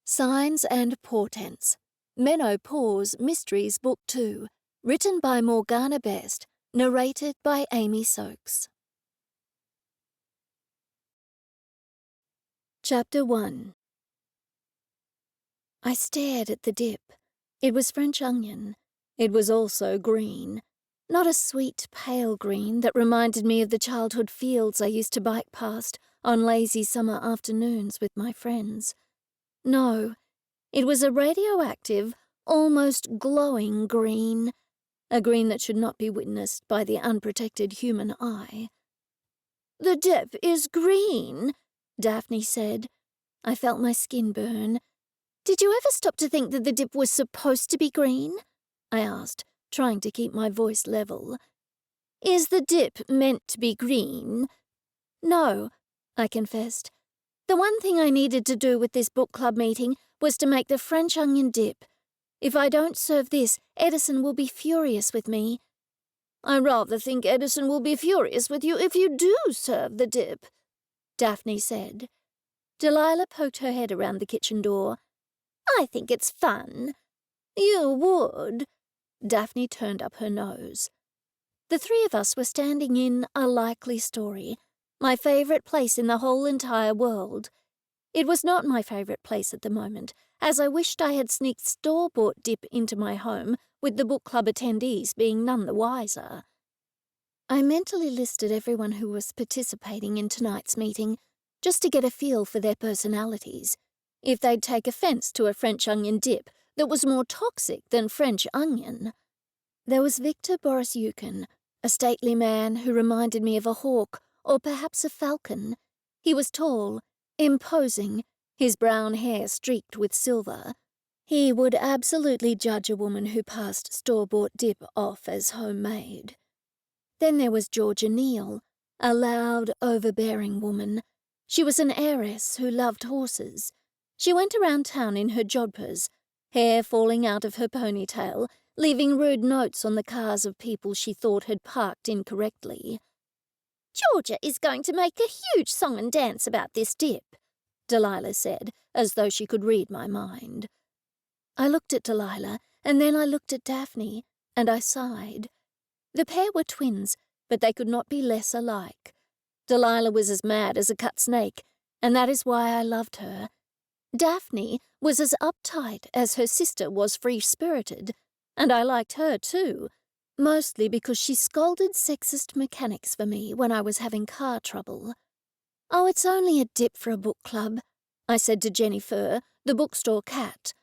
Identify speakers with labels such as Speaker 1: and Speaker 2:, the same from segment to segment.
Speaker 1: Signs and Portents. MenoPaws Mysteries Book 2. Written by Morgana Best. Narrated by Amy Soakes. Chapter 1. I stared at the dip. It was French onion. It was also green. Not a sweet, pale green that reminded me of the childhood fields I used to bike past on lazy summer afternoons with my friends. No, it was a radioactive, almost glowing green, a green that should not be witnessed by the unprotected human eye. "The dip is green," Daphne said. I felt my skin burn. "Did you ever stop to think that the dip was supposed to be green?" I asked, trying to keep my voice level. "Is the dip meant to be green?" "No," I confessed. "The one thing I needed to do with this book club meeting was to make the French onion dip. If I don't serve this, Edison will be furious with me." "I rather think Edison will be furious with you if you do serve the dip," Daphne said. Delilah poked her head around the kitchen door. "I think it's fun." "You would." Daphne turned up her nose. The three of us were standing in A Likely Story, my favourite place in the whole entire world. It was not my favourite place at the moment, as I wished I had sneaked store-bought dip into my home, with the book club attendees being none the wiser. I mentally listed everyone who was participating in tonight's meeting, just to get a feel for their personalities, if they'd take offence to a French onion dip that was more toxic than French onion. There was Victor Borisyukhin, a stately man who reminded me of a hawk or perhaps a falcon. He was tall, imposing, his brown hair streaked with silver. He would absolutely judge a woman who passed store-bought dip off as homemade. Then there was Georgia Neal, a loud, overbearing woman. She was an heiress who loved horses. She went around town in her jodhpurs, hair falling out of her ponytail, leaving rude notes on the cars of people she thought had parked incorrectly. "Georgia is going to make a huge song and dance about this dip," Delilah said, as though she could read my mind. I looked at Delilah, and then I looked at Daphne, and I sighed. The pair were twins, but they could not be less alike. Delilah was as mad as a cut snake, and that is why I loved her. Daphne was as uptight as her sister was free-spirited, and I liked her too, mostly because she scolded sexist mechanics for me when I was having car trouble. "Oh, it's only a dip for a book club," I said to JenniFur, the bookstore cat.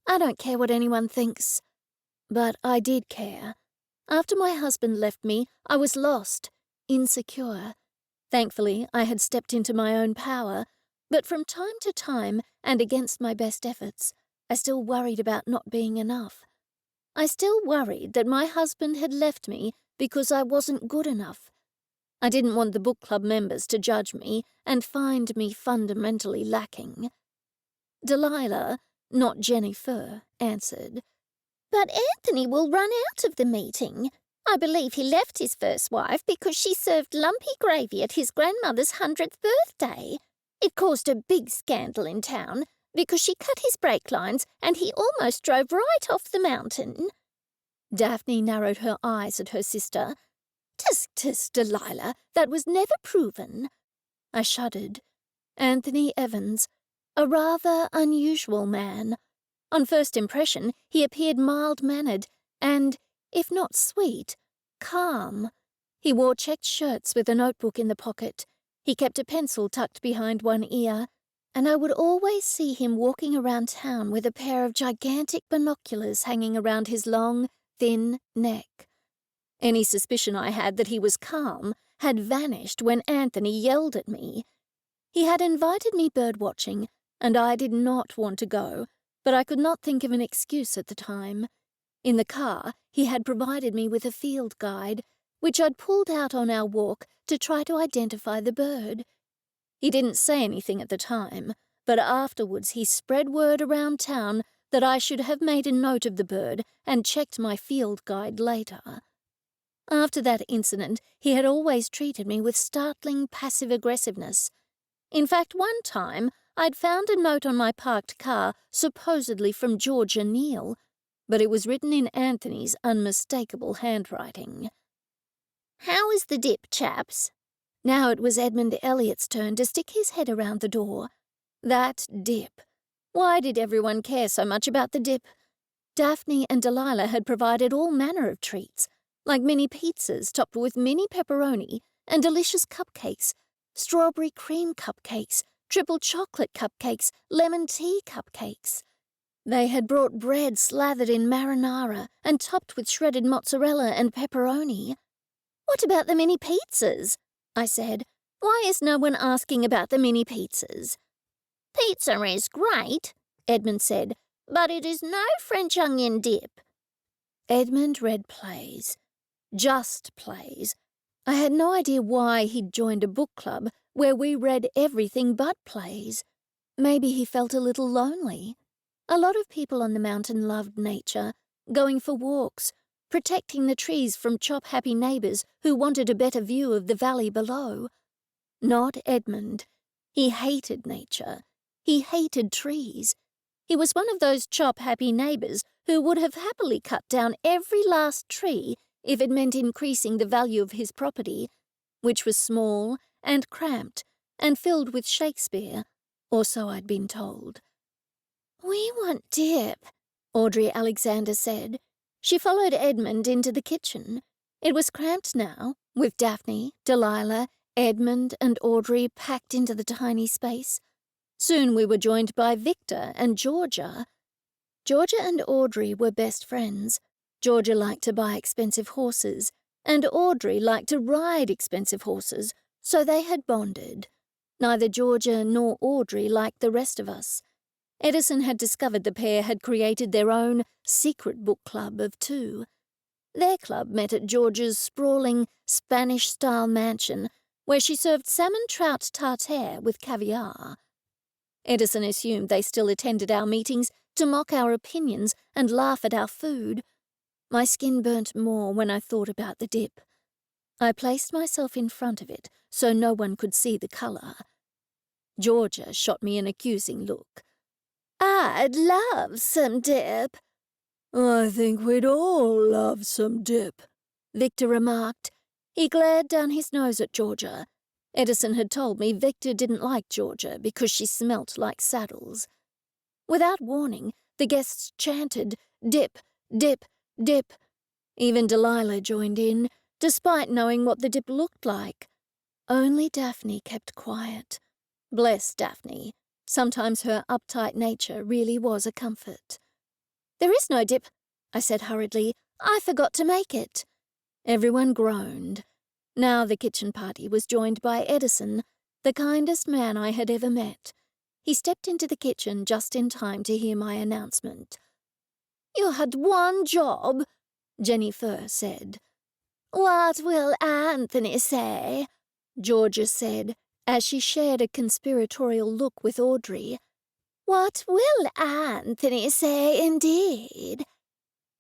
Speaker 1: "I don't care what anyone thinks." But I did care. After my husband left me, I was lost, insecure. Thankfully, I had stepped into my own power, but from time to time, and against my best efforts, I still worried about not being enough. I still worried that my husband had left me because I wasn't good enough. I didn't want the book club members to judge me and find me fundamentally lacking. Delilah, not JenniFur, answered. "But Anthony will run out of the meeting. I believe he left his first wife because she served lumpy gravy at his grandmother's 100th birthday. It caused a big scandal in town because she cut his brake lines and he almost drove right off the mountain." Daphne narrowed her eyes at her sister. Tisk, Delilah, that was never proven." I shuddered. Anthony Evans, a rather unusual man. On first impression, he appeared mild-mannered and, if not sweet, calm. He wore checked shirts with a notebook in the pocket. He kept a pencil tucked behind one ear, and I would always see him walking around town with a pair of gigantic binoculars hanging around his long, thin neck. Any suspicion I had that he was calm had vanished when Anthony yelled at me. He had invited me bird-watching, and I did not want to go, but I could not think of an excuse at the time. In the car, he had provided me with a field guide, which I'd pulled out on our walk to try to identify the bird. He didn't say anything at the time, but afterwards he spread word around town that I should have made a note of the bird and checked my field guide later. After that incident, he had always treated me with startling passive aggressiveness. In fact, one time, I'd found a note on my parked car, supposedly from Georgia Neal, but it was written in Anthony's unmistakable handwriting. "How is the dip, chaps?" Now it was Edmund Elliott's turn to stick his head around the door. That dip. Why did everyone care so much about the dip? Daphne and Delilah had provided all manner of treats, like mini pizzas topped with mini pepperoni and delicious cupcakes, strawberry cream cupcakes, triple chocolate cupcakes, lemon tea cupcakes. They had brought bread slathered in marinara and topped with shredded mozzarella and pepperoni. "What about the mini pizzas?" I said. "Why is no one asking about the mini pizzas?" "Pizza is great," Edmund said, "but it is no French onion dip." Edmund read plays. Just plays. I had no idea why he'd joined a book club where we read everything but plays. Maybe he felt a little lonely. A lot of people on the mountain loved nature, going for walks, protecting the trees from chop-happy neighbours who wanted a better view of the valley below. Not Edmund. He hated nature. He hated trees. He was one of those chop-happy neighbours who would have happily cut down every last tree if it meant increasing the value of his property, which was small and cramped and filled with Shakespeare, or so I'd been told. "We want dip," Audrey Alexander said. She followed Edmund into the kitchen. It was cramped now, with Daphne, Delilah, Edmund, and Audrey packed into the tiny space. Soon we were joined by Victor and Georgia. Georgia and Audrey were best friends. Georgia liked to buy expensive horses, and Audrey liked to ride expensive horses, so they had bonded. Neither Georgia nor Audrey liked the rest of us. Edison had discovered the pair had created their own secret book club of two. Their club met at Georgia's sprawling Spanish-style mansion, where she served salmon trout tartare with caviar. Edison assumed they still attended our meetings to mock our opinions and laugh at our food. My skin burnt more when I thought about the dip. I placed myself in front of it so no one could see the colour. Georgia shot me an accusing look. "I'd love some dip." "I think we'd all love some dip," Victor remarked. He glared down his nose at Georgia. Edison had told me Victor didn't like Georgia because she smelt like saddles. Without warning, the guests chanted, "Dip, dip, dip." Even Delilah joined in, despite knowing what the dip looked like. Only Daphne kept quiet. Bless Daphne. Sometimes her uptight nature really was a comfort. "There is no dip," I said hurriedly. "I forgot to make it." Everyone groaned. Now the kitchen party was joined by Edison, the kindest man I had ever met. He stepped into the kitchen just in time to hear my announcement. "You had one job," JenniFur said. "What will Anthony say?" Georgia said, as she shared a conspiratorial look with Audrey. "What will Anthony say, indeed?"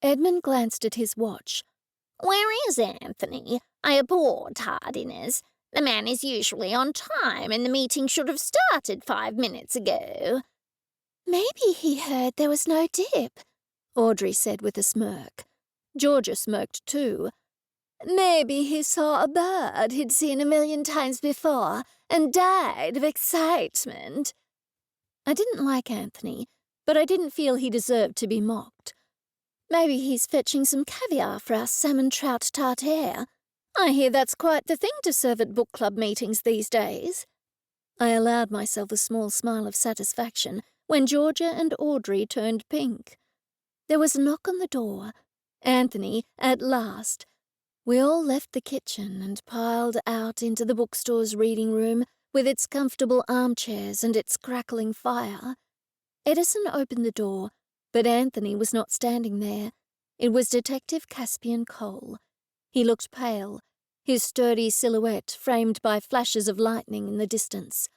Speaker 1: Edmund glanced at his watch. "Where is Anthony? I abhor tardiness. The man is usually on time, and the meeting should have started 5 minutes ago." "Maybe he heard there was no dip," Audrey said with a smirk. Georgia smirked too. "Maybe he saw a bird he'd seen 1,000,000 times before and died of excitement." I didn't like Anthony, but I didn't feel he deserved to be mocked. "Maybe he's fetching some caviar for our salmon trout tartare. I hear that's quite the thing to serve at book club meetings these days." I allowed myself a small smile of satisfaction when Georgia and Audrey turned pink. There was a knock on the door. Anthony, at last. We all left the kitchen and piled out into the bookstore's reading room with its comfortable armchairs and its crackling fire. Edison opened the door, but Anthony was not standing there. It was Detective Caspian Cole. He looked pale, his sturdy silhouette framed by flashes of lightning in the distance.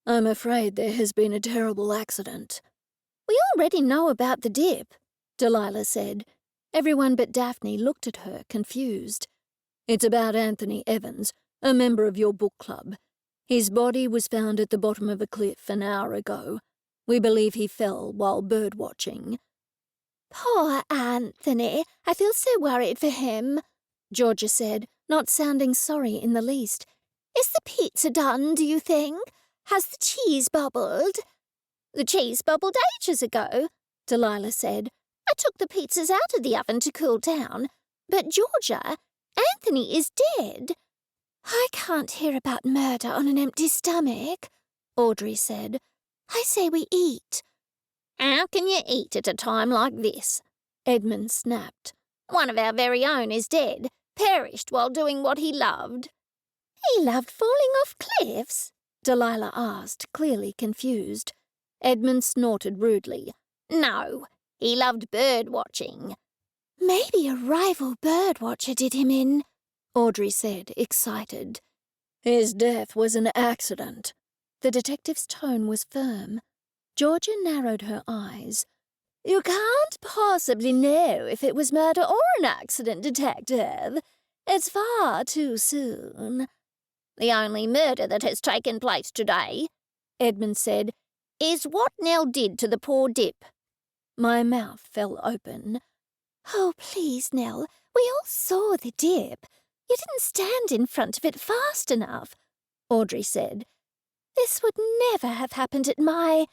Speaker 1: "I'm afraid there has been a terrible accident." "We already know about the dip," Delilah said. Everyone but Daphne looked at her, confused. "It's about Anthony Evans, a member of your book club. His body was found at the bottom of a cliff an hour ago. We believe he fell while bird-watching." "Poor Anthony. I feel so worried for him," Georgia said, not sounding sorry in the least. "Is the pizza done, do you think? Has the cheese bubbled?" "The cheese bubbled ages ago," Delilah said. "I took the pizzas out of the oven to cool down. But, Georgia, Anthony is dead." "I can't hear about murder on an empty stomach," Audrey said. "I say we eat." "How can you eat at a time like this?" Edmund snapped. "One of our very own is dead, perished while doing what he loved." "He loved falling off cliffs?" Delilah asked, clearly confused. Edmund snorted rudely. "No, he loved bird-watching." "Maybe a rival bird-watcher did him in," Audrey said, excited. "His death was an accident." The detective's tone was firm. Georgia narrowed her eyes. "You can't possibly know if it was murder or an accident, Detective. It's far too soon." "The only murder that has taken place today," Edmund said, "is what Nell did to the poor Dip." My mouth fell open. "Oh, please, Nell, we all saw the Dip. You didn't stand in front of it fast enough," Audrey said. "This would never have happened at my—"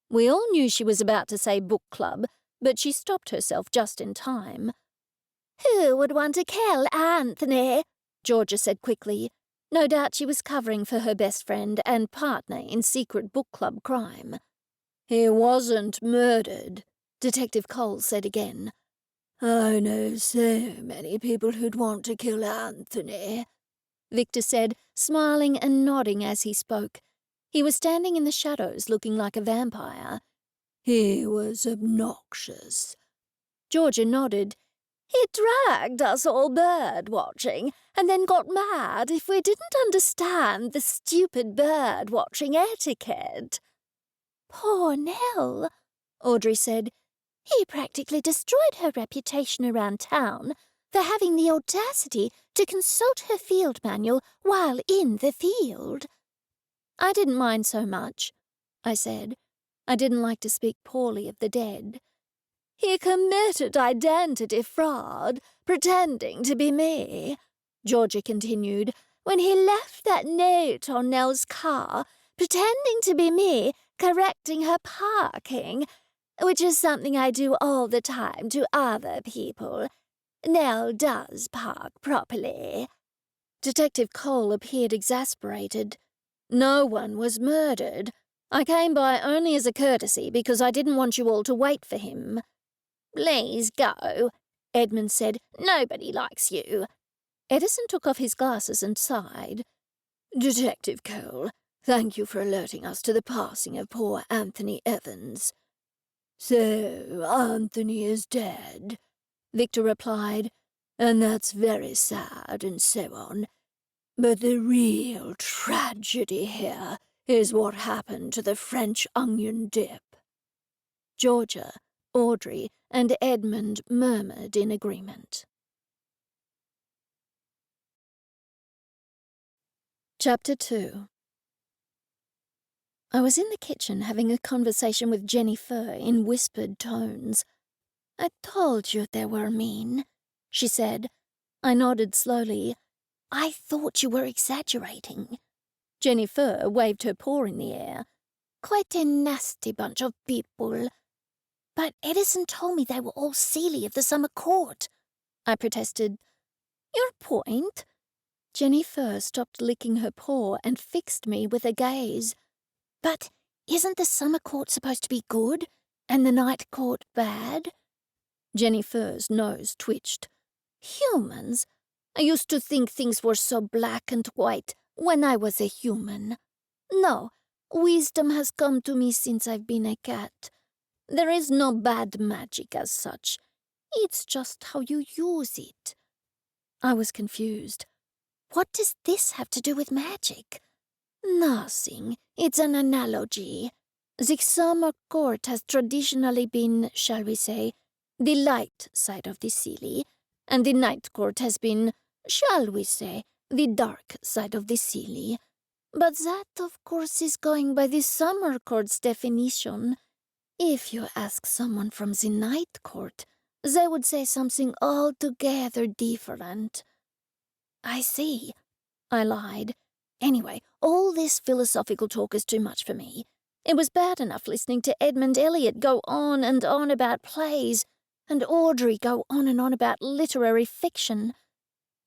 Speaker 1: We all knew she was about to say book club, but she stopped herself just in time. "Who would want to kill Anthony?" Georgia said quickly. No doubt she was covering for her best friend and partner in secret book club crime. "He wasn't murdered," Detective Cole said again. "I know so many people who'd want to kill Anthony," Victor said, smiling and nodding as he spoke. He was standing in the shadows looking like a vampire. "He was obnoxious." Georgia nodded. "He dragged us all bird-watching and then got mad if we didn't understand the stupid bird-watching etiquette." "Poor Nell," Audrey said. "He practically destroyed her reputation around town for having the audacity to consult her field manual while in the field." "I didn't mind so much," I said. I didn't like to speak poorly of the dead. "He committed identity fraud, pretending to be me," Georgia continued, "when he left that note on Nell's car, pretending to be me, correcting her parking, which is something I do all the time to other people. Nell does park properly." Detective Cole appeared exasperated. "No one was murdered. I came by only as a courtesy because I didn't want you all to wait for him." "Please go," Edmund said. "Nobody likes you." Edison took off his glasses and sighed. "Detective Cole, thank you for alerting us to the passing of poor Anthony Evans." "So, Anthony is dead," Victor replied, "and that's very sad and so on. But the real tragedy here is what happened to the French onion dip." Georgia, Audrey, and Edmund murmured in agreement. Chapter 2. I was in the kitchen having a conversation with JenniFur in whispered tones. "I told you they were mean," she said. I nodded slowly. "I thought you were exaggerating." JenniFur waved her paw in the air. "Quite a nasty bunch of people." "But Edison told me they were all Seelie of the summer court," I protested. "Your point?" JenniFur stopped licking her paw and fixed me with a gaze. "But isn't the summer court supposed to be good, and the night court bad?" JenniFur's nose twitched. "Humans? I used to think things were so black and white when I was a human. No, wisdom has come to me since I've been a cat. There is no bad magic as such. It's just how you use it." I was confused. "What does this have to do with magic?" "Nothing. It's an analogy. The summer court has traditionally been, shall we say, the light side of the Seelie, and the night court has been, shall we say, the dark side of the Seelie. But that, of course, is going by the Summer Court's definition. If you ask someone from the Night Court, they would say something altogether different. I see, I lied. Anyway, all this philosophical talk is too much for me. It was bad enough listening to Edmund Elliot go on and on about plays, and Audrey go on and on about literary fiction.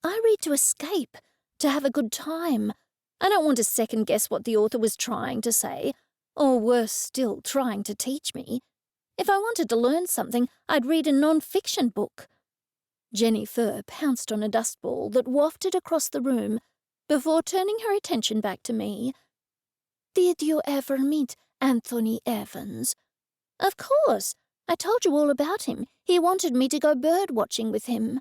Speaker 1: I read to escape, to have a good time. I don't want to second-guess what the author was trying to say, or worse still, trying to teach me. If I wanted to learn something, I'd read a non-fiction book. JenniFur pounced on a dustball that wafted across the room before turning her attention back to me. Did you ever meet Anthony Evans? Of course. I told you all about him. He wanted me to go bird-watching with him.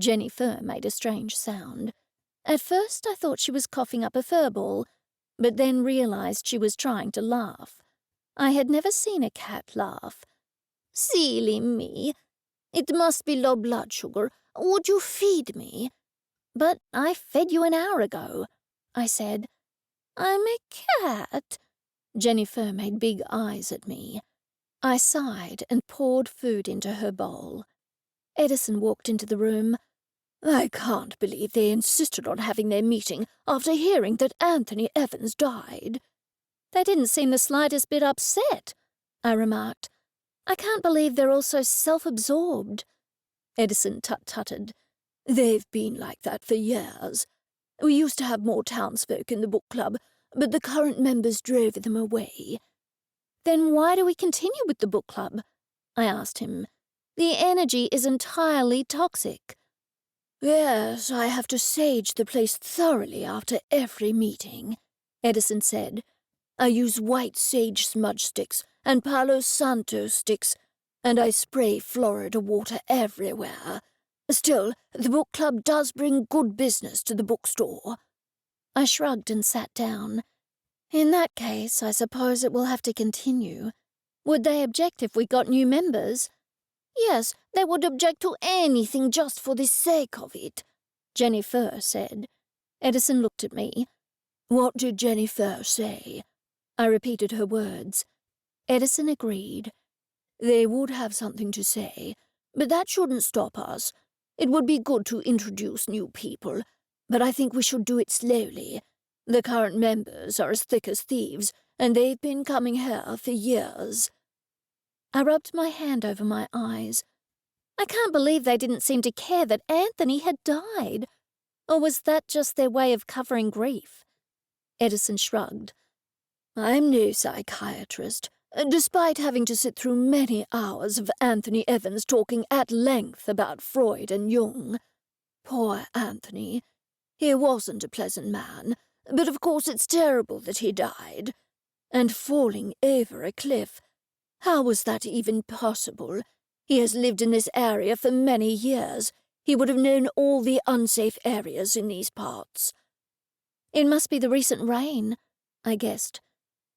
Speaker 1: JenniFur made a strange sound. At first I thought she was coughing up a furball, but then realized she was trying to laugh. I had never seen a cat laugh. Silly me. It must be low blood sugar. Would you feed me? But I fed you an hour ago, I said. I'm a cat. JenniFur made big eyes at me. I sighed and poured food into her bowl. Edison walked into the room. I can't believe they insisted on having their meeting after hearing that Anthony Evans died. They didn't seem the slightest bit upset, I remarked. I can't believe they're all so self-absorbed. Edison tut-tutted. They've been like that for years. We used to have more townsfolk in the book club, but the current members drove them away. Then why do we continue with the book club? I asked him. The energy is entirely toxic. Yes, I have to sage the place thoroughly after every meeting, Edison said. I use white sage smudge sticks and Palo Santo sticks, and I spray Florida water everywhere. Still, the book club does bring good business to the bookstore. I shrugged and sat down. In that case, I suppose it will have to continue. Would they object if we got new members? Yes, they would object to anything just for the sake of it, JenniFur said. Edison looked at me. What did JenniFur say? I repeated her words. Edison agreed. They would have something to say, but that shouldn't stop us. It would be good to introduce new people, but I think we should do it slowly. The current members are as thick as thieves, and they've been coming here for years. I rubbed my hand over my eyes. I can't believe they didn't seem to care that Anthony had died. Or was that just their way of covering grief? Edison shrugged. I'm no psychiatrist, despite having to sit through many hours of Anthony Evans talking at length about Freud and Jung. Poor Anthony. He wasn't a pleasant man, but of course it's terrible that he died. And falling over a cliff. How was that even possible? He has lived in this area for many years. He would have known all the unsafe areas in these parts. It must be the recent rain, I guessed.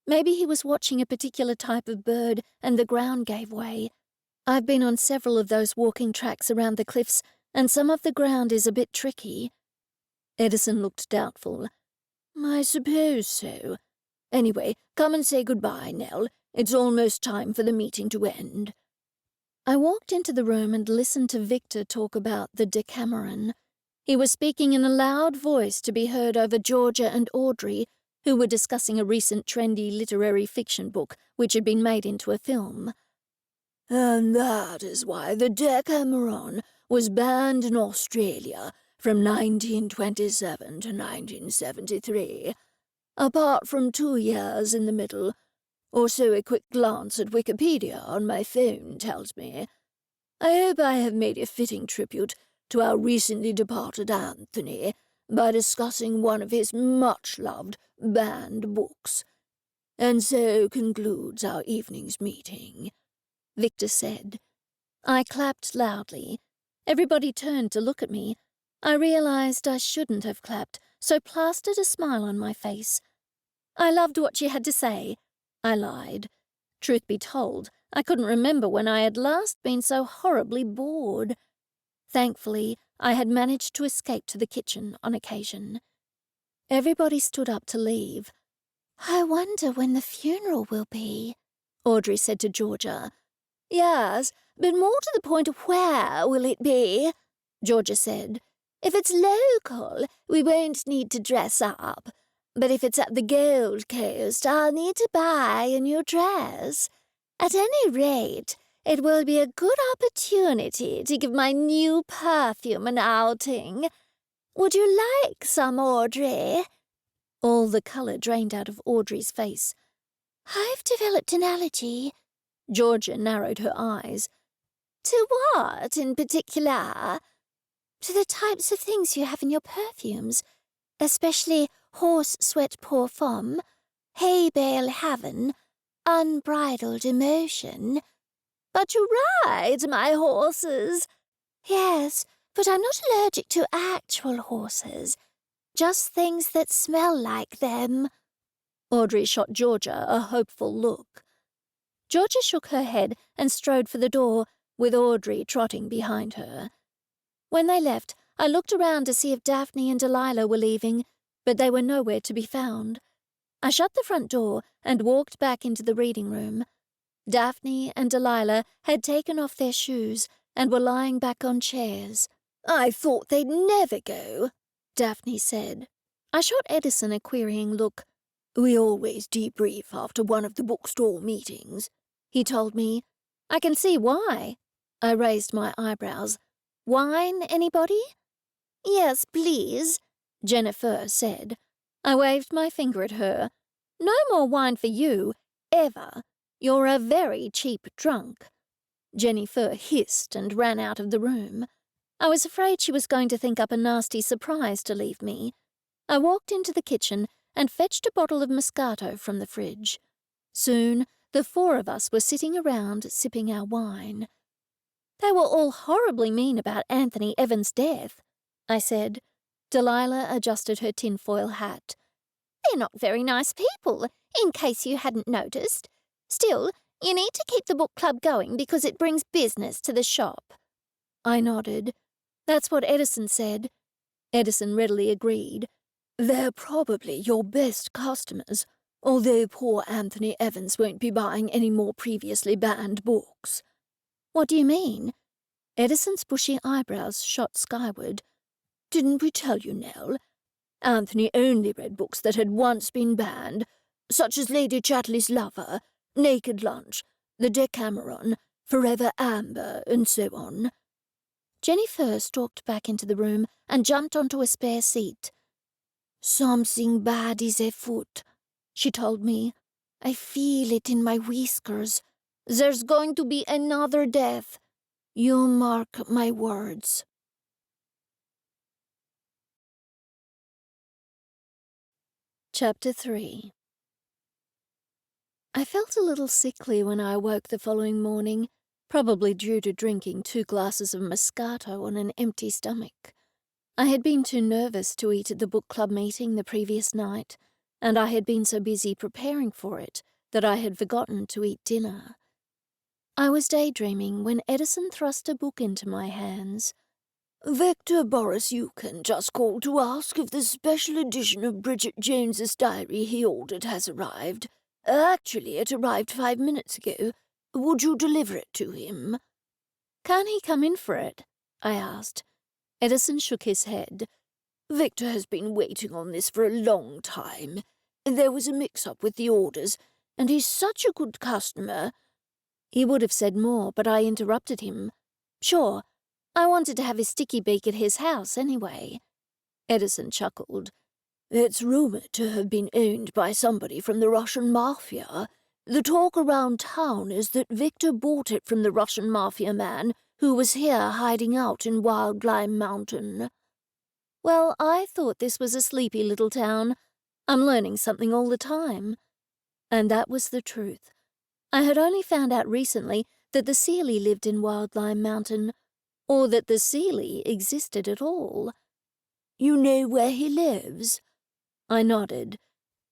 Speaker 1: Maybe he was watching a particular type of bird and the ground gave way. I've been on several of those walking tracks around the cliffs, and some of the ground is a bit tricky. Edison looked doubtful. I suppose so. Anyway, come and say goodbye, Nell. It's almost time for the meeting to end. I walked into the room and listened to Victor talk about the Decameron. He was speaking in a loud voice to be heard over Georgia and Audrey, who were discussing a recent trendy literary fiction book which had been made into a film. And that is why the Decameron was banned in Australia from 1927 to 1973, apart from 2 years in the middle, or so a quick glance at Wikipedia on my phone tells me. I hope I have made a fitting tribute to our recently departed Anthony by discussing one of his much-loved banned books. And so concludes our evening's meeting, Victor said. I clapped loudly. Everybody turned to look at me. I realized I shouldn't have clapped, so plastered a smile on my face. I loved what you had to say, I lied. Truth be told, I couldn't remember when I had last been so horribly bored. Thankfully, I had managed to escape to the kitchen on occasion. Everybody stood up to leave. "I wonder when the funeral will be," Audrey said to Georgia. "Yes, but more to the point, where will it be?" Georgia said. "If it's local, we won't need to dress up. But if it's at the Gold Coast, I'll need to buy a new dress. At any rate, it will be a good opportunity to give my new perfume an outing. Would you like some, Audrey?" All the colour drained out of Audrey's face. "I've developed an allergy." Georgia narrowed her eyes. "To what in particular?" "To the types of things you have in your perfumes, especially horse sweat parfum, hay bale heaven, unbridled emotion." "But you ride my horses." "Yes, but I'm not allergic to actual horses, just things that smell like them." Audrey shot Georgia a hopeful look. Georgia shook her head and strode for the door, with Audrey trotting behind her. When they left, I looked around to see if Daphne and Delilah were leaving, but they were nowhere to be found. I shut the front door and walked back into the reading room. Daphne and Delilah had taken off their shoes and were lying back on chairs. "I thought they'd never go," Daphne said. I shot Edison a querying look. "We always debrief after one of the bookstore meetings," he told me. "I can see why." I raised my eyebrows. "Wine, anybody?" "Yes, please," JenniFur said. I waved my finger at her. "No more wine for you, ever. You're a very cheap drunk." JenniFur hissed and ran out of the room. I was afraid she was going to think up a nasty surprise to leave me. I walked into the kitchen and fetched a bottle of Moscato from the fridge. Soon, the four of us were sitting around sipping our wine. "They were all horribly mean about Anthony Evans' death," I said. Delilah adjusted her tinfoil hat. "They're not very nice people, in case you hadn't noticed. Still, you need to keep the book club going because it brings business to the shop." I nodded. "That's what Edison said." Edison readily agreed. "They're probably your best customers, although poor Anthony Evans won't be buying any more previously banned books." "What do you mean?" Edison's bushy eyebrows shot skyward. "Didn't we tell you, Nell? Anthony only read books that had once been banned, such as Lady Chatterley's Lover, Naked Lunch, The Decameron, Forever Amber, and so on." JenniFur stalked back into the room and jumped onto a spare seat. "Something bad is afoot," she told me. "I feel it in my whiskers. There's going to be another death. You mark my words." Chapter 3. I felt a little sickly when I awoke the following morning, probably due to drinking 2 glasses of Moscato on an empty stomach. I had been too nervous to eat at the book club meeting the previous night, and I had been so busy preparing for it that I had forgotten to eat dinner. I was daydreaming when Edison thrust a book into my hands. "Victor Boris Yukon just called to ask if the special edition of Bridget Jones's diary he ordered has arrived. Actually, it arrived 5 minutes ago. Would you deliver it to him?" "Can he come in for it?" I asked. Edison shook his head. "Victor has been waiting on this for a long time. There was a mix-up with the orders, and he's such a good customer." He would have said more, but I interrupted him. "Sure, I wanted to have his sticky beak at his house anyway." Edison chuckled. "It's rumored to have been owned by somebody from the Russian Mafia. The talk around town is that Victor bought it from the Russian Mafia man who was here hiding out in Wild Lime Mountain." Well, I thought this was a sleepy little town. I'm learning something all the time. And that was the truth. I had only found out recently that the Seeley lived in Wild Lime Mountain, or that the Seeley existed at all. "You know where he lives?" I nodded.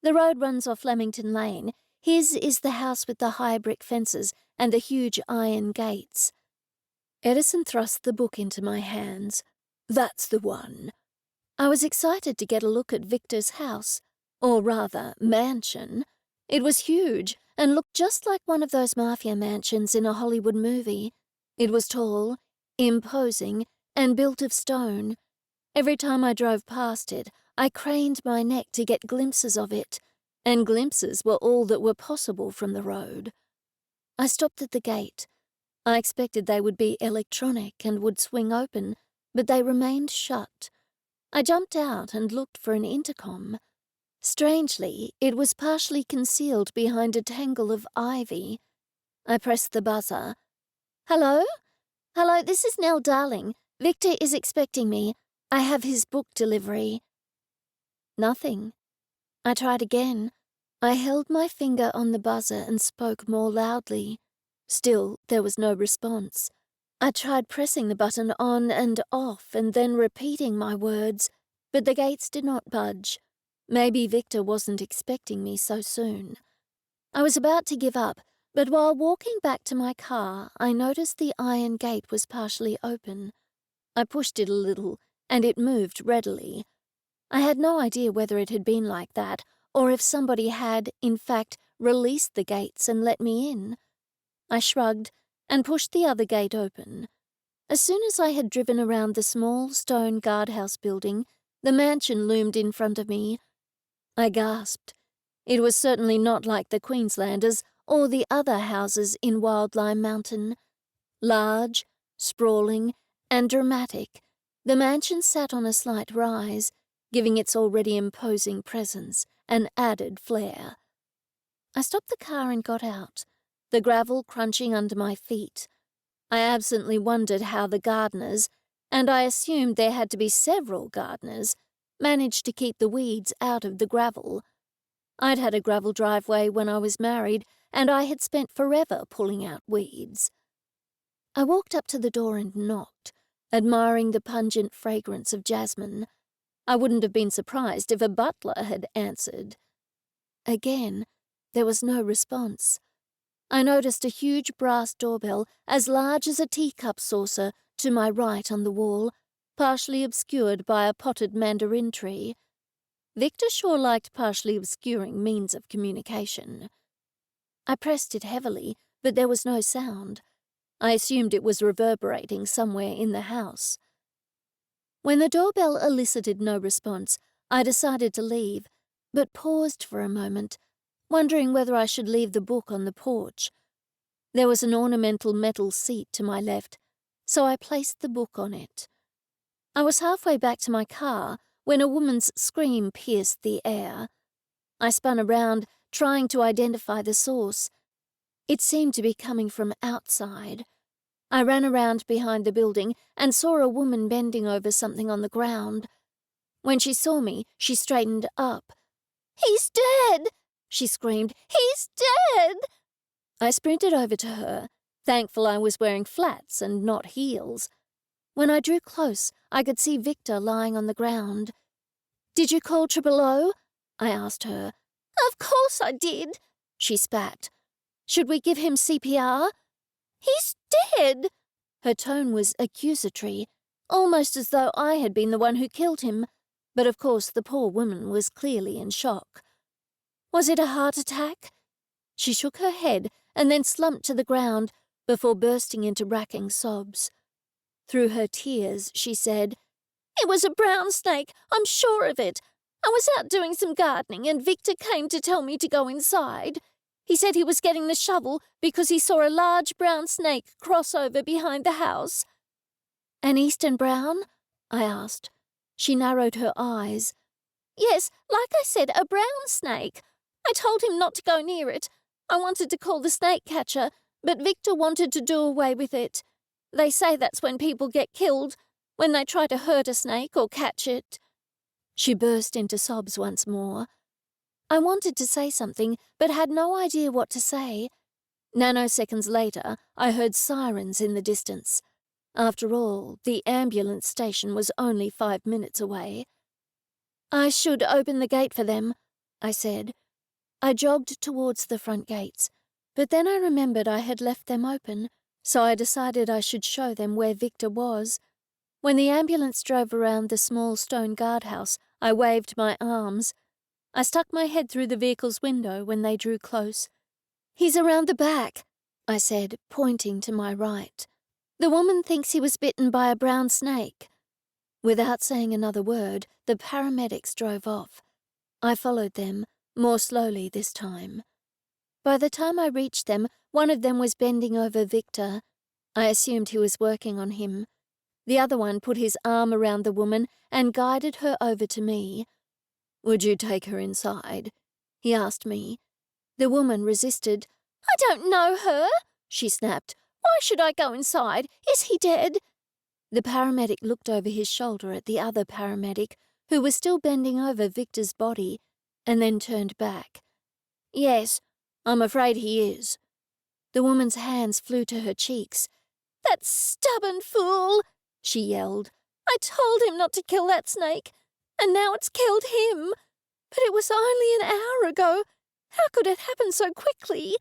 Speaker 1: "The road runs off Flemington Lane. His is the house with the high brick fences and the huge iron gates." Edison thrust the book into my hands. "That's the one." I was excited to get a look at Victor's house, or rather, mansion. It was huge and looked just like one of those mafia mansions in a Hollywood movie. It was tall, imposing, and built of stone. Every time I drove past it, I craned my neck to get glimpses of it, and glimpses were all that were possible from the road. I stopped at the gate. I expected they would be electronic and would swing open, but they remained shut. I jumped out and looked for an intercom. Strangely, it was partially concealed behind a tangle of ivy. I pressed the buzzer. "Hello? Hello, this is Nell, darling. Victor is expecting me. I have his book delivery." Nothing. I tried again. I held my finger on the buzzer and spoke more loudly. Still, there was no response. I tried pressing the button on and off and then repeating my words, but the gates did not budge. Maybe Victor wasn't expecting me so soon. I was about to give up, but while walking back to my car, I noticed the iron gate was partially open. I pushed it a little, and it moved readily. I had no idea whether it had been like that, or if somebody had, in fact, released the gates and let me in. I shrugged and pushed the other gate open. As soon as I had driven around the small stone guardhouse building, the mansion loomed in front of me. I gasped. It was certainly not like the Queenslanders or the other houses in Wildlime Mountain. Large, sprawling, and dramatic, the mansion sat on a slight rise, giving its already imposing presence an added flair. I stopped the car and got out, the gravel crunching under my feet. I absently wondered how the gardeners, and I assumed there had to be several gardeners, managed to keep the weeds out of the gravel. I'd had a gravel driveway when I was married, and I had spent forever pulling out weeds. I walked up to the door and knocked, admiring the pungent fragrance of jasmine. I wouldn't have been surprised if a butler had answered. Again, there was no response. I noticed a huge brass doorbell as large as a teacup saucer to my right on the wall, partially obscured by a potted mandarin tree. Victor sure liked partially obscuring means of communication. I pressed it heavily, but there was no sound. I assumed it was reverberating somewhere in the house. When the doorbell elicited no response, I decided to leave, but paused for a moment, wondering whether I should leave the book on the porch. There was an ornamental metal seat to my left, so I placed the book on it. I was halfway back to my car when a woman's scream pierced the air. I spun around, trying to identify the source. It seemed to be coming from outside. I ran around behind the building and saw a woman bending over something on the ground. When she saw me, she straightened up. "He's dead!" she screamed. "He's dead!" I sprinted over to her, thankful I was wearing flats and not heels. When I drew close, I could see Victor lying on the ground. "Did you call 000?" I asked her. "Of course I did," she spat. "Should we give him CPR?" "He's dead!" Her tone was accusatory, almost as though I had been the one who killed him, but of course the poor woman was clearly in shock. "Was it a heart attack?" She shook her head and then slumped to the ground before bursting into racking sobs. Through her tears, she said, "It was a brown snake, I'm sure of it. I was out doing some gardening and Victor came to tell me to go inside. He said he was getting the shovel because he saw a large brown snake cross over behind the house." "An eastern brown?" I asked. She narrowed her eyes. "Yes, like I said, a brown snake. I told him not to go near it. I wanted to call the snake catcher, but Victor wanted to do away with it. They say that's when people get killed, when they try to hurt a snake or catch it." She burst into sobs once more. I wanted to say something, but had no idea what to say. Nanoseconds later, I heard sirens in the distance. After all, the ambulance station was only 5 minutes away. "I should open the gate for them," I said. I jogged towards the front gates, but then I remembered I had left them open, so I decided I should show them where Victor was. When the ambulance drove around the small stone guardhouse, I waved my arms. I stuck my head through the vehicle's window when they drew close. "He's around the back," I said, pointing to my right. "The woman thinks he was bitten by a brown snake." Without saying another word, the paramedics drove off. I followed them, more slowly this time. By the time I reached them, one of them was bending over Victor. I assumed he was working on him. The other one put his arm around the woman and guided her over to me. "Would you take her inside?" he asked me. The woman resisted. "I don't know her," she snapped. "Why should I go inside? Is he dead?" The paramedic looked over his shoulder at the other paramedic, who was still bending over Victor's body, and then turned back. "Yes, I'm afraid he is." The woman's hands flew to her cheeks. "That stubborn fool!" she yelled. "I told him not to kill that snake, and now it's killed him. But it was only an hour ago. How could it happen so quickly?"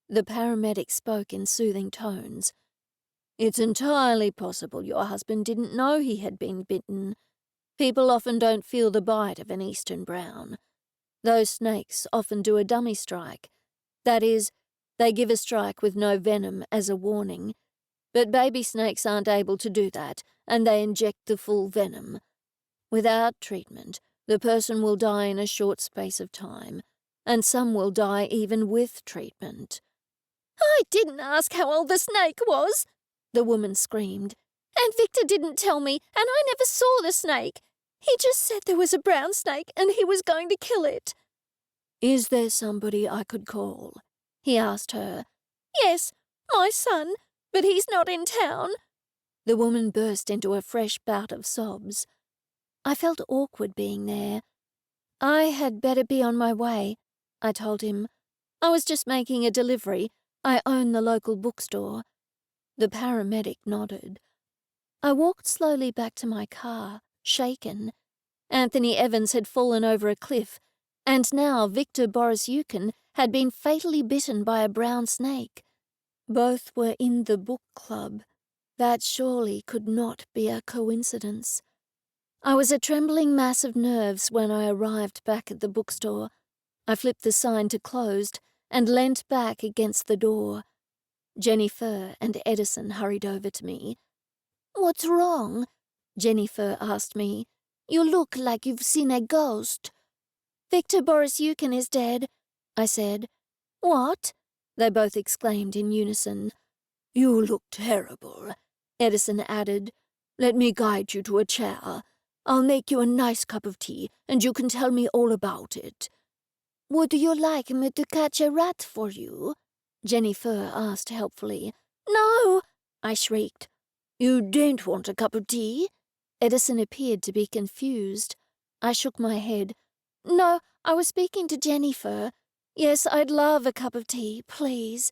Speaker 1: The paramedic spoke in soothing tones. "It's entirely possible your husband didn't know he had been bitten. People often don't feel the bite of an eastern brown. Those snakes often do a dummy strike. That is, they give a strike with no venom as a warning. But baby snakes aren't able to do that, and they inject the full venom. Without treatment, the person will die in a short space of time, and some will die even with treatment." "I didn't ask how old the snake was," the woman screamed. "And Victor didn't tell me, and I never saw the snake. He just said there was a brown snake and he was going to kill it." "Is there somebody I could call?" he asked her. "Yes, my son, but he's not in town." The woman burst into a fresh bout of sobs. I felt awkward being there. "I had better be on my way," I told him. "I was just making a delivery. I own the local bookstore." The paramedic nodded. I walked slowly back to my car, shaken. Anthony Evans had fallen over a cliff, and now Victor Borisyukhin had been fatally bitten by a brown snake. Both were in the book club. That surely could not be a coincidence. I was a trembling mass of nerves when I arrived back at the bookstore. I flipped the sign to closed and leant back against the door. JenniFur and Edison hurried over to me. "What's wrong?" JenniFur asked me. "You look like you've seen a ghost." "Victor Borisyukhin is dead," I said. "What?" they both exclaimed in unison. "You look terrible," Edison added. "Let me guide you to a chair. I'll make you a nice cup of tea, and you can tell me all about it." "Would you like me to catch a rat for you?" JenniFur asked helpfully. "No!" I shrieked. "You don't want a cup of tea?" Edison appeared to be confused. I shook my head. "No, I was speaking to JenniFur. Yes, I'd love a cup of tea, please."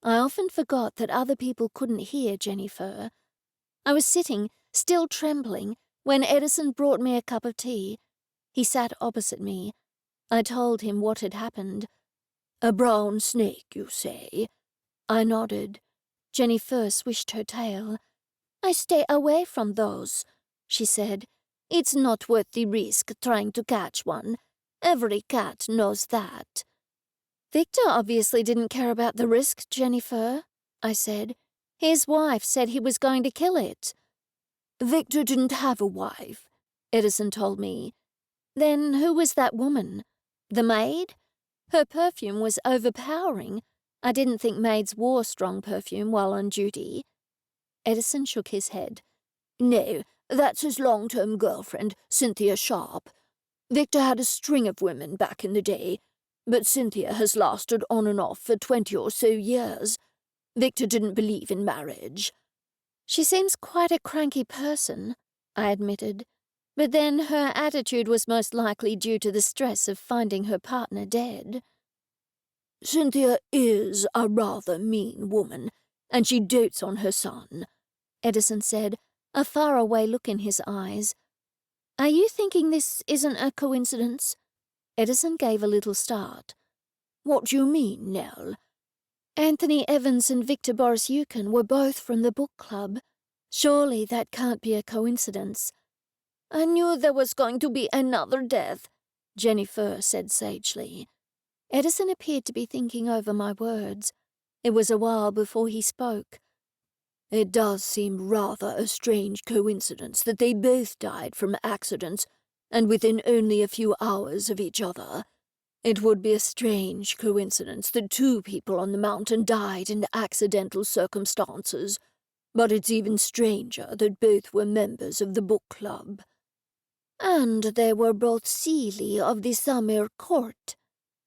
Speaker 1: I often forgot that other people couldn't hear JenniFur. I was sitting, still trembling, when Edison brought me a cup of tea. He sat opposite me. I told him what had happened. "A brown snake, you say?" I nodded. JenniFur swished her tail. "I stay away from those," she said. "It's not worth the risk trying to catch one. Every cat knows that." "Victor obviously didn't care about the risk, JenniFur," I said. "His wife said he was going to kill it." "Victor didn't have a wife," Edison told me. "Then who was that woman? The maid? Her perfume was overpowering. I didn't think maids wore strong perfume while on duty." Edison shook his head. "No, that's his long-term girlfriend, Cynthia Sharp. Victor had a string of women back in the day, but Cynthia has lasted on and off for 20 or so years. Victor didn't believe in marriage." "She seems quite a cranky person," I admitted. "But then her attitude was most likely due to the stress of finding her partner dead." "Cynthia is a rather mean woman, and she dotes on her son," Edison said, a faraway look in his eyes. "Are you thinking this isn't a coincidence?" Edison gave a little start. "What do you mean, Nell?" "Anthony Evans and Victor Borisyukhin were both from the book club. Surely that can't be a coincidence. I knew there was going to be another death, JenniFur said sagely. Edison appeared to be thinking over my words. It was a while before he spoke. It does seem rather a strange coincidence that they both died from accidents, and within only a few hours of each other. It would be a strange coincidence that two people on the mountain died in accidental circumstances, but it's even stranger that both were members of the book club. And they were both Seelie of the summer court,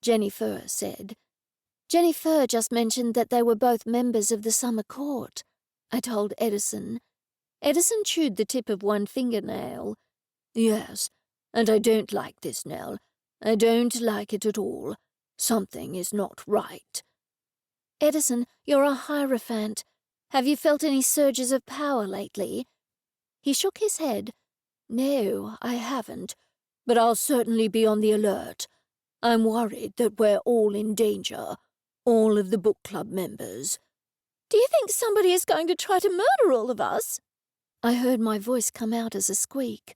Speaker 1: JenniFur said. JenniFur just mentioned that they were both members of the summer court, I told Edison. Edison chewed the tip of one fingernail. Yes, and I don't like this, Nell. I don't like it at all. Something is not right. Edison, you're a hierophant. Have you felt any surges of power lately? He shook his head. No, I haven't, but I'll certainly be on the alert. I'm worried that we're all in danger, all of the book club members. Do you think somebody is going to try to murder all of us? I heard my voice come out as a squeak.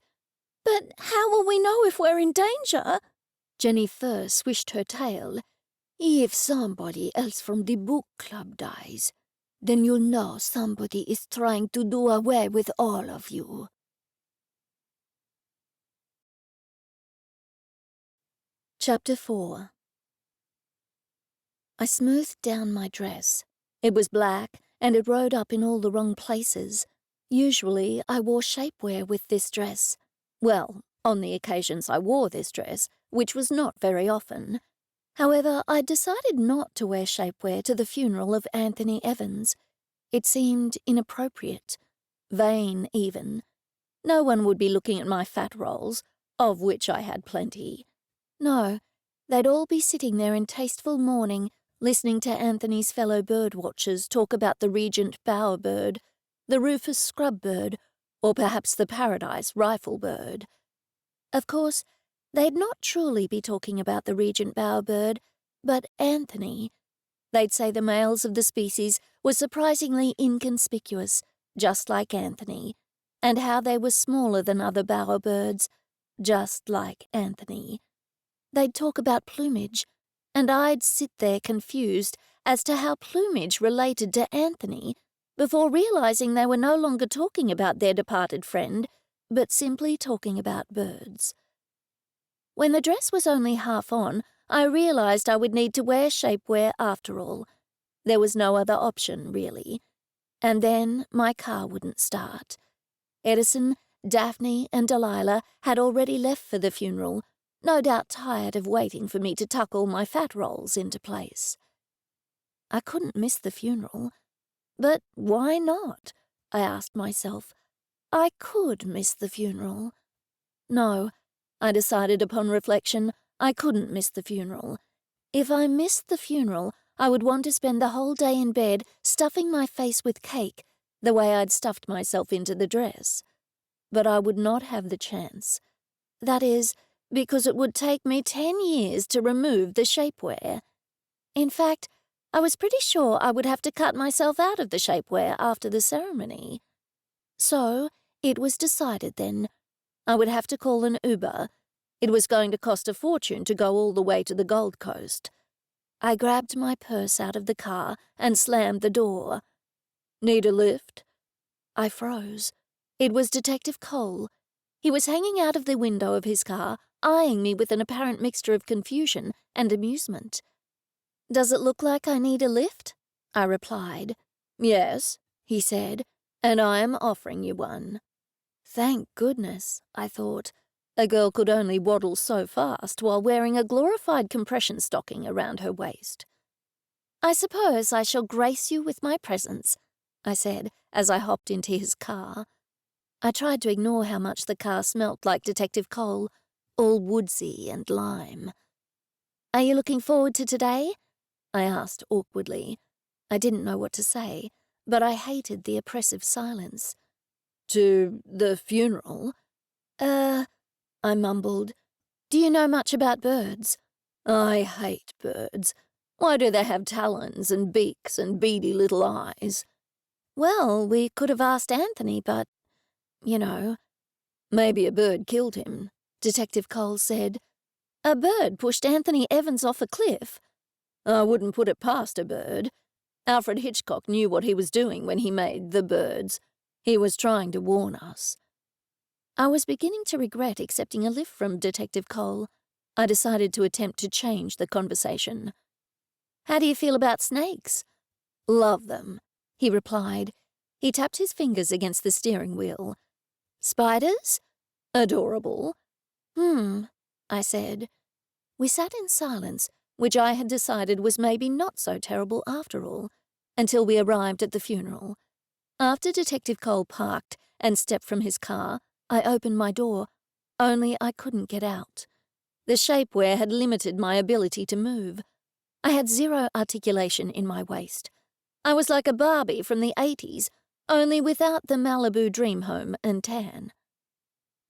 Speaker 1: But how will we know if we're in danger? JenniFur swished her tail. If somebody else from the book club dies, then you'll know somebody is trying to do away with all of you. Chapter 4. I smoothed down my dress. It was black, and it rode up in all the wrong places. Usually, I wore shapewear with this dress. Well, on the occasions I wore this dress, which was not very often. However, I decided not to wear shapewear to the funeral of Anthony Evans. It seemed inappropriate, vain even. No one would be looking at my fat rolls, of which I had plenty. No, they'd all be sitting there in tasteful mourning, listening to Anthony's fellow bird-watchers talk about the Regent bowerbird, the Rufus scrubbird, or perhaps the Paradise riflebird. Of course, they'd not truly be talking about the Regent bowerbird, but Anthony. They'd say the males of the species were surprisingly inconspicuous, just like Anthony, and how they were smaller than other bowerbirds, just like Anthony. They'd talk about plumage, and I'd sit there confused as to how plumage related to Anthony, before realizing they were no longer talking about their departed friend, but simply talking about birds. When the dress was only half on, I realized I would need to wear shapewear after all. There was no other option, really. And then my car wouldn't start. Edison, Daphne, and Delilah had already left for the funeral, no doubt tired of waiting for me to tuck all my fat rolls into place. I couldn't miss the funeral. But why not? I asked myself. I could miss the funeral. No, I decided upon reflection, I couldn't miss the funeral. If I missed the funeral, I would want to spend the whole day in bed stuffing my face with cake, the way I'd stuffed myself into the dress. But I would not have the chance. That is, because it would take me 10 years to remove the shapewear. In fact, I was pretty sure I would have to cut myself out of the shapewear after the ceremony. So, it was decided then. I would have to call an Uber. It was going to cost a fortune to go all the way to the Gold Coast. I grabbed my purse out of the car and slammed the door. Need a lift? I froze. It was Detective Cole. He was hanging out of the window of his car, eyeing me with an apparent mixture of confusion and amusement. Does it look like I need a lift? I replied. Yes, he said, and I am offering you one. Thank goodness, I thought. A girl could only waddle so fast while wearing a glorified compression stocking around her waist. I suppose I shall grace you with my presence, I said as I hopped into his car. I tried to ignore how much the car smelt like Detective Cole, all woodsy and lime. Are you looking forward to today? I asked awkwardly. I didn't know what to say, but I hated the oppressive silence. To the funeral? I mumbled. Do you know much about birds? I hate birds. Why do they have talons and beaks and beady little eyes? Well, we could have asked Anthony, but, you know.
Speaker 2: Maybe a bird killed him,
Speaker 1: Detective Cole said. A bird pushed Anthony Evans off a cliff.
Speaker 2: I wouldn't put it past a bird. Alfred Hitchcock knew what he was doing when he made The Birds. He was trying to warn us.
Speaker 1: I was beginning to regret accepting a lift from Detective Cole. I decided to attempt to change the conversation. How do you feel about snakes?
Speaker 2: Love them,
Speaker 1: he replied. He tapped his fingers against the steering wheel. Spiders?
Speaker 2: Adorable.
Speaker 1: I said. We sat in silence, which I had decided was maybe not so terrible after all, until we arrived at the funeral. After Detective Cole parked and stepped from his car, I opened my door, only I couldn't get out. The shapewear had limited my ability to move. I had zero articulation in my waist. I was like a Barbie from the 80s, only without the Malibu dream home and tan.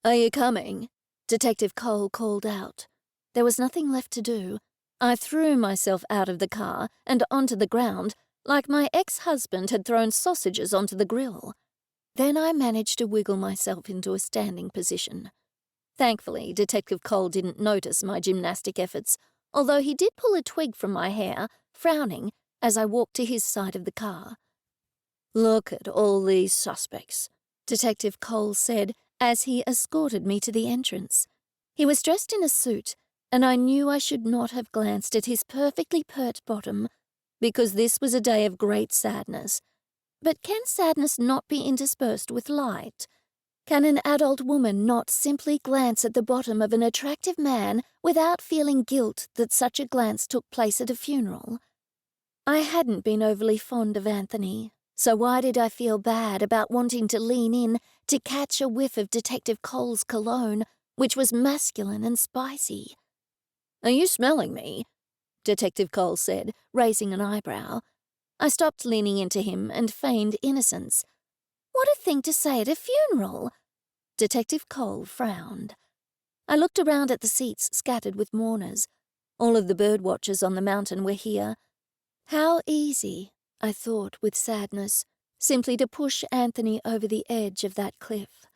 Speaker 2: Are you coming?
Speaker 1: Detective Cole called out. There was nothing left to do. I threw myself out of the car and onto the ground, like my ex-husband had thrown sausages onto the grill. Then I managed to wiggle myself into a standing position. Thankfully, Detective Cole didn't notice my gymnastic efforts, although he did pull a twig from my hair, frowning, as I walked to his side of the car.
Speaker 2: Look at all these suspects,
Speaker 1: Detective Cole said as he escorted me to the entrance. He was dressed in a suit, and I knew I should not have glanced at his perfectly pert bottom, because this was a day of great sadness. But can sadness not be interspersed with light? Can an adult woman not simply glance at the bottom of an attractive man without feeling guilt that such a glance took place at a funeral? I hadn't been overly fond of Anthony, so why did I feel bad about wanting to lean in to catch a whiff of Detective Cole's cologne, which was masculine and spicy?
Speaker 2: Are you smelling me?
Speaker 1: Detective Cole said, raising an eyebrow. I stopped leaning into him and feigned innocence. What a thing to say at a funeral! Detective Cole frowned. I looked around at the seats scattered with mourners. All of the bird watchers on the mountain were here. How easy, I thought with sadness, simply to push Anthony over the edge of that cliff.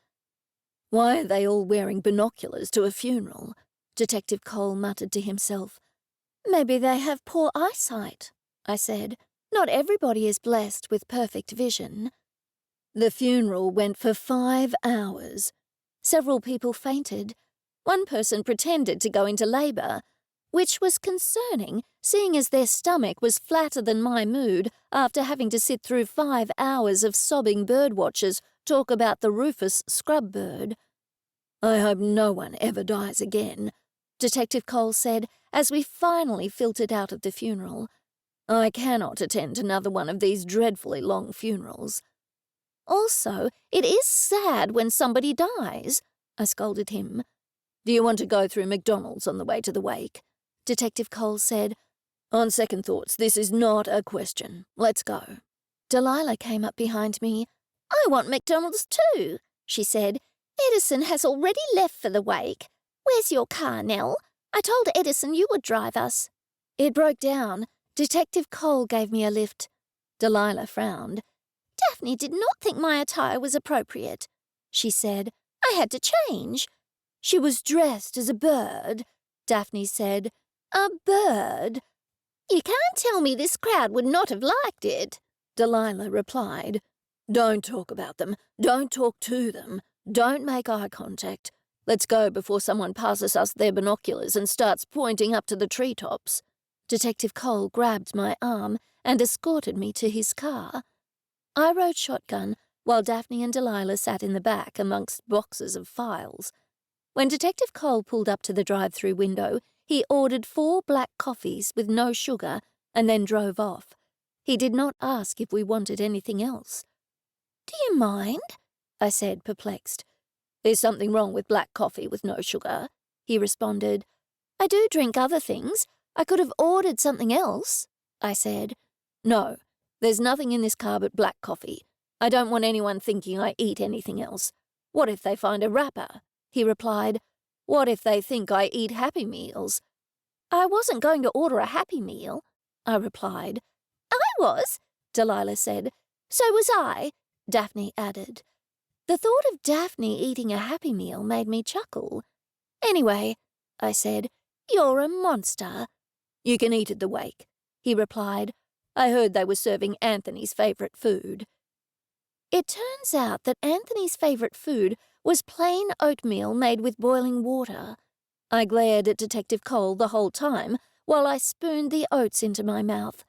Speaker 2: Why are they all wearing binoculars to a funeral?
Speaker 1: Detective Cole muttered to himself. Maybe they have poor eyesight, I said. Not everybody is blessed with perfect vision.
Speaker 2: The funeral went for 5 hours.
Speaker 1: Several people fainted. One person pretended to go into labor, which was concerning, seeing as their stomach was flatter than my mood after having to sit through 5 hours of sobbing birdwatchers talk about the rufous scrub bird.
Speaker 2: I hope no one ever dies again,
Speaker 1: Detective Cole said as we finally filtered out of the funeral.
Speaker 2: I cannot attend another one of these dreadfully long funerals.
Speaker 1: Also, it is sad when somebody dies, I scolded him.
Speaker 2: Do you want to go through McDonald's on the way to the wake?
Speaker 1: Detective Cole said.
Speaker 2: On second thoughts, this is not a question. Let's go.
Speaker 1: Delilah came up behind me. I want McDonald's too, she said. Edison has already left for the wake. Where's your car, Nell? I told Edison you would drive us. It broke down. Detective Cole gave me a lift. Delilah frowned. Daphne did not think my attire was appropriate, she said. I had to change. She was dressed as a bird, Daphne said. A bird? You can't tell me this crowd would not have liked it, Delilah replied.
Speaker 2: Don't talk about them. Don't talk to them. Don't make eye contact. Let's go before someone passes us their binoculars and starts pointing up to the treetops.
Speaker 1: Detective Cole grabbed my arm and escorted me to his car. I rode shotgun, while Daphne and Delilah sat in the back amongst boxes of files. When Detective Cole pulled up to the drive-through window, he ordered 4 black coffees with no sugar and then drove off. He did not ask if we wanted anything else. Do you mind? I said, perplexed.
Speaker 2: Is something wrong with black coffee with no sugar?
Speaker 1: He responded. I do drink other things. I could have ordered something else, I said.
Speaker 2: No, there's nothing in this car but black coffee. I don't want anyone thinking I eat anything else. What if they find a wrapper? He replied. What if they think I eat Happy Meals?
Speaker 1: I wasn't going to order a Happy Meal, I replied. I was, Delilah said.
Speaker 2: So was I, Daphne added. The thought of Daphne eating a Happy Meal made me chuckle. Anyway, I said, you're a monster. You can eat at the wake, he replied. I heard they were serving Anthony's favourite food. It turns out that Anthony's favourite food was plain oatmeal made with boiling water. I glared at Detective Cole the whole time while I spooned the oats into my mouth.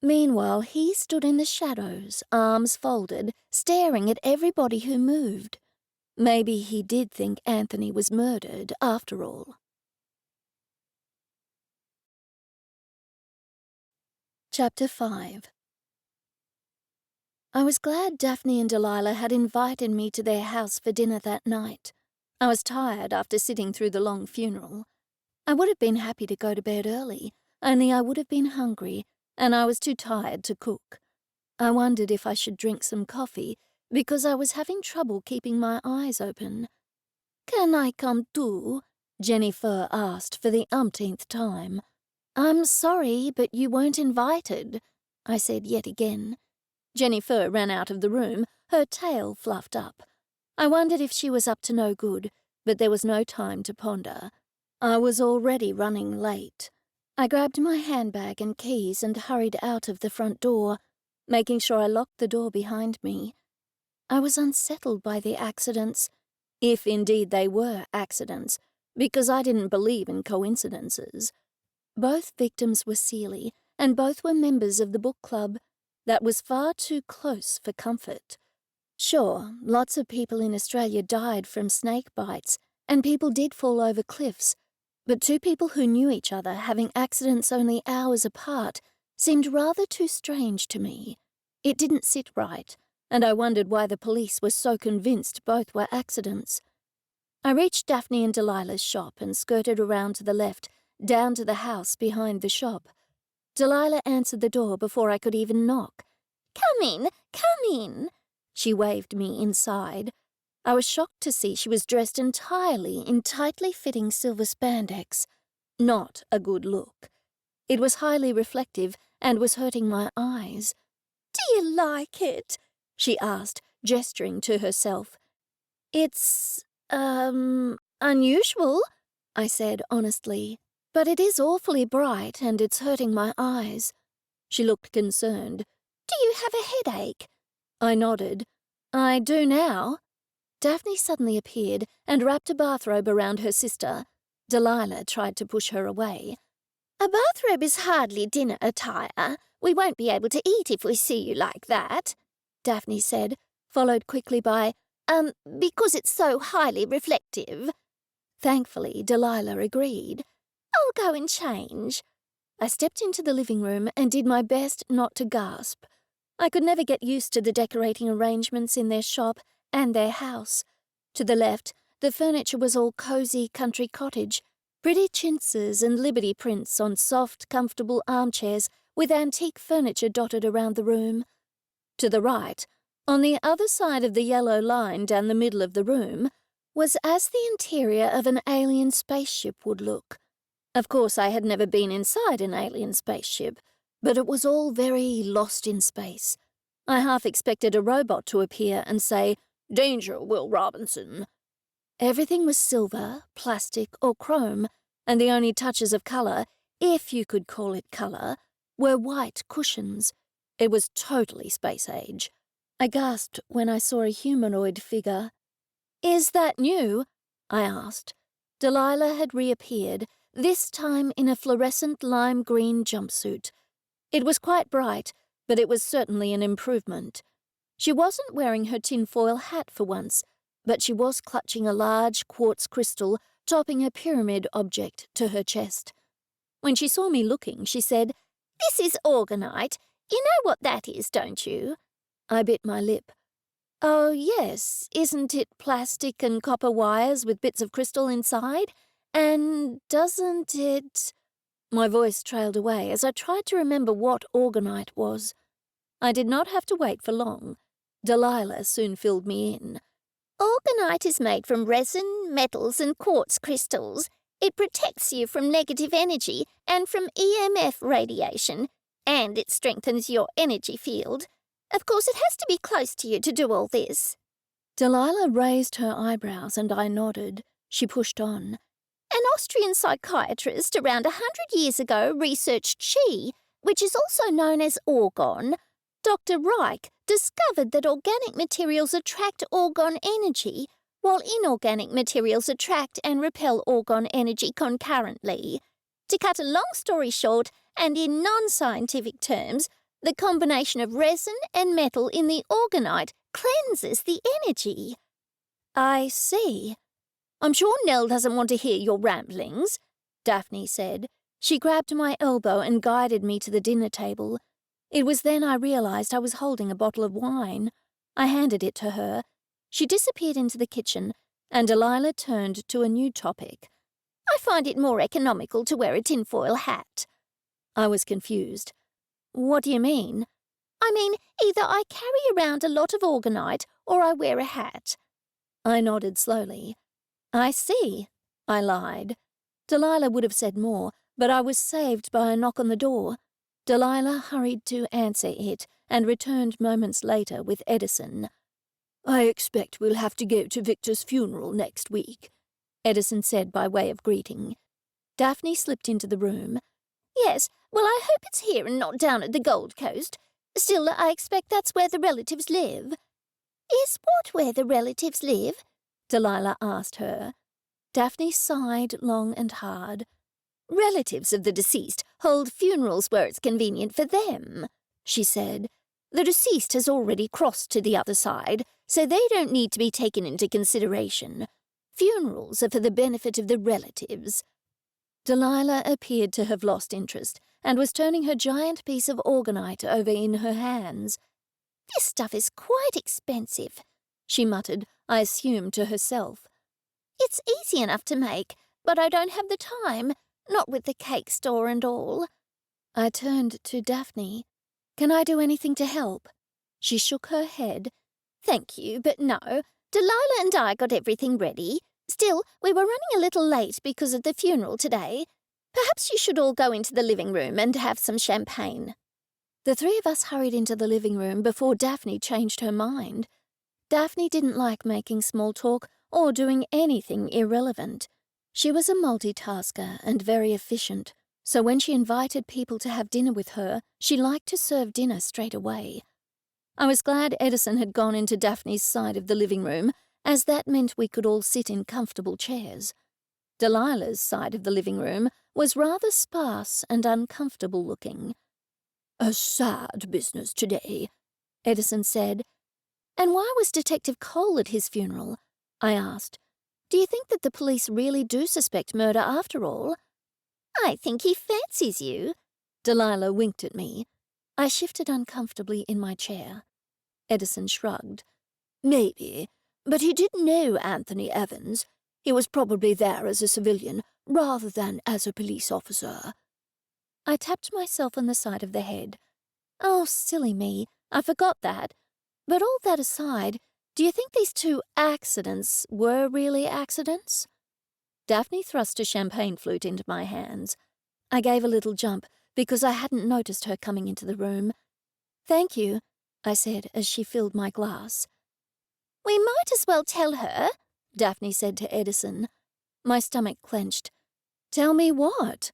Speaker 2: Meanwhile, he stood in the shadows, arms folded, staring at everybody who moved. Maybe he did think Anthony was murdered, after all. Chapter 5. I was glad Daphne and Delilah had invited me to their house for dinner that night. I was tired after sitting through the long funeral. I would have been happy to go to bed early, only I would have been hungry, and I was too tired to cook. I wondered if I should drink some coffee, because I was having trouble keeping my eyes open. "Can I come too?" JenniFur asked for the umpteenth time. "I'm sorry, but you weren't invited," I said yet again. JenniFur ran out of the room, her tail fluffed up. I wondered if she was up to no good, but there was no time to ponder. I was already running late. I grabbed my handbag and keys and hurried out of the front door, making sure I locked the door behind me. I was unsettled by the accidents, if indeed they were accidents, because I didn't believe in coincidences. Both victims were Seeley, and both were members of the book club. That was far too close for comfort. Sure, lots of people in Australia died from snake bites, and people did fall over cliffs, but two people who knew each other having accidents only hours apart seemed rather too strange to me. It didn't sit right, and I wondered why the police were so convinced both were accidents. I reached Daphne and Delilah's shop and skirted around to the left, down to the house behind the shop. Delilah answered the door before I could even knock. "Come in, come in." She waved me inside. I was shocked to see she was dressed entirely in tightly fitting silver spandex. Not a good look. It was highly reflective and was hurting my eyes. "Do you like it?" she asked, gesturing to herself. "It's, unusual," I said honestly, "but it is awfully bright and it's hurting my eyes." She looked concerned. "Do you have a headache?" I nodded. "I do now." Daphne suddenly appeared and wrapped a bathrobe around her sister. Delilah tried to push her away. "A bathrobe is hardly dinner attire. We won't be able to eat if we see you like that," Daphne said, followed quickly by, because it's so highly reflective." Thankfully, Delilah agreed. "I'll go and change." I stepped into the living room and did my best not to gasp. I could never get used to the decorating arrangements in their shop and their house. To the left, the furniture was all cozy country cottage, pretty chintzes and liberty prints on soft, comfortable armchairs with antique furniture dotted around the room. To the right, on the other side of the yellow line down the middle of the room, was as the interior of an alien spaceship would look. Of course, I had never been inside an alien spaceship, but it was all very lost in space. I half expected a robot to appear and say, "Danger, Will Robinson." Everything was silver, plastic, or chrome, and the only touches of colour, if you could call it colour, were white cushions. It was totally space age. I gasped when I saw a humanoid figure. "Is that new?" I asked. Delilah had reappeared, this time in a fluorescent lime-green jumpsuit. It was quite bright, but it was certainly an improvement. She wasn't wearing her tinfoil hat for once, but she was clutching a large quartz crystal topping a pyramid object to her chest. When she saw me looking, she said, "This is orgonite. You know what that is, don't you?" I bit my lip. "Oh, yes. Isn't it plastic and copper wires with bits of crystal inside? And doesn't it—" My voice trailed away as I tried to remember what orgonite was. I did not have to wait for long. Delilah soon filled me in. "Orgonite is made from resin, metals, and quartz crystals. It protects you from negative energy and from EMF radiation, and it strengthens your energy field.
Speaker 1: Of course, it has to be close to you to do all this.
Speaker 2: Delilah raised her eyebrows and I nodded. She pushed on.
Speaker 1: An Austrian psychiatrist around 100 years ago researched chi, which is also known as orgone. Dr. Reich discovered that organic materials attract orgone energy, while inorganic materials attract and repel orgone energy concurrently. To cut a long story short, and in non-scientific terms, the combination of resin and metal in the orgonite cleanses the energy.
Speaker 2: I see. I'm sure Nell doesn't want to hear your ramblings, Daphne said. She grabbed my elbow and guided me to the dinner table. It was then I realized I was holding a bottle of wine. I handed it to her. She disappeared into the kitchen, and Delilah turned to a new topic.
Speaker 1: I find it more economical to wear a tinfoil hat.
Speaker 2: I was confused. What do you mean?
Speaker 1: I mean, either I carry around a lot of orgonite or I wear a hat.
Speaker 2: I nodded slowly. I see, I lied. Delilah would have said more, but I was saved by a knock on the door. Delilah hurried to answer it and returned moments later with Edison. I expect we'll have to go to Victor's funeral next week, Edison said by way of greeting. Daphne slipped into the room.
Speaker 1: Yes, well, I hope it's here and not down at the Gold Coast. Still, I expect that's where the relatives live. Is what where the relatives live?
Speaker 2: Delilah asked her. Daphne sighed long and hard.
Speaker 1: Relatives of the deceased hold funerals where it's convenient for them, she said. The deceased has already crossed to the other side, so they don't need to be taken into consideration. Funerals are for the benefit of the relatives.
Speaker 2: Delilah appeared to have lost interest and was turning her giant piece of orgonite over in her hands.
Speaker 1: This stuff is quite expensive, she muttered, I assumed to herself. It's easy enough to make, but I don't have the time, not with the cake store and all.
Speaker 2: I turned to Daphne. Can I do anything to help? She shook her head.
Speaker 1: Thank you, but no. Delilah and I got everything ready. Still, we were running a little late because of the funeral today. Perhaps you should all go into the living room and have some champagne.
Speaker 2: The three of us hurried into the living room before Daphne changed her mind. Daphne didn't like making small talk or doing anything irrelevant. She was a multitasker and very efficient, so when she invited people to have dinner with her, she liked to serve dinner straight away. I was glad Edison had gone into Daphne's side of the living room, as that meant we could all sit in comfortable chairs. Delilah's side of the living room was rather sparse and uncomfortable looking. A sad business today, Edison said. And why was Detective Cole at his funeral? I asked. Do you think that the police really do suspect murder after all?
Speaker 1: I think he fancies you.
Speaker 2: Delilah winked at me. I shifted uncomfortably in my chair. Edison shrugged. Maybe, but he did know Anthony Evans. He was probably there as a civilian rather than as a police officer. I tapped myself on the side of the head. Oh, silly me, I forgot that. But all that aside, do you think these two accidents were really accidents? Daphne thrust a champagne flute into my hands. I gave a little jump because I hadn't noticed her coming into the room. Thank you, I said as she filled my glass.
Speaker 1: We might as well tell her,
Speaker 2: Daphne said to Edison. My stomach clenched. Tell me what?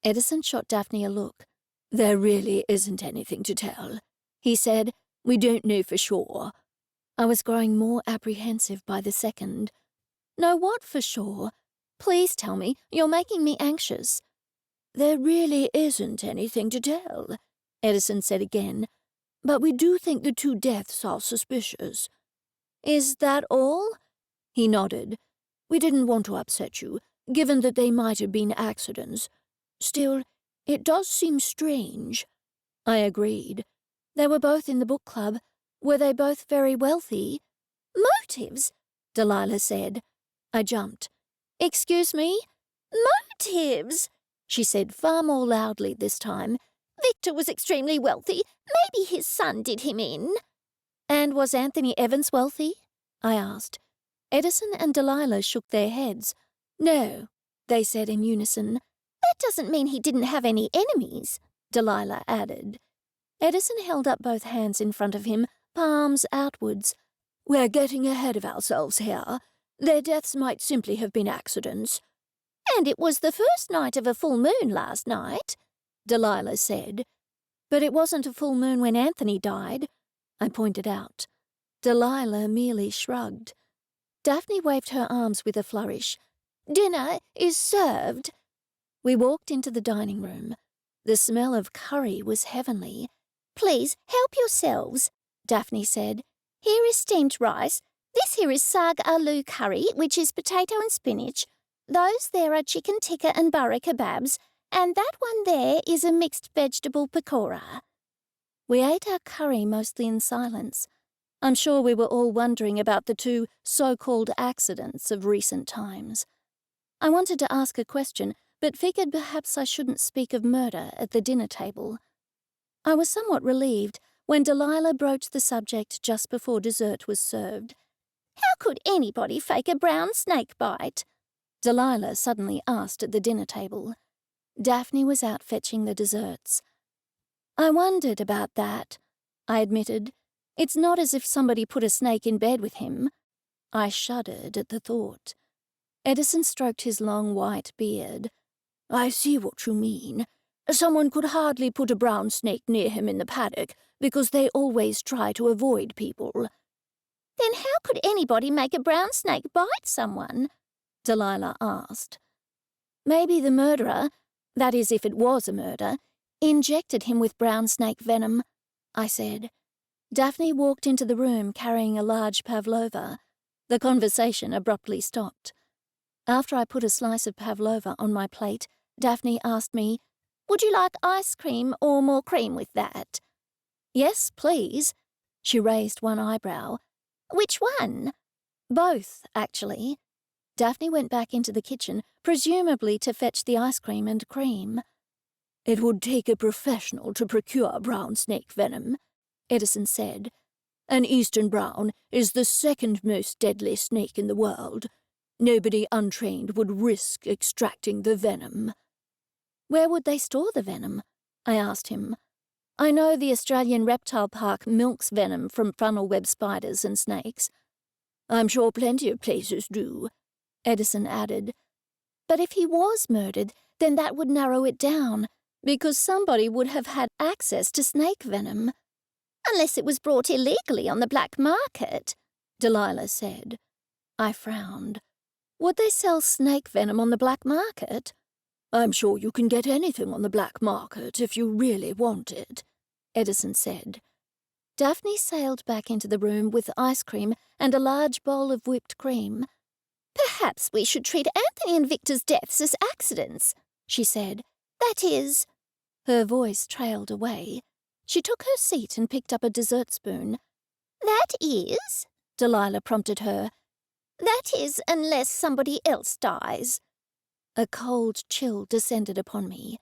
Speaker 2: Edison shot Daphne a look. There really isn't anything to tell, he said. We don't know for sure. I was growing more apprehensive by the second. Know what for sure? Please tell me, you're making me anxious. There really isn't anything to tell, Edison said again. But we do think the two deaths are suspicious. Is that all? He nodded. We didn't want to upset you, given that they might have been accidents. Still, it does seem strange. I agreed. They were both in the book club. Were they both very wealthy?
Speaker 1: Motives,
Speaker 2: Delilah said. I jumped. Excuse me?
Speaker 1: Motives,
Speaker 2: she said far more loudly this time.
Speaker 1: Victor was extremely wealthy. Maybe his son did him in.
Speaker 2: And was Anthony Evans wealthy? I asked. Edison and Delilah shook their heads. No, they said in unison.
Speaker 1: That doesn't mean he didn't have any enemies, Delilah added.
Speaker 2: Edison held up both hands in front of him, palms outwards. "We're getting ahead of ourselves here. Their deaths might simply have been accidents." "And it was the first night of a full moon last night," Delilah said. "But it wasn't a full moon when Anthony died," I pointed out. Delilah merely shrugged. Daphne waved her arms with a flourish. "Dinner is served." We walked into the dining room. The smell of curry was heavenly. "Please help yourselves," Daphne said. "Here is steamed rice. This here is sag aloo curry, which is potato and spinach. Those there are chicken tikka and bara kebabs, and that one there is a mixed vegetable pakora." We ate our curry mostly in silence. I'm sure we were all wondering about the two so-called accidents of recent times. I wanted to ask a question, but figured perhaps I shouldn't speak of murder at the dinner table. I was somewhat relieved when Delilah broached the subject just before dessert was served. "How could anybody fake a brown snake bite?" Delilah suddenly asked at the dinner table. Daphne was out fetching the desserts. "I wondered about that," I admitted. "It's not as if somebody put a snake in bed with him." I shuddered at the thought. Edison stroked his long white beard. "I see what you mean. Someone could hardly put a brown snake near him in the paddock, because they always try to avoid people." "Then how could anybody make a brown snake bite someone?" Delilah asked. "Maybe the murderer, that is if it was a murder, injected him with brown snake venom," I said. Daphne walked into the room carrying a large pavlova. The conversation abruptly stopped. After I put a slice of pavlova on my plate, Daphne asked me, "Would you like ice cream or more cream with that?" "Yes, please." She raised one eyebrow. "Which one?" "Both, actually." Daphne went back into the kitchen, presumably to fetch the ice cream and cream. "It would take a professional to procure brown snake venom," Edison said. "An eastern brown is the second most deadly snake in the world. Nobody untrained would risk extracting the venom." "Where would they store the venom?" I asked him. "I know the Australian Reptile Park milks venom from funnel web spiders and snakes." "I'm sure plenty of places do," Edison added. "But if he was murdered, then that would narrow it down, because somebody would have had access to snake venom." "Unless it was brought illegally on the black market," Delilah said. I frowned. Would they sell snake venom on the black market? "I'm sure you can get anything on the black market if you really want it," Edison said. Daphne sailed back into the room with ice cream and a large bowl of whipped cream. "Perhaps we should treat Anthony and Victor's deaths as accidents," she said. "That is—" Her voice trailed away. She took her seat and picked up a dessert spoon. "That is," Delilah prompted her. "That is, unless somebody else dies." A cold chill descended upon me.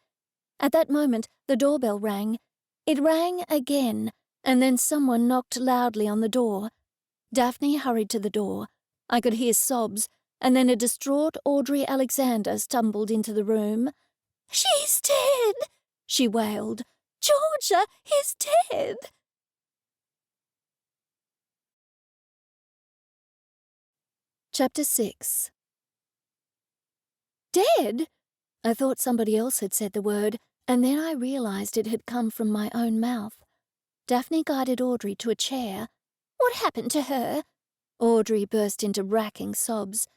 Speaker 2: At that moment, the doorbell rang. It rang again, and then someone knocked loudly on the door. Daphne hurried to the door. I could hear sobs, and then a distraught Audrey Alexander stumbled into the room. "She's dead," she wailed. "Georgia is dead." Chapter 6. Dead? I thought somebody else had said the word, and then I realized it had come from my own mouth. Daphne guided Audrey to a chair. "What happened to her?" Audrey burst into racking sobs.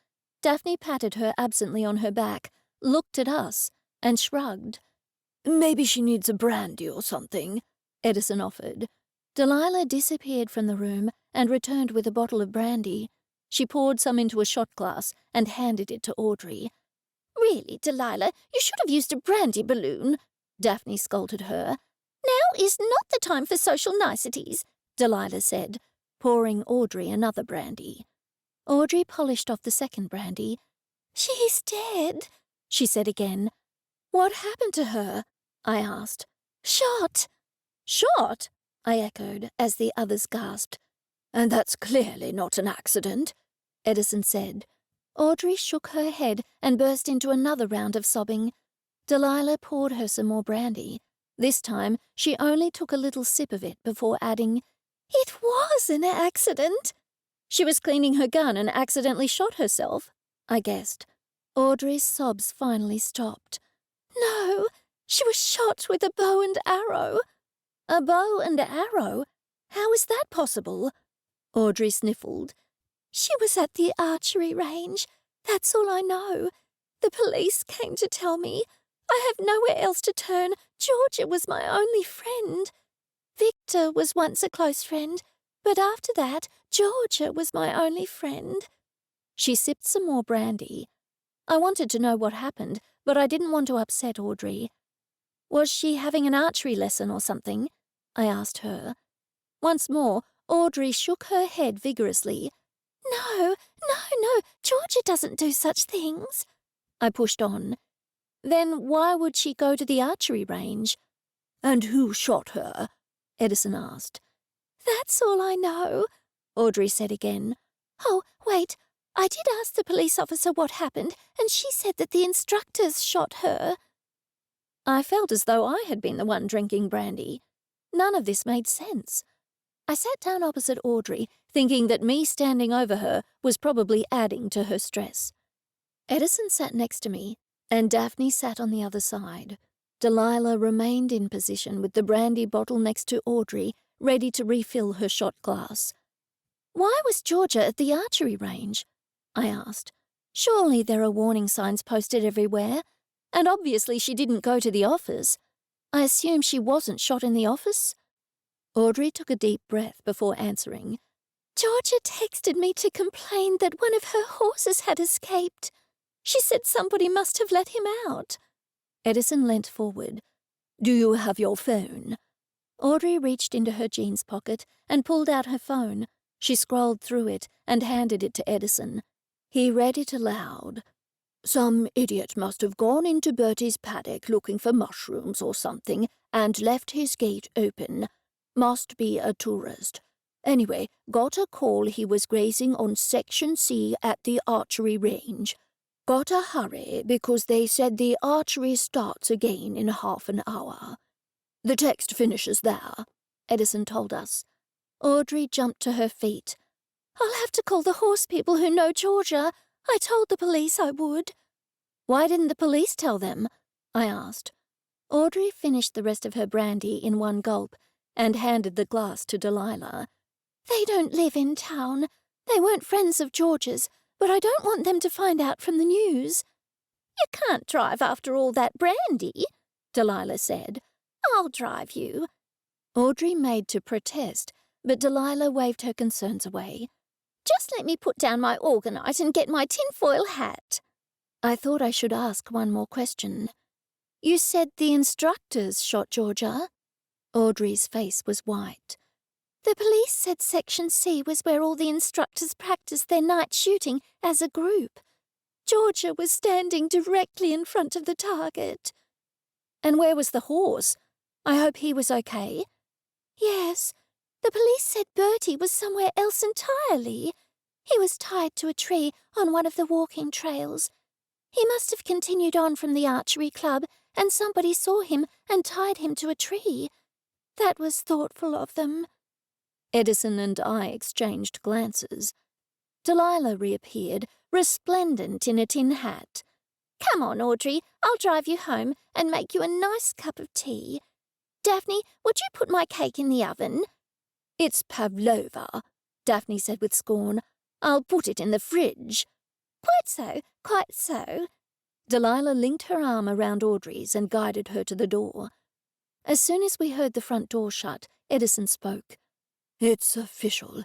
Speaker 2: Daphne patted her absently on her back, looked at us, and shrugged. "Maybe she needs a brandy or something," Edison offered. Delilah disappeared from the room and returned with a bottle of brandy. She poured some into a shot glass and handed it to Audrey. "Really, Delilah, you should have used a brandy balloon," Daphne scolded her. "Now is not the time for social niceties," Delilah said, pouring Audrey another brandy. Audrey polished off the second brandy. "She's dead," she said again. "What happened to her?" I asked. "Shot." "Shot?" I echoed, as the others gasped. "And that's clearly not an accident," Edison said. Audrey shook her head and burst into another round of sobbing. Delilah poured her some more brandy. This time, she only took a little sip of it before adding, "It was an accident." "She was cleaning her gun and accidentally shot herself," I guessed. Audrey's sobs finally stopped.
Speaker 1: "No, she was shot with a bow and arrow."
Speaker 2: "A bow and arrow? How is that possible?" Audrey sniffled.
Speaker 1: "She was at the archery range. That's all I know. The police came to tell me. I have nowhere else to turn. Georgia was my only friend. Victor was once a close friend, but after that, Georgia was my only friend."
Speaker 2: She sipped some more brandy. I wanted to know what happened, but I didn't want to upset Audrey. "Was she having an archery lesson or something?" I asked her. Once more, Audrey shook her head vigorously.
Speaker 1: No, Georgia doesn't do such things."
Speaker 2: I pushed on. "Then why would she go to the archery range?" "And who shot her?" Edison asked.
Speaker 1: "That's all I know," Audrey said again. "Oh, wait, I did ask the police officer what happened, and she said that the instructors shot her."
Speaker 2: I felt as though I had been the one drinking brandy. None of this made sense. I sat down opposite Audrey, thinking that me standing over her was probably adding to her stress. Edison sat next to me, and Daphne sat on the other side. Delilah remained in position with the brandy bottle next to Audrey, ready to refill her shot glass. "Why was Georgia at the archery range?" I asked. "Surely there are warning signs posted everywhere, and obviously she didn't go to the office. I assume she wasn't shot in the office?" Audrey took a deep breath before answering.
Speaker 1: "Georgia texted me to complain that one of her horses had escaped. She said somebody must have let him out."
Speaker 2: Edison leant forward. "Do you have your phone?" Audrey reached into her jeans pocket and pulled out her phone. She scrolled through it and handed it to Edison. He read it aloud. "Some idiot must have gone into Bertie's paddock looking for mushrooms or something and left his gate open. Must be a tourist. Anyway, got a call he was grazing on Section C at the archery range. Gotta hurry because they said the archery starts again in half an hour." "The text finishes there," Edison told us. Audrey jumped to her feet.
Speaker 1: "I'll have to call the horse people who know Georgia. I told the police I would."
Speaker 2: "Why didn't the police tell them?" I asked. Audrey finished the rest of her brandy in one gulp and handed the glass to Delilah.
Speaker 1: "They don't live in town. They weren't friends of George's, but I don't want them to find out from the news." "You can't drive after all that brandy," Delilah said. "I'll drive you."
Speaker 2: Audrey made to protest, but Delilah waved her concerns away.
Speaker 1: "Just let me put down my organite and get my tinfoil hat."
Speaker 2: I thought I should ask one more question. "You said the instructors shot Georgia?" Audrey's face was white.
Speaker 1: "The police said Section C was where all the instructors practiced their night shooting as a group. Georgia was standing directly in front of the target."
Speaker 2: "And where was the horse? I hope he was okay."
Speaker 1: "Yes. The police said Bertie was somewhere else entirely. He was tied to a tree on one of the walking trails. He must have continued on from the archery club, and somebody saw him and tied him to a tree. That was thoughtful of them."
Speaker 2: Edison and I exchanged glances. Delilah reappeared, resplendent in a tin hat.
Speaker 1: "Come on, Audrey. I'll drive you home and make you a nice cup of tea. Daphne, would you put my cake in the oven?"
Speaker 2: "It's pavlova," Daphne said with scorn. "I'll put it in the fridge."
Speaker 1: "Quite so, quite so."
Speaker 2: Delilah linked her arm around Audrey's and guided her to the door. As soon as we heard the front door shut, Edison spoke. "It's official.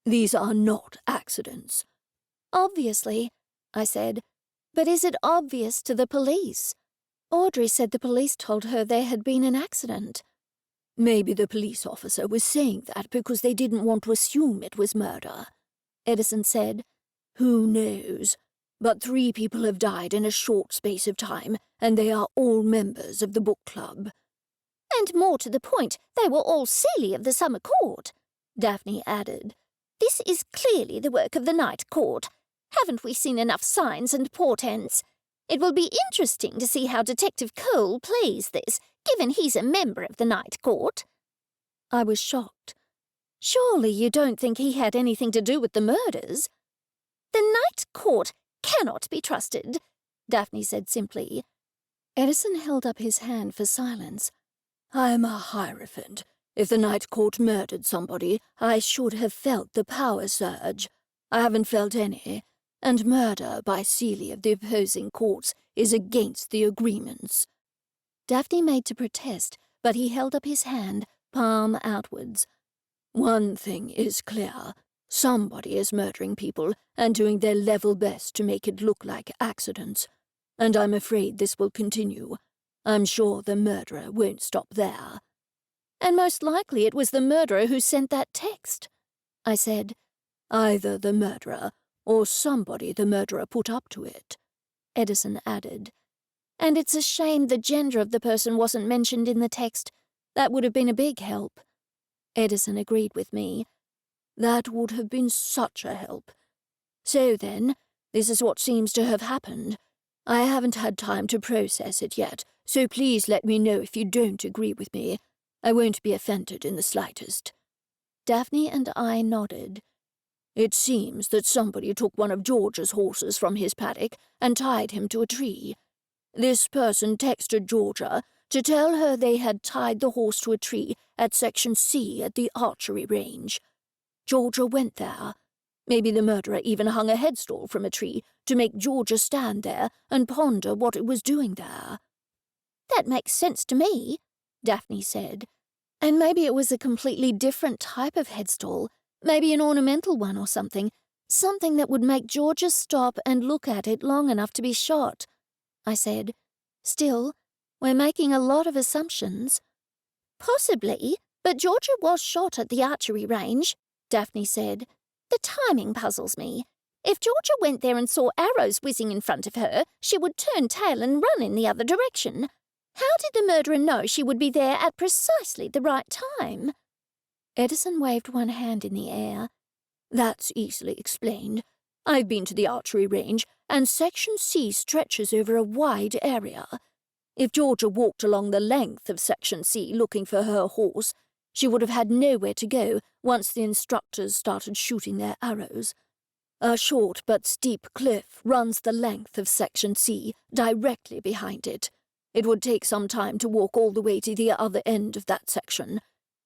Speaker 2: These are not accidents." "Obviously," I said. "But is it obvious to the police? Audrey said the police told her there had been an accident." "Maybe the police officer was saying that because they didn't want to assume it was murder," Edison said. "Who knows? But 3 people have died in a short space of time, and they are all members of the book club."
Speaker 1: "And more to the point, they were all Seelie of the Summer Court," Daphne added. "This is clearly the work of the Night Court. Haven't we seen enough signs and portents? It will be interesting to see how Detective Cole plays this,
Speaker 2: given he's a member of the Night Court.
Speaker 1: I was shocked. Surely you don't think he had anything to do with the murders?
Speaker 2: The Night Court cannot be trusted, Daphne said simply.
Speaker 1: Edison held up his hand for silence. I'm a hierophant. If the Night Court murdered somebody, I should have felt the power surge. I haven't felt any, and murder by Sealy of the opposing courts is against the agreements. Daphne made to protest, but he held up his hand, palm outwards. One thing is clear. Somebody is murdering people and doing their level best to make it look like accidents. And I'm afraid this will continue. I'm sure the murderer won't stop there.
Speaker 2: And most likely it was the murderer who sent that text, I said.
Speaker 1: Either the murderer or somebody the murderer put up to it, Edison added.
Speaker 2: And it's a shame the gender of the person wasn't mentioned in the text. That would have been a big help.
Speaker 1: Edison agreed with me. That would have been such a help. So then, this is what seems to have happened. I haven't had time to process it yet, so please let me know if you don't agree with me. I won't be offended in the slightest. Daphne and I nodded. It seems that somebody took one of George's horses from his paddock and tied him to a tree. This person texted Georgia to tell her they had tied the horse to a tree at Section C at the archery range. Georgia went there. Maybe the murderer even hung a headstall from a tree to make Georgia stand there and ponder what it was doing there.
Speaker 2: That makes sense to me, Daphne said.
Speaker 1: And maybe it was a completely different type of headstall, maybe an ornamental one or something that would make Georgia stop and look at it long enough to be shot, I said. Still, we're making a lot of assumptions.
Speaker 2: Possibly, but Georgia was shot at the archery range, Daphne said. The timing puzzles me. If Georgia went there and saw arrows whizzing in front of her, she would turn tail and run in the other direction. How did the murderer know she would be there at precisely the right time?
Speaker 1: Edison waved one hand in the air. That's easily explained. I've been to the archery range, and Section C stretches over a wide area. If Georgia walked along the length of Section C looking for her horse, she would have had nowhere to go once the instructors started shooting their arrows. A short but steep cliff runs the length of Section C directly behind it. It would take some time to walk all the way to the other end of that section.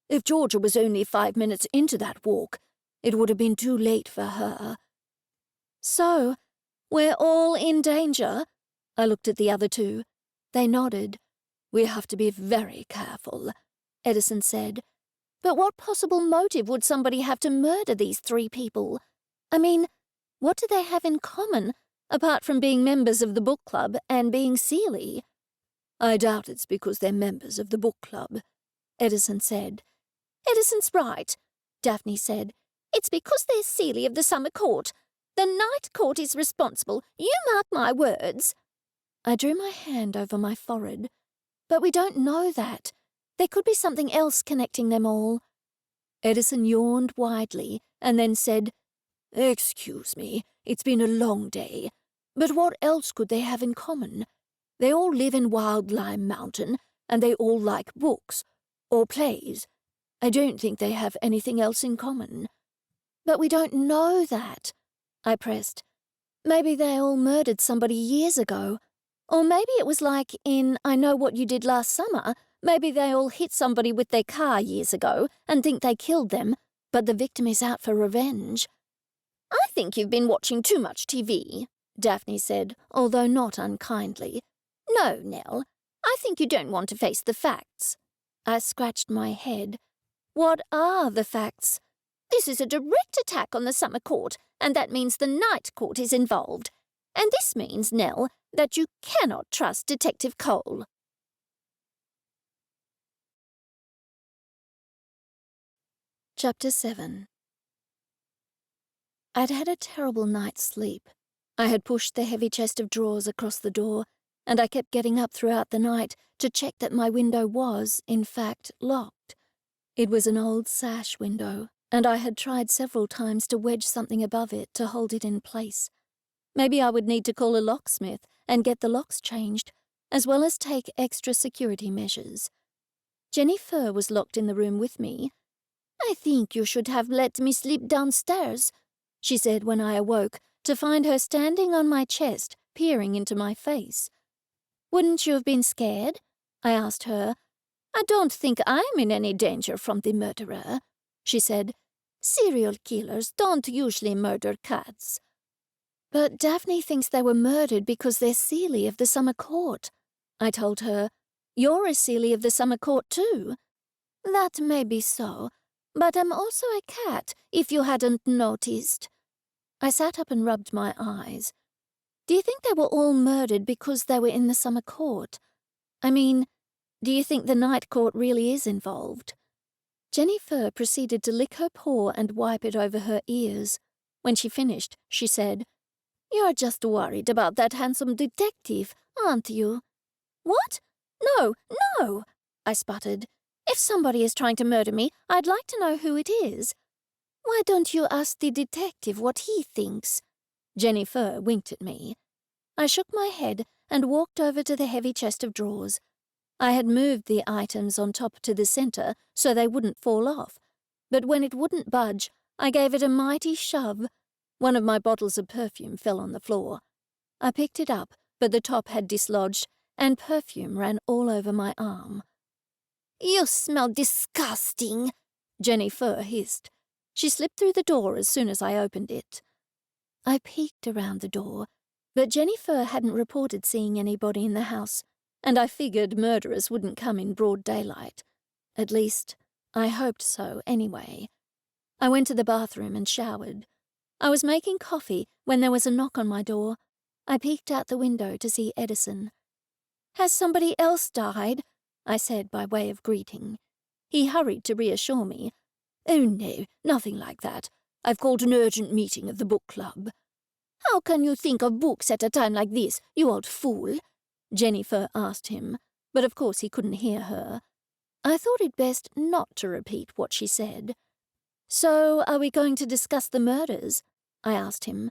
Speaker 1: If Georgia was only 5 minutes into that walk, it would have been too late for her.
Speaker 2: So, we're all in danger?
Speaker 1: I looked at the other two. They nodded. We have to be very careful, Edison said.
Speaker 2: But what possible motive would somebody have to murder these 3 people? I mean, what do they have in common, apart from being members of the book club and being Sealy?
Speaker 1: I doubt it's because they're members of the book club, Edison said.
Speaker 2: Edison's right, Daphne said. It's because they're Sealy of the Summer Court. The Night Court is responsible. You mark my words.
Speaker 1: I drew my hand over my forehead. But we don't know that. There could be something else connecting them all. Edison yawned widely and then said, Excuse me, it's been a long day. But what else could they have in common? They all live in Wild Lime Mountain, and they all like books, or plays. I don't think they have anything else in common.
Speaker 2: But we don't know that, I pressed. Maybe they all murdered somebody years ago. Or maybe it was like in I Know What You Did Last Summer. Maybe they all hit somebody with their car years ago and think they killed them, but the victim is out for revenge. I think you've been watching too much TV, Daphne said, although not unkindly. No, Nell, I think you don't want to face the facts.
Speaker 1: I scratched my head.
Speaker 2: What are the facts? This is a direct attack on the Summer Court, and that means the Night Court is involved. And this means, Nell, that you cannot trust Detective Cole.
Speaker 1: Chapter 7. I'd had a terrible night's sleep. I had pushed the heavy chest of drawers across the door, and I kept getting up throughout the night to check that my window was, in fact, locked. It was an old sash window, and I had tried several times to wedge something above it to hold it in place. Maybe I would need to call a locksmith and get the locks changed, as well as take extra security measures. JenniFur was locked in the room with me. "I think you should have let me sleep downstairs," she said when I awoke, to find her standing on my chest, peering into my face. "Wouldn't you have been scared?" I asked her. "I don't think I'm in any danger from the murderer," she said. "Serial killers don't usually murder cats." "But Daphne thinks they were murdered because they're Seelie of the Summer Court," I told her. "You're a Seelie of the Summer Court too." "That may be so, but I'm also a cat, if you hadn't noticed." I sat up and rubbed my eyes. "Do you think they were all murdered because they were in the Summer Court? I mean, do you think the Night Court really is involved?" JenniFur proceeded to lick her paw and wipe it over her ears. When she finished, she said, "You're just worried about that handsome detective, aren't you?" "What? No, no," I sputtered. "If somebody is trying to murder me, I'd like to know who it is." "Why don't you ask the detective what he thinks?" JenniFur winked at me. I shook my head and walked over to the heavy chest of drawers. I had moved the items on top to the center so they wouldn't fall off, but when it wouldn't budge, I gave it a mighty shove. One of my bottles of perfume fell on the floor. I picked it up, but the top had dislodged, and perfume ran all over my arm. "You smell disgusting," JenniFur hissed. She slipped through the door as soon as I opened it. I peeked around the door, but JenniFur hadn't reported seeing anybody in the house, and I figured murderers wouldn't come in broad daylight. At least, I hoped so anyway. I went to the bathroom and showered. I was making coffee when there was a knock on my door. I peeked out the window to see Edison. "Has somebody else died?" I said by way of greeting. He hurried to reassure me. "Oh no, nothing like that. I've called an urgent meeting of the book club." "How can you think of books at a time like this, you old fool?" JenniFur asked him, but of course he couldn't hear her. I thought it best not to repeat what she said. "So, are we going to discuss the murders?" I asked him.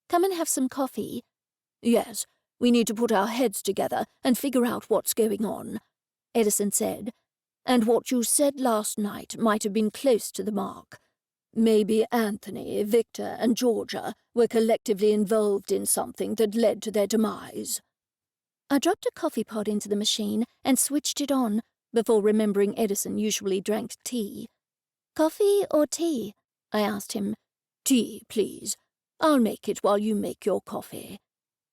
Speaker 1: "Come and have some coffee." "Yes, we need to put our heads together and figure out what's going on," Edison said. "And what you said last night might have been close to the mark. Maybe Anthony, Victor, and Georgia were collectively involved in something that led to their demise." I dropped a coffee pot into the machine and switched it on, before remembering Edison usually drank tea. "Coffee or tea?" I asked him. "Tea, please. I'll make it while you make your coffee."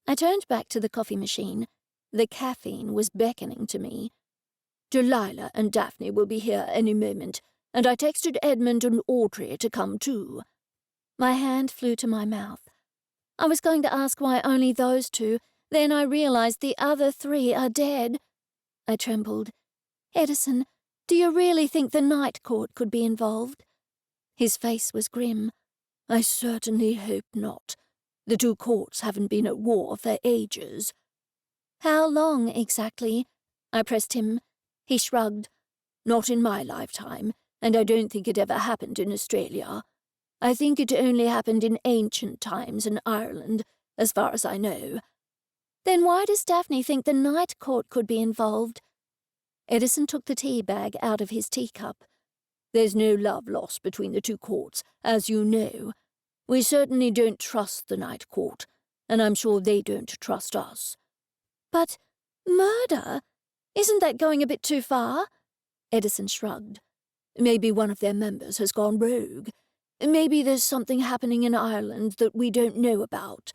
Speaker 1: I turned back to the coffee machine. The caffeine was beckoning to me. "Delilah and Daphne will be here any moment, and I texted Edmund and Audrey to come too." My hand flew to my mouth. I was going to ask why only those two, then I realized the other three are dead. I trembled. "Edison, do you really think the Night Court could be involved?" His face was grim. "I certainly hope not. The two courts haven't been at war for ages." "How long, exactly?" I pressed him. He shrugged. "Not in my lifetime, and I don't think it ever happened in Australia. I think it only happened in ancient times in Ireland, as far as I know." "Then why does Daphne think the Night Court could be involved?" Edison took the tea bag out of his teacup. "There's no love lost between the two courts, as you know. We certainly don't trust the Night Court, and I'm sure they don't trust us." "But murder? Isn't that going a bit too far?" Edison shrugged. "Maybe one of their members has gone rogue. Maybe there's something happening in Ireland that we don't know about."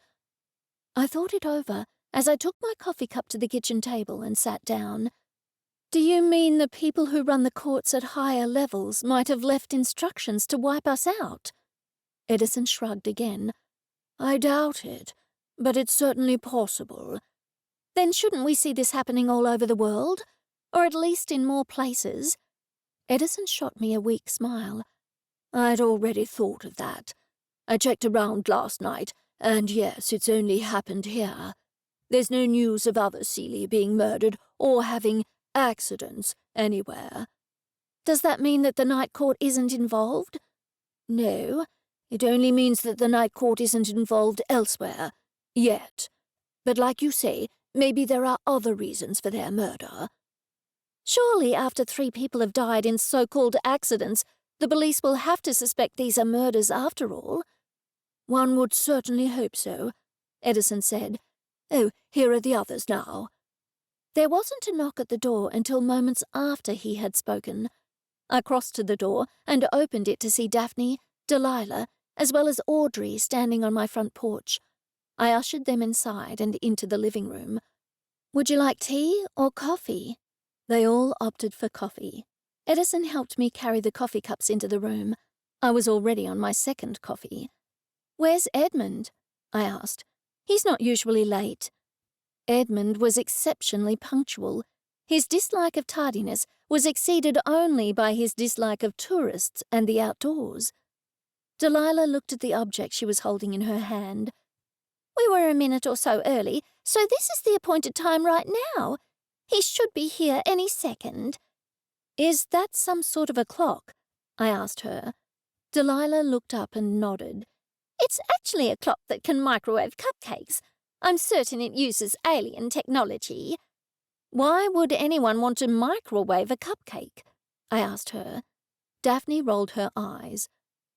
Speaker 1: I thought it over as I took my coffee cup to the kitchen table and sat down. "Do you mean the people who run the courts at higher levels might have left instructions to wipe us out?" Edison shrugged again. "I doubt it, but it's certainly possible." "Then shouldn't we see this happening all over the world? Or at least in more places?" Edison shot me a weak smile. "I'd already thought of that. I checked around last night, and yes, it's only happened here. There's no news of other Seelie being murdered or having accidents anywhere." "Does that mean that the Night Court isn't involved?" "No, it only means that the Night Court isn't involved elsewhere. Yet. But like you say,
Speaker 2: Maybe there are other reasons for their murder.
Speaker 1: Surely after 3 people have died in so-called accidents, the police will have to suspect these are murders after all.
Speaker 2: One would certainly hope so, Edison said. Oh, here are the others now.
Speaker 1: There wasn't a knock at the door until moments after he had spoken. I crossed to the door and opened it to see Daphne, Delilah, as well as Audrey standing on my front porch. I ushered them inside and into the living room. Would you like tea or coffee? They all opted for coffee. Edison helped me carry the coffee cups into the room. I was already on my 2nd coffee. Where's Edmund? I asked. He's not usually late. Edmund was exceptionally punctual. His dislike of tardiness was exceeded only by his dislike of tourists and the outdoors. Delilah looked at the object she was holding in her hand. We were a minute or so early, so this is the appointed time right now. He should be here any second. Is that some sort of a clock? I asked her. Delilah looked up and nodded. It's actually a clock that can microwave cupcakes. I'm certain it uses alien technology. Why would anyone want to microwave a cupcake? I asked her. Daphne rolled her eyes.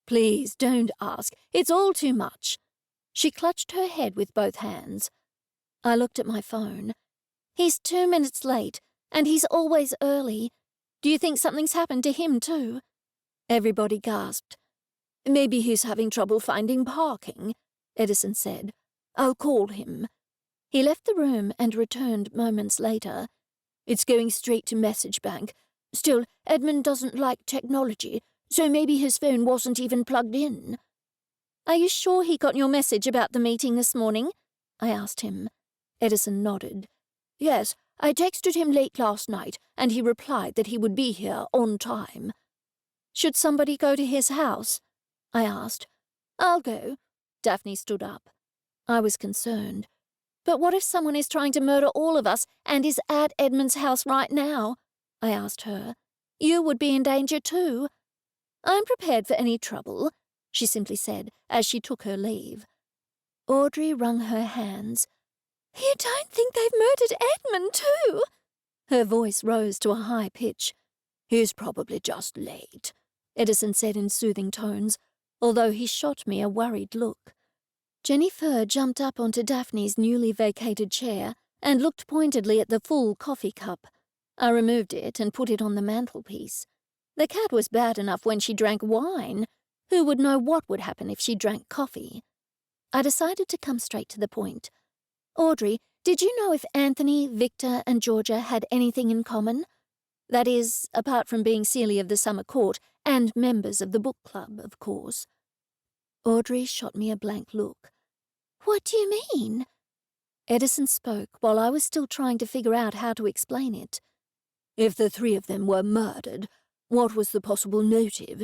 Speaker 1: Please don't ask. It's all too much. She clutched her head with both hands. I looked at my phone. He's 2 minutes late, and he's always early. Do you think something's happened to him too? Everybody gasped. Maybe he's having trouble finding parking, Edison said. I'll call him. He left the room and returned moments later. It's going straight to message bank. Still, Edmund doesn't like technology, so maybe his phone wasn't even plugged in. Are you sure he got your message about the meeting this morning? I asked him. Edison nodded. Yes, I texted him late last night, and he replied that he would be here on time. Should somebody go to his house? I asked. I'll go. Daphne stood up. I was concerned. But what if someone is trying to murder all of us and is at Edmund's house right now? I asked her. You would be in danger too. I'm prepared for any trouble, she simply said as she took her leave. Audrey wrung her hands. You don't think they've murdered Edmund too? Her voice rose to a high pitch. He's probably just late, Edison said in soothing tones, although he shot me a worried look. JenniFur jumped up onto Daphne's newly vacated chair and looked pointedly at the full coffee cup. I removed it and put it on the mantelpiece. The cat was bad enough when she drank wine. Who would know what would happen if she drank coffee? I decided to come straight to the point. Audrey, did you know if Anthony, Victor, and Georgia had anything in common? That is, apart from being Sealy of the Summer Court and members of the book club, of course. Audrey shot me a blank look. What do you mean? Edison spoke while I was still trying to figure out how to explain it. If the 3 of them were murdered, what was the possible motive?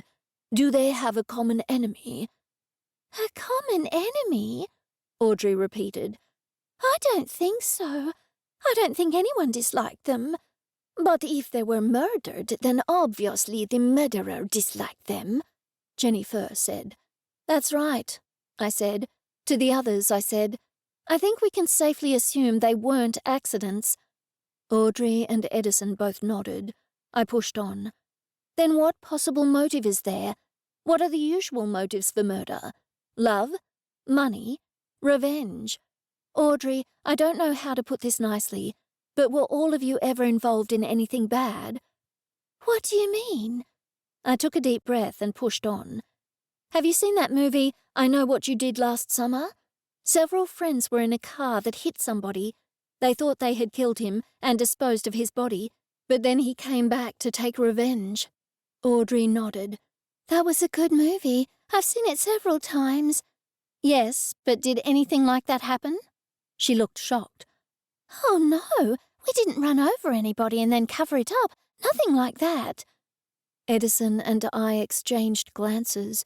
Speaker 1: Do they have a common enemy? A common enemy? Audrey repeated. I don't think so. I don't think anyone disliked them. But if they were murdered, then obviously the murderer disliked them, JenniFur said. That's right, I said. To the others, I said, I think we can safely assume they weren't accidents. Audrey and Edison both nodded. I pushed on. Then what possible motive is there? What are the usual motives for murder? Love? Money? Revenge? Audrey, I don't know how to put this nicely, but were all of you ever involved in anything bad? What do you mean? I took a deep breath and pushed on. Have you seen that movie, I Know What You Did Last Summer? Several friends were in a car that hit somebody. They thought they had killed him and disposed of his body, but then he came back to take revenge. Audrey nodded. That was a good movie. I've seen it several times. Yes, but did anything like that happen? She looked shocked. Oh, no. We didn't run over anybody and then cover it up. Nothing like that. Edison and I exchanged glances.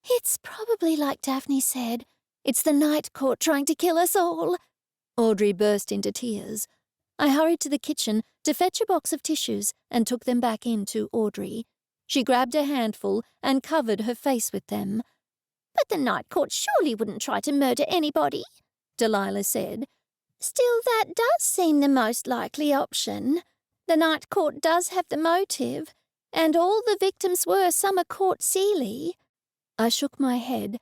Speaker 1: It's probably like Daphne said. It's the night court trying to kill us all. Audrey burst into tears. I hurried to the kitchen to fetch a box of tissues and took them back in to Audrey. She grabbed a handful and covered her face with them. But the night court surely wouldn't try to murder anybody, Delilah said. Still, that does seem the most likely option. The Night Court does have the motive, and all the victims were Summer Court Seelie.
Speaker 2: I shook my head.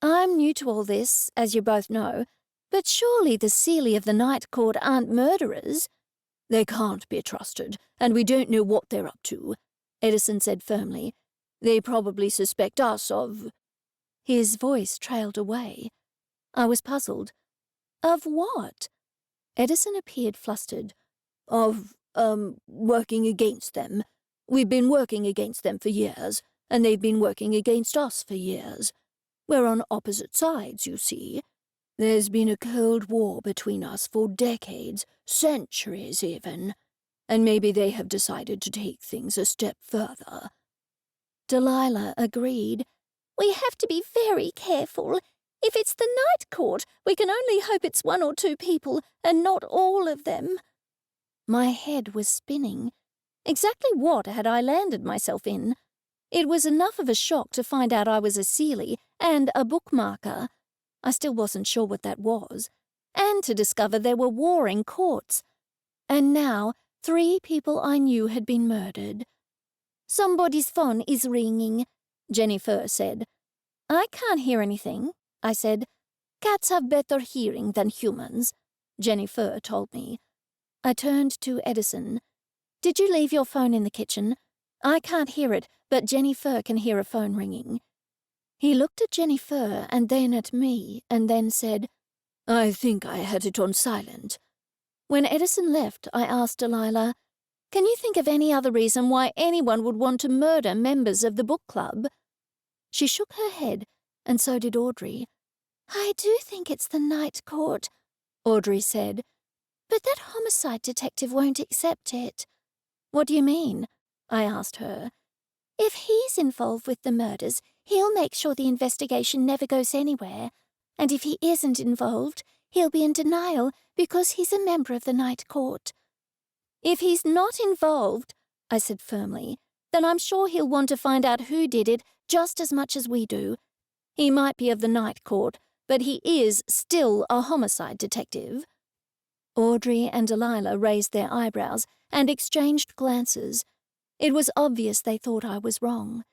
Speaker 2: I'm new to all this, as you both know, but surely the Seelie of the Night Court aren't murderers.
Speaker 3: They can't be trusted, and we don't know what they're up to, Edison said firmly. They probably suspect us of...
Speaker 2: His voice trailed away. I was puzzled. Of what?
Speaker 3: Edison appeared flustered. Of, working against them. We've been working against them for years, and they've been working against us for years. We're on opposite sides, you see. There's been a cold war between us for decades, centuries even, and maybe they have decided to take things a step further.
Speaker 2: Delilah agreed.
Speaker 1: We have to be very careful. If it's the Night Court, we can only hope it's one or two people, and not all of them.
Speaker 2: My head was spinning. Exactly what had I landed myself in? It was enough of a shock to find out I was a Seelie and a bookmarker. I still wasn't sure what that was. And to discover there were warring courts. And now 3 people I knew had been murdered.
Speaker 1: Somebody's phone is ringing,
Speaker 2: JenniFur said.
Speaker 1: I can't hear anything, I said.
Speaker 2: Cats have better hearing than humans, JenniFur told me. I turned to Edison. Did you leave your phone in the kitchen? I can't hear it, but JenniFur can hear a phone ringing. He looked at JenniFur and then at me and then said,
Speaker 3: I think I had it on silent.
Speaker 2: When Edison left, I asked Delilah, can you think of any other reason why anyone would want to murder members of the book club? She shook her head, and so did Audrey.
Speaker 1: I do think it's the Night Court,
Speaker 2: Audrey said.
Speaker 1: But that homicide detective won't accept it.
Speaker 2: What do you mean? I asked her.
Speaker 1: If he's involved with the murders, he'll make sure the investigation never goes anywhere. And if he isn't involved, he'll be in denial because he's a member of the Night Court.
Speaker 2: If he's not involved, I said firmly, then I'm sure he'll want to find out who did it just as much as we do. He might be of the Night Court, but he is still a homicide detective. Audrey and Delilah raised their eyebrows and exchanged glances. It was obvious they thought I was wrong.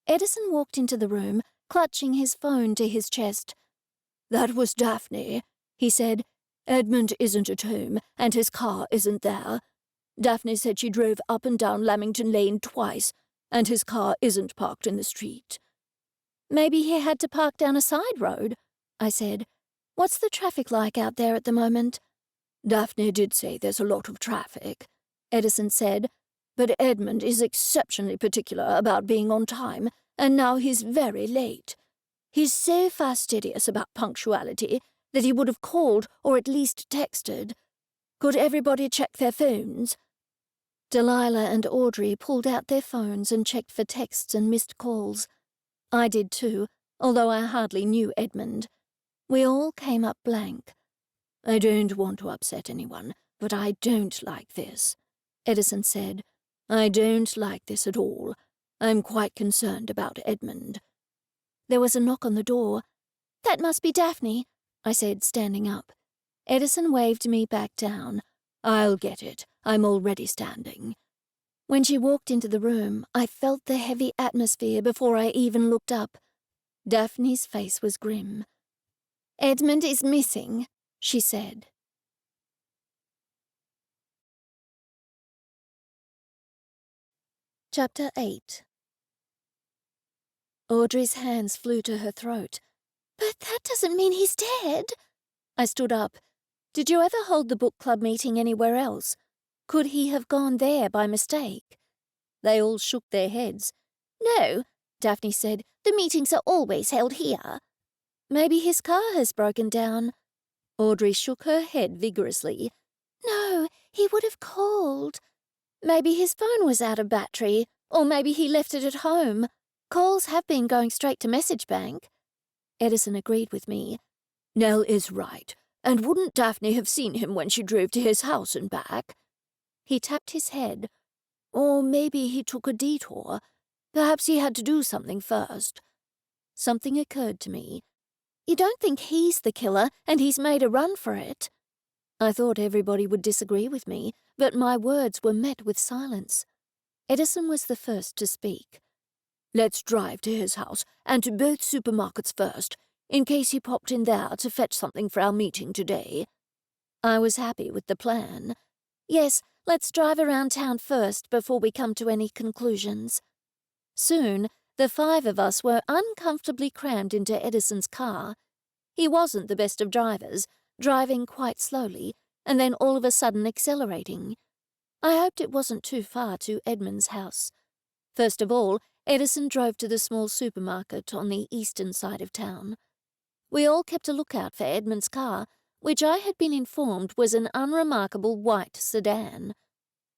Speaker 2: Edison walked into the room, clutching his phone to his chest.
Speaker 3: That was Daphne, he said. Edmund isn't at home, and his car isn't there. Daphne said she drove up and down Lamington Lane twice, and his car isn't parked in the street.
Speaker 2: Maybe he had to park down a side road, I said. What's the traffic like out there at the moment?
Speaker 3: Daphne did say there's a lot of traffic, Edison said, but Edmund is exceptionally particular about being on time, and now he's very late. He's so fastidious about punctuality that he would have called or at least texted. Could everybody check their phones?
Speaker 2: Delilah and Audrey pulled out their phones and checked for texts and missed calls. I did too, although I hardly knew Edmund. We all came up blank.
Speaker 3: I don't want to upset anyone, but I don't like this, Edison said. I don't like this at all. I'm quite concerned about Edmund.
Speaker 2: There was a knock on the door.
Speaker 1: That must be Daphne,
Speaker 2: I said, standing up. Edison waved me back down.
Speaker 3: I'll get it. I'm already standing.
Speaker 2: When she walked into the room, I felt the heavy atmosphere before I even looked up. Daphne's face was grim.
Speaker 1: Edmund is missing,
Speaker 2: she said. Chapter 8. Audrey's hands flew to her throat.
Speaker 1: But that doesn't mean he's dead.
Speaker 2: I stood up. Did you ever hold the book club meeting anywhere else? Could he have gone there by mistake? They all shook their heads.
Speaker 1: No, Daphne said. The meetings are always held here.
Speaker 2: Maybe his car has broken down. Audrey shook her head vigorously.
Speaker 1: No, he would have called.
Speaker 2: Maybe his phone was out of battery, or maybe he left it at home. Calls have been going straight to Message Bank. Edison agreed with me.
Speaker 3: Nell is right. And wouldn't Daphne have seen him when she drove to his house and back?
Speaker 2: He tapped his head. Or maybe he took a detour. Perhaps he had to do something first. Something occurred to me. You don't think he's the killer and he's made a run for it?
Speaker 1: I thought everybody would disagree with me, but my words were met with silence. Edison was the first to speak.
Speaker 3: Let's drive to his house and to both supermarkets first, in case he popped in there to fetch something for our meeting today.
Speaker 1: I was happy with the plan. Yes, let's drive around town first before we come to any conclusions. Soon, the 5 of us were uncomfortably crammed into Edison's car. He wasn't the best of drivers, driving quite slowly, and then all of a sudden accelerating. I hoped it wasn't too far to Edmund's house. First of all, Edison drove to the small supermarket on the eastern side of town. We all kept a lookout for Edmund's car, which I had been informed was an unremarkable white sedan.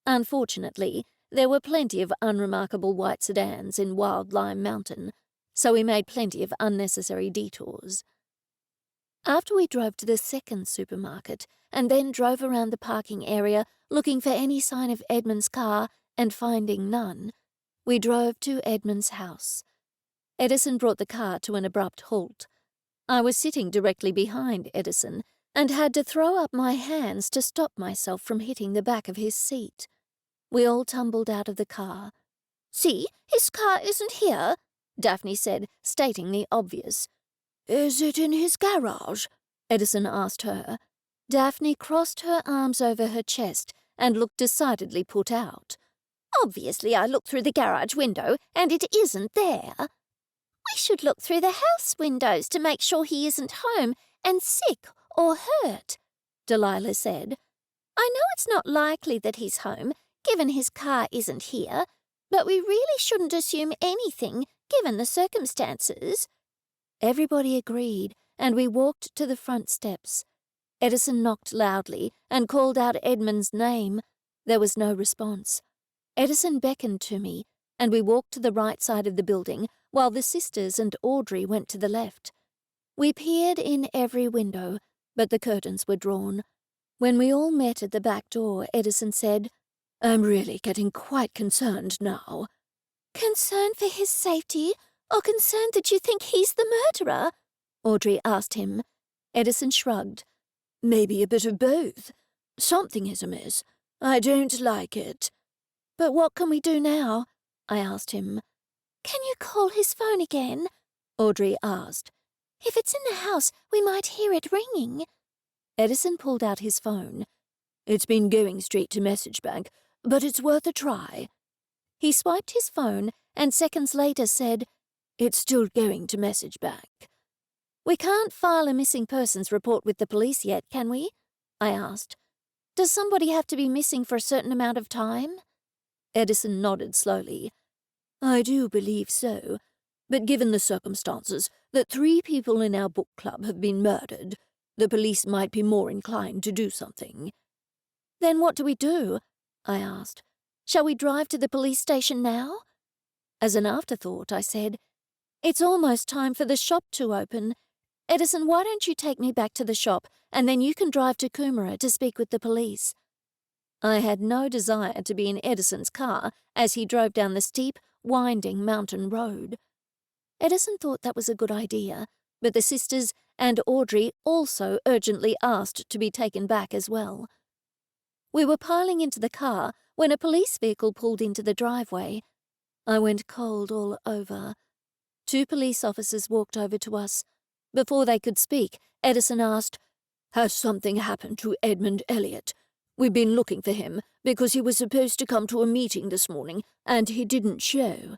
Speaker 1: Unfortunately, there were plenty of unremarkable white sedans in Wild Lime Mountain, so we made plenty of unnecessary detours. After we drove to the second supermarket and then drove around the parking area looking for any sign of Edmund's car and finding none, we drove to Edmund's house. Edison brought the car to an abrupt halt. I was sitting directly behind Edison and had to throw up my hands to stop myself from hitting the back of his seat. We all tumbled out of the car.
Speaker 2: "See, his car isn't here," Daphne said, stating the obvious.
Speaker 3: Is it in his garage?
Speaker 1: Edison asked her. Daphne crossed her arms over her chest and looked decidedly put out.
Speaker 2: "Obviously I looked through the garage window, and it isn't there. We should look through the house windows to make sure he isn't home and sick or hurt," Delilah said. "I know it's not likely that he's home, given his car isn't here, but we really shouldn't assume anything, given the circumstances."
Speaker 1: Everybody agreed, and we walked to the front steps. Edison knocked loudly and called out Edmund's name. There was no response. Edison beckoned to me, and we walked to the right side of the building, while the sisters and Audrey went to the left. We peered in every window, but the curtains were drawn. When we all met at the back door, Edison said,
Speaker 3: "I'm really getting quite concerned now."
Speaker 2: "Concerned for his safety, or concerned that you think he's the murderer?"
Speaker 1: Audrey asked him. Edison shrugged.
Speaker 3: "Maybe a bit of both. Something is amiss. I don't like it."
Speaker 1: "But what can we do now?" I asked him.
Speaker 2: "Can you call his phone again?"
Speaker 1: Audrey asked.
Speaker 2: "If it's in the house, we might hear it ringing."
Speaker 1: Edison pulled out his phone.
Speaker 3: "It's been going straight to message bank, but it's worth a try."
Speaker 1: He swiped his phone and seconds later said,
Speaker 3: "It's still going to message bank."
Speaker 1: "We can't file a missing persons report with the police yet, can we?" I asked. "Does somebody have to be missing for a certain amount of time?" Edison nodded slowly.
Speaker 3: "I do believe so, but given the circumstances that 3 people in our book club have been murdered, the police might be more inclined to do something."
Speaker 1: "Then what do we do?" I asked. "Shall we drive to the police station now?" As an afterthought, I said, "It's almost time for the shop to open. Edison, why don't you take me back to the shop, and then you can drive to Coomera to speak with the police?" I had no desire to be in Edison's car as he drove down the steep, winding mountain road. Edison thought that was a good idea, but the sisters and Audrey also urgently asked to be taken back as well. We were piling into the car when a police vehicle pulled into the driveway. I went cold all over. 2 police officers walked over to us. Before they could speak, Edison asked,
Speaker 3: "Has something happened to Edmund Elliot? We've been looking for him because he was supposed to come to a meeting this morning and he didn't show."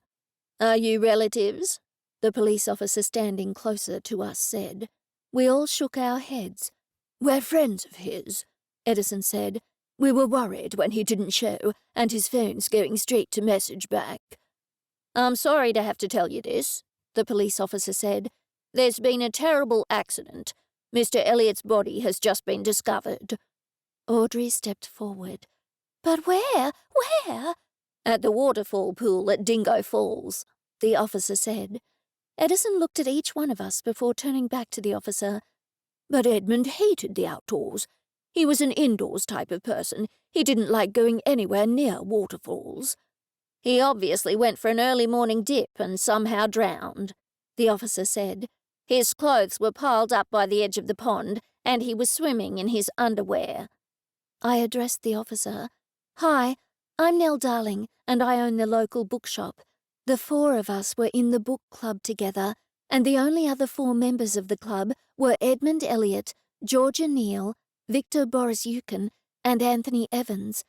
Speaker 1: "Are you relatives?" the police officer standing closer to us said. We all shook our heads.
Speaker 3: "We're friends of his," Edison said. "We were worried when he didn't show and his phone's going straight to message back."
Speaker 2: "I'm sorry to have to tell you this," the police officer said. "There's been a terrible accident. Mr. Elliot's body has just been discovered."
Speaker 1: Audrey stepped forward.
Speaker 2: "But where? Where?"
Speaker 1: "At the waterfall pool at Dingo Falls," the officer said. Edison looked at each one of us before turning back to the officer.
Speaker 3: "But Edmund hated the outdoors. He was an indoors type of person. He didn't like going anywhere near waterfalls."
Speaker 2: "He obviously went for an early morning dip and somehow drowned," the officer said. "His clothes were piled up by the edge of the pond, and he was swimming in his underwear.
Speaker 1: I addressed the officer. "Hi, I'm Nell Darling, and I own the local bookshop. The 4 of us were in the book club together, and the only other 4 members of the club were Edmund Elliot, Georgia Neal, Victor Borisyukhin, and Anthony Evans.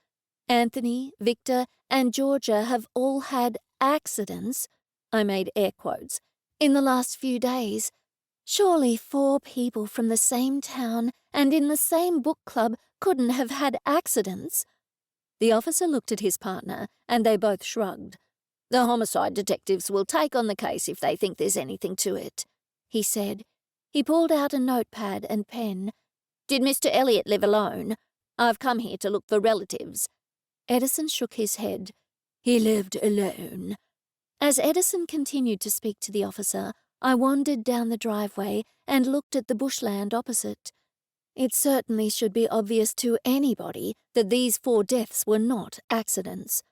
Speaker 1: Anthony, Victor, and Georgia have all had accidents," I made air quotes, "in the last few days. Surely 4 people from the same town and in the same book club couldn't have had accidents." The officer looked at his partner, and they both shrugged. "The homicide detectives will take on the case if they think there's anything to it," he said. He pulled out a notepad and pen. "Did Mr. Elliot live alone? I've come here to look for relatives." Edison shook his head. "He lived alone." As Edison continued to speak to the officer, I wandered down the driveway and looked at the bushland opposite. It certainly should be obvious to anybody that these 4 deaths were not accidents.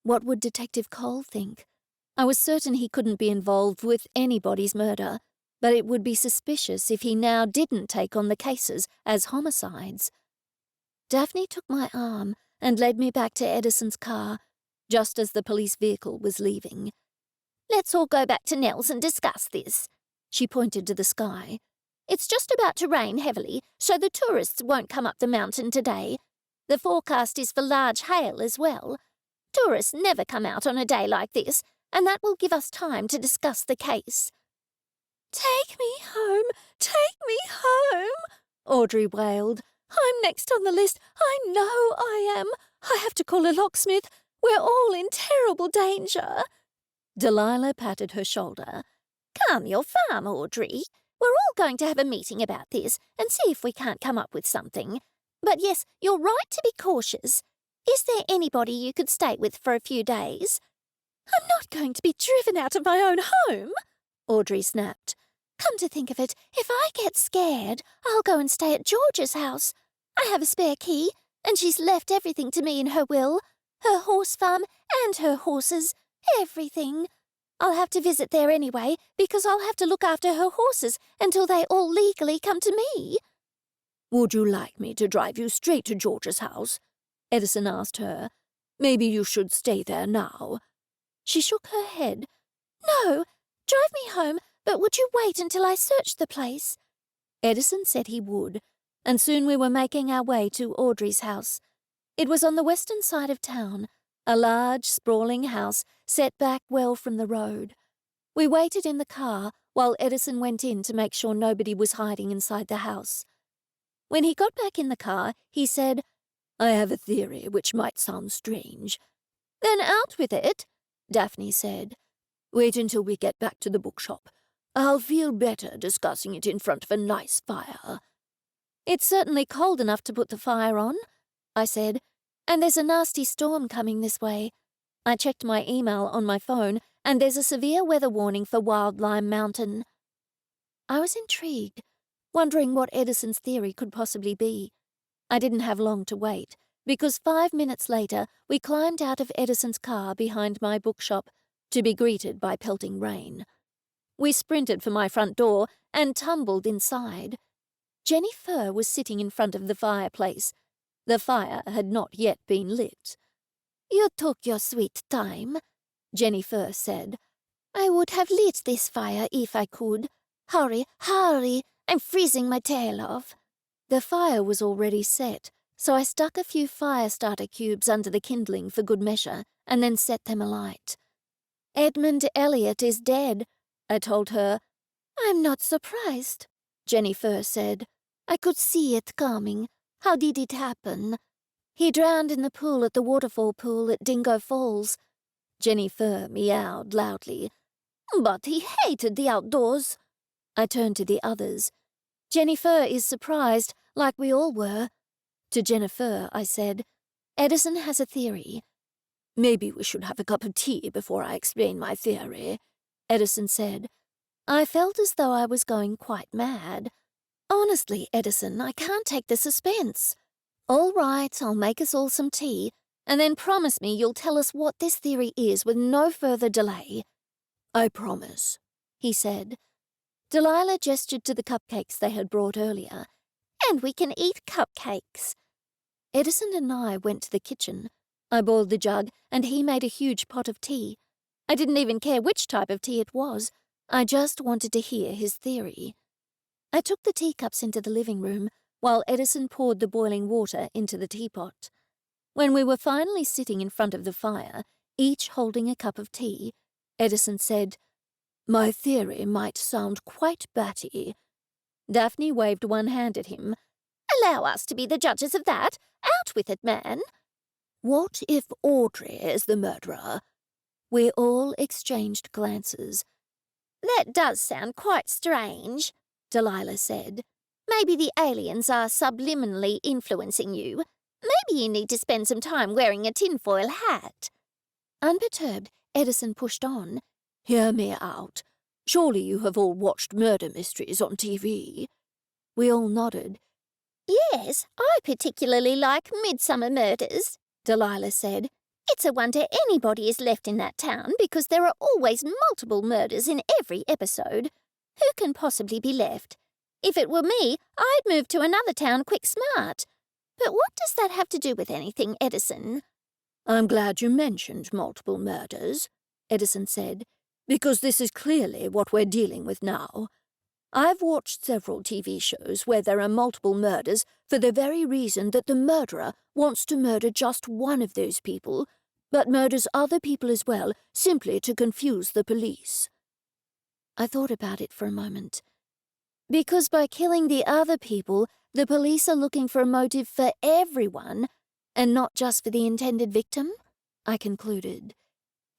Speaker 1: What would Detective Cole think? I was certain he couldn't be involved with anybody's murder, but it would be suspicious if he now didn't take on the cases as homicides. Daphne took my arm and led me back to Edison's car, just as the police vehicle was leaving. "Let's all go back to Nell's and discuss this." She pointed to the sky. "It's just about to rain heavily, so the tourists won't come up the mountain today. The forecast is for large hail as well. Tourists never come out on a day like this, and that will give us time to discuss the case." "Take me home! Take me home!" Audrey wailed. "I'm next on the list. I know I am. I have to call a locksmith. We're all in terrible danger." Delilah patted her shoulder. "Calm your farm, Audrey. We're all going to have a meeting about this and see if we can't come up with something. But yes, you're right to be cautious. Is there anybody you could stay with for a few days?" "I'm not going to be driven out of my own home," Audrey snapped. "Come to think of it, if I get scared, I'll go and stay at George's house. I have a spare key, and she's left everything to me in her will. Her horse farm and her horses, everything. I'll have to visit there anyway, because I'll have to look after her horses until they all legally come to me." "Would you like me to drive you straight to George's house?" Edison asked her. "Maybe you should stay there now." She shook her head. "No, drive me home, but would you wait until I searched the place?" Edison said he would, and soon we were making our way to Audrey's house. It was on the western side of town, a large, sprawling house set back well from the road. We waited in the car while Edison went in to make sure nobody was hiding inside the house. When he got back in the car, he said, "I have a theory which might sound strange." "Then out with it," Daphne said. "Wait until we get back to the bookshop. I'll feel better discussing it in front of a nice fire." "It's certainly cold enough to put the fire on," I said, "and there's a nasty storm coming this way." I checked my email on my phone, and there's a severe weather warning for Wild Lime Mountain. I was intrigued, wondering what Edison's theory could possibly be. I didn't have long to wait, because 5 minutes later we climbed out of Edison's car behind my bookshop to be greeted by pelting rain. We sprinted for my front door and tumbled inside. JenniFur was sitting in front of the fireplace. The fire had not yet been lit. "You took your sweet time," JenniFur said. "I would have lit this fire if I could. Hurry, hurry, I'm freezing my tail off." The fire was already set, so I stuck a few fire starter cubes under the kindling for good measure and then set them alight. "Edmund Elliot is dead," I told her. "I'm not surprised," JenniFur said. "I could see it coming. How did it happen?" "He drowned in the pool at the waterfall pool at Dingo Falls." JenniFur meowed loudly. "But he hated the outdoors." I turned to the others. "JenniFur is surprised, like we all were." To JenniFur, I said, "Edison has a theory." "Maybe we should have a cup of tea before I explain my theory," Edison said. I felt as though I was going quite mad. "Honestly, Edison, I can't take the suspense." "All right, I'll make us all some tea, and then promise me you'll tell us what this theory is with no further delay." "I promise," he said. Delilah gestured to the cupcakes they had brought earlier. "And we can eat cupcakes." Edison and I went to the kitchen. I boiled the jug, and he made a huge pot of tea. I didn't even care which type of tea it was. I just wanted to hear his theory. I took the teacups into the living room, while Edison poured the boiling water into the teapot. When we were finally sitting in front of the fire, each holding a cup of tea, Edison said, "My theory might sound quite batty." Daphne waved one hand at him.
Speaker 2: Allow us to be the judges of that. Out with it, man.
Speaker 3: What if Audrey is the murderer?
Speaker 1: We all exchanged glances.
Speaker 2: That does sound quite strange, Delilah said. Maybe the aliens are subliminally influencing you. Maybe you need to spend some time wearing a tinfoil hat.
Speaker 1: Unperturbed, Edison pushed on.
Speaker 3: Hear me out. Surely you have all watched murder mysteries on TV.
Speaker 1: We all nodded.
Speaker 2: Yes, I particularly like Midsummer Murders, Delilah said. It's a wonder anybody is left in that town because there are always multiple murders in every episode. Who can possibly be left? If it were me, I'd move to another town quick smart. But what does that have to do with anything, Edison?
Speaker 3: I'm glad you mentioned multiple murders, Edison said, because this is clearly what we're dealing with now. I've watched several TV shows where there are multiple murders for the very reason that the murderer wants to murder just one of those people, but murders other people as well, simply to confuse the police.
Speaker 1: I thought about it for a moment. Because by killing the other people, the police are looking for a motive for everyone, and not just for the intended victim, I concluded.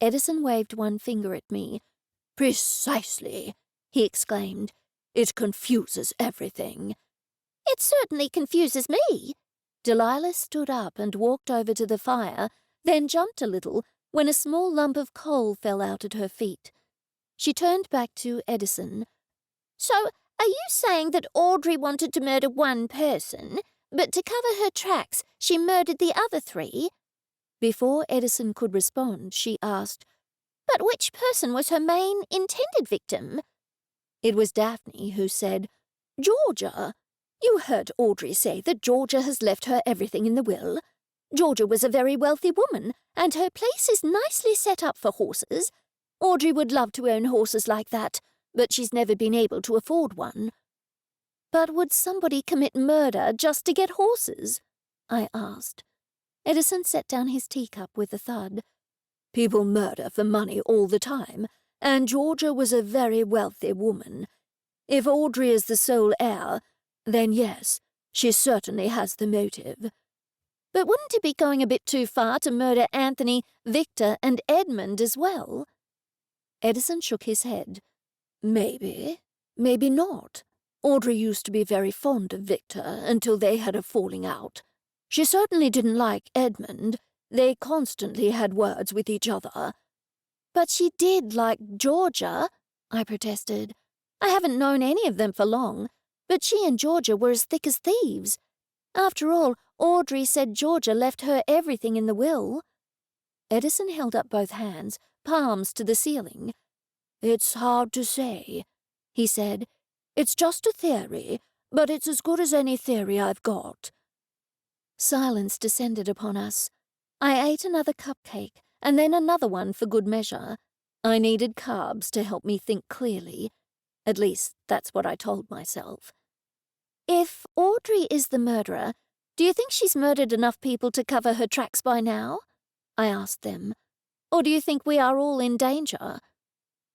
Speaker 1: Edison waved one finger at me.
Speaker 3: Precisely, he exclaimed. It confuses everything.
Speaker 2: It certainly confuses me.
Speaker 1: Delilah stood up and walked over to the fire, then jumped a little when a small lump of coal fell out at her feet. She turned back to Edison.
Speaker 2: So, are you saying that Audrey wanted to murder one person, but to cover her tracks, she murdered the other three?
Speaker 1: Before Edison could respond, she asked,
Speaker 2: But which person was her main intended victim?
Speaker 1: It was Daphne who said,
Speaker 3: Georgia. You heard Audrey say that Georgia has left her everything in the will. Georgia was a very wealthy woman, and her place is nicely set up for horses. Audrey would love to own horses like that, but she's never been able to afford one.
Speaker 1: But would somebody commit murder just to get horses? I asked. Edison set down his teacup with a thud.
Speaker 3: People murder for money all the time, and Georgia was a very wealthy woman. If Audrey is the sole heir, then yes, she certainly has the motive.
Speaker 1: But wouldn't it be going a bit too far to murder Anthony, Victor, and Edmund as well? Edison shook his head.
Speaker 3: Maybe, maybe not. Audrey used to be very fond of Victor until they had a falling out. She certainly didn't like Edmund. They constantly had words with each other.
Speaker 1: But she did like Georgia, I protested. I haven't known any of them for long, but she and Georgia were as thick as thieves. After all, Audrey said Georgia left her everything in the will. Edison held up both hands, palms to the ceiling.
Speaker 3: It's hard to say, he said. It's just a theory, but it's as good as any theory I've got.
Speaker 1: Silence descended upon us. I ate another cupcake, and then another one for good measure. I needed carbs to help me think clearly. At least, that's what I told myself. If Audrey is the murderer, do you think she's murdered enough people to cover her tracks by now? I asked them. Or do you think we are all in danger?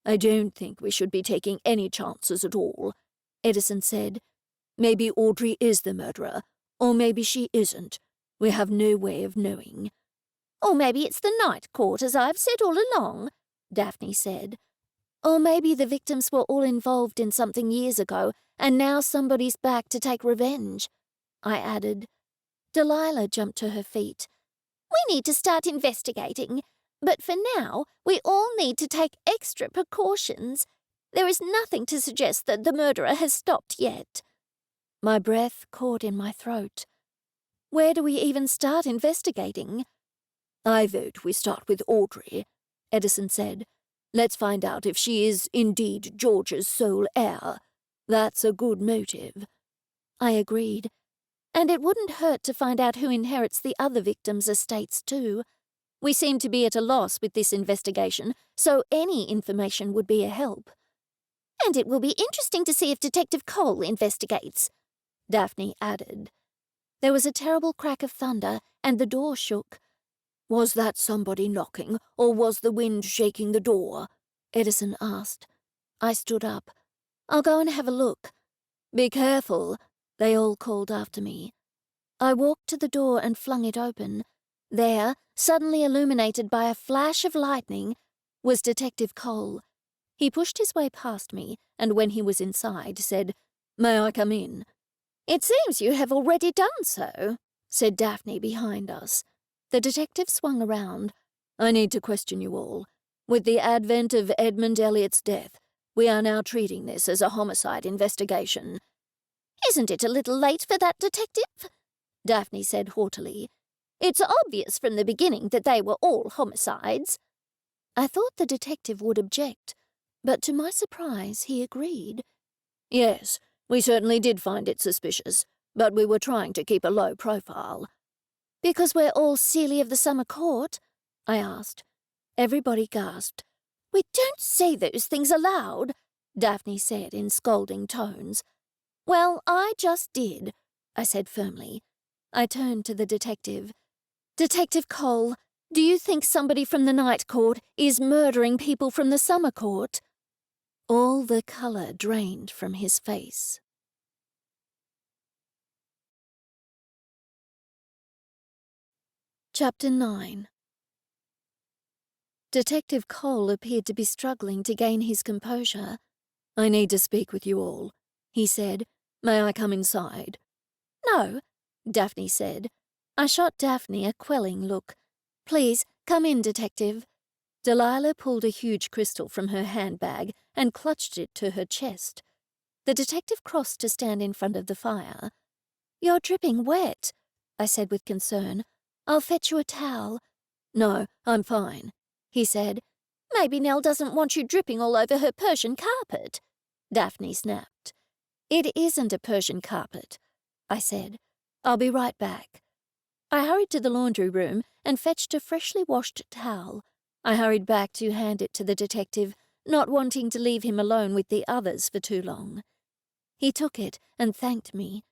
Speaker 3: I don't think we should be taking any chances at all, Edison said. Maybe Audrey is the murderer, or maybe she isn't. We have no way of knowing.
Speaker 2: Or maybe it's the Night Court, as I've said all along, Daphne said.
Speaker 1: Or maybe the victims were all involved in something years ago, and now somebody's back to take revenge, I added. Delilah jumped to her feet.
Speaker 2: We need to start investigating, but for now, we all need to take extra precautions. There is nothing to suggest that the murderer has stopped yet.
Speaker 1: My breath caught in my throat. Where do we even start investigating?
Speaker 3: I vote we start with Audrey, Edison said. Let's find out if she is indeed George's sole heir. That's a good motive.
Speaker 1: I agreed. And it wouldn't hurt to find out who inherits the other victims' estates, too. We seem to be at a loss with this investigation, so any information would be a help. And it will be interesting to see if Detective Cole investigates, Daphne added. There was a terrible crack of thunder, and the door shook.
Speaker 3: Was that somebody knocking, or was the wind shaking the door? Edison asked. I stood up. I'll go and have a look. Be careful, they all called after me. I walked to the door and flung it open. There, suddenly illuminated by a flash of lightning, was Detective Cole. He pushed his way past me, and when he was inside, said, "May I come in?"
Speaker 1: "It seems you have already done so,"
Speaker 3: said Daphne behind us. The detective swung around. "I need to question you all. With the advent of Edmund Elliott's death, we are now treating this as a homicide investigation."
Speaker 1: "Isn't it a little late for that, Detective?" Daphne said haughtily. "It's obvious from the beginning that they were all homicides."
Speaker 3: I thought the detective would object, but to my surprise he agreed.
Speaker 2: "Yes, we certainly did find it suspicious, but we were trying to keep a low profile."
Speaker 1: "Because we're all Seelie of the Summer Court?" I asked. Everybody gasped. "We don't say those things aloud," Daphne said in scolding tones. "Well, I just did," I said firmly. I turned to the detective. "Detective Cole, do you think somebody from the Night Court is murdering people from the Summer Court?"
Speaker 3: All the colour drained from his face. Chapter 9. Detective Cole appeared to be struggling to gain his composure.
Speaker 2: "I need to speak with you all," he said. "May I come inside?"
Speaker 1: "No," Daphne said. I shot Daphne a quelling look. "Please, come in, Detective."
Speaker 3: Delilah pulled a huge crystal from her handbag and clutched it to her chest. The detective crossed to stand in front of the fire.
Speaker 1: "You're dripping wet," I said with concern. "I'll fetch you a towel."
Speaker 2: "No, I'm fine," he said.
Speaker 1: "Maybe Nell doesn't want you dripping all over her Persian carpet," Daphne snapped.
Speaker 3: "It isn't a Persian carpet," I said. "I'll be right back." I hurried to the laundry room and fetched a freshly washed towel. I hurried back to hand it to the detective, not wanting to leave him alone with the others for too long. He took it and thanked me.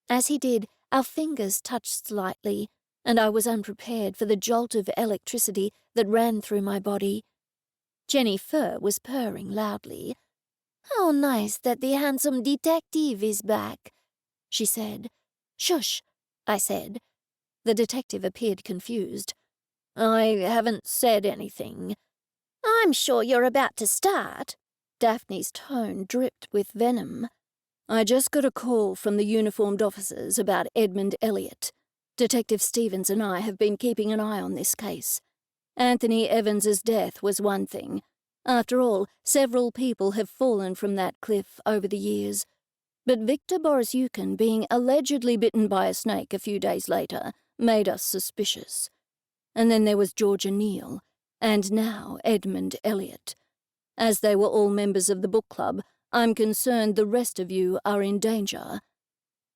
Speaker 3: As he did, our fingers touched slightly, and I was unprepared for the jolt of electricity that ran through my body. JenniFur was purring loudly.
Speaker 1: "How nice that the handsome detective is back,"
Speaker 3: she said. "Shush," I said. The detective appeared confused.
Speaker 2: "I haven't said anything."
Speaker 1: "I'm sure you're about to start."
Speaker 3: Daphne's tone dripped with venom. "I just got a call from the uniformed officers about Edmund Elliott. Detective Stevens and I have been keeping an eye on this case. Anthony Evans's death was one thing. After all, several people have fallen from that cliff over the years. But Victor Borisyukhin being allegedly bitten by a snake a few days later made us suspicious. And then there was Georgia Neal, and now Edmund Elliott. As they were all members of the book club, I'm concerned the rest of you are in danger."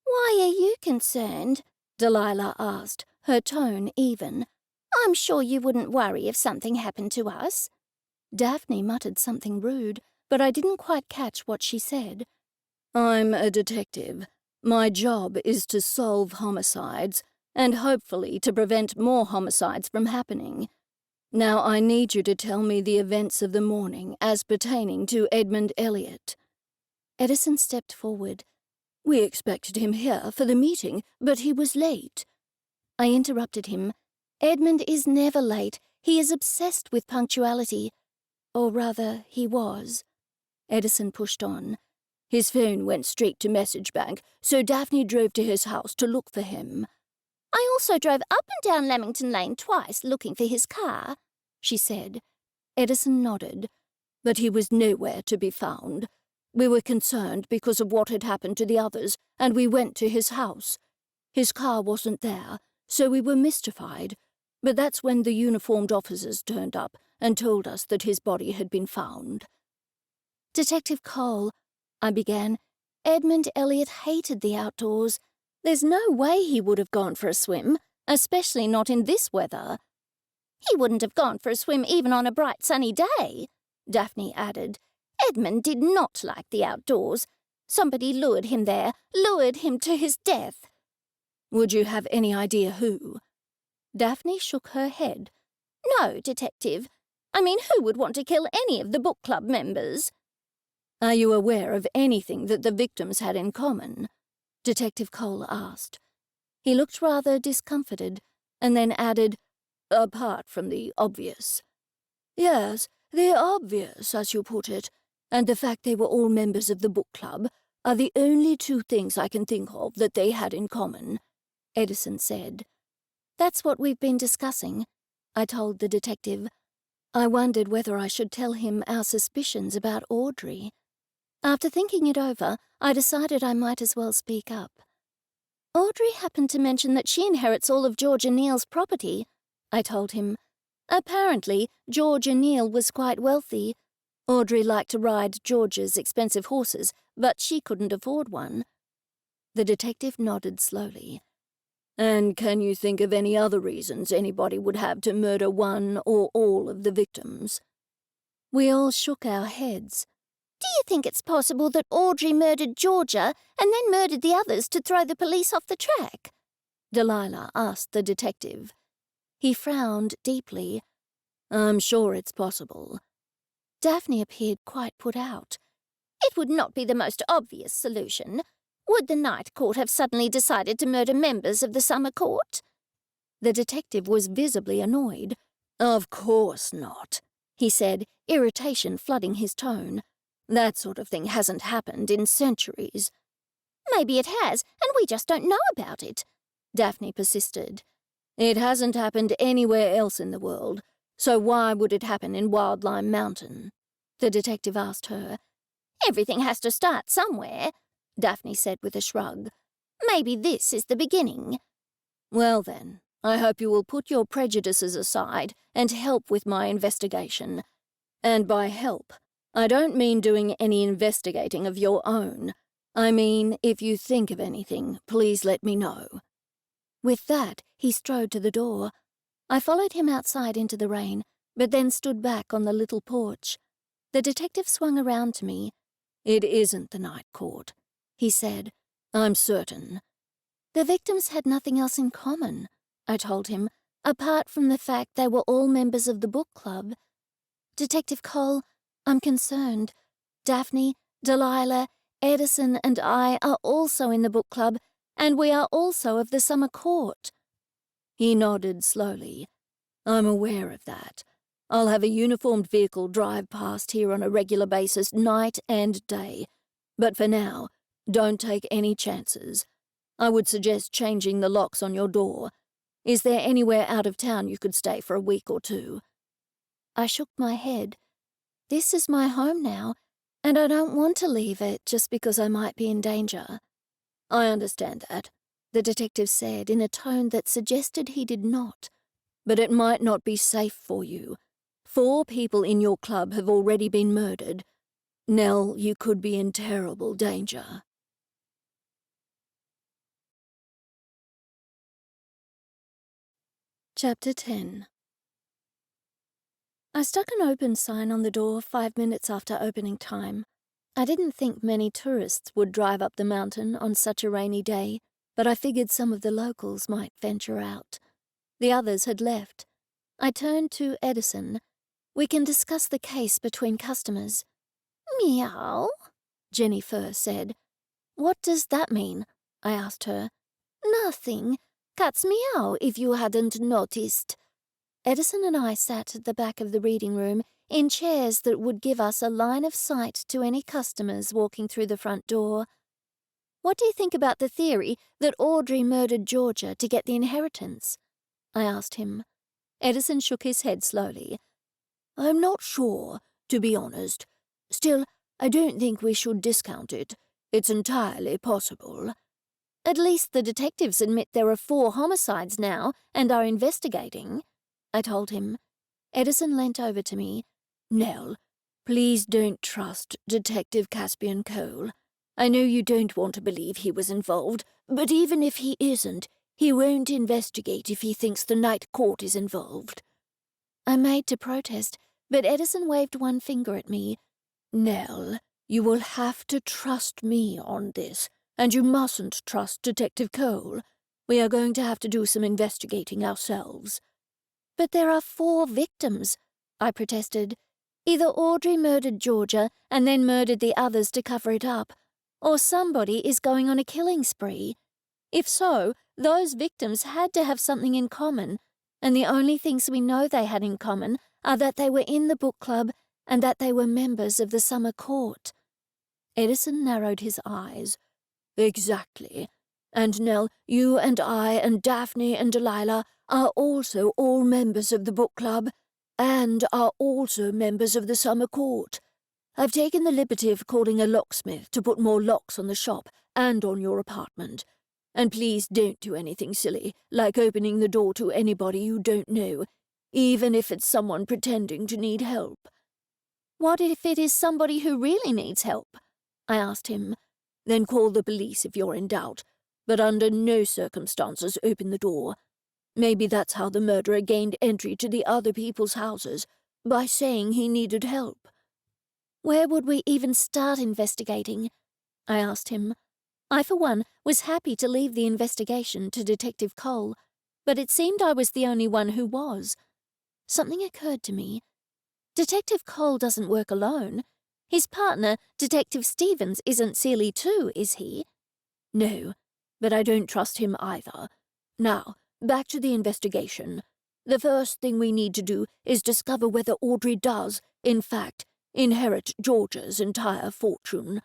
Speaker 1: "Why are you concerned?" Delilah asked, her tone even. "I'm sure you wouldn't worry if something happened to us."
Speaker 3: Daphne muttered something rude, but I didn't quite catch what she said.
Speaker 2: "I'm a detective. My job is to solve homicides, and hopefully to prevent more homicides from happening. Now I need you to tell me the events of the morning as pertaining to Edmund Elliott."
Speaker 3: Edison stepped forward. "We expected him here for the meeting, but he was late." I interrupted him. "Edmund is never late. He is obsessed with punctuality. Or rather, he was." Edison pushed on. "His phone went straight to message bank, so Daphne drove to his house to look for him."
Speaker 1: "I also drove up and down Lamington Lane twice looking for his car," she said.
Speaker 3: Edison nodded.
Speaker 2: "But he was nowhere to be found. We were concerned because of what had happened to the others, and we went to his house. His car wasn't there, so we were mystified. But that's when the uniformed officers turned up and told us that his body had been found."
Speaker 3: "Detective Cole," I began, "Edmund Elliott hated the outdoors.
Speaker 1: There's no way he would have gone for a swim, especially not in this weather.
Speaker 2: He wouldn't have gone for a swim even on a bright sunny day, Daphne added. Edmund did not like the outdoors. Somebody lured him there, lured him to his death.
Speaker 1: Would you have any idea who?
Speaker 2: Daphne shook her head. No, Detective. I mean, who would want to kill any of the book club members?
Speaker 1: Are you aware of anything that the victims had in common? Detective Cole asked. He looked rather discomfited, and then added, apart from the obvious. Yes, the obvious, as you put it, and the fact they were all members of the book club are the only two things I can think of that they had in common, Edison said. That's what we've been discussing, I told the detective. I wondered whether I should tell him our suspicions about Audrey. After thinking it over, I decided I might as well speak up.
Speaker 2: Audrey happened to mention that she inherits all of George and Neil's property, I told him. Apparently, George and Neil was quite wealthy. Audrey liked to ride George's expensive horses, but she couldn't afford one.
Speaker 1: The detective nodded slowly. And can you think of any other reasons anybody would have to murder one or all of the victims?
Speaker 2: We all shook our heads. Do you think it's possible that Audrey murdered Georgia and then murdered the others to throw the police off the track?
Speaker 1: Delilah asked the detective. He frowned deeply. I'm sure it's possible.
Speaker 2: Daphne appeared quite put out. It would not be the most obvious solution. Would the night court have suddenly decided to murder members of the summer court?
Speaker 1: The detective was visibly annoyed. Of course not, he said, irritation flooding his tone. That sort of thing hasn't happened in centuries.
Speaker 2: Maybe it has, and we just don't know about it, Daphne persisted.
Speaker 1: It hasn't happened anywhere else in the world, so why would it happen in Wild Lime Mountain? The detective asked her.
Speaker 2: Everything has to start somewhere, Daphne said with a shrug. Maybe this is the beginning.
Speaker 1: Well then, I hope you will put your prejudices aside and help with my investigation. And by help, I don't mean doing any investigating of your own. I mean, if you think of anything, please let me know. With that, he strode to the door. I followed him outside into the rain, but then stood back on the little porch. The detective swung around to me. It isn't the night court, he said. I'm certain.
Speaker 2: The victims had nothing else in common, I told him, apart from the fact they were all members of the book club. Detective Cole, I'm concerned. Daphne, Delilah, Edison and I are also in the book club, and we are also of the summer court.
Speaker 1: He nodded slowly. I'm aware of that. I'll have a uniformed vehicle drive past here on a regular basis, night and day. But for now, don't take any chances. I would suggest changing the locks on your door. Is there anywhere out of town you could stay for a week or two?
Speaker 2: I shook my head. This is my home now, and I don't want to leave it just because I might be in danger.
Speaker 1: I understand that, the detective said in a tone that suggested he did not. But it might not be safe for you. 4 people in your club have already been murdered. Nell, you could be in terrible danger. Chapter 10. I stuck an open sign on the door 5 minutes after opening time. I didn't think many tourists would drive up the mountain on such a rainy day, but I figured some of the locals might venture out. The others had left. I turned to Edison. We can discuss the case between customers.
Speaker 2: Meow,
Speaker 1: JenniFur said. What does that mean? I asked her.
Speaker 2: Nothing. Cats meow if you hadn't noticed.
Speaker 1: Edison and I sat at the back of the reading room in chairs that would give us a line of sight to any customers walking through the front door. What do you think about the theory that Audrey murdered Georgia to get the inheritance? I asked him. Edison shook his head slowly. I'm not sure, to be honest. Still, I don't think we should discount it. It's entirely possible.
Speaker 2: At least the detectives admit there are 4 homicides now and are investigating, I told him.
Speaker 1: Edison leant over to me. Nell, please don't trust Detective Caspian Cole.
Speaker 3: I know you don't want to believe he was involved, but even if he isn't, he won't investigate if he thinks the Night Court is involved."
Speaker 1: I made to protest, but Edison waved one finger at me.
Speaker 3: "Nell, you will have to trust me on this, and you mustn't trust Detective Cole. We are going to have to do some investigating ourselves."
Speaker 1: "But there are 4 victims," I protested. "Either Audrey murdered Georgia and then murdered the others to cover it up, or somebody is going on a killing spree. If so, those victims had to have something in common, and the only things we know they had in common are that they were in the book club and that they were members of the summer court."
Speaker 3: Edison narrowed his eyes. "Exactly. And Nell, you and I and Daphne and Delilah are also all members of the book club, and are also members of the summer court. I've taken the liberty of calling a locksmith to put more locks on the shop and on your apartment. And please don't do anything silly, like opening the door to anybody you don't know, even if it's someone pretending to need help."
Speaker 1: "What if it is somebody who really needs help?" I asked him.
Speaker 3: "Then call the police if you're in doubt, but under no circumstances open the door. Maybe that's how the murderer gained entry to the other people's houses, by saying he needed help."
Speaker 1: "Where would we even start investigating?" I asked him. I, for one, was happy to leave the investigation to Detective Cole, but it seemed I was the only one who was. Something occurred to me. Detective Cole doesn't work alone. His partner, Detective Stevens, isn't Sealy too, is he?
Speaker 3: "No, but I don't trust him either. Now, back to the investigation. The first thing we need to do is discover whether Audrey does, in fact, inherit Georgia's entire fortune."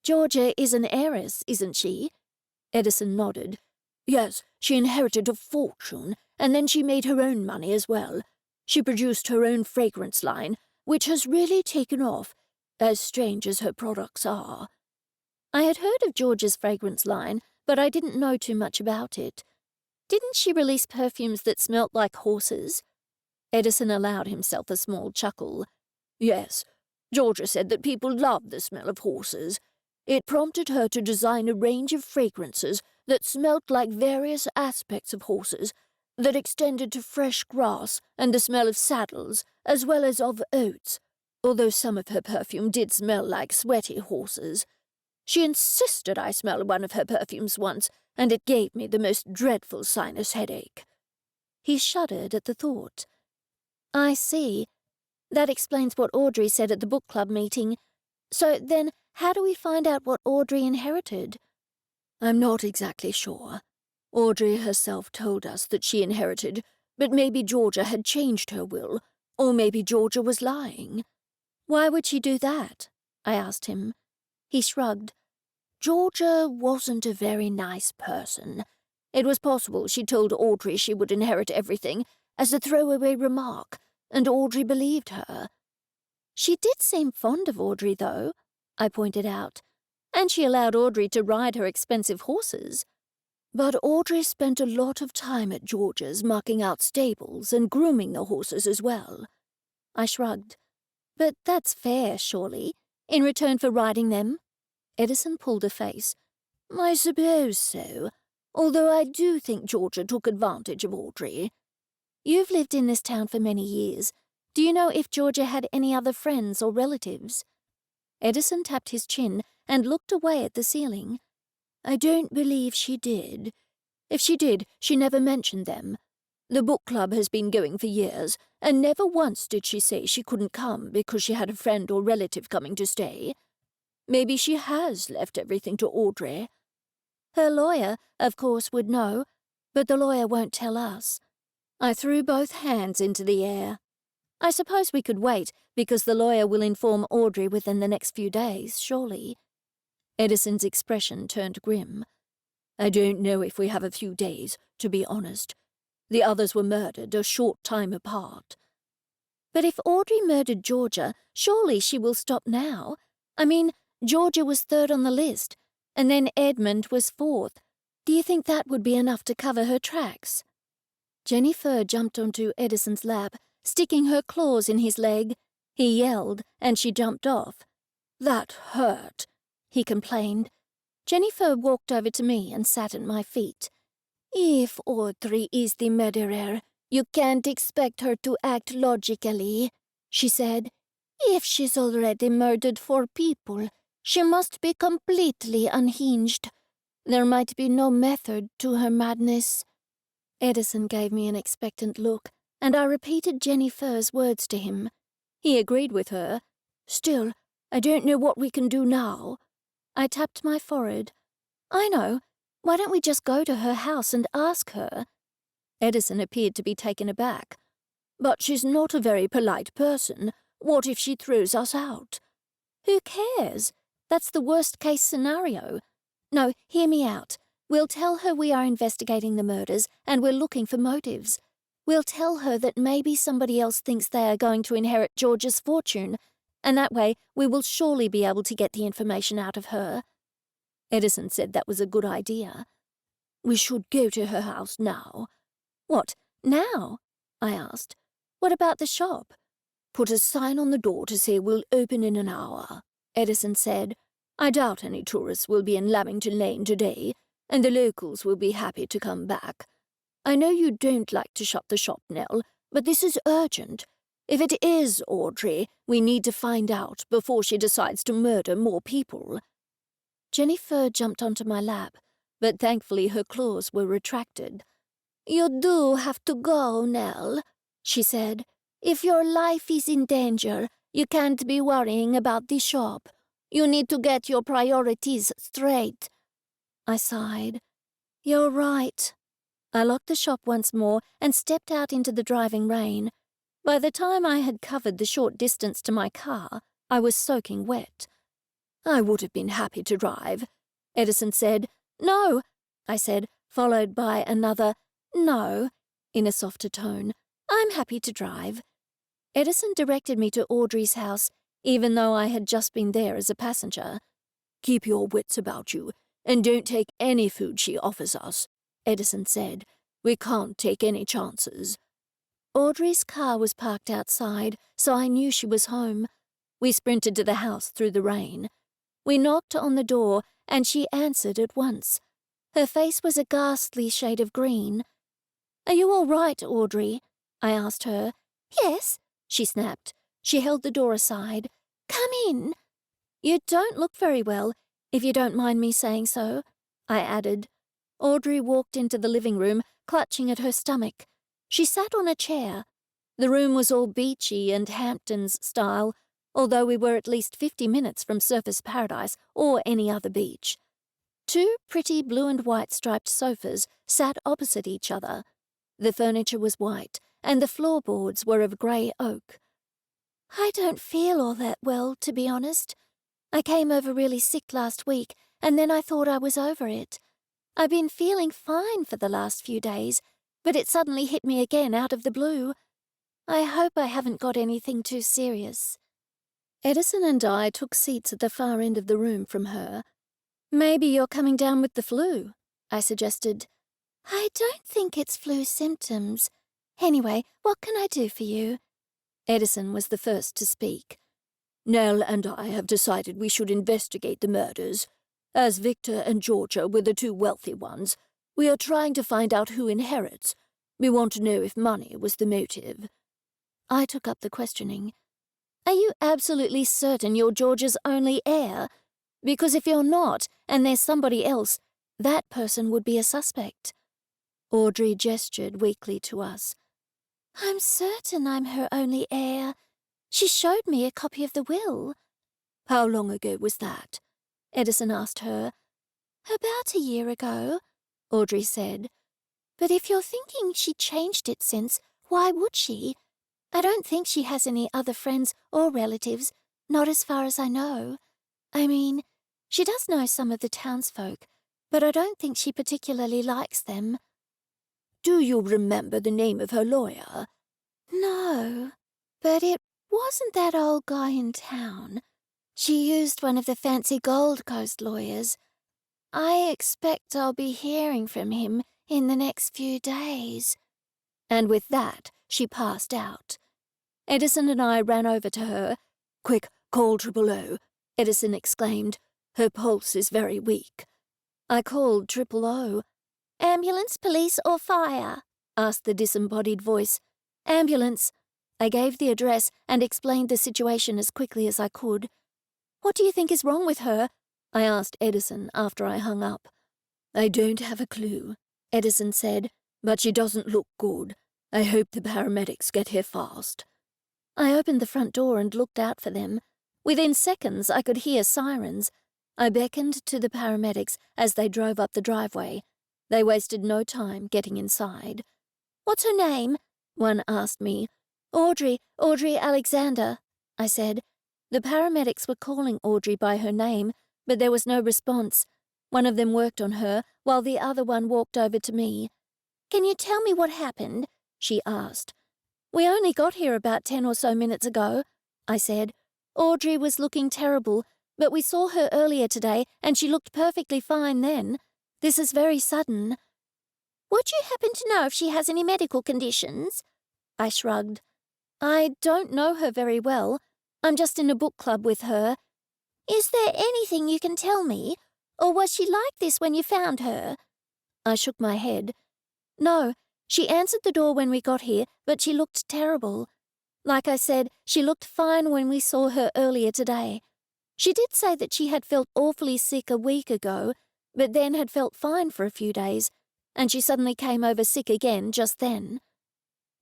Speaker 1: "Georgia is an heiress, isn't she?"
Speaker 3: Edison nodded. "Yes, she inherited a fortune, and then she made her own money as well. She produced her own fragrance line, which has really taken off, as strange as her products are."
Speaker 1: I had heard of Georgia's fragrance line, but I didn't know too much about it. Didn't she release perfumes that smelt like horses?
Speaker 3: Edison allowed himself a small chuckle. "Yes, Georgia said that people loved the smell of horses. It prompted her to design a range of fragrances that smelt like various aspects of horses, that extended to fresh grass and the smell of saddles, as well as of oats, although some of her perfume did smell like sweaty horses. She insisted I smell one of her perfumes once, and it gave me the most dreadful sinus headache."
Speaker 1: He shuddered at the thought. "I see. That explains what Audrey said at the book club meeting. So then, how do we find out what Audrey inherited?"
Speaker 3: "I'm not exactly sure. Audrey herself told us that she inherited, but maybe Georgia had changed her will, or maybe Georgia was lying."
Speaker 1: "Why would she do that?" I asked him.
Speaker 3: He shrugged. "Georgia wasn't a very nice person. It was possible she told Audrey she would inherit everything as a throwaway remark, and Audrey believed her."
Speaker 1: "She did seem fond of Audrey, though," I pointed out, "and she allowed Audrey to ride her expensive horses."
Speaker 3: "But Audrey spent a lot of time at Georgia's marking out stables and grooming the horses as well."
Speaker 1: I shrugged. "But that's fair, surely, in return for riding them?"
Speaker 3: Edison pulled a face. "I suppose so, although I do think Georgia took advantage of Audrey."
Speaker 1: "You've lived in this town for many years. Do you know if Georgia had any other friends or relatives?"
Speaker 3: Edison tapped his chin and looked away at the ceiling. "I don't believe she did. If she did, she never mentioned them. The book club has been going for years, and never once did she say she couldn't come because she had a friend or relative coming to stay. Maybe she has left everything to Audrey."
Speaker 1: "Her lawyer, of course, would know, but the lawyer won't tell us." I threw both hands into the air. "I suppose we could wait, because the lawyer will inform Audrey within the next few days, surely."
Speaker 3: Edison's expression turned grim. "I don't know if we have a few days, to be honest. The others were murdered a short time apart."
Speaker 1: "But if Audrey murdered Georgia, surely she will stop now. I mean, Georgia was 3rd on the list, and then Edmund was 4th. Do you think that would be enough to cover her tracks?" JenniFur jumped onto Edison's lap, sticking her claws in his leg. He yelled, and she jumped off.
Speaker 3: "That hurt,"
Speaker 1: he complained. JenniFur walked over to me and sat at my feet. If Audrey is the murderer, you can't expect her to act logically, she said. If she's already murdered 4 people, she must be completely unhinged. There might be no method to her madness. Edison gave me an expectant look, and I repeated JenniFur's words to him. He agreed with her. Still, I don't know what we can do now. I tapped my forehead. I know. Why don't we just go to her house and ask her? Edison appeared to be taken aback. But she's not a very polite person. What if she throws us out? Who cares? That's the worst-case scenario. No, hear me out. We'll tell her we are investigating the murders and we're looking for motives. We'll tell her that maybe somebody else thinks they are going to inherit George's fortune, and that way we will surely be able to get the information out of her. Edison said that was a good idea. We should go to her house now. What, now? I asked. What about the shop? Put a sign on the door to say we'll open in an hour, Edison said. I doubt any tourists will be in Lamington Lane today, and the locals will be happy to come back. I know you don't like to shut the shop, Nell, but this is urgent. If it is Audrey, we need to find out before she decides to murder more people. JenniFur jumped onto my lap, but thankfully her claws were retracted. You do have to go, Nell, she said. If your life is in danger, you can't be worrying about the shop. You need to get your priorities straight. I sighed. You're right. I locked the shop once more and stepped out into the driving rain. By the time I had covered the short distance to my car, I was soaking wet. I would have been happy to drive. Edison said, No, I said, followed by another no in a softer tone. I'm happy to drive. Edison directed me to Audrey's house, even though I had just been there as a passenger. Keep your wits about you, and don't take any food she offers us, Edison said. We can't take any chances. Audrey's car was parked outside, so I knew she was home. We sprinted to the house through the rain. We knocked on the door, and she answered at once. Her face was a ghastly shade of green. Are you all right, Audrey? I asked her. Yes, she snapped. She held the door aside. Come in. You don't look very well, if you don't mind me saying so, I added. Audrey walked into the living room, clutching at her stomach. She sat on a chair. The room was all beachy and Hamptons style, although we were at least 50 minutes from Surfers Paradise or any other beach. 2 pretty blue and white striped sofas sat opposite each other. The furniture was white, and the floorboards were of grey oak. I don't feel all that well, to be honest. I came over really sick last week, and then I thought I was over it. I've been feeling fine for the last few days, but it suddenly hit me again out of the blue. I hope I haven't got anything too serious. Edison and I took seats at the far end of the room from her. Maybe you're coming down with the flu, I suggested. I don't think it's flu symptoms. Anyway, what can I do for you? Edison was the first to speak. Nell and I have decided we should investigate the murders. As Victor and Georgia were the 2 wealthy ones, we are trying to find out who inherits. We want to know if money was the motive. I took up the questioning. Are you absolutely certain you're George's only heir? Because if you're not, and there's somebody else, that person would be a suspect. Audrey gestured weakly to us. I'm certain I'm her only heir. She showed me a copy of the will. How long ago was that? Edison asked her. About a year ago, Audrey said. But if you're thinking she changed it since, why would she? I don't think she has any other friends or relatives, not as far as I know. I mean, she does know some of the townsfolk, but I don't think she particularly likes them. Do you remember the name of her lawyer? No, but it wasn't that old guy in town. She used one of the fancy Gold Coast lawyers. I expect I'll be hearing from him in the next few days. And with that, she passed out. Edison and I ran over to her. Quick, call 000, Edison exclaimed.
Speaker 3: Her pulse is very weak. I called 000.
Speaker 1: Ambulance, police, or fire?
Speaker 3: Asked the disembodied voice. Ambulance. I gave the address and explained the situation as quickly as I could. What do you think is wrong with her? I asked Edison after I hung up. I don't have a clue, Edison said, but she doesn't look good. I hope the paramedics get here fast. I opened the front door and looked out for them. Within seconds, I could hear sirens. I beckoned to the paramedics as they drove up the driveway. They wasted no time getting inside.
Speaker 1: What's her name?
Speaker 3: One asked me.
Speaker 1: Audrey Alexander, I said.
Speaker 3: The paramedics were calling Audrey by her name, but there was no response. One of them worked on her, while the other one walked over to me.
Speaker 1: Can you tell me what happened? She asked.
Speaker 3: We only got here about 10 or so minutes ago, I said. Audrey was looking terrible, but we saw her earlier today and she looked perfectly fine then. This is very sudden.
Speaker 1: Would you happen to know if she has any medical conditions?
Speaker 3: I shrugged. I don't know her very well. I'm just in a book club with her.
Speaker 1: Is there anything you can tell me? Or was she like this when you found her?
Speaker 3: I shook my head. No, she answered the door when we got here, but she looked terrible. Like I said, she looked fine when we saw her earlier today. She did say that she had felt awfully sick a week ago, but then had felt fine for a few days, and she suddenly came over sick again just then.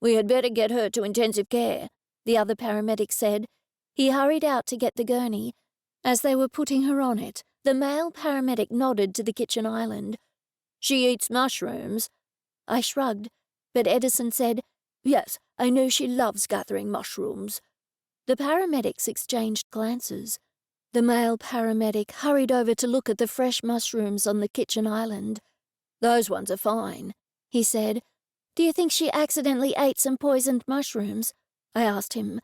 Speaker 3: We had better get her to intensive care, the other paramedic said. He hurried out to get the gurney. As they were putting her on it, the male paramedic nodded to the kitchen island. She eats mushrooms. I shrugged, but Edison said, Yes, I know she loves gathering mushrooms. The paramedics exchanged glances. The male paramedic hurried over to look at the fresh mushrooms on the kitchen island. Those ones are fine, he said. Do you think she accidentally ate some poisoned mushrooms? I asked him.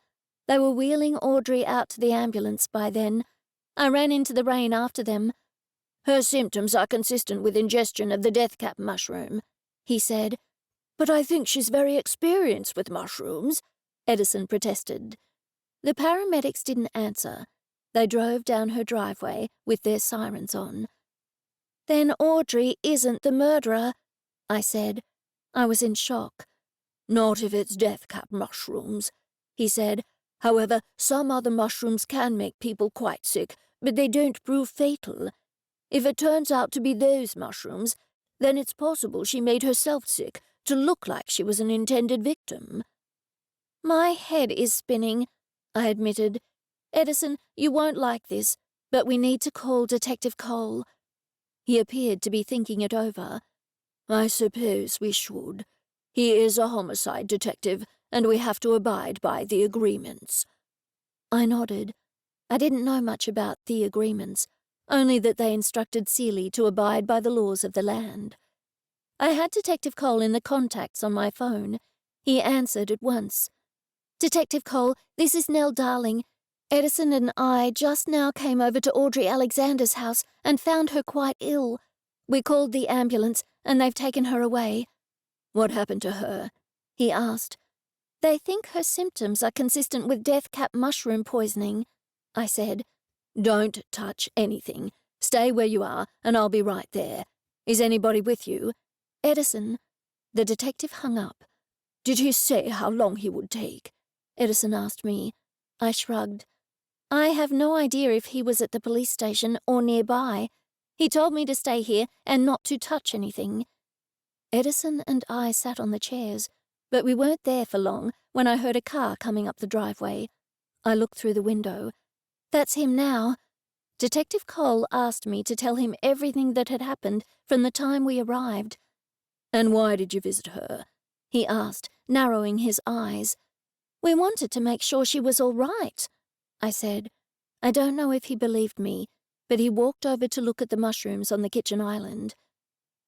Speaker 3: They were wheeling Audrey out to the ambulance by then. I ran into the rain after them. Her symptoms are consistent with ingestion of the deathcap mushroom, he said. But I think she's very experienced with mushrooms, Edison protested. The paramedics didn't answer. They drove down her driveway with their sirens on. Then Audrey isn't the murderer, I said. I was in shock. Not if it's deathcap mushrooms, he said. However, some other mushrooms can make people quite sick, but they don't prove fatal. If it turns out to be those mushrooms, then it's possible she made herself sick to look like she was an intended victim. My head is spinning, I admitted. Edison, you won't like this, but we need to call Detective Cole. He appeared to be thinking it over. I suppose we should. He is a homicide detective, and we have to abide by the agreements. I nodded. I didn't know much about the agreements, only that they instructed Seeley to abide by the laws of the land. I had Detective Cole in the contacts on my phone. He answered at once. Detective Cole, this is Nell Darling. Edison and I just now came over to Audrey Alexander's house and found her quite ill. We called the ambulance, and they've taken her away. What happened to her? He asked. They think her symptoms are consistent with deathcap mushroom poisoning, I said. Don't touch anything. Stay where you are, and I'll be right there. Is anybody with you? Edison. The detective hung up. Did he say how long he would take? Edison asked me. I shrugged. I have no idea if he was at the police station or nearby. He told me to stay here and not to touch anything. Edison and I sat on the chairs, but we weren't there for long when I heard a car coming up the driveway. I looked through the window. That's him now. Detective Cole asked me to tell him everything that had happened from the time we arrived. And why did you visit her? He asked, narrowing his eyes. We wanted to make sure she was all right, I said. I don't know if he believed me, but he walked over to look at the mushrooms on the kitchen island.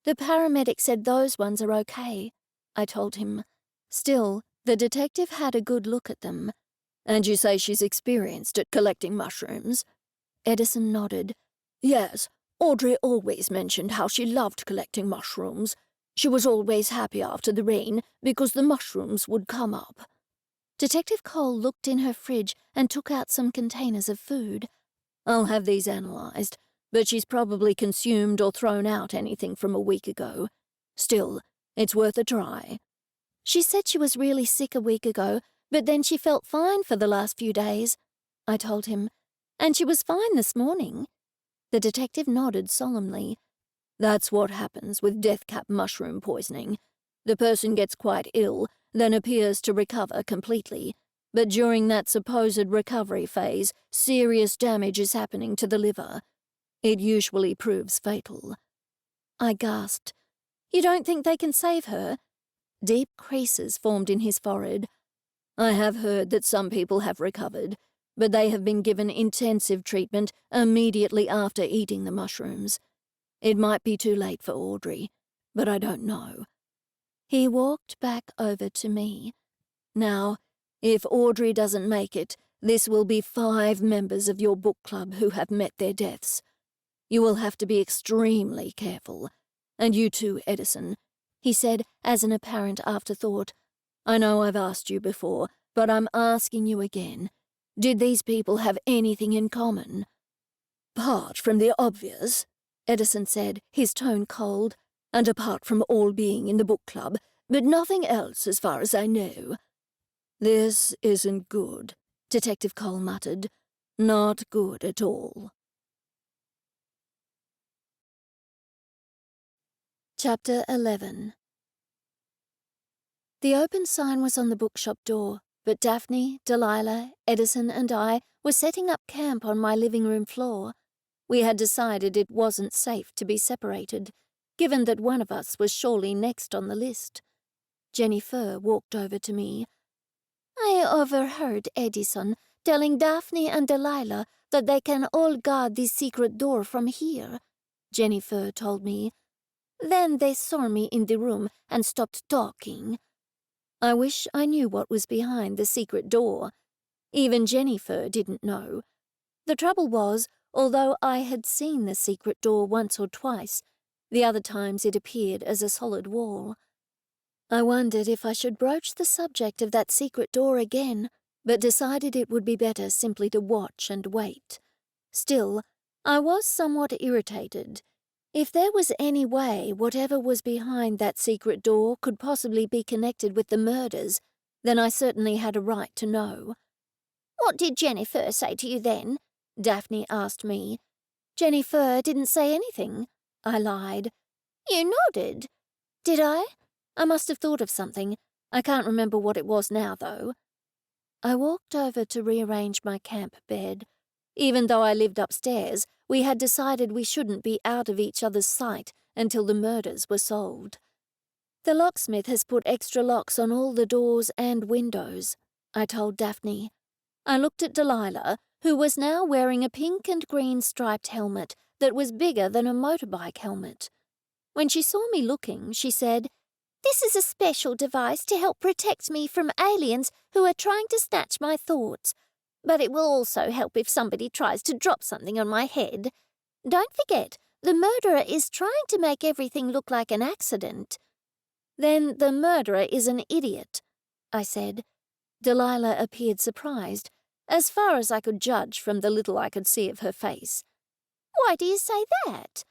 Speaker 3: The paramedic said those ones are okay, I told him. Still, the detective had a good look at them. And you say she's experienced at collecting mushrooms? Edison nodded. Yes, Audrey always mentioned how she loved collecting mushrooms. She was always happy after the rain because the mushrooms would come up. Detective Cole looked in her fridge and took out some containers of food. I'll have these analyzed, but she's probably consumed or thrown out anything from a week ago. Still, it's worth a try.
Speaker 1: She said she was really sick a week ago, but then she felt fine for the last few days, I told him. And she was fine this morning. The detective nodded solemnly.
Speaker 3: That's what happens with death-cap mushroom poisoning. The person gets quite ill, then appears to recover completely. But during that supposed recovery phase, serious damage is happening to the liver. It usually proves fatal.
Speaker 1: I gasped. You don't think they can save her?
Speaker 3: Deep creases formed in his forehead. I have heard that some people have recovered, but they have been given intensive treatment immediately after eating the mushrooms. It might be too late for Audrey, but I don't know.
Speaker 1: He walked back over to me.
Speaker 3: Now, if Audrey doesn't make it, this will be 5 members of your book club who have met their deaths. You will have to be extremely careful. And you too, Edison, he said as an apparent afterthought. I know I've asked you before, but I'm asking you again. Did these people have anything in common?
Speaker 2: Apart from the obvious, Edison said, his tone cold, and apart from all being in the book club, but nothing else as far as I know.
Speaker 3: This isn't good, Detective Cole muttered. Not good at all.
Speaker 1: Chapter 11. The open sign was on the bookshop door, but Daphne, Delilah, Edison and I were setting up camp on my living room floor. We had decided it wasn't safe to be separated, given that one of us was surely next on the list. JenniFur walked over to me. I overheard Edison telling Daphne and Delilah that they can all guard this secret door from here, JenniFur told me. Then they saw me in the room and stopped talking. I wish I knew what was behind the secret door. Even JenniFur didn't know. The trouble was, although I had seen the secret door once or twice, the other times it appeared as a solid wall. I wondered if I should broach the subject of that secret door again, but decided it would be better simply to watch and wait. Still, I was somewhat irritated. If there was any way whatever was behind that secret door could possibly be connected with the murders, then I certainly had a right to know.
Speaker 2: What did JenniFur say to you then? Daphne asked me.
Speaker 1: JenniFur didn't say anything, I lied.
Speaker 2: You nodded.
Speaker 1: Did I? I must have thought of something. I can't remember what it was now, though. I walked over to rearrange my camp bed. Even though I lived upstairs, we had decided we shouldn't be out of each other's sight until the murders were solved. The locksmith has put extra locks on all the doors and windows, I told Daphne. I looked at Delilah, who was now wearing a pink and green striped helmet that was bigger than a motorbike helmet. When she saw me looking, she said,
Speaker 2: "This is a special device to help protect me from aliens who are trying to snatch my thoughts. But it will also help if somebody tries to drop something on my head. Don't forget, the murderer is trying to make everything look like an accident."
Speaker 1: Then the murderer is an idiot, I said. Delilah appeared surprised, as far as I could judge from the little I could see of her face.
Speaker 2: Why do you say that?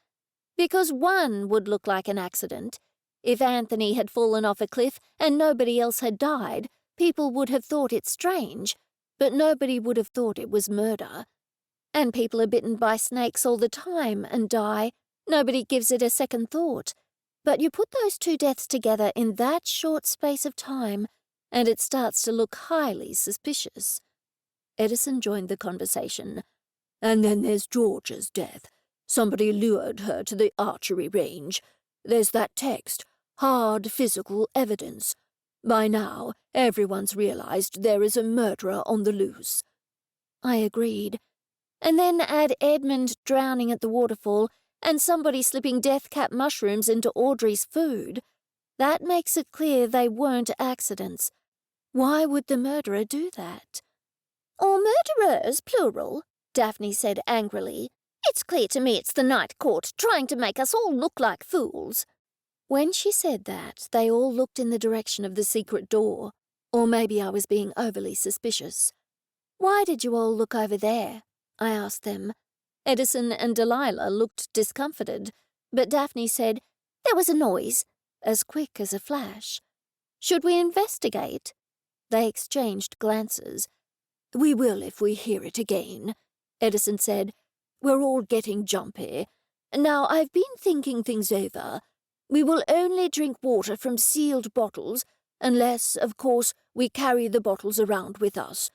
Speaker 1: Because one would look like an accident. If Anthony had fallen off a cliff and nobody else had died, people would have thought it strange, but nobody would have thought it was murder. And people are bitten by snakes all the time and die. Nobody gives it a second thought. But you put those two deaths together in that short space of time, and it starts to look highly suspicious. Edison joined the conversation.
Speaker 3: And then there's George's death. Somebody lured her to the archery range. There's that text, hard physical evidence. By now, everyone's realized there is a murderer on the loose.
Speaker 1: I agreed. And then add Edmund drowning at the waterfall and somebody slipping death-cap mushrooms into Audrey's food. That makes it clear they weren't accidents. Why would the murderer do that?
Speaker 2: Or murderers, plural, Daphne said angrily. It's clear to me it's the Night Court trying to make us all look like fools.
Speaker 1: When she said that, they all looked in the direction of the secret door. Or maybe I was being overly suspicious. Why did you all look over there? I asked them.
Speaker 2: Edison and Delilah looked discomfited, but Daphne said, "There was a noise," as quick as a flash. "Should we investigate?" They exchanged glances.
Speaker 3: "We will if we hear it again," Edison said. "We're all getting jumpy. Now, I've been thinking things over. We will only drink water from sealed bottles, unless, of course, we carry the bottles around with us.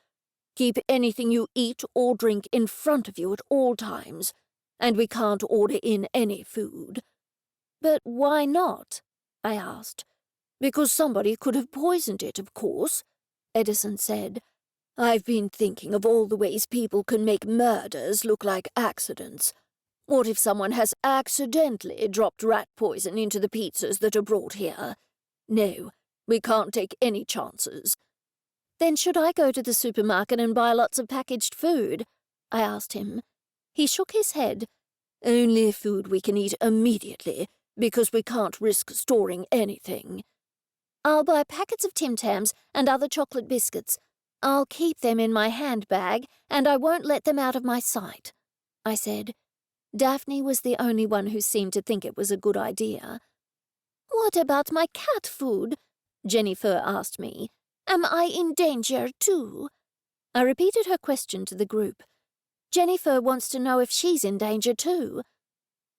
Speaker 3: Keep anything you eat or drink in front of you at all times, and we can't order in any food."
Speaker 2: "But why not?" I asked.
Speaker 3: "Because somebody could have poisoned it, of course," Edison said. "I've been thinking of all the ways people can make murders look like accidents. What if someone has accidentally dropped rat poison into the pizzas that are brought here? No, we can't take any chances."
Speaker 2: "Then should I go to the supermarket and buy lots of packaged food?" I asked him. He shook his head.
Speaker 3: "Only food we can eat immediately, because we can't risk storing anything."
Speaker 2: "I'll buy packets of Tim Tams and other chocolate biscuits. I'll keep them in my handbag, and I won't let them out of my sight," I said. Daphne was the only one who seemed to think it was a good idea. "What about my cat food?" JenniFur asked me. "Am I in danger, too?" I repeated her question to the group. "JenniFur wants to know if she's in danger, too."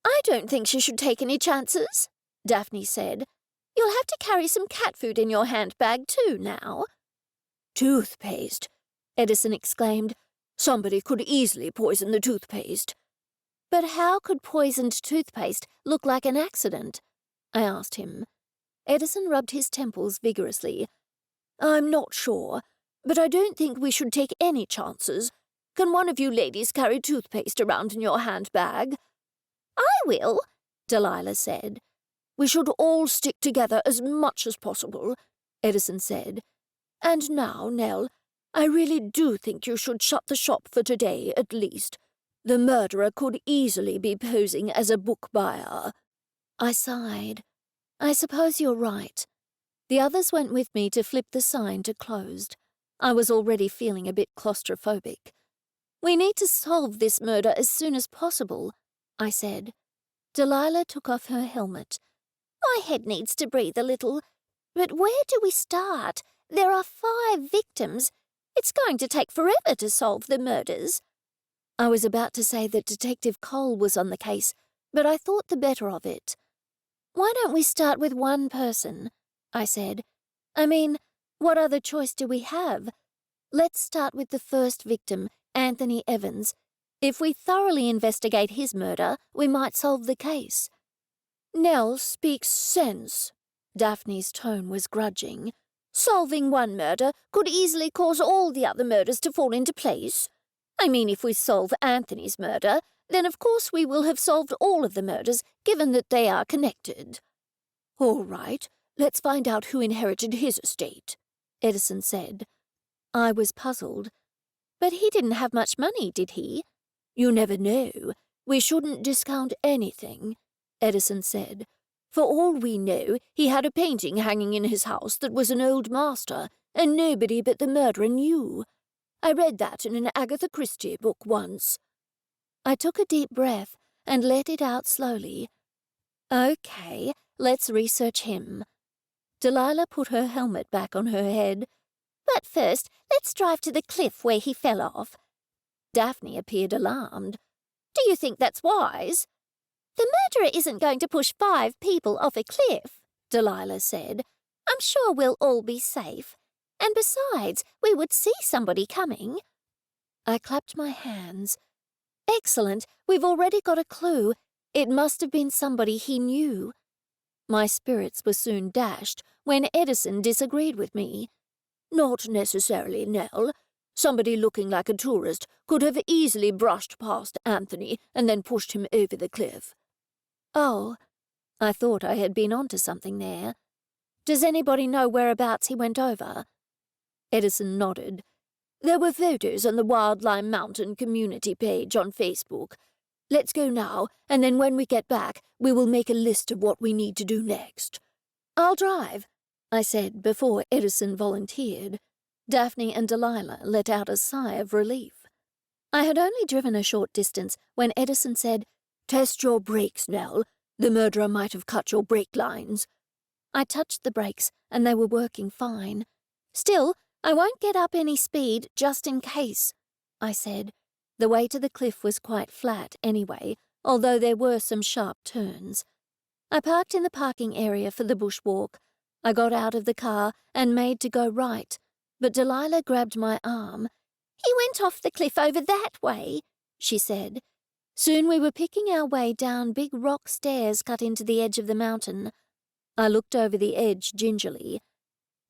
Speaker 2: "I don't think she should take any chances," Daphne said. "You'll have to carry some cat food in your handbag, too, now."
Speaker 3: "Toothpaste!" Edison exclaimed. "Somebody could easily poison the toothpaste."
Speaker 2: "But how could poisoned toothpaste look like an accident?" I asked him. Edison rubbed his temples vigorously.
Speaker 3: "I'm not sure, but I don't think we should take any chances. Can one of you ladies carry toothpaste around in your handbag?"
Speaker 2: "I will," Delilah said.
Speaker 3: "We should all stick together as much as possible," Edison said. "And now, Nell, I really do think you should shut the shop for today, at least. The murderer could easily be posing as a book buyer."
Speaker 2: I sighed. "I suppose you're right." The others went with me to flip the sign to closed. I was already feeling a bit claustrophobic. "We need to solve this murder as soon as possible," I said. Delilah took off her helmet. "My head needs to breathe a little. But where do we start? There are 5 victims. It's going to take forever to solve the murders." I was about to say that Detective Cole was on the case, but I thought the better of it. "Why don't we start with one person?" I said. "I mean, what other choice do we have? Let's start with the first victim, Anthony Evans. If we thoroughly investigate his murder, we might solve the case."
Speaker 3: "Nell speaks sense." Daphne's tone was grudging. "Solving one murder could easily cause all the other murders to fall into place. I mean, if we solve Anthony's murder, then of course we will have solved all of the murders, given that they are connected." "All right, let's find out who inherited his estate," Edison said.
Speaker 2: I was puzzled. "But he didn't have much money, did he?"
Speaker 3: "You never know. We shouldn't discount anything," Edison said. "For all we know, he had a painting hanging in his house that was an old master, and nobody but the murderer knew. I read that in an Agatha Christie book once."
Speaker 2: I took a deep breath and let it out slowly. "Okay, let's research him." Delilah put her helmet back on her head. "But first, let's drive to the cliff where he fell off." Daphne appeared alarmed. "Do you think that's wise?" "The murderer isn't going to push 5 people off a cliff," Delilah said. "I'm sure we'll all be safe. And besides, we would see somebody coming." I clapped my hands. "Excellent, we've already got a clue. It must have been somebody he knew." My spirits were soon dashed when Edison disagreed with me.
Speaker 3: "Not necessarily, Nell. Somebody looking like a tourist could have easily brushed past Anthony and then pushed him over the cliff."
Speaker 2: "Oh, I thought I had been onto something there. Does anybody know whereabouts he went over?"
Speaker 3: Edison nodded. "There were photos on the Wildlime Mountain community page on Facebook. Let's go now, and then when we get back, we will make a list of what we need to do next."
Speaker 2: "I'll drive," I said before Edison volunteered. Daphne and Delilah let out a sigh of relief. I had only driven a short distance when Edison said, "Test your brakes, Nell. The murderer might have cut your brake lines." I touched the brakes, and they were working fine. "Still, I won't get up any speed, just in case," I said. The way to the cliff was quite flat anyway, although there were some sharp turns. I parked in the parking area for the bushwalk. I got out of the car and made to go right, but Delilah grabbed my arm. "He went off the cliff over that way," she said. Soon we were picking our way down big rock stairs cut into the edge of the mountain. I looked over the edge gingerly.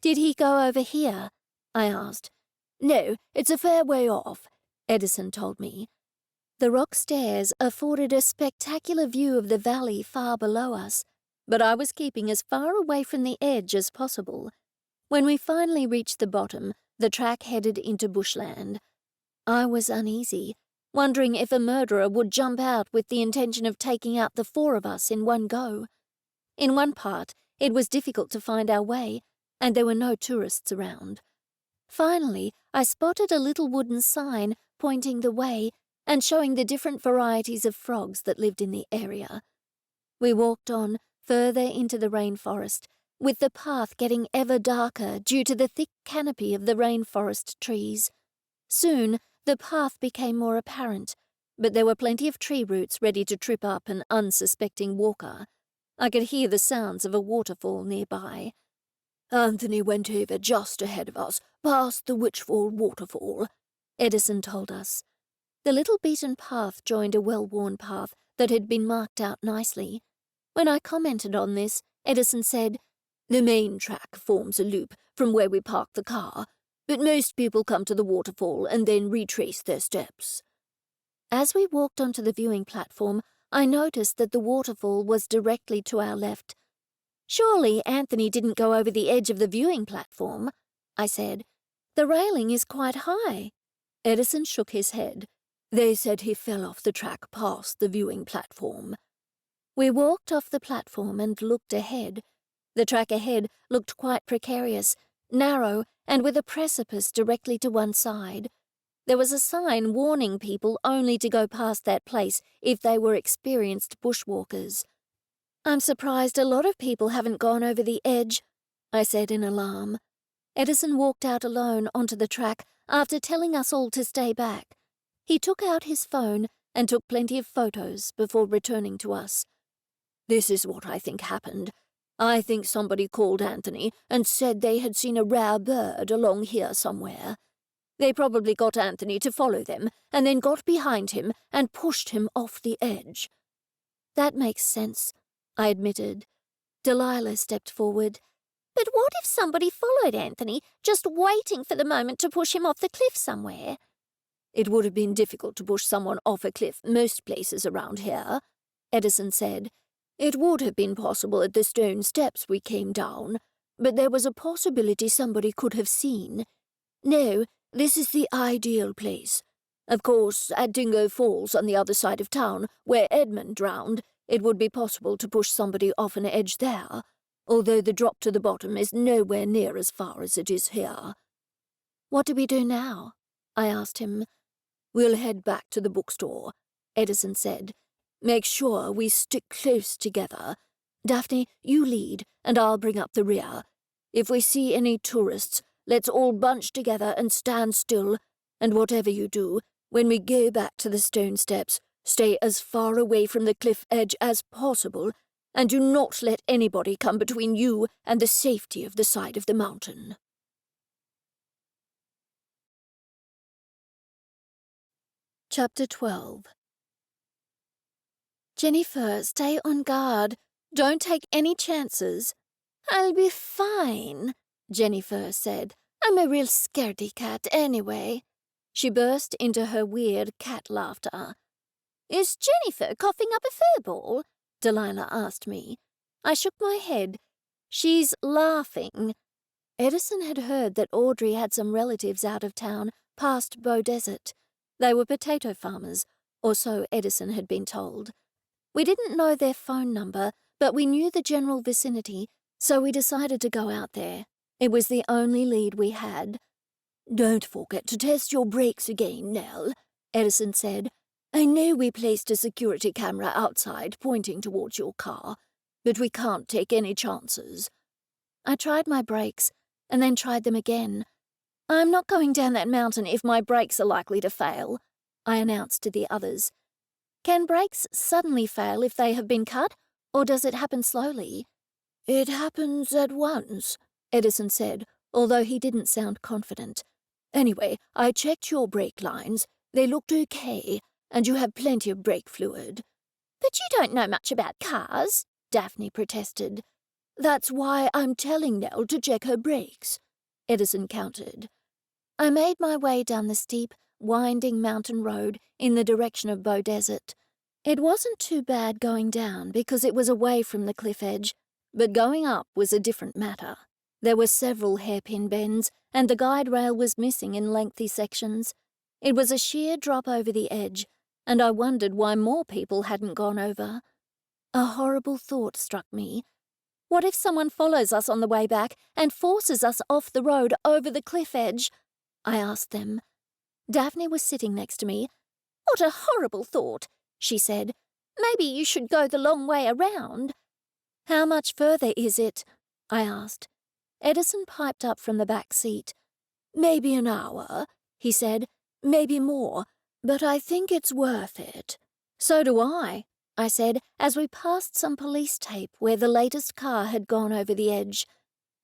Speaker 2: "Did he go over here?" I asked. "No, it's a fair way off," Edison told me. The rock stairs afforded a spectacular view of the valley far below us, but I was keeping as far away from the edge as possible. When we finally reached the bottom, the track headed into bushland. I was uneasy, wondering if a murderer would jump out with the intention of taking out the four of us in one go. In one part, it was difficult to find our way, and there were no tourists around. Finally, I spotted a little wooden sign pointing the way and showing the different varieties of frogs that lived in the area. We walked on further into the rainforest, with the path getting ever darker due to the thick canopy of the rainforest trees. Soon, the path became more apparent, but there were plenty of tree roots ready to trip up an unsuspecting walker. I could hear the sounds of a waterfall nearby. "Anthony went over just ahead of us, past the Witchfall waterfall," Edison told us. The little beaten path joined a well-worn path that had been marked out nicely. When I commented on this, Edison said, "The main track forms a loop from where we parked the car, but most people come to the waterfall and then retrace their steps." As we walked onto the viewing platform, I noticed that the waterfall was directly to our left. "Surely Anthony didn't go over the edge of the viewing platform," I said. "The railing is quite high." Edison shook his head. "They said he fell off the track past the viewing platform." We walked off the platform and looked ahead. The track ahead looked quite precarious, narrow, and with a precipice directly to one side. There was a sign warning people only to go past that place if they were experienced bushwalkers. "I'm surprised a lot of people haven't gone over the edge," I said in alarm. Edison walked out alone onto the track after telling us all to stay back. He took out his phone and took plenty of photos before returning to us. "This is what I think happened. I think somebody called Anthony and said they had seen a rare bird along here somewhere. They probably got Anthony to follow them and then got behind him and pushed him off the edge." "That makes sense," I admitted. Delilah stepped forward. "But what if somebody followed Anthony, just waiting for the moment to push him off the cliff somewhere?" "It would have been difficult to push someone off a cliff most places around here," Edison said. "It would have been possible at the stone steps we came down, but there was a possibility somebody could have seen. No, this is the ideal place. Of course, at Dingo Falls on the other side of town, where Edmund drowned, it would be possible to push somebody off an edge there, although the drop to the bottom is nowhere near as far as it is here." "What do we do now?" I asked him. "We'll head back to the bookstore," Edison said. "Make sure we stick close together. Daphne, you lead, and I'll bring up the rear. If we see any tourists, let's all bunch together and stand still, and whatever you do, when we go back to the stone steps, stay as far away from the cliff edge as possible, and do not let anybody come between you and the safety of the side of the mountain." Chapter 12. "JenniFur, stay on guard. Don't take any chances." "I'll be fine," JenniFur said. "I'm a real scaredy cat anyway." She burst into her weird cat laughter. "Is JenniFur coughing up a fur ball?" Delilah asked me. I shook my head. "She's laughing." Edison had heard that Audrey had some relatives out of town, past Bow Desert. They were potato farmers, or so Edison had been told. We didn't know their phone number, but we knew the general vicinity, so we decided to go out there. It was the only lead we had. "Don't forget to test your brakes again, Nell,"
Speaker 3: Edison said. "I know we placed a security camera outside pointing towards your car, but we can't take any chances."
Speaker 1: I tried my brakes, and then tried them again. "I'm not going down that mountain if my brakes are likely to fail," I announced to the others. "Can brakes suddenly fail if they have been cut, or does it happen slowly?"
Speaker 3: "It happens at once," Edison said, although he didn't sound confident. "Anyway, I checked your brake lines. They looked okay, and you have plenty of brake fluid."
Speaker 1: "But you don't know much about cars," Daphne protested.
Speaker 3: "That's why I'm telling Nell to check her brakes," Edison countered.
Speaker 1: I made my way down the steep, winding mountain road in the direction of Bow Desert. It wasn't too bad going down because it was away from the cliff edge, but going up was a different matter. There were several hairpin bends, and the guide rail was missing in lengthy sections. It was a sheer drop over the edge, and I wondered why more people hadn't gone over. A horrible thought struck me. What if someone follows us on the way back and forces us off the road over the cliff edge? I asked them. Daphne was sitting next to me. "What a horrible thought," she said. "Maybe you should go the long way around." "How much further is it?" I asked. Edison piped up from the back seat.
Speaker 3: "Maybe an hour," he said. "Maybe more, but I think it's worth it."
Speaker 1: "So do I said, as we passed some police tape where the latest car had gone over the edge.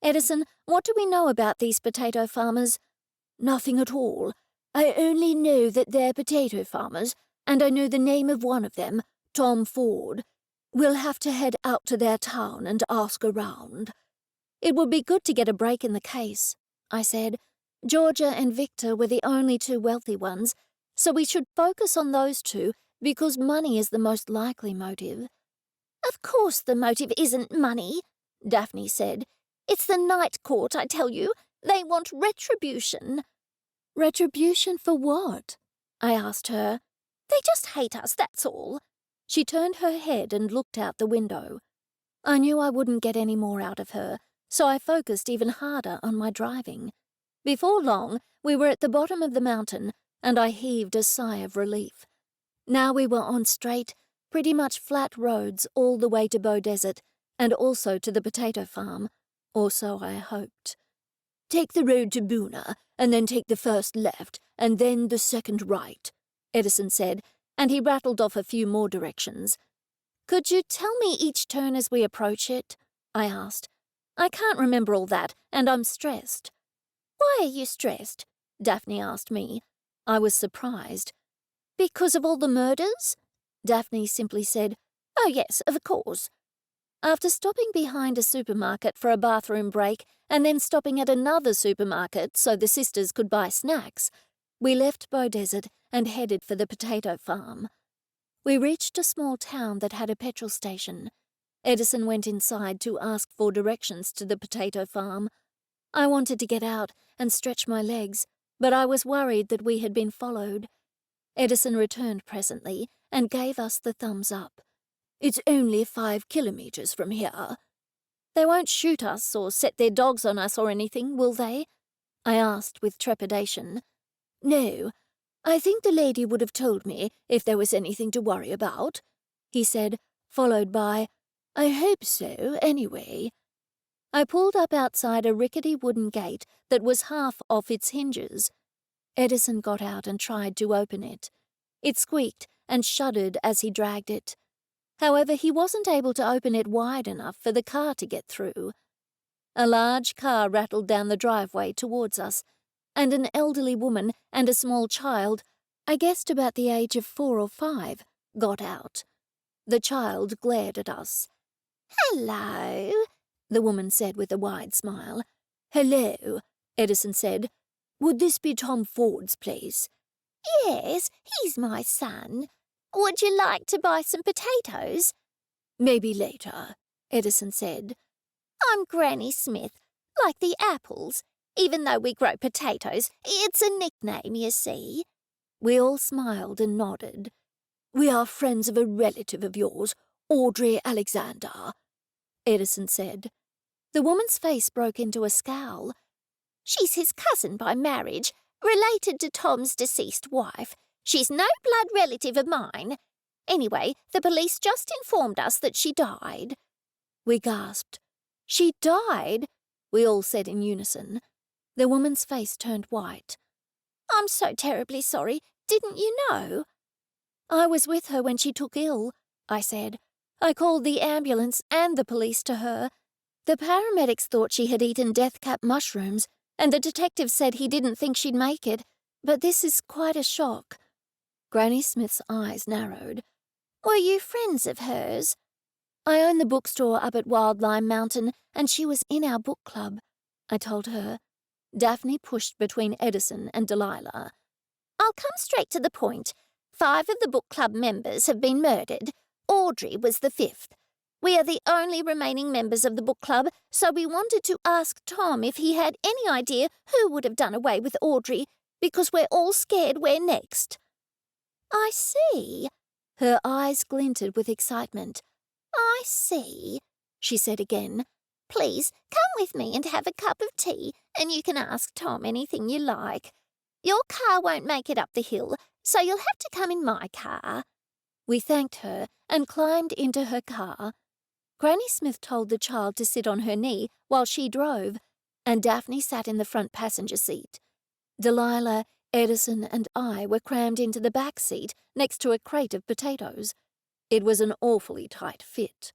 Speaker 1: "Edison, what do we know about these potato farmers?"
Speaker 3: "Nothing at all. I only know that they're potato farmers, and I know the name of one of them, Tom Ford. We'll have to head out to their town and ask around."
Speaker 1: "It would be good to get a break in the case," I said. "Georgia and Victor were the only two wealthy ones, so we should focus on those two because money is the most likely motive." "Of course the motive isn't money," Daphne said. "It's the night court, I tell you. They want retribution."
Speaker 3: "Retribution for what?"
Speaker 1: I asked her. "They just hate us, that's all." She turned her head and looked out the window. I knew I wouldn't get any more out of her, so I focused even harder on my driving. Before long, we were at the bottom of the mountain, and I heaved a sigh of relief. Now we were on straight, pretty much flat roads all the way to Bow Desert, and also to the potato farm, or so I hoped.
Speaker 3: "Take the road to Boona, and then take the first left, and then the second right," Edison said, and he rattled off a few more directions.
Speaker 1: "Could you tell me each turn as we approach it?" I asked. "I can't remember all that, and I'm stressed." "Why are you stressed?" Daphne asked me. I was surprised. "Because of all the murders?" Daphne simply said, "Oh yes, of course." After stopping behind a supermarket for a bathroom break and then stopping at another supermarket so the sisters could buy snacks, we left Bow Desert and headed for the potato farm. We reached a small town that had a petrol station. Edison went inside to ask for directions to the potato farm. I wanted to get out and stretch my legs, but I was worried that we had been followed. Edison returned presently and gave us the thumbs up.
Speaker 3: "It's only 5 kilometers from here."
Speaker 1: "They won't shoot us or set their dogs on us or anything, will they?" I asked with trepidation.
Speaker 3: "No, I think the lady would have told me if there was anything to worry about," he said, followed by, "I hope so, anyway."
Speaker 1: I pulled up outside a rickety wooden gate that was half off its hinges. Edison got out and tried to open it. It squeaked and shuddered as he dragged it. However, he wasn't able to open it wide enough for the car to get through. A large car rattled down the driveway towards us, and an elderly woman and a small child, I guessed about the age of 4 or 5, got out. The child glared at us.
Speaker 2: "Hello,"
Speaker 1: the woman said with a wide smile.
Speaker 3: "Hello," Edison said. "Would this be Tom Ford's place?"
Speaker 2: "Yes, he's my son. Would you like to buy some potatoes?"
Speaker 3: "Maybe later," Edison said.
Speaker 2: "I'm Granny Smith, like the apples. Even though we grow potatoes, it's a nickname, you see."
Speaker 1: We all smiled and nodded.
Speaker 3: "We are friends of a relative of yours, Audrey Alexander," Edison said.
Speaker 1: The woman's face broke into a scowl.
Speaker 2: "She's his cousin by marriage, related to Tom's deceased wife. She's no blood relative of mine. Anyway, the police just informed us that she died."
Speaker 1: We gasped. "She died?" we all said in unison. The woman's face turned white.
Speaker 2: "I'm so terribly sorry. Didn't you know?"
Speaker 1: "I was with her when she took ill," I said. "I called the ambulance and the police to her. The paramedics thought she had eaten death-cap mushrooms, and the detective said he didn't think she'd make it, but this is quite a shock." Granny Smith's eyes narrowed.
Speaker 2: "Were you friends of hers?"
Speaker 1: "I own the bookstore up at Wildlime Mountain, and she was in our book club," I told her. Daphne pushed between Edison and Delilah.
Speaker 2: "I'll come straight to the point. 5 of the book club members have been murdered. Audrey was the 5th. We are the only remaining members of the book club, so we wanted to ask Tom if he had any idea who would have done away with Audrey, because we're all scared we're next."
Speaker 1: "I see." Her eyes glinted with excitement.
Speaker 2: "I see," she said again. "Please come with me and have a cup of tea, and you can ask Tom anything you like. Your car won't make it up the hill, so you'll have to come in my car."
Speaker 1: We thanked her and climbed into her car. Granny Smith told the child to sit on her knee while she drove, and Daphne sat in the front passenger seat. Delilah, Edison, and I were crammed into the back seat next to a crate of potatoes. It was an awfully tight fit.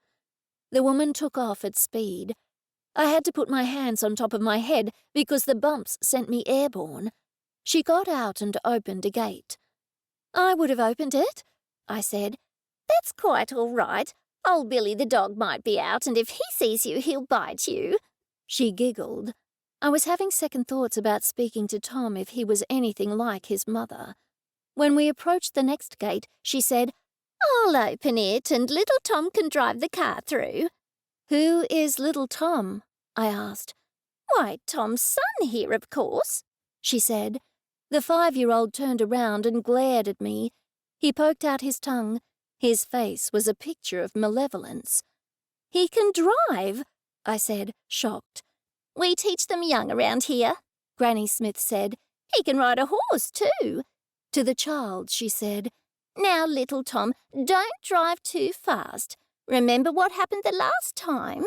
Speaker 1: The woman took off at speed. I had to put my hands on top of my head because the bumps sent me airborne. She got out and opened a gate. "I would have opened it," I said.
Speaker 2: "That's quite all right. Old Billy the dog might be out, and if he sees you, he'll bite you."
Speaker 1: She giggled. I was having second thoughts about speaking to Tom if he was anything like his mother. When we approached the next gate, she said,
Speaker 2: "I'll open it, and little Tom can drive the car through."
Speaker 1: "Who is little Tom?" I asked.
Speaker 2: "Why, Tom's son here, of course,"
Speaker 1: she said. The 5-year-old turned around and glared at me. He poked out his tongue. His face was a picture of malevolence.
Speaker 2: "He can drive,"
Speaker 1: I said, shocked.
Speaker 2: "We teach them young around here," Granny Smith said. "He can ride a horse, too."
Speaker 1: To the child, she said,
Speaker 2: "Now, little Tom, don't drive too fast. Remember what happened the last time?"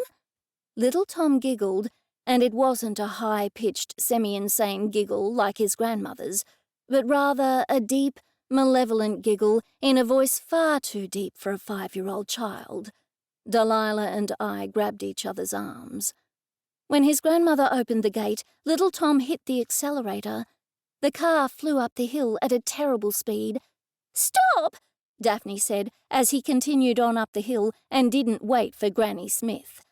Speaker 1: Little Tom giggled, and it wasn't a high-pitched, semi-insane giggle like his grandmother's, but rather a deep, malevolent giggle in a voice far too deep for a 5-year-old child. Delilah and I grabbed each other's arms. When his grandmother opened the gate, little Tom hit the accelerator. The car flew up the hill at a terrible speed.
Speaker 2: "Stop!"
Speaker 1: Daphne said as he continued on up the hill and didn't wait for Granny Smith.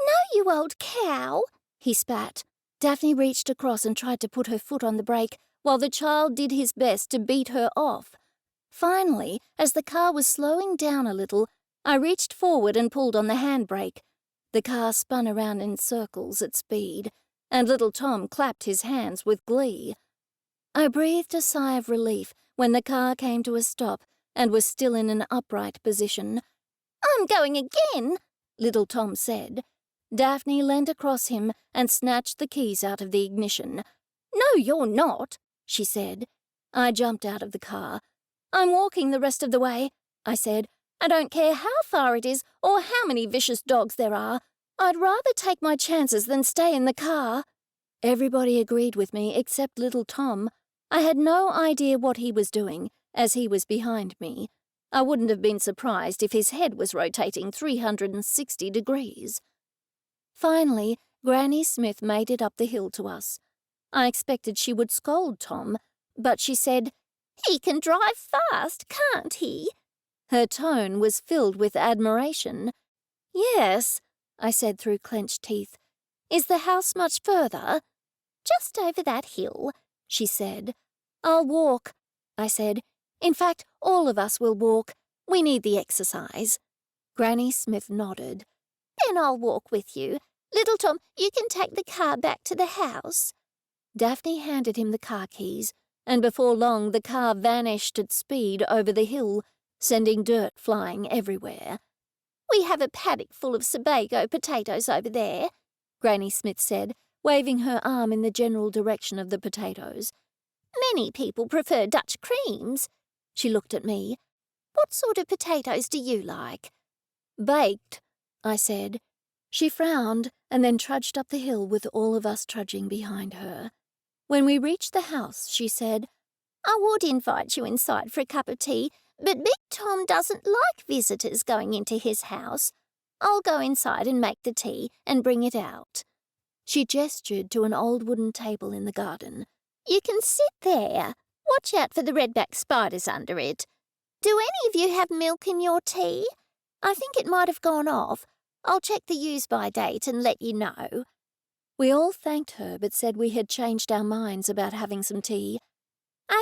Speaker 2: "No, you old cow,"
Speaker 1: he spat. Daphne reached across and tried to put her foot on the brake, while the child did his best to beat her off. Finally, as the car was slowing down a little, I reached forward and pulled on the handbrake. The car spun around in circles at speed, and little Tom clapped his hands with glee. I breathed a sigh of relief when the car came to a stop and was still in an upright position.
Speaker 2: "I'm going again,"
Speaker 1: little Tom said. Daphne leaned across him and snatched the keys out of the ignition.
Speaker 2: "No, you're not,"
Speaker 1: she said. I jumped out of the car. "I'm walking the rest of the way," I said. "I don't care how far it is or how many vicious dogs there are. I'd rather take my chances than stay in the car." Everybody agreed with me except little Tom. I had no idea what he was doing, as he was behind me. I wouldn't have been surprised if his head was rotating 360 degrees. Finally, Granny Smith made it up the hill to us. I expected she would scold Tom, but she said,
Speaker 2: "He can drive fast, can't he?"
Speaker 1: Her tone was filled with admiration. "Yes," I said through clenched teeth. "Is the house much further?"
Speaker 2: "Just over that hill,"
Speaker 1: she said. "I'll walk," I said. "In fact, all of us will walk. We need the exercise." Granny Smith nodded.
Speaker 2: "Then I'll walk with you. Little Tom, you can take the car back to the house."
Speaker 1: Daphne handed him the car keys, and before long the car vanished at speed over the hill, sending dirt flying everywhere.
Speaker 2: "We have a paddock full of Sebago potatoes over there,"
Speaker 1: Granny Smith said, waving her arm in the general direction of the potatoes.
Speaker 2: "Many people prefer Dutch creams.
Speaker 1: She looked at me. "What sort of potatoes do you like?"
Speaker 3: "Baked," I said. She frowned and then trudged up the hill with all of us trudging behind her. When we reached the house, she said,
Speaker 1: "I would invite you inside for a cup of tea, but Big Tom doesn't like visitors going into his house. I'll go inside and make the tea and bring it out."
Speaker 3: She gestured to an old wooden table in the garden.
Speaker 1: "You can sit there. Watch out for the redback spiders under it. Do any of you have milk in your tea? I think it might have gone off. I'll check the use-by date and let you know."
Speaker 3: We all thanked her but said we had changed our minds about having some tea.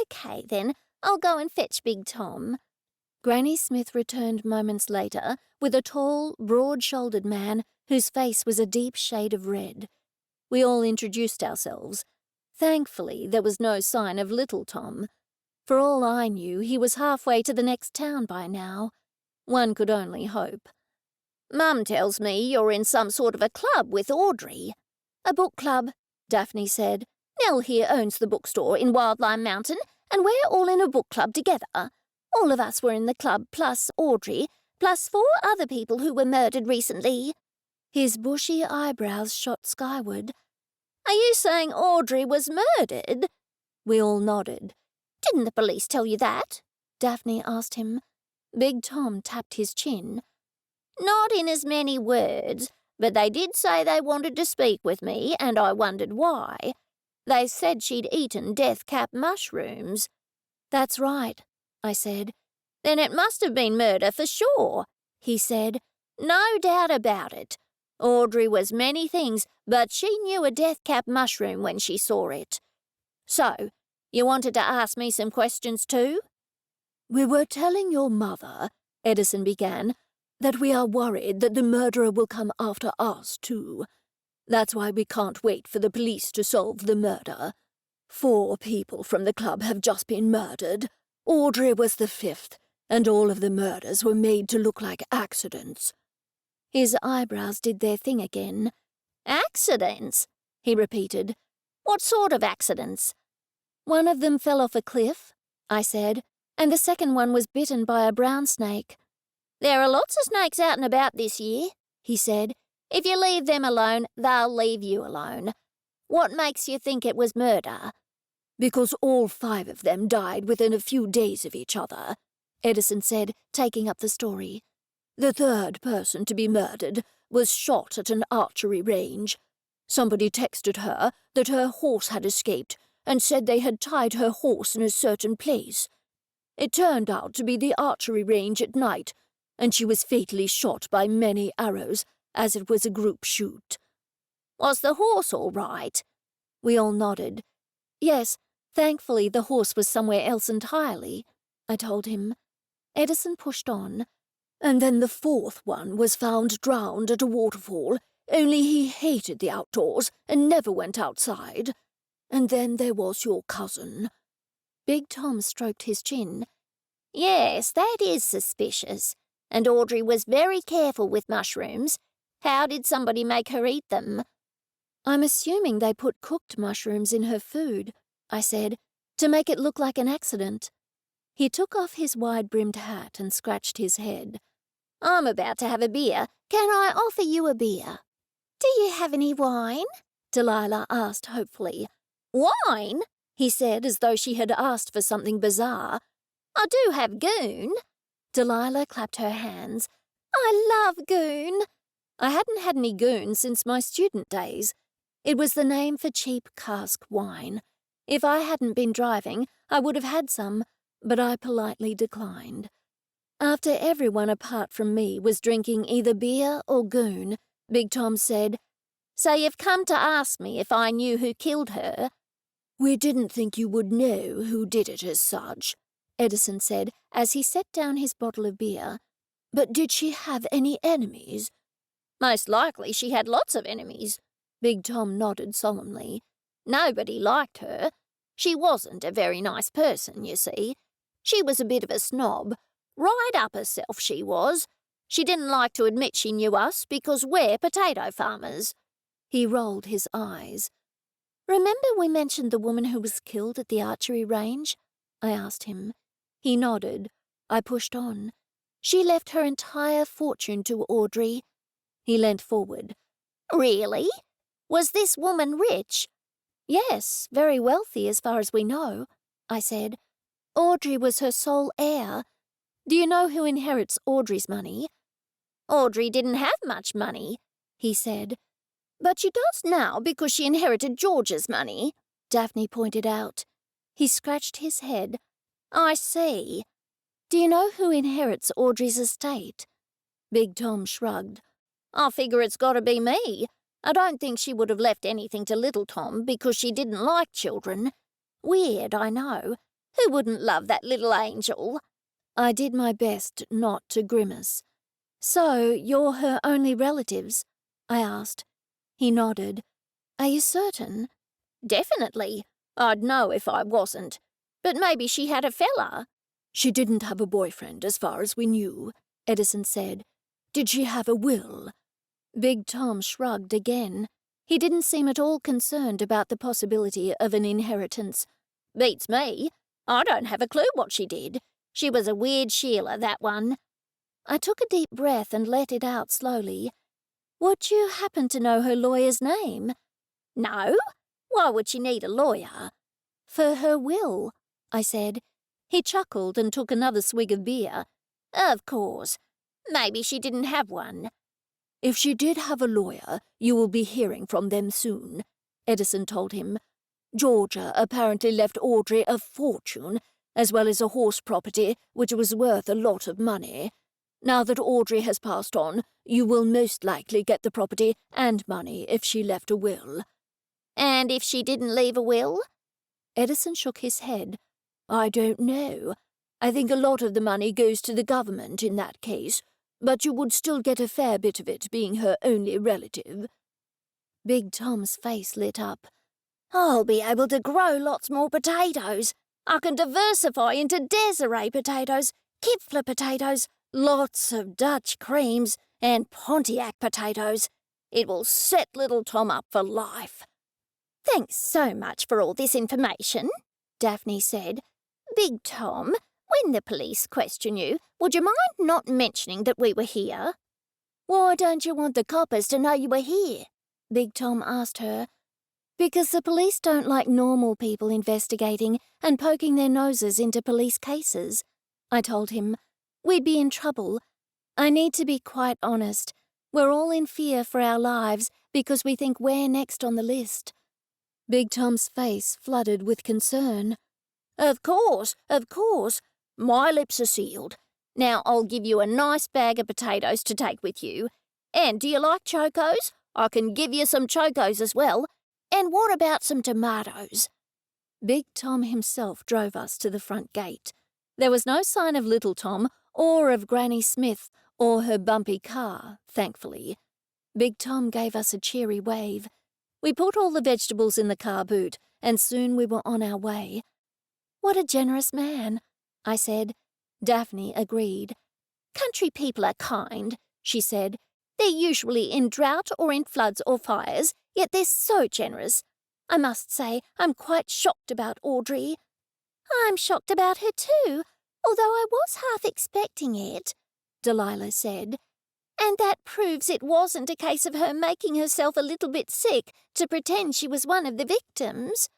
Speaker 1: "Okay, then. I'll go and fetch Big Tom."
Speaker 3: Granny Smith returned moments later with a tall, broad-shouldered man whose face was a deep shade of red. We all introduced ourselves. Thankfully, there was no sign of little Tom. For all I knew, he was halfway to the next town by now. One could only hope.
Speaker 1: "Mum tells me you're in some sort of a club with Audrey."
Speaker 3: "A book club," Daphne said.
Speaker 1: "Nell here owns the bookstore in Wildlime Mountain, and we're all in a book club together. All of us were in the club, plus Audrey, plus 4 other people who were murdered recently."
Speaker 3: His bushy eyebrows shot skyward.
Speaker 1: "Are you saying Audrey was murdered?"
Speaker 3: We all nodded.
Speaker 1: "Didn't the police tell you that?"
Speaker 3: Daphne asked him. Big Tom tapped his chin.
Speaker 1: "Not in as many words, but they did say they wanted to speak with me, and I wondered why. They said she'd eaten death-cap mushrooms."
Speaker 3: "That's right," I said.
Speaker 1: "Then it must have been murder for sure," he said. "No doubt about it. Audrey was many things, but she knew a death-cap mushroom when she saw it. So, you wanted to ask me some questions too?"
Speaker 3: "We were telling your mother," Edison began, "that we are worried that the murderer will come after us, too. That's why we can't wait for the police to solve the murder. 4 people from the club have just been murdered. Audrey was the 5th, and all of the murders were made to look like accidents." His eyebrows did their thing again.
Speaker 1: "Accidents?" he repeated. "What sort of accidents?"
Speaker 3: "One of them fell off a cliff," I said, "and the second one was bitten by a brown snake."
Speaker 1: "There are lots of snakes out and about this year," he said. "If you leave them alone, they'll leave you alone. What makes you think it was murder?"
Speaker 3: "Because all 5 of them died within a few days of each other," Edison said, taking up the story. "The 3rd person to be murdered was shot at an archery range. Somebody texted her that her horse had escaped and said they had tied her horse in a certain place. It turned out to be the archery range at night, and she was fatally shot by many arrows, as it was a group shoot."
Speaker 1: "Was the horse all right?"
Speaker 3: We all nodded. "Yes, thankfully the horse was somewhere else entirely," I told him. Edison pushed on. "And then the 4th one was found drowned at a waterfall, only he hated the outdoors and never went outside. And then there was your cousin." Big Tom stroked his chin.
Speaker 1: "Yes, that is suspicious. And Audrey was very careful with mushrooms. How did somebody make her eat them?"
Speaker 3: "I'm assuming they put cooked mushrooms in her food," I said, "to make it look like an accident." He took off his wide-brimmed hat and scratched his head.
Speaker 1: "I'm about to have a beer. Can I offer you a beer?" "Do you have any wine?"
Speaker 3: Delilah asked hopefully.
Speaker 1: "Wine?"
Speaker 3: he said, as though she had asked for something bizarre.
Speaker 1: "I do have goon."
Speaker 3: Delilah clapped her hands.
Speaker 1: "I love goon."
Speaker 3: I hadn't had any goon since my student days. It was the name for cheap cask wine. If I hadn't been driving, I would have had some, but I politely declined. After everyone apart from me was drinking either beer or goon, Big Tom said,
Speaker 1: "So you've come to ask me if I knew who killed her?"
Speaker 3: "We didn't think you would know who did it as such," Edison said as he set down his bottle of beer. "But did she have any enemies?"
Speaker 1: "Most likely she had lots of enemies."
Speaker 3: Big Tom nodded solemnly.
Speaker 1: "Nobody liked her. She wasn't a very nice person, you see. She was a bit of a snob. Right up herself, she was. She didn't like to admit she knew us because we're potato farmers."
Speaker 3: He rolled his eyes. "Remember we mentioned the woman who was killed at the archery range?" I asked him.
Speaker 1: He nodded. I pushed on. She left her entire fortune to Audrey. He leant forward.
Speaker 2: Really? Was this woman rich?
Speaker 1: Yes, very wealthy as far as we know, I said. Audrey was her sole heir. Do you know who inherits Audrey's money?
Speaker 2: Audrey didn't have much money,
Speaker 1: he said.
Speaker 2: but she does now because she inherited George's money,
Speaker 1: Daphne pointed out. He scratched his head.
Speaker 2: I see.
Speaker 1: Do you know who inherits Audrey's estate? Big Tom shrugged.
Speaker 2: I figure it's got to be me. I don't think she would have left anything to little Tom because she didn't like children. Weird, I know. Who wouldn't love that little angel?
Speaker 1: I did my best not to grimace. So, you're her only relatives? I asked. He nodded. Are you certain?
Speaker 2: Definitely. I'd know if I wasn't. But maybe she had a fella.
Speaker 3: She didn't have a boyfriend as far as we knew, Edison said. Did she have a will?
Speaker 1: Big Tom shrugged again. He didn't seem at all concerned about the possibility of an inheritance.
Speaker 2: Beats me. I don't have a clue what she did. She was a weird Sheila, that one.
Speaker 1: I took a deep breath and let it out slowly. Would you happen to know her lawyer's name?
Speaker 2: No. Why would she need a lawyer?
Speaker 1: For her will, I said. He chuckled and took another swig of beer.
Speaker 2: Of course. Maybe she didn't have one.
Speaker 3: If she did have a lawyer, you will be hearing from them soon, Edison told him. Georgia apparently left Audrey a fortune, as well as a horse property which was worth a lot of money. Now that Audrey has passed on, you will most likely get the property and money if she left a will.
Speaker 2: And if she didn't leave a will?
Speaker 1: Edison shook his head.
Speaker 3: I don't know. I think a lot of the money goes to the government in that case, but you would still get a fair bit of it being her only relative.
Speaker 1: Big Tom's face lit up.
Speaker 2: I'll be able to grow lots more potatoes. I can diversify into Desiree potatoes, Kipfler potatoes, lots of Dutch creams, and Pontiac potatoes. It will set little Tom up for life. Thanks so much for all this information, Daphne said. Big Tom, when the police question you, would you mind not mentioning that we were here?
Speaker 1: Why don't you want the coppers to know you were here? Big Tom asked her. Because the police don't like normal people investigating and poking their noses into police cases, I told him. We'd be in trouble. I need to be quite honest. We're all in fear for our lives because we think we're next on the list. Big Tom's face flooded with concern.
Speaker 2: Of course, of course. My lips are sealed. Now I'll give you a nice bag of potatoes to take with you. And do you like chocos? I can give you some chocos as well. And what about some tomatoes?
Speaker 1: Big Tom himself drove us to the front gate. There was no sign of little Tom or of Granny Smith or her bumpy car, thankfully. Big Tom gave us a cheery wave. We put all the vegetables in the car boot, and soon we were on our way. What a generous man, I said. Daphne agreed.
Speaker 2: Country people are kind, she said. They're usually in drought or in floods or fires, yet they're so generous. I must say I'm quite shocked about Audrey.
Speaker 1: I'm shocked about her too, although I was half expecting it, Delilah said.
Speaker 2: And that proves it wasn't a case of her making herself a little bit sick to pretend she was one of the victims.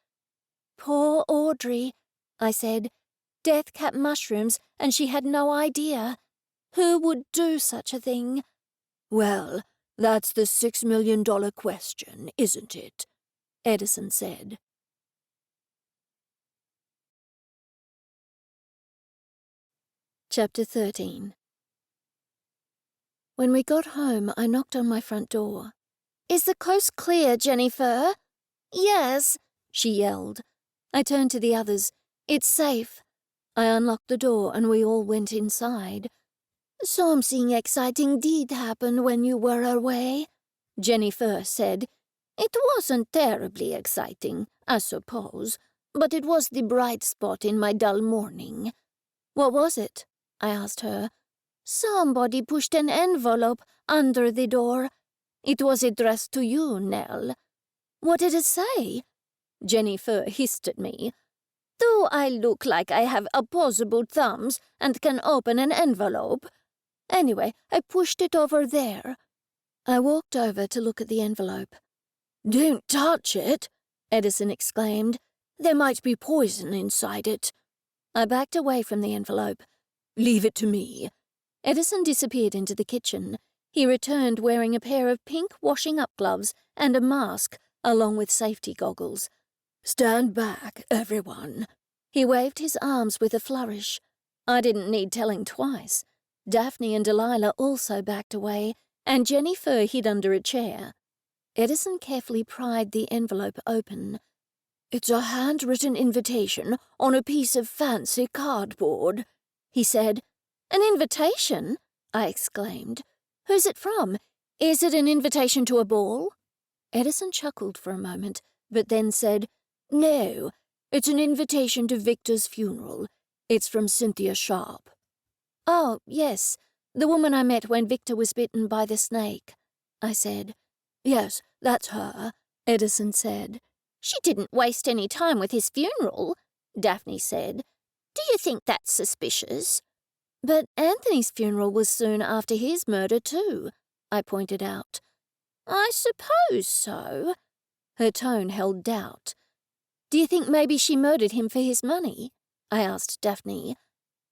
Speaker 1: Poor Audrey, I said. Death kept mushrooms and she had no idea. Who would do such a thing?
Speaker 3: Well, that's the $6 million question, isn't it? Edison said.
Speaker 1: Chapter 13. When we got home, I knocked on my front door. Is the coast clear, JenniFur?
Speaker 2: Yes,
Speaker 1: she yelled. I turned to the others. It's safe. I unlocked the door and we all went inside. Something exciting did happen when you were away, JenniFur said. It wasn't terribly exciting, I suppose, but it was the bright spot in my dull morning. What was it? I asked her. Somebody pushed an envelope under the door. It was addressed to you, Nell. What did it say? JenniFur hissed at me.
Speaker 2: Do I look like I have opposable thumbs and can open an envelope? Anyway, I pushed it over there.
Speaker 1: I walked over to look at the envelope.
Speaker 3: "Don't touch it," Edison exclaimed. "There might be poison inside it."
Speaker 1: I backed away from the envelope.
Speaker 3: "Leave it to me."
Speaker 1: Edison disappeared into the kitchen. He returned wearing a pair of pink washing-up gloves and a mask, along with safety goggles.
Speaker 3: "Stand back, everyone."
Speaker 1: He waved his arms with a flourish. I didn't need telling twice. Daphne and Delilah also backed away, and JenniFur hid under a chair. Edison carefully pried the envelope open.
Speaker 3: "It's a handwritten invitation on a piece of fancy cardboard," he said.
Speaker 1: "An invitation?" I exclaimed. "Who's it from? Is it an invitation to a ball?"
Speaker 3: Edison chuckled for a moment, but then said, "No, it's an invitation to Victor's funeral. It's from Cynthia Sharp."
Speaker 1: "Oh, yes, the woman I met when Victor was bitten by the snake," I said.
Speaker 3: "Yes, that's her," Edison said.
Speaker 2: "She didn't waste any time with his funeral," Daphne said. "Do you think that's suspicious?"
Speaker 1: "But Anthony's funeral was soon after his murder, too," I pointed out.
Speaker 2: "I suppose so."
Speaker 1: Her tone held doubt. "Do you think maybe she murdered him for his money?" I asked Daphne.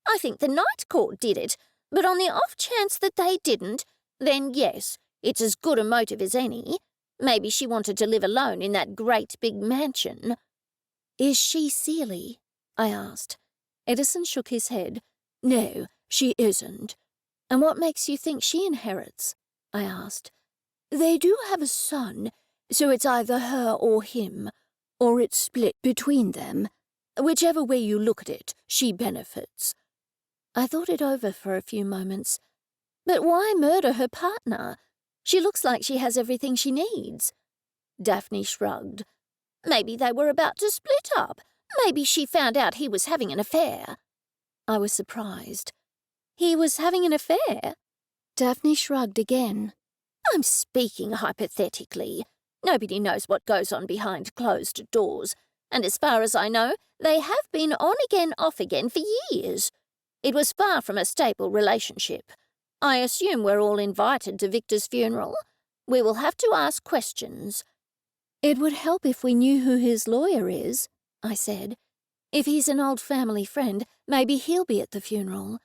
Speaker 2: "I think the night court did it, but on the off chance that they didn't, then yes, it's as good a motive as any. Maybe she wanted to live alone in that great big mansion."
Speaker 1: "Is she Seeley?" I asked. Edison shook his head.
Speaker 3: "No, she isn't."
Speaker 1: "And what makes you think she inherits?" I asked.
Speaker 3: "They do have a son, so it's either her or him, or it's split between them. Whichever way you look at it, she benefits."
Speaker 1: I thought it over for a few moments. "But why murder her partner? She looks like she has everything she needs."
Speaker 2: Daphne shrugged. "Maybe they were about to split up. Maybe she found out he was having an affair."
Speaker 1: I was surprised. "He was having an affair?" Daphne shrugged again.
Speaker 2: "I'm speaking hypothetically. Nobody knows what goes on behind closed doors, and as far as I know, they have been on again, off again for years. It was far from a stable relationship. I assume we're all invited to Victor's funeral. We will have to ask questions."
Speaker 1: "It would help if we knew who his lawyer is," I said. "If he's an old family friend, maybe he'll be at the funeral."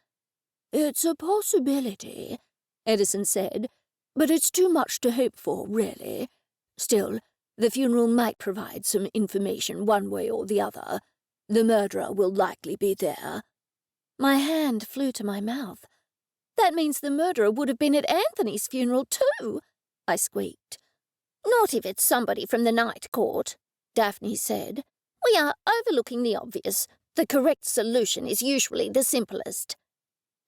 Speaker 3: "It's a possibility," Edison said, "but it's too much to hope for, really. Still, the funeral might provide some information one way or the other. The murderer will likely be there."
Speaker 1: My hand flew to my mouth. "That means the murderer would have been at Anthony's funeral too," I squeaked.
Speaker 2: "Not if it's somebody from the night court," Daphne said. "We are overlooking the obvious. The correct solution is usually the simplest."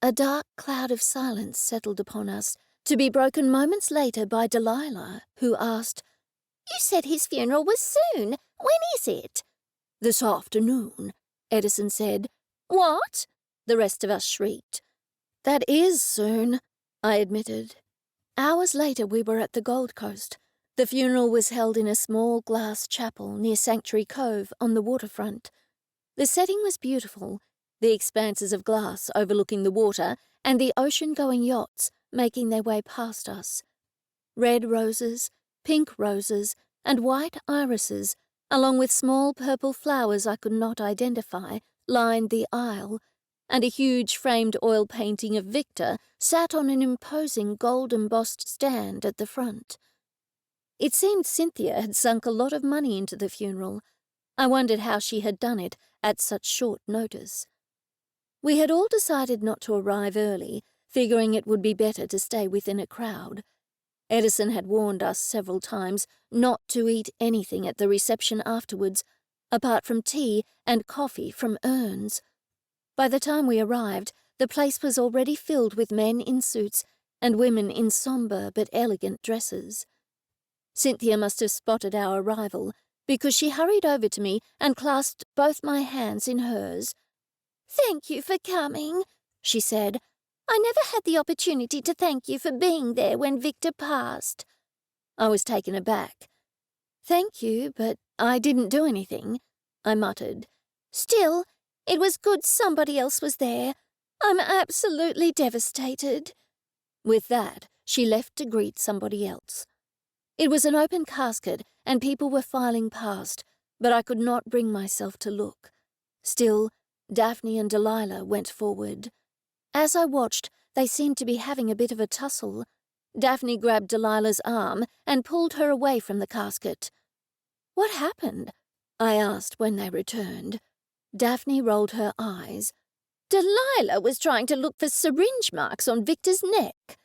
Speaker 1: A dark cloud of silence settled upon us, to be broken moments later by Delilah, who asked,
Speaker 2: "You said his funeral was soon. When is it?"
Speaker 3: "This afternoon," Edison said.
Speaker 1: "What?" the rest of us shrieked. "That is soon," I admitted. Hours later we were at the Gold Coast. The funeral was held in a small glass chapel near Sanctuary Cove on the waterfront. The setting was beautiful, the expanses of glass overlooking the water and the ocean-going yachts making their way past us. Red roses, pink roses, and white irises, along with small purple flowers I could not identify, lined the aisle, and a huge framed oil painting of Victor sat on an imposing gold-embossed stand at the front. It seemed Cynthia had sunk a lot of money into the funeral. I wondered how she had done it at such short notice. We had all decided not to arrive early, figuring it would be better to stay within a crowd. Edison had warned us several times not to eat anything at the reception afterwards, apart from tea and coffee from urns. By the time we arrived, the place was already filled with men in suits and women in sombre but elegant dresses. Cynthia must have spotted our arrival, because she hurried over to me and clasped both my hands in hers.
Speaker 2: "Thank you for coming," she said. "I never had the opportunity to thank you for being there when Victor passed."
Speaker 1: I was taken aback. "Thank you, but I didn't do anything," I muttered. Still, it was good somebody else was there. I'm absolutely devastated."
Speaker 2: With that, she left to greet somebody else. It was an open casket, and people were filing past, but I could not bring myself to look. Still, Daphne and Delilah went forward. As I watched, they seemed to be having a bit of a tussle. Daphne grabbed Delilah's arm and pulled her away from the casket. "What happened?" I asked when they returned. Daphne rolled her eyes.
Speaker 1: "Delilah was trying to look for syringe marks on Victor's neck."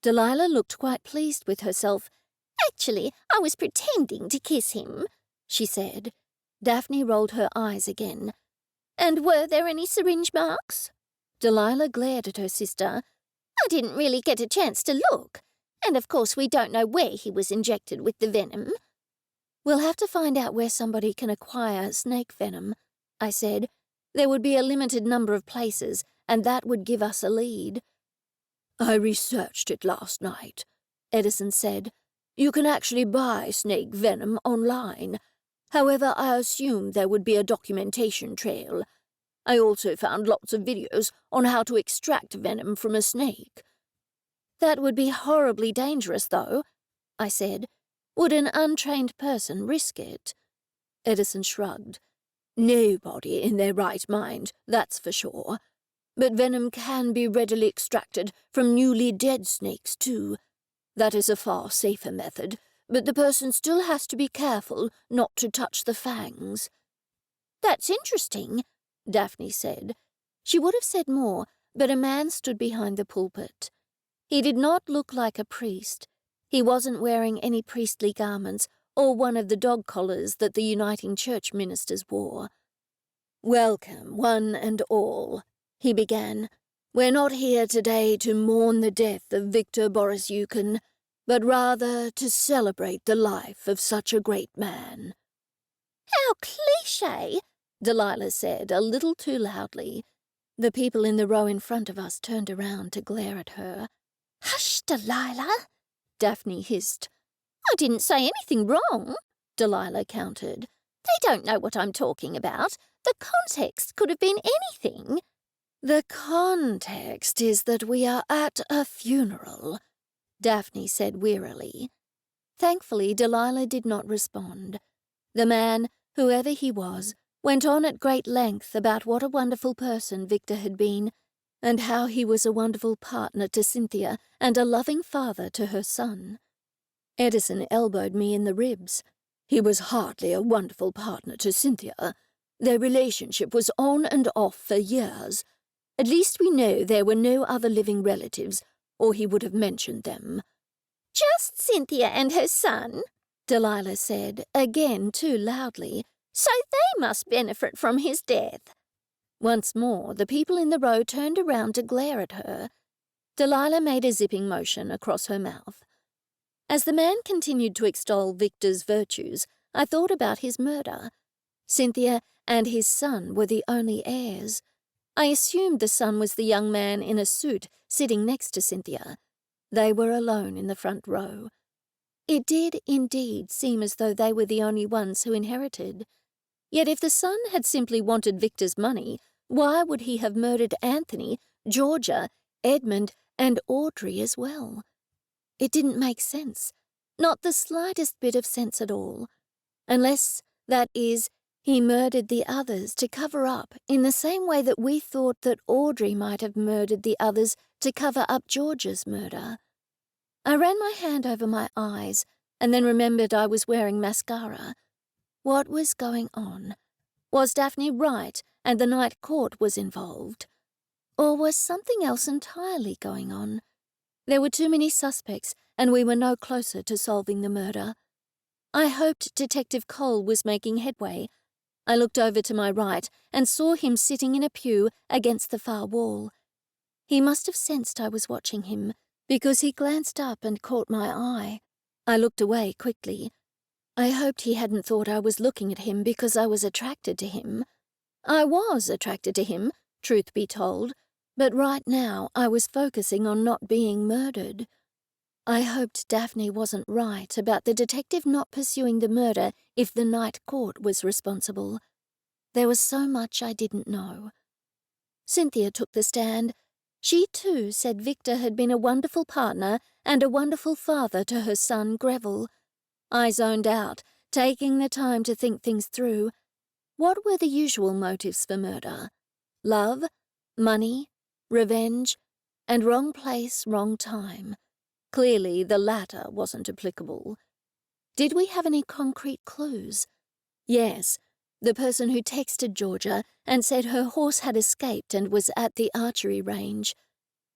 Speaker 2: Delilah looked quite pleased with herself.
Speaker 1: "Actually, I was pretending to kiss him," she said.
Speaker 2: Daphne rolled her eyes again.
Speaker 1: "And were there any syringe marks?"
Speaker 2: Delilah glared at her sister.
Speaker 1: "I didn't really get a chance to look. And of course we don't know where he was injected with the venom."
Speaker 2: "We'll have to find out where somebody can acquire snake venom," I said. "There would be a limited number of places, and that would give us a lead." "I researched it last night," Edison said. "You can actually buy snake venom online. However, I assumed there would be a documentation trail. I also found lots of videos on how to extract venom from a snake."
Speaker 1: "That would be horribly dangerous, though," I said. "Would an untrained person risk it?"
Speaker 2: Edison shrugged. "Nobody in their right mind, that's for sure. But venom can be readily extracted from newly dead snakes, too. That is a far safer method, but the person still has to be careful not to touch the fangs."
Speaker 1: "That's interesting,"
Speaker 2: Daphne said. She would have said more, but a man stood behind the pulpit. He did not look like a priest. He wasn't wearing any priestly garments or one of the dog collars that the Uniting Church ministers wore. "Welcome, one and all," he began. "We're not here today to mourn the death of Victor Boris-Yukon, but rather to celebrate the life of such a great man."
Speaker 1: "How cliché,"
Speaker 2: Delilah said a little too loudly. The people in the row in front of us turned around to glare at her.
Speaker 1: "Hush, Delilah,"
Speaker 2: Daphne hissed.
Speaker 1: "I didn't say anything wrong,"
Speaker 2: Delilah countered.
Speaker 1: "They don't know what I'm talking about. The context could have been anything."
Speaker 2: "The context is that we are at a funeral," Daphne said wearily. Thankfully, Delilah did not respond. The man, whoever he was, went on at great length about what a wonderful person Victor had been, and how he was a wonderful partner to Cynthia and a loving father to her son. Edison elbowed me in the ribs. "He was hardly a wonderful partner to Cynthia. Their relationship was on and off for years. At least we know there were no other living relatives, or he would have mentioned them."
Speaker 1: "Just Cynthia and her son,"
Speaker 2: Delilah said, again too loudly.
Speaker 1: "So they must benefit from his death."
Speaker 2: Once more, the people in the row turned around to glare at her. Delilah made a zipping motion across her mouth. As the man continued to extol Victor's virtues, I thought about his murder. Cynthia and his son were the only heirs. I assumed the son was the young man in a suit sitting next to Cynthia. They were alone in the front row. It did indeed seem as though they were the only ones who inherited. Yet if the son had simply wanted Victor's money, why would he have murdered Anthony, Georgia, Edmund, and Audrey as well? It didn't make sense. Not the slightest bit of sense at all. Unless, that is, he murdered the others to cover up in the same way that we thought that Audrey might have murdered the others to cover up Georgia's murder. I ran my hand over my eyes and then remembered I was wearing mascara. What was going on? Was Daphne right and the night court was involved? Or was something else entirely going on? There were too many suspects and we were no closer to solving the murder. I hoped Detective Cole was making headway. I looked over to my right and saw him sitting in a pew against the far wall. He must have sensed I was watching him, because he glanced up and caught my eye. I looked away quickly. I hoped he hadn't thought I was looking at him because I was attracted to him. I was attracted to him, truth be told, but right now I was focusing on not being murdered. I hoped Daphne wasn't right about the detective not pursuing the murder if the night court was responsible.
Speaker 1: There was so much I didn't know. Cynthia took the stand. She too said Victor had been a wonderful partner and a wonderful father to her son Greville. I zoned out, taking the time to think things through. What were the usual motives for murder? Love, money, revenge, and wrong place, wrong time. Clearly, the latter wasn't applicable. Did we have any concrete clues? Yes, the person who texted Georgia and said her horse had escaped and was at the archery range.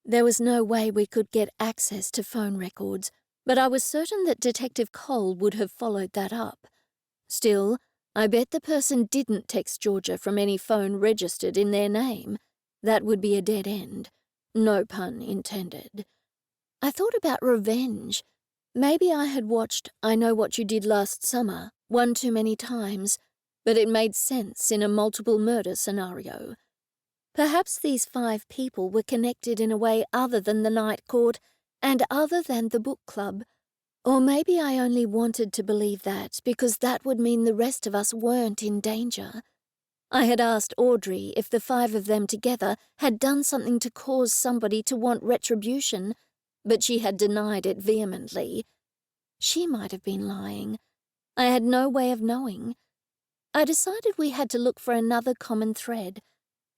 Speaker 1: There was no way we could get access to phone records, but I was certain that Detective Cole would have followed that up. Still, I bet the person didn't text Georgia from any phone registered in their name. That would be a dead end. No pun intended. I thought about revenge. Maybe I had watched I Know What You Did Last Summer one too many times, but it made sense in a multiple murder scenario. Perhaps these 5 people were connected in a way other than the night court and other than the book club. Or maybe I only wanted to believe that because that would mean the rest of us weren't in danger. I had asked Audrey if the 5 of them together had done something to cause somebody to want retribution, but she had denied it vehemently. She might have been lying. I had no way of knowing. I decided we had to look for another common thread.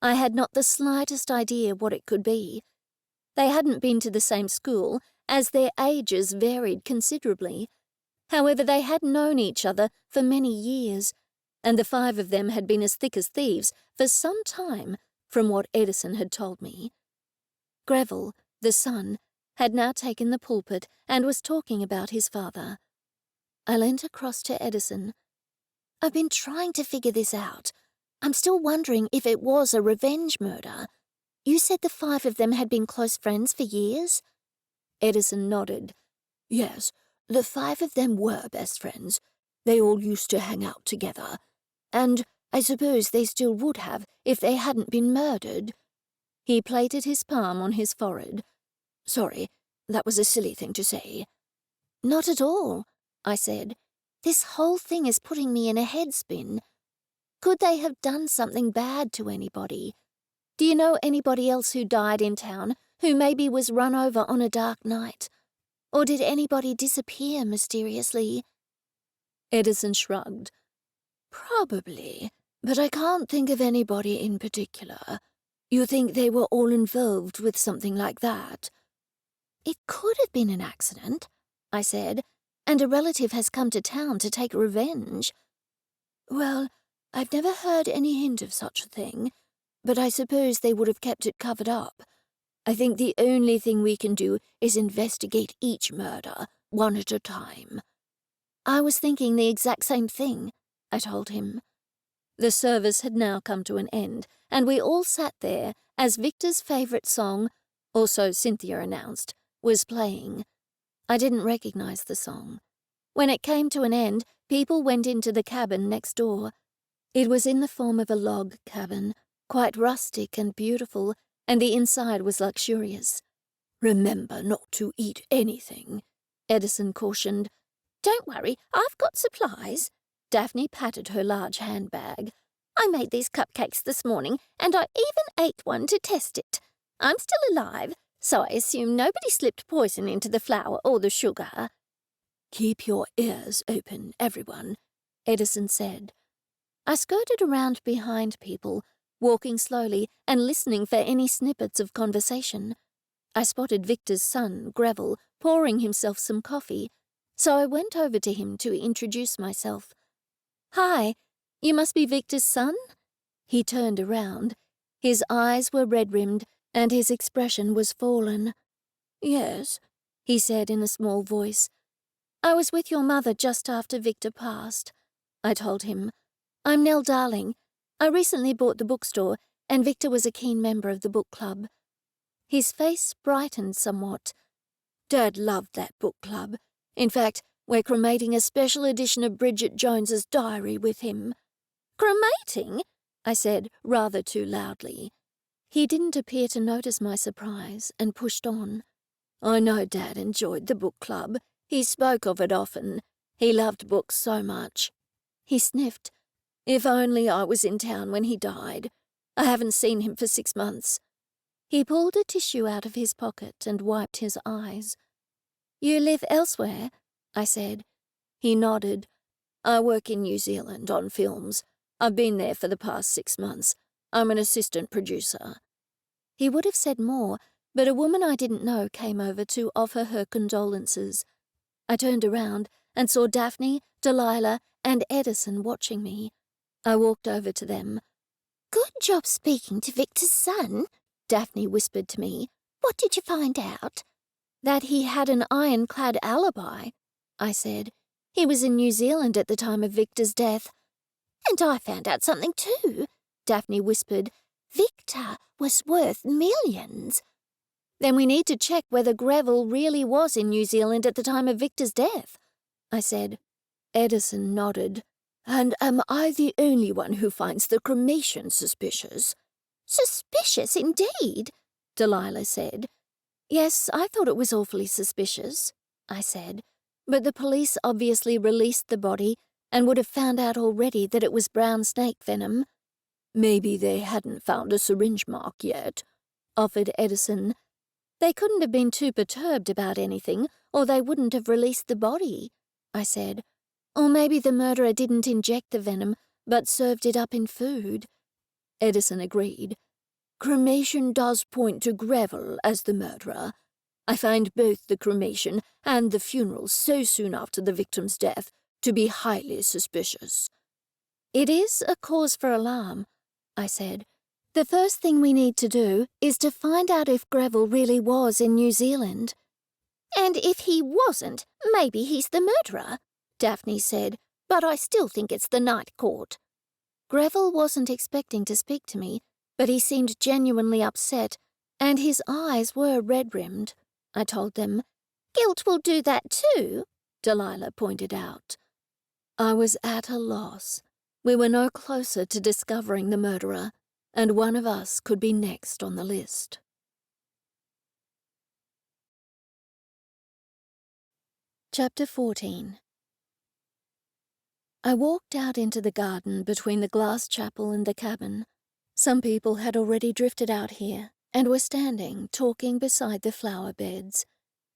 Speaker 1: I had not the slightest idea what it could be. They hadn't been to the same school, as their ages varied considerably. However, they had known each other for many years, and the 5 of them had been as thick as thieves for some time, from what Edison had told me. Greville, the son, had now taken the pulpit and was talking about his father. I leant across to Edison. "I've been trying to figure this out. I'm still wondering if it was a revenge murder. You said the 5 of them had been close friends for years?" Edison nodded. "Yes, the 5 of them were best friends. They all used to hang out together. And I suppose they still would have if they hadn't been murdered." He plated his palm on his forehead. "Sorry, that was a silly thing to say." "Not at all," I said. "This whole thing is putting me in a headspin. Could they have done something bad to anybody? Do you know anybody else who died in town who maybe was run over on a dark night? Or did anybody disappear mysteriously?" Edison shrugged. "Probably, but I can't think of anybody in particular. You think they were all involved with something like that?" "It could have been an accident," I said, "and a relative has come to town to take revenge." "Well, I've never heard any hint of such a thing, but I suppose they would have kept it covered up. I think the only thing we can do is investigate each murder, one at a time." "I was thinking the exact same thing," I told him. The service had now come to an end, and we all sat there as Victor's favourite song, or so Cynthia announced, was playing. I didn't recognize the song. When it came to an end, people went into the cabin next door. It was in the form of a log cabin, quite rustic and beautiful, and the inside was luxurious. "Remember not to eat anything," Edison cautioned. "Don't worry, I've got supplies." Daphne patted her large handbag. "I made these cupcakes this morning, and I even ate one to test it. I'm still alive, so I assume nobody slipped poison into the flour or the sugar." "Keep your ears open, everyone," Edison said. I skirted around behind people, walking slowly and listening for any snippets of conversation. I spotted Victor's son, Greville, pouring himself some coffee, so I went over to him to introduce myself. "Hi, you must be Victor's son?" He turned around. His eyes were red-rimmed, and his expression was fallen. "Yes," he said in a small voice. "I was with your mother just after Victor passed," I told him. "I'm Nell Darling. I recently bought the bookstore, and Victor was a keen member of the book club." His face brightened somewhat. "Dad loved that book club. In fact, we're cremating a special edition of Bridget Jones's diary with him." "Cremating?" I said, rather too loudly. He didn't appear to notice my surprise and pushed on. "I know Dad enjoyed the book club. He spoke of it often. He loved books so much." He sniffed.
Speaker 2: If only I was in town when he died. I haven't seen him for 6 months. He pulled a tissue out of his pocket and wiped his eyes. You live elsewhere? I said. He nodded. I work in New Zealand on films. I've been there for the past 6 months. I'm an assistant producer. He would have said more, but a woman I didn't know came over to offer her condolences. I turned around and saw Daphne, Delilah, and Edison watching me. I walked over to them.
Speaker 1: Good job speaking to Victor's son, Daphne whispered to me. What did you find out?
Speaker 2: That he had an ironclad alibi, I said. He was in New Zealand at the time of Victor's death.
Speaker 1: And I found out something too, Daphne whispered. Victor was worth millions.
Speaker 2: Then we need to check whether Greville really was in New Zealand at the time of Victor's death, I said. Edison nodded. And am I the only one who finds the cremation suspicious?
Speaker 1: Suspicious indeed, Delilah said.
Speaker 2: Yes, I thought it was awfully suspicious, I said. But the police obviously released the body and would have found out already that it was brown snake venom. Maybe they hadn't found a syringe mark yet, offered Edison. They couldn't have been too perturbed about anything, or they wouldn't have released the body, I said. Or maybe the murderer didn't inject the venom, but served it up in food. Edison agreed. Cremation does point to Greville as the murderer. I find both the cremation and the funeral so soon after the victim's death to be highly suspicious. It is a cause for alarm, I said. The first thing we need to do is to find out if Greville really was in New Zealand.
Speaker 1: And if he wasn't, maybe he's the murderer, Daphne said, but I still think it's the night court.
Speaker 2: Greville wasn't expecting to speak to me, but he seemed genuinely upset, and his eyes were red-rimmed, I told them.
Speaker 1: Guilt will do that too,
Speaker 2: Delilah pointed out. I was at a loss. We were no closer to discovering the murderer, and one of us could be next on the list. Chapter 14. I walked out into the garden between the glass chapel and the cabin. Some people had already drifted out here and were standing, talking beside the flower beds.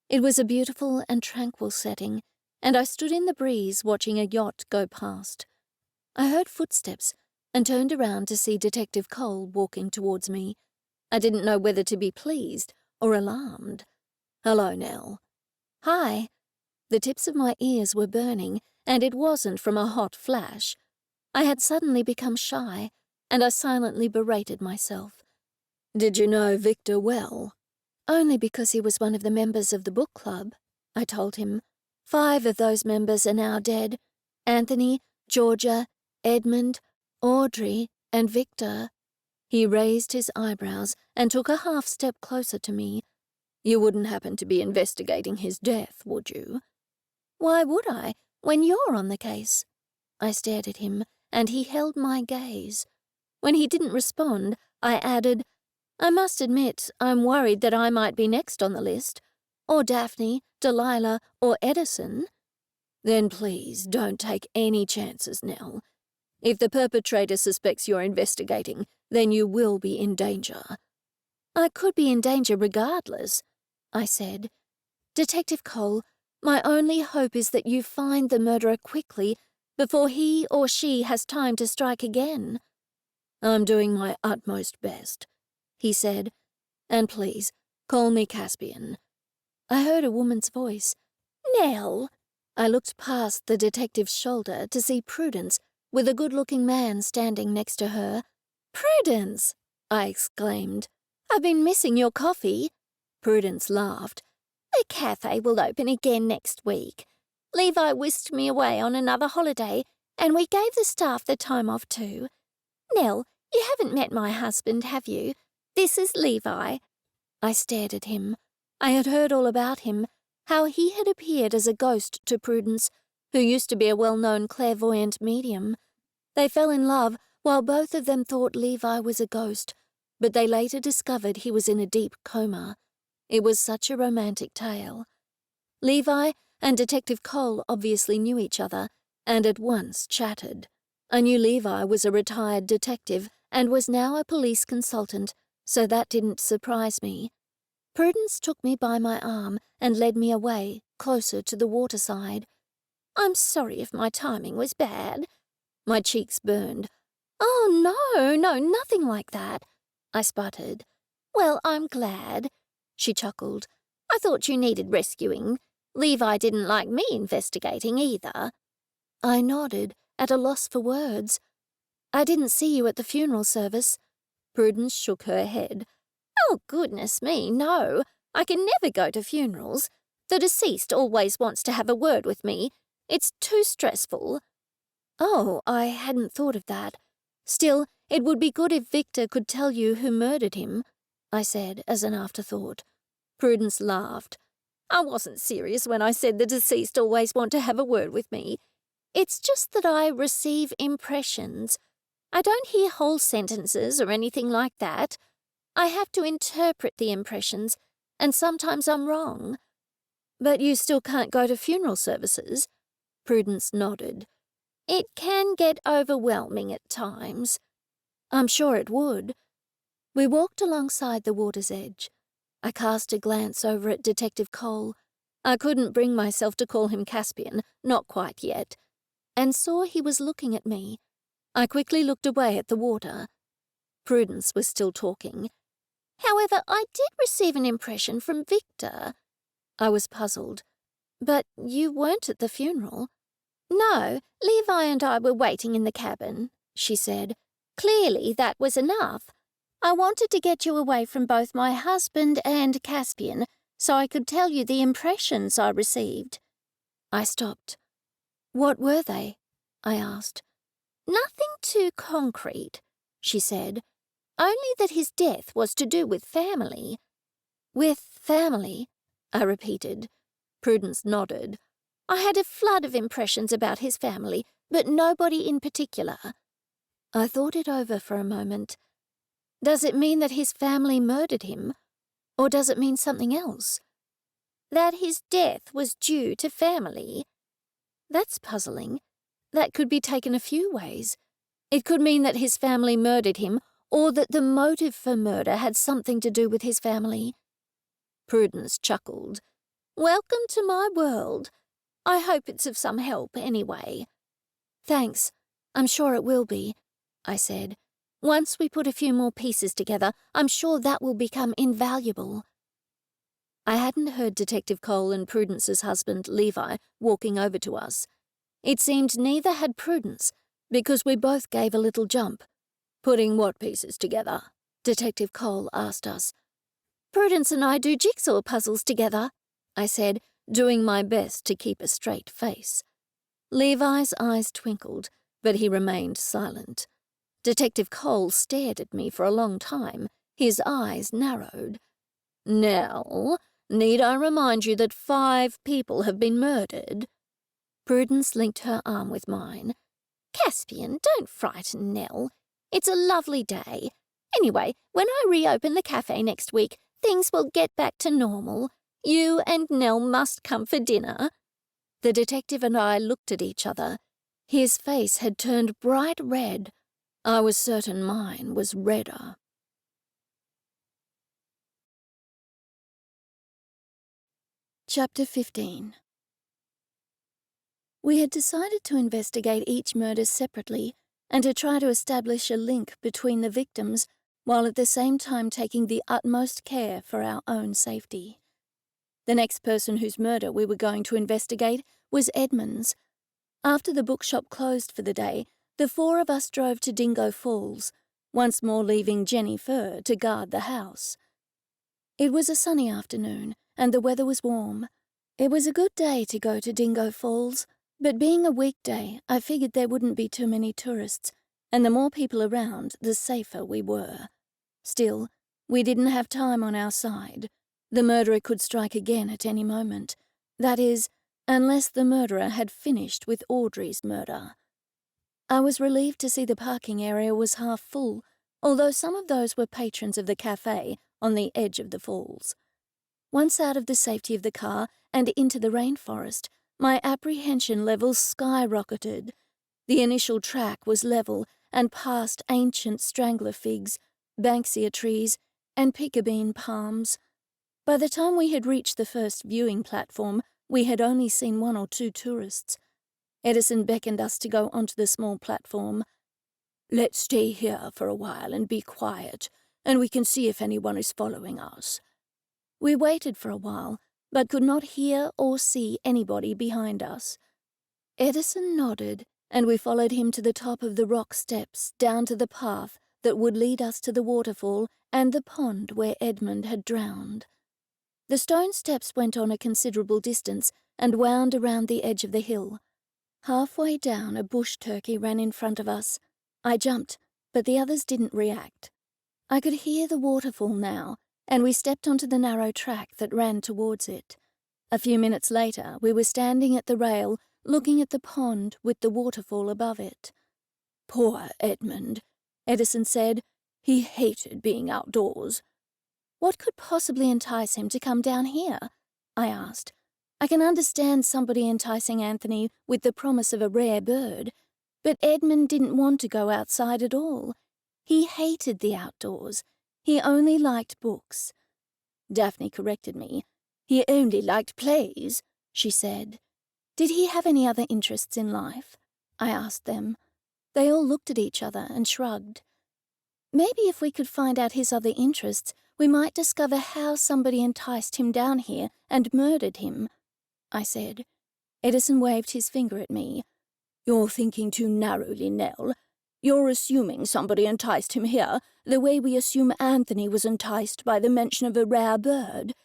Speaker 2: It was a beautiful and tranquil setting, and I stood in the breeze watching a yacht go past. I heard footsteps and turned around to see Detective Cole walking towards me. I didn't know whether to be pleased or alarmed. Hello, Nell. Hi. The tips of my ears were burning, and it wasn't from a hot flash. I had suddenly become shy, and I silently berated myself. Did you know Victor well? Only because he was one of the members of the book club, I told him. 5 of those members are now dead. Anthony, Georgia, Edmund, Audrey, and Victor. He raised his eyebrows and took a half-step closer to me. You wouldn't happen to be investigating his death, would you? Why would I, when you're on the case? I stared at him, and he held my gaze. When he didn't respond, I added, I must admit I'm worried that I might be next on the list, or Daphne, Delilah, or Edison. Then please don't take any chances, Nell. If the perpetrator suspects you're investigating, then you will be in danger. I could be in danger regardless, I said. Detective Cole, my only hope is that you find the murderer quickly before he or she has time to strike again. I'm doing my utmost best, he said, and please, call me Caspian. I heard a woman's voice.
Speaker 1: Nell.
Speaker 2: I looked past the detective's shoulder to see Prudence with a good-looking man standing next to her. Prudence, I exclaimed. I've been missing your coffee. Prudence laughed.
Speaker 1: The cafe will open again next week. Levi whisked me away on another holiday, and we gave the staff the time off too. Nell, you haven't met my husband, have you? This is Levi.
Speaker 2: I stared at him. I had heard all about him, how he had appeared as a ghost to Prudence, who used to be a well-known clairvoyant medium. They fell in love while both of them thought Levi was a ghost, but they later discovered he was in a deep coma. It was such a romantic tale. Levi and Detective Cole obviously knew each other, and at once chatted.
Speaker 1: I knew Levi was a retired detective and was now a police consultant, so that didn't surprise me. Prudence took me by my arm and led me away, closer to the waterside. I'm sorry if my timing was bad. My cheeks burned. Oh, no, nothing like that, I sputtered. Well, I'm glad, she chuckled. I thought you needed rescuing. Levi didn't like me investigating either. I nodded, at a loss for words. I didn't see you at the funeral service. Prudence shook her head. Oh, goodness me, no. I can never go to funerals. The deceased always wants to have a word with me. It's too stressful. Oh, I hadn't thought of that. Still, it would be good if Victor could tell you who murdered him, I said as an afterthought. Prudence laughed. I wasn't serious when I said the deceased always want to have a word with me. It's just that I receive impressions. I don't hear whole sentences or anything like that. I have to interpret the impressions, and sometimes I'm wrong. But you still can't go to funeral services? Prudence nodded. It can get overwhelming at times. I'm sure it would. We walked alongside the water's edge. I cast a glance over at Detective Cole. I couldn't bring myself to call him Caspian, not quite yet, and saw he was looking at me. I quickly looked away at the water. Prudence was still talking. However, I did receive an impression from Victor. I was puzzled. But you weren't at the funeral. No, Levi and I were waiting in the cabin, she said. Clearly that was enough. I wanted to get you away from both my husband and Caspian so I could tell you the impressions I received. I stopped. What were they? I asked. Nothing too concrete, she said. Only that his death was to do with family. With family? I repeated. Prudence nodded. I had a flood of impressions about his family, but nobody in particular. I thought it over for a moment. Does it mean that his family murdered him? Or does it mean something else? That his death was due to family. That's puzzling. That could be taken a few ways. It could mean that his family murdered him, or that the motive for murder had something to do with his family. Prudence chuckled. Welcome to my world. I hope it's of some help anyway. Thanks. I'm sure it will be, I said. Once we put a few more pieces together, I'm sure that will become invaluable. I hadn't heard Detective Cole and Prudence's husband, Levi, walking over to us. It seemed neither had Prudence, because we both gave a little jump. Putting what pieces together? Detective Cole asked us. Prudence and I do jigsaw puzzles together, I said, doing my best to keep a straight face. Levi's eyes twinkled, but he remained silent. Detective Cole stared at me for a long time, his eyes narrowed. Nell, need I remind you that 5 people have been murdered? Prudence linked her arm with mine. Caspian, don't frighten Nell. It's a lovely day. Anyway, when I reopen the cafe next week, things will get back to normal. You and Nell must come for dinner. The detective and I looked at each other. His face had turned bright red. I was certain mine was redder. Chapter 15. We had decided to investigate each murder separately and to try to establish a link between the victims while at the same time taking the utmost care for our own safety. The next person whose murder we were going to investigate was Edmund's. After the bookshop closed for the day, the 4 of us drove to Dingo Falls, once more leaving JenniFur to guard the house. It was a sunny afternoon, and the weather was warm. It was a good day to go to Dingo Falls, but being a weekday, I figured there wouldn't be too many tourists, and the more people around, the safer we were. Still, we didn't have time on our side. The murderer could strike again at any moment. That is, unless the murderer had finished with Audrey's murder. I was relieved to see the parking area was half full, although some of those were patrons of the cafe on the edge of the falls. Once out of the safety of the car and into the rainforest, my apprehension levels skyrocketed. The initial track was level and past ancient strangler figs, banksia trees, and piccabean palms. By the time we had reached the first viewing platform, we had only seen 1 or 2 tourists. Edison beckoned us to go onto the small platform. "Let's stay here for a while and be quiet, and we can see if anyone is following us." We waited for a while, but could not hear or see anybody behind us. Edison nodded, and we followed him to the top of the rock steps down to the path that would lead us to the waterfall and the pond where Edmund had drowned. The stone steps went on a considerable distance and wound around the edge of the hill. Halfway down, a bush turkey ran in front of us. I jumped, but the others didn't react. I could hear the waterfall now, and we stepped onto the narrow track that ran towards it. A few minutes later, we were standing at the rail, looking at the pond with the waterfall above it. "Poor Edmund," Edison said. "He hated being outdoors." "What could possibly entice him to come down here?" I asked. "I can understand somebody enticing Anthony with the promise of a rare bird, but Edmund didn't want to go outside at all. He hated the outdoors. He only liked books." Daphne corrected me. "He only liked plays," she said. "Did he have any other interests in life?" I asked them. They all looked at each other and shrugged. "Maybe if we could find out his other interests, we might discover how somebody enticed him down here and murdered him," I said. Edison waved his finger at me. "You're thinking too narrowly, Nell. You're assuming somebody enticed him here the way we assume Anthony was enticed by the mention of a rare bird.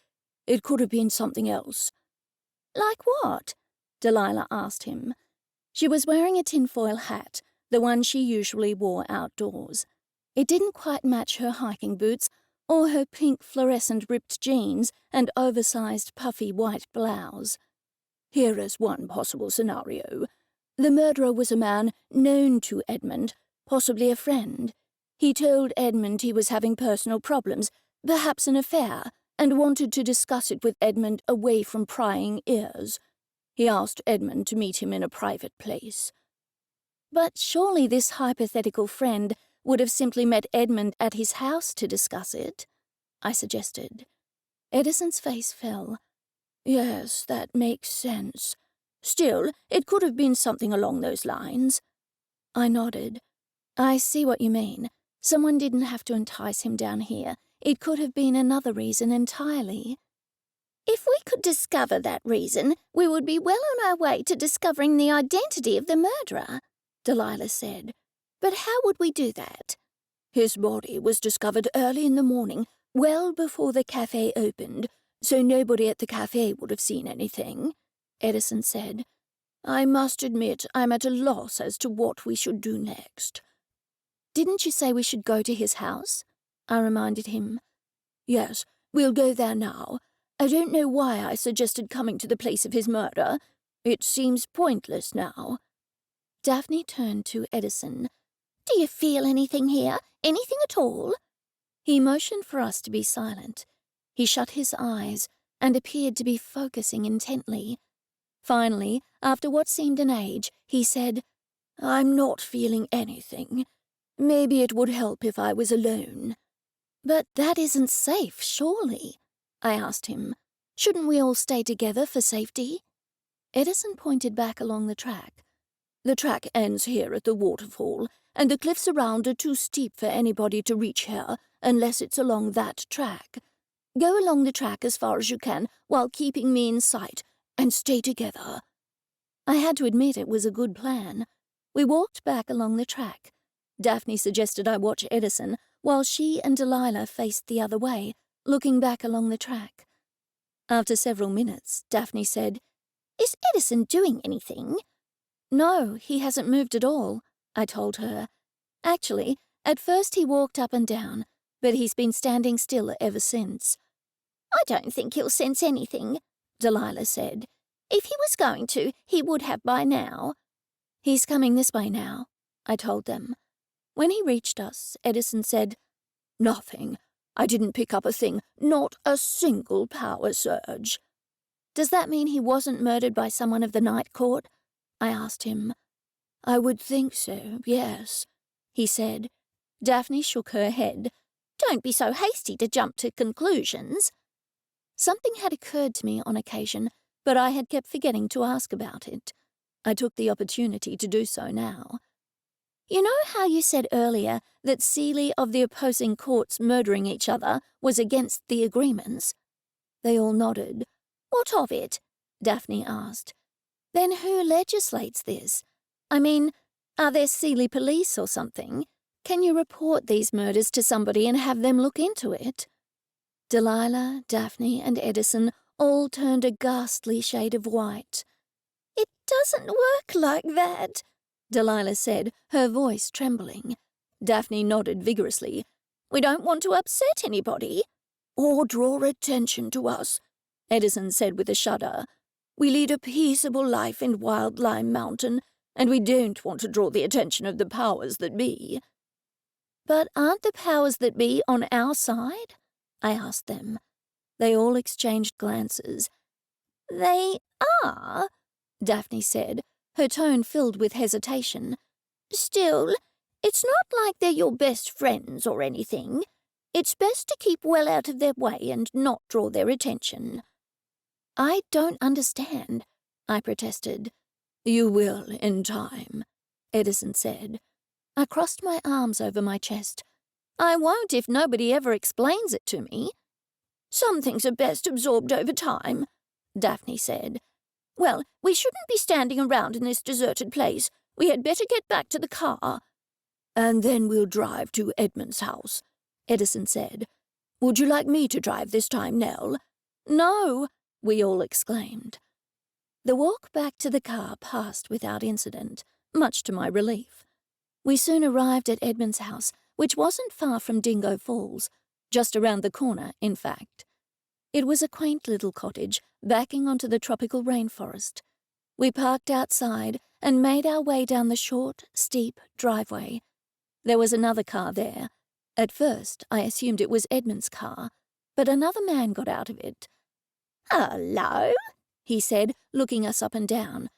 Speaker 1: It could have been something else." "Like what?" Delilah asked him. She was wearing a tinfoil hat, the one she usually wore outdoors. It didn't quite match her hiking boots or her pink fluorescent ripped jeans and oversized puffy white blouse. "Here is one possible scenario. The murderer was a man known to Edmund, possibly a friend. He told Edmund he was having personal problems, perhaps an affair, and wanted to discuss it with Edmund away from prying ears. He asked Edmund to meet him in a private place." "But surely this hypothetical friend would have simply met Edmund at his house to discuss it," I suggested. Edison's face fell. "Yes, that makes sense. Still, it could have been something along those lines." I nodded. "I see what you mean. Someone didn't have to entice him down here. It could have been another reason entirely." "If we could discover that reason, we would be well on our way to discovering the identity of the murderer," Delilah said. "But how would we do that?" "His body was discovered early in the morning, well before the cafe opened, so nobody at the cafe would have seen anything," Edison said. "I must admit I'm at a loss as to what we should do next." "Didn't you say we should go to his house?" I reminded him. "Yes, we'll go there now. I don't know why I suggested coming to the place of his murder. It seems pointless now." Daphne turned to Edison. "Do you feel anything here? Anything at all?" He motioned for us to be silent. He shut his eyes and appeared to be focusing intently. Finally, after what seemed an age, he said, "I'm not feeling anything. Maybe it would help if I was alone." "But that isn't safe, surely?" I asked him. "Shouldn't we all stay together for safety?" Edison pointed back along the track. "The track ends here at the waterfall, and the cliffs around are too steep for anybody to reach here unless it's along that track. Go along the track as far as you can while keeping me in sight, and stay together." I had to admit it was a good plan. We walked back along the track. Daphne suggested I watch Edison, while she and Delilah faced the other way, looking back along the track. After several minutes, Daphne said, "Is Edison doing anything?" "No, he hasn't moved at all," I told her. "Actually, at first he walked up and down, but he's been standing still ever since." "I don't think he'll sense anything," Delilah said. "If he was going to, he would have by now." "He's coming this way now," I told them. When he reached us, Edison said, "Nothing. I didn't pick up a thing, not a single power surge." "Does that mean he wasn't murdered by someone of the Night Court?" I asked him.
Speaker 3: I would think so, yes, he said.
Speaker 2: Daphne shook her head. Don't be so hasty to jump to conclusions. Something had occurred to me on occasion, but I had kept forgetting to ask about it. I took the opportunity to do so now. You know how you said earlier that Seeley of the opposing courts murdering each other was against the agreements? They all nodded. What of it? Daphne asked. Then who legislates this? I mean, are there Seeley police or something? Can you report these murders to somebody and have them look into it? Delilah, Daphne, and Edison all turned a ghastly shade of white. It doesn't work like that, Delilah said, her voice trembling. Daphne nodded vigorously. We don't want to upset anybody.
Speaker 3: Or draw attention to us, Edison said with a shudder. We lead a peaceable life in Wild Lime Mountain, and we don't want to draw the attention of the powers that be.
Speaker 2: But aren't the powers that be on our side? I asked them. They all exchanged glances. They are, Daphne said, her tone filled with hesitation. Still, it's not like they're your best friends or anything. It's best to keep well out of their way and not draw their attention. I don't understand, I protested.
Speaker 3: You will in time, Edison said.
Speaker 2: I crossed my arms over my chest. I won't if nobody ever explains it to me. Some things are best absorbed over time, Daphne said. Well, we shouldn't be standing around in this deserted place. We had better get back to the car.
Speaker 3: And then we'll drive to Edmund's house, Edison said. Would you like me to drive this time, Nell?
Speaker 2: No, we all exclaimed. The walk back to the car passed without incident, much to my relief. We soon arrived at Edmund's house, which wasn't far from Dingo Falls, just around the corner, in fact. It was a quaint little cottage backing onto the tropical rainforest. We parked outside and made our way down the short, steep driveway. There was another car there. At first, I assumed it was Edmund's car, but another man got out of it. "Hello," he said, looking us up and down.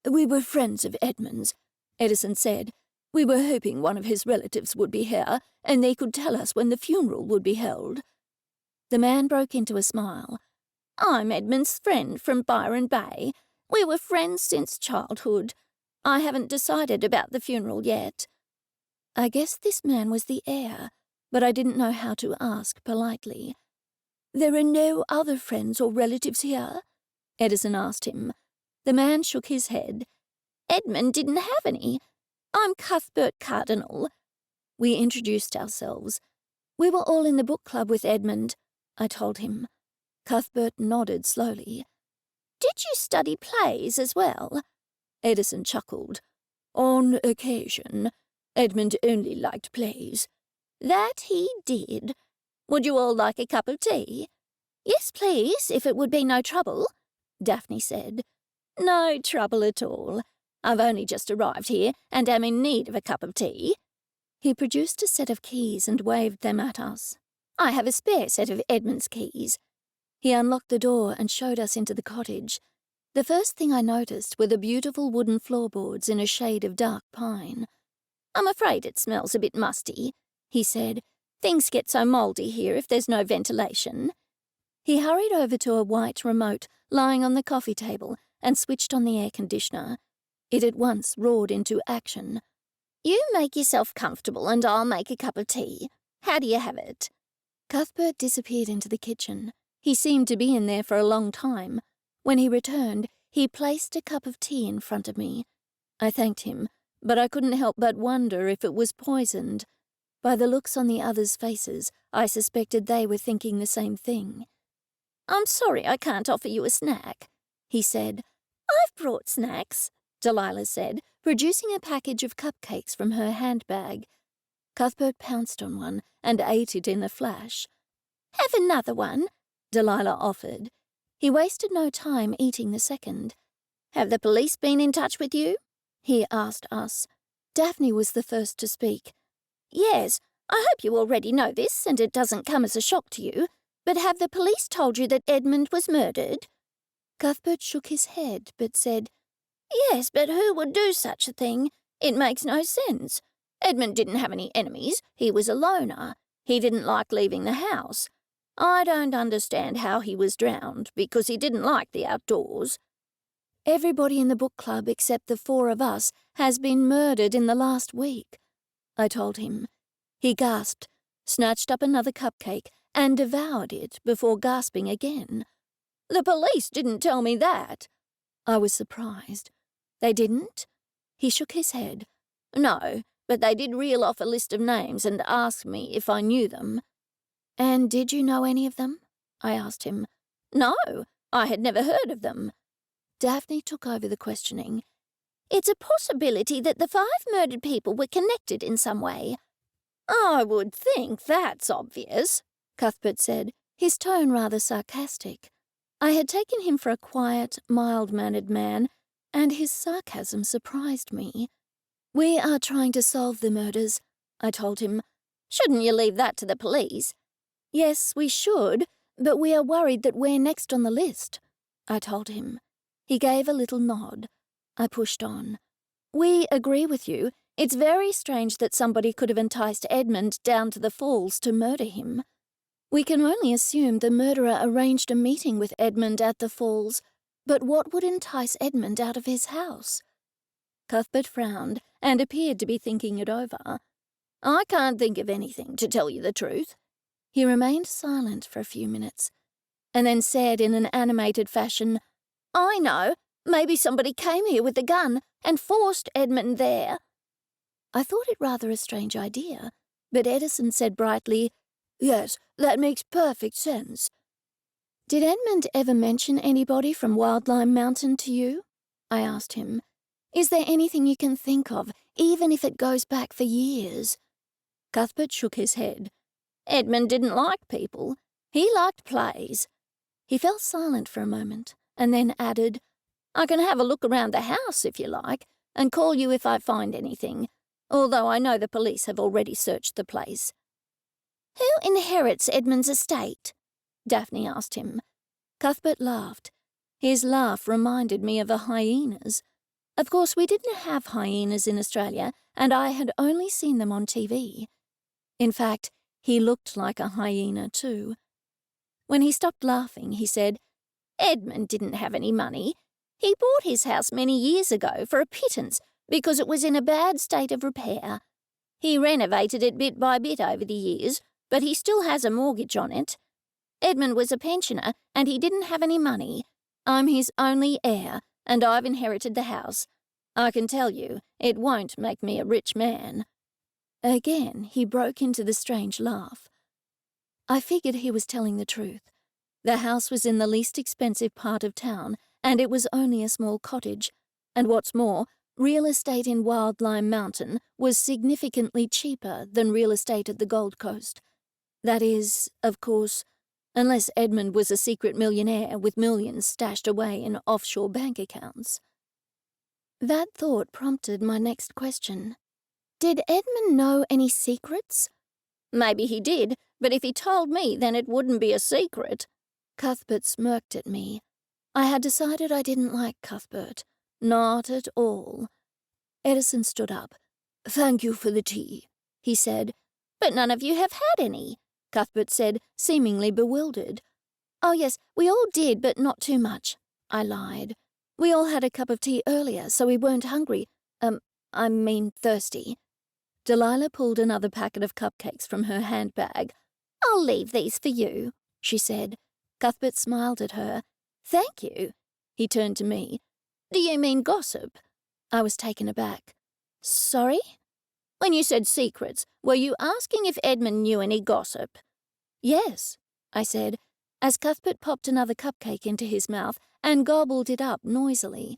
Speaker 3: We were friends of Edmund's, Edison said. We were hoping one of his relatives would be here, and they could tell us when the funeral would be held.
Speaker 2: The man broke into a smile. I'm Edmund's friend from Byron Bay. We were friends since childhood. I haven't decided about the funeral yet. I guess this man was the heir, but I didn't know how to ask politely.
Speaker 3: There are no other friends or relatives here?
Speaker 2: Edison asked him. The man shook his head. Edmund didn't have any. I'm Cuthbert Cardinal. We introduced ourselves. We were all in the book club with Edmund, I told him. Cuthbert nodded slowly. Did you study plays as well?
Speaker 3: Edison chuckled. On occasion. Edmund only liked plays.
Speaker 2: That he did. Would you all like a cup of tea? Yes, please, if it would be no trouble, Daphne said. No trouble at all. I've only just arrived here and am in need of a cup of tea. He produced a set of keys and waved them at us. I have a spare set of Edmund's keys. He unlocked the door and showed us into the cottage. The first thing I noticed were the beautiful wooden floorboards in a shade of dark pine. I'm afraid it smells a bit musty, he said. Things get so mouldy here if there's no ventilation. He hurried over to a white remote lying on the coffee table and switched on the air conditioner. It at once roared into action. You make yourself comfortable and I'll make a cup of tea. How do you have it? Cuthbert disappeared into the kitchen. He seemed to be in there for a long time. When he returned, he placed a cup of tea in front of me. I thanked him, but I couldn't help but wonder if it was poisoned. By the looks on the others' faces, I suspected they were thinking the same thing. I'm sorry I can't offer you a snack, he said. I've brought snacks, Delilah said, producing a package of cupcakes from her handbag. Cuthbert pounced on one and ate it in a flash. Have another one, Delilah offered. He wasted no time eating the second. Have the police been in touch with you? He asked us. Daphne was the first to speak. Yes, I hope you already know this and it doesn't come as a shock to you, but have the police told you that Edmund was murdered? Cuthbert shook his head but said, Yes, but who would do such a thing? It makes no sense. Edmund didn't have any enemies. He was a loner. He didn't like leaving the house. I don't understand how he was drowned, because he didn't like the outdoors.
Speaker 1: Everybody in the book club except the 4 of us has been murdered in the last week, I told him. He gasped, snatched up another cupcake, and devoured it before gasping again.
Speaker 2: The police didn't tell me that.
Speaker 1: I was surprised. They didn't? He shook his head.
Speaker 2: No, but they did reel off a list of names and ask me if I knew them.
Speaker 1: And did you know any of them? I asked him.
Speaker 2: No, I had never heard of them.
Speaker 1: Daphne took over the questioning.
Speaker 2: It's a possibility that the 5 murdered people were connected in some way. I would think that's obvious,
Speaker 1: Cuthbert said, his tone rather sarcastic. I had taken him for a quiet, mild-mannered man, and his sarcasm surprised me. We are trying to solve the murders, I told him.
Speaker 2: Shouldn't you leave that to the police?
Speaker 1: Yes, we should, but we are worried that we're next on the list, I told him. He gave a little nod. I pushed on. We agree with you. It's very strange that somebody could have enticed Edmund down to the falls to murder him. We can only assume the murderer arranged a meeting with Edmund at the falls, but what would entice Edmund out of his house? Cuthbert frowned and appeared to be thinking it over.
Speaker 2: I can't think of anything, to tell you the truth.
Speaker 1: He remained silent for a few minutes, and then said in an animated fashion,
Speaker 2: I know. Maybe somebody came here with a gun and forced Edmund there.
Speaker 1: I thought it rather a strange idea, but Edison said brightly, Yes, that makes perfect sense. Did Edmund ever mention anybody from Wildlime Mountain to you? I asked him. Is there anything you can think of, even if it goes back for years?
Speaker 2: Cuthbert shook his head. Edmund didn't like people. He liked plays.
Speaker 1: He fell silent for a moment, and then added,
Speaker 2: I can have a look around the house, if you like, and call you if I find anything, although I know the police have already searched the place. Who inherits Edmund's estate? Daphne asked him.
Speaker 1: Cuthbert laughed. His laugh reminded me of a hyena's. Of course, we didn't have hyenas in Australia, and I had only seen them on TV. In fact, he looked like a hyena too. When he stopped laughing, he said,
Speaker 2: Edmund didn't have any money. He bought his house many years ago for a pittance because it was in a bad state of repair. He renovated it bit by bit over the years, but he still has a mortgage on it. Edmund was a pensioner, and he didn't have any money. I'm his only heir, and I've inherited the house. I can tell you, it won't make me a rich man.
Speaker 1: Again, he broke into the strange laugh. I figured he was telling the truth. The house was in the least expensive part of town, and it was only a small cottage. And what's more, real estate in Wildlime Mountain was significantly cheaper than real estate at the Gold Coast. That is, of course, unless Edmund was a secret millionaire with millions stashed away in offshore bank accounts. That thought prompted my next question. Did Edmund know any secrets?
Speaker 2: Maybe he did, but if he told me, then it wouldn't be a secret.
Speaker 1: Cuthbert smirked at me. I had decided I didn't like Cuthbert. Not at all. Edison stood up. Thank you for the tea, he said.
Speaker 2: But none of you have had any, Cuthbert said, seemingly bewildered.
Speaker 1: Oh yes, we all did, but not too much, I lied. We all had a cup of tea earlier, so we weren't hungry. Thirsty. Delilah pulled another packet of cupcakes from her handbag.
Speaker 2: I'll leave these for you,
Speaker 1: she said. Cuthbert smiled at her. Thank you. He turned to me.
Speaker 2: Do you mean gossip?
Speaker 1: I was taken aback. Sorry?
Speaker 2: When you said secrets, were you asking if Edmund knew any gossip?
Speaker 1: Yes, I said, as Cuthbert popped another cupcake into his mouth and gobbled it up noisily.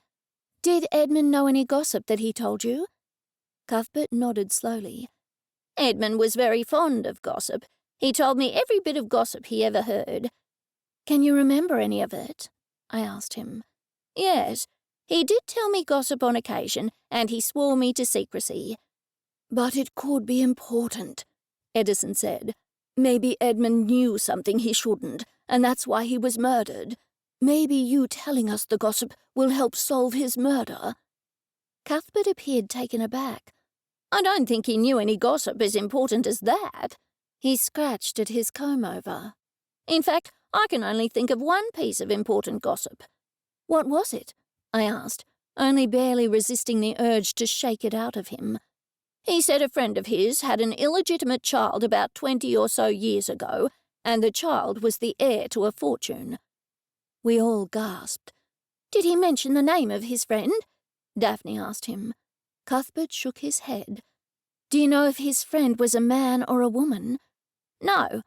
Speaker 1: Did Edmund know any gossip that he told you? Cuthbert nodded slowly.
Speaker 2: Edmund was very fond of gossip. He told me every bit of gossip he ever heard.
Speaker 1: Can you remember any of it? I asked him.
Speaker 2: Yes, he did tell me gossip on occasion, and he swore me to secrecy.
Speaker 1: But it could be important, Edison said. Maybe Edmund knew something he shouldn't, and that's why he was murdered. Maybe you telling us the gossip will help solve his murder. Cuthbert appeared taken aback. I don't think he knew any gossip as important as that. He scratched at his comb-over. In fact, I can only think of one piece of important gossip. What was it? I asked, only barely resisting the urge to shake it out of him. He said a friend of his had an illegitimate child about 20 or so years ago, and the child was the heir to a fortune. We all gasped. Did he mention the name of his friend? Daphne asked him. Cuthbert shook his head. Do you know if his friend was a man or a woman? No,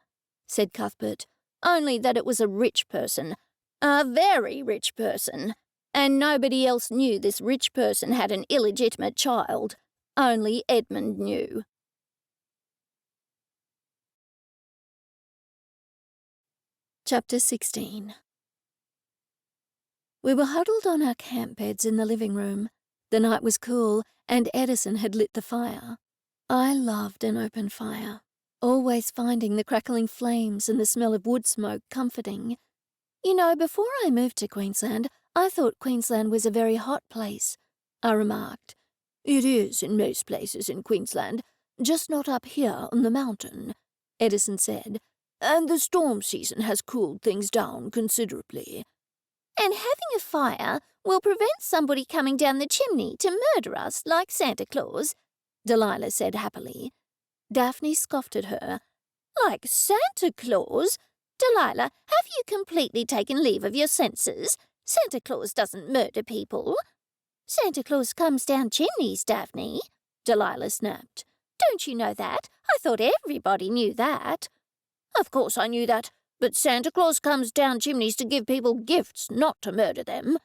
Speaker 1: said Cuthbert, only that it was a rich person, a very rich person, and nobody else knew this rich person had an illegitimate child. Only Edmund knew. Chapter 16. We were huddled on our camp beds in the living room. The night was cool, and Edison had lit the fire. I loved an open fire, always finding the crackling flames and the smell of wood smoke comforting. You know, before I moved to Queensland, I thought Queensland was a very hot place, I remarked. It is in most places in Queensland, just not up here on the mountain, Edison said, and the storm season has cooled things down considerably. And having a fire will prevent somebody coming down the chimney to murder us like Santa Claus, Delilah said happily. Daphne scoffed at her. Like Santa Claus? Delilah, have you completely taken leave of your senses? Santa Claus doesn't murder people. Santa Claus comes down chimneys, Daphne, Delilah snapped. Don't you know that? I thought everybody knew that. Of course I knew that, but Santa Claus comes down chimneys to give people gifts, not to murder them.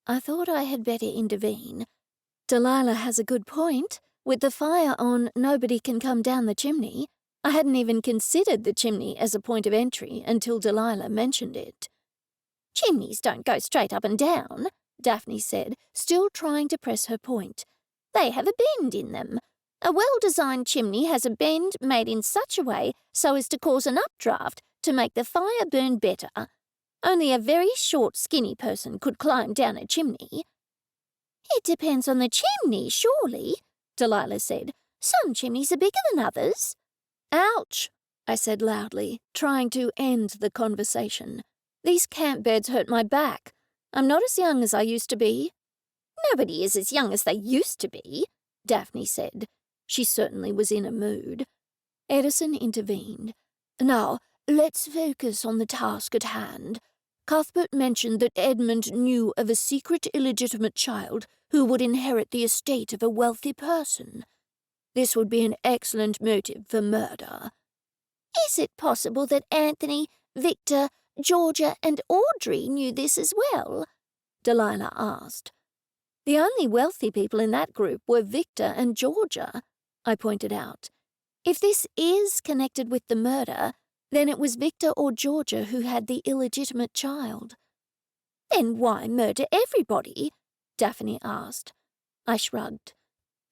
Speaker 1: I thought I had better intervene. Delilah has a good point. With the fire on, nobody can come down the chimney. I hadn't even considered the chimney as a point of entry until Delilah mentioned it. Chimneys don't go straight up and down, Daphne said, still trying to press her point. They have a bend in them. A well-designed chimney has a bend made in such a way so as to cause an updraft to make the fire burn better. Only a very short, skinny person could climb down a chimney. It depends on the chimney, surely, Delilah said. Some chimneys are bigger than others. Ouch, I said loudly, trying to end the conversation. These camp beds hurt my back. I'm not as young as I used to be. Nobody is as young as they used to be, Daphne said. She certainly was in a mood. Edison intervened. Now, let's focus on the task at hand. Cuthbert mentioned that Edmund knew of a secret illegitimate child who would inherit the estate of a wealthy person. This would be an excellent motive for murder. Is it possible that Anthony, Victor, Georgia, and Audrey knew this as well? Delilah asked. The only wealthy people in that group were Victor and Georgia, I pointed out. If this is connected with the murder, then it was Victor or Georgia who had the illegitimate child. Then why murder everybody? Daphne asked. I shrugged.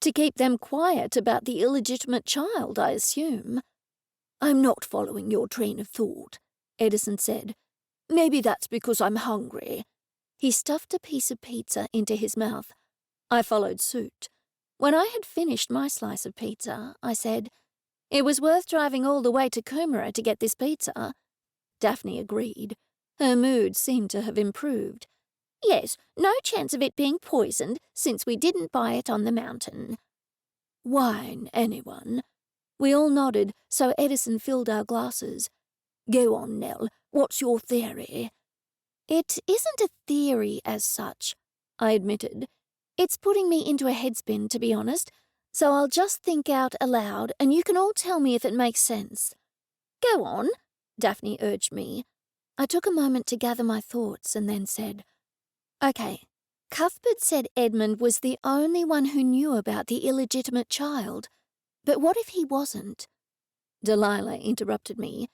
Speaker 1: To keep them quiet about the illegitimate child, I assume. I'm not following your train of thought, Edison said. Maybe that's because I'm hungry. He stuffed a piece of pizza into his mouth. I followed suit. When I had finished my slice of pizza, I said, It was worth driving all the way to Coomera to get this pizza. Daphne agreed. Her mood seemed to have improved. Yes, no chance of it being poisoned, since we didn't buy it on the mountain. Wine, anyone? We all nodded, so Edison filled our glasses. Go on, Nell. What's your theory? It isn't a theory as such, I admitted. It's putting me into a headspin, to be honest, so I'll just think out aloud, and you can all tell me if it makes sense. Go on, Daphne urged me. I took a moment to gather my thoughts and then said, Okay, Cuthbert said Edmund was the only one who knew about the illegitimate child. But what if he wasn't? Delilah interrupted me.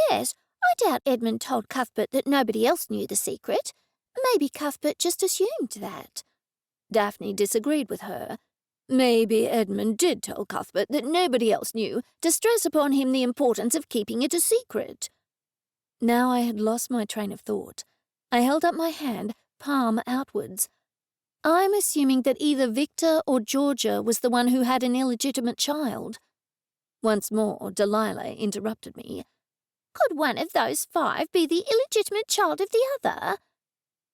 Speaker 1: Yes, I doubt Edmund told Cuthbert that nobody else knew the secret. Maybe Cuthbert just assumed that. Daphne disagreed with her. Maybe Edmund did tell Cuthbert that nobody else knew, to stress upon him the importance of keeping it a secret. Now I had lost my train of thought. I held up my hand, palm outwards. I'm assuming that either Victor or Georgia was the one who had an illegitimate child. Once more, Delilah interrupted me.
Speaker 2: Could one of those 5 be the illegitimate child of the other?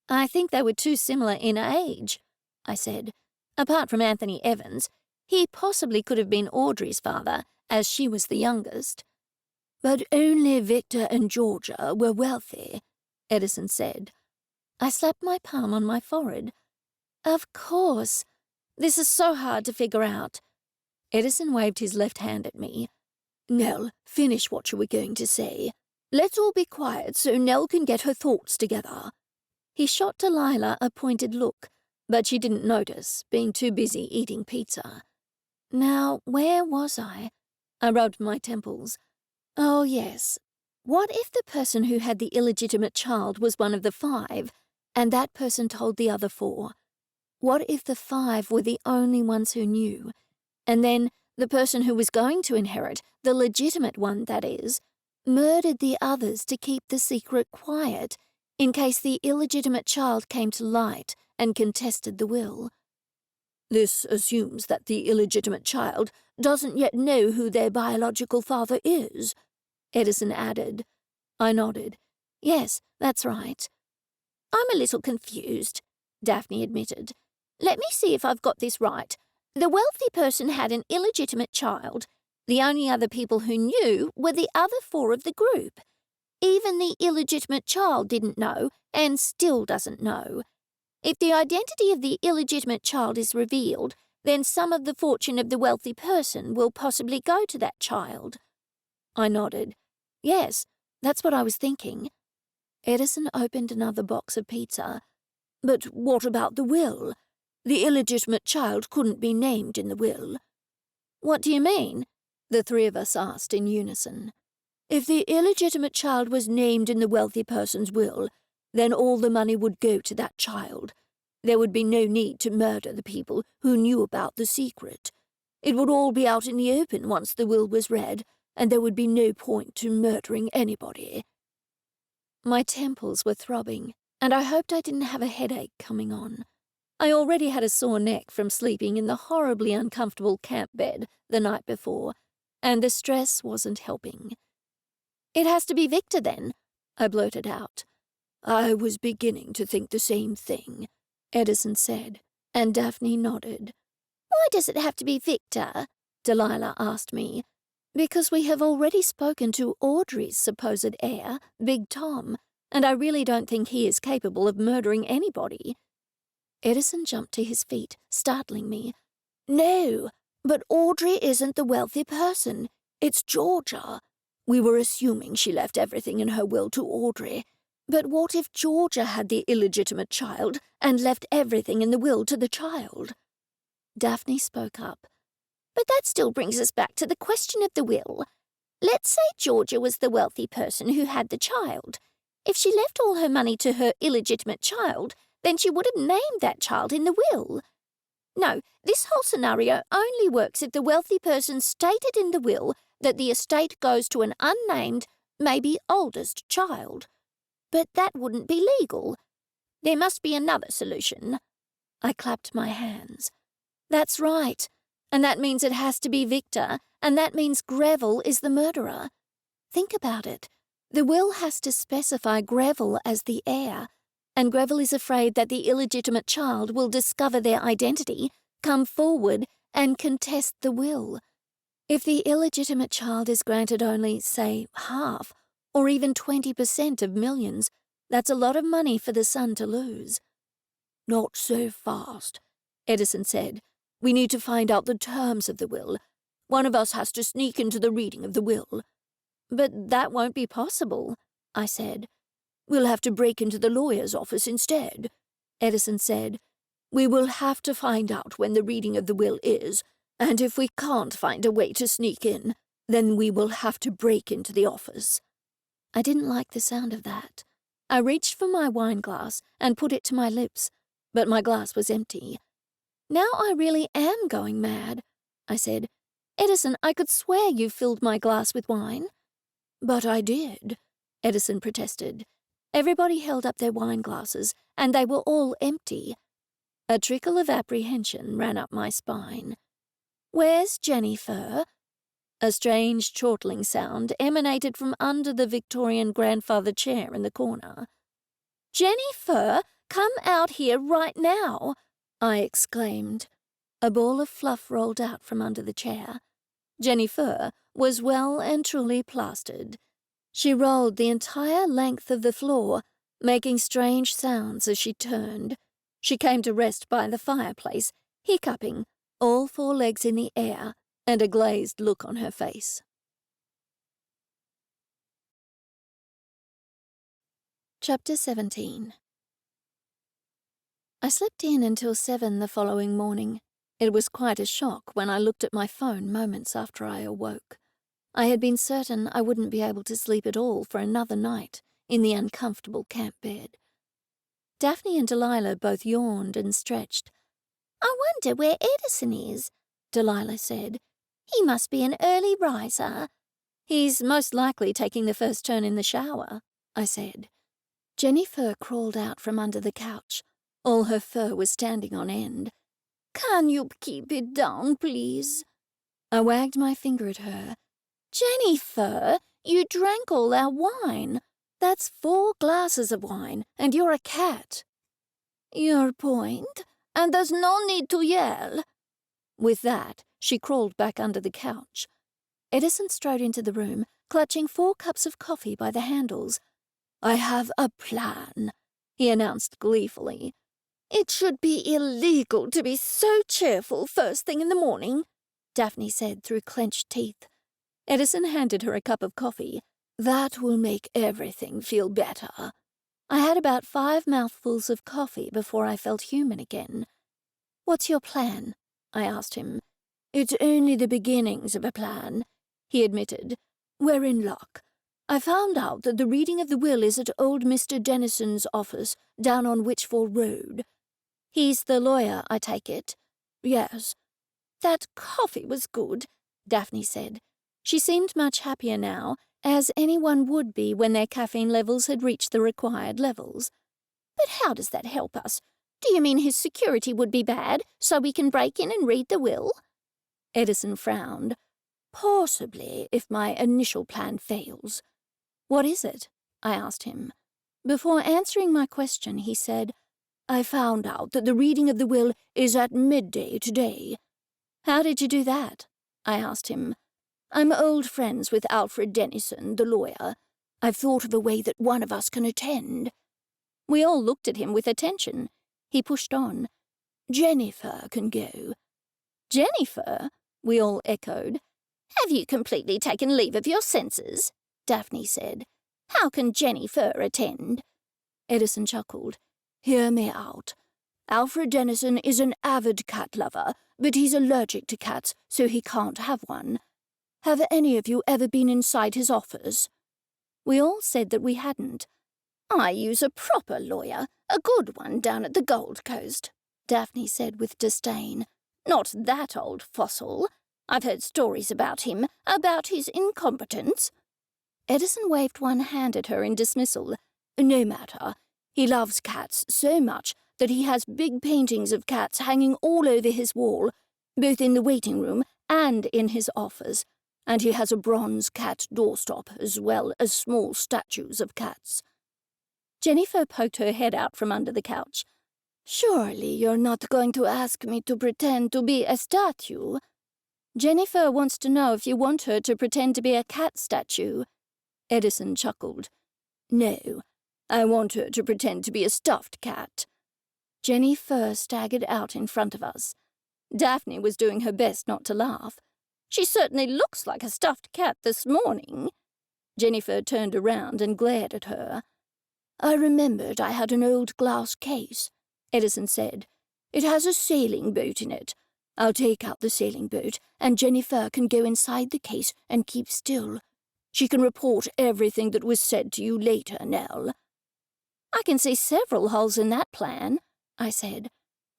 Speaker 1: I think they were too similar in age, I said. Apart from Anthony Evans, he possibly could have been Audrey's father, as she was the youngest.
Speaker 3: But only Victor and Georgia were wealthy, Edison said.
Speaker 1: I slapped my palm on my forehead. Of course. This is so hard to figure out. Edison waved his left hand at me.
Speaker 3: Nell, finish what you were going to say. Let's all be quiet so Nell can get her thoughts together.
Speaker 1: He shot Delilah a pointed look, but she didn't notice, being too busy eating pizza. Now, where was I? I rubbed my temples. Oh, yes. What if the person who had the illegitimate child was one of the 5, and that person told the other 4? What if the 5 were the only ones who knew, and then the person who was going to inherit, the legitimate one, that is, murdered the others to keep the secret quiet, in case the illegitimate child came to light and contested the will?
Speaker 3: This assumes that the illegitimate child doesn't yet know who their biological father is,
Speaker 1: Edison added. I nodded. Yes, that's right.
Speaker 2: I'm a little confused, Daphne admitted. Let me see if I've got this right. The wealthy person had an illegitimate child. The only other people who knew were the other 4 of the group. Even the illegitimate child didn't know, and still doesn't know. If the identity of the illegitimate child is revealed, then some of the fortune of the wealthy person will possibly go to that child.
Speaker 1: I nodded. Yes, that's what I was thinking. Edison opened another box of pizza.
Speaker 3: But what about the will? The illegitimate child couldn't be named in the will.
Speaker 1: What do you mean? The 3 of us asked in unison.
Speaker 3: If the illegitimate child was named in the wealthy person's will, then all the money would go to that child. There would be no need to murder the people who knew about the secret. It would all be out in the open once the will was read, and there would be no point to murdering anybody.
Speaker 1: My temples were throbbing, and I hoped I didn't have a headache coming on. I already had a sore neck from sleeping in the horribly uncomfortable camp bed the night before, and the stress wasn't helping. It has to be Victor, then, I blurted out.
Speaker 3: I was beginning to think the same thing, Edison said, and Daphne nodded.
Speaker 2: Why does it have to be Victor?
Speaker 1: Delilah asked me. Because we have already spoken to Audrey's supposed heir, Big Tom, and I really don't think he is capable of murdering anybody. Edison jumped to his feet, startling me.
Speaker 3: No, but Audrey isn't the wealthy person. It's Georgia. We were assuming she left everything in her will to Audrey. But what if Georgia had the illegitimate child and left everything in the will to the child?
Speaker 1: Daphne spoke up.
Speaker 2: But that still brings us back to the question of the will. Let's say Georgia was the wealthy person who had the child. If she left all her money to her illegitimate child, then she would have named that child in the will. No, this whole scenario only works if the wealthy person stated in the will that the estate goes to an unnamed, maybe oldest child. But that wouldn't be legal. There must be another solution.
Speaker 1: I clapped my hands. That's right. And that means it has to be Victor, and that means Greville is the murderer. Think about it. The will has to specify Greville as the heir, and Greville is afraid that the illegitimate child will discover their identity, come forward, and contest the will. If the illegitimate child is granted only, say, half, or even 20% of millions, that's a lot of money for the son to lose.
Speaker 3: Not so fast, Edison said. We need to find out the terms of the will. One of us has to sneak into the reading of the will.
Speaker 1: But that won't be possible, I said.
Speaker 3: We'll have to break into the lawyer's office instead, Edison said. We will have to find out when the reading of the will is, and if we can't find a way to sneak in, then we will have to break into the office.
Speaker 1: I didn't like the sound of that. I reached for my wine glass and put it to my lips, but my glass was empty. Now I really am going mad, I said. Edison, I could swear you filled my glass with wine.
Speaker 3: But I did,
Speaker 1: Edison protested. Everybody held up their wine glasses, and they were all empty.
Speaker 2: A trickle of apprehension ran up my spine. "Where's JenniFur?" A strange chortling sound emanated from under the Victorian grandfather chair in the corner. "JenniFur, come out here right now!" I exclaimed. A ball of fluff rolled out from under the chair. JenniFur was well and truly plastered. She rolled the entire length of the floor, making strange sounds as she turned. She came to rest by the fireplace, hiccuping, all four legs in the air, and a glazed look on her face. Chapter 17. I slept in until 7 the following morning. It was quite a shock when I looked at my phone moments after I awoke. I had been certain I wouldn't be able to sleep at all for another night in the uncomfortable camp bed. Daphne and Delilah both yawned and stretched.
Speaker 1: "I wonder where Edison is," Delilah said. "He must be an early riser."
Speaker 2: "He's most likely taking the first turn in the shower," I said. JenniFur crawled out from under the couch. All her fur was standing on end.
Speaker 3: "Can you keep it down, please?"
Speaker 2: I wagged my finger at her.
Speaker 1: "JenniFur, you drank all our wine.
Speaker 2: That's 4 glasses of wine, and you're a cat."
Speaker 3: "Your point, and there's no need to yell."
Speaker 2: With that, she crawled back under the couch. Edison strode into the room, clutching 4 cups of coffee by the handles.
Speaker 3: "I have a plan,"
Speaker 2: he announced gleefully.
Speaker 3: "It should be illegal to be so cheerful first thing in the morning,"
Speaker 2: Daphne said through clenched teeth. Edison handed her a cup of coffee.
Speaker 3: "That will make everything feel better."
Speaker 2: I had about 5 mouthfuls of coffee before I felt human again. "What's your plan?" I asked him.
Speaker 3: "It's only the beginnings of a plan," he admitted. "We're in luck. I found out that the reading of the will is at old Mr. Dennison's office down on Witchfall Road."
Speaker 2: "He's the lawyer, I take it?"
Speaker 3: "Yes."
Speaker 1: "That coffee was good,"
Speaker 2: Daphne said. She seemed much happier now, as anyone would be when their caffeine levels had reached the required levels.
Speaker 1: "But how does that help us? Do you mean his security would be bad, so we can break in and read the will?"
Speaker 2: Edison frowned.
Speaker 3: "Possibly, if my initial plan fails."
Speaker 2: "What is it?" I asked him. Before answering my question, he said,
Speaker 3: "I found out that the reading of the will is at midday today."
Speaker 2: "How did you do that?" I asked him.
Speaker 3: "I'm old friends with Alfred Dennison, the lawyer. I've thought of a way that one of us can attend."
Speaker 2: We all looked at him with attention. He pushed on.
Speaker 3: "JenniFur can go."
Speaker 2: "JenniFur?" we all echoed.
Speaker 1: "Have you completely taken leave of your senses?" Daphne said. "How can JenniFur attend?"
Speaker 2: Edison chuckled.
Speaker 3: "Hear me out. Alfred Dennison is an avid cat lover, but he's allergic to cats, so he can't have one. Have any of you ever been inside his office?"
Speaker 2: We all said that we hadn't.
Speaker 1: "I use a proper lawyer, a good one down at the Gold Coast," Daphne said with disdain. "Not that old fossil. I've heard stories about him, about his incompetence."
Speaker 2: Edison waved one hand at her in dismissal.
Speaker 3: "No matter. He loves cats so much that he has big paintings of cats hanging all over his wall, both in the waiting room and in his office. And he has a bronze cat doorstop as well as small statues of cats."
Speaker 2: JenniFur poked her head out from under the couch.
Speaker 3: "Surely you're not going to ask me to pretend to be a statue?"
Speaker 2: "JenniFur wants to know if you want her to pretend to be a cat statue."
Speaker 3: Edison chuckled. "No, I want her to pretend to be a stuffed cat."
Speaker 2: JenniFur staggered out in front of us. Daphne was doing her best not to laugh.
Speaker 1: "She certainly looks like a stuffed cat this morning."
Speaker 2: JenniFur turned around and glared at her.
Speaker 3: "I remembered I had an old glass case," Edison said. "It has a sailing boat in it. I'll take out the sailing boat, and JenniFur can go inside the case and keep still. She can report everything that was said to you later, Nell."
Speaker 1: "I can see several holes in that plan," I said.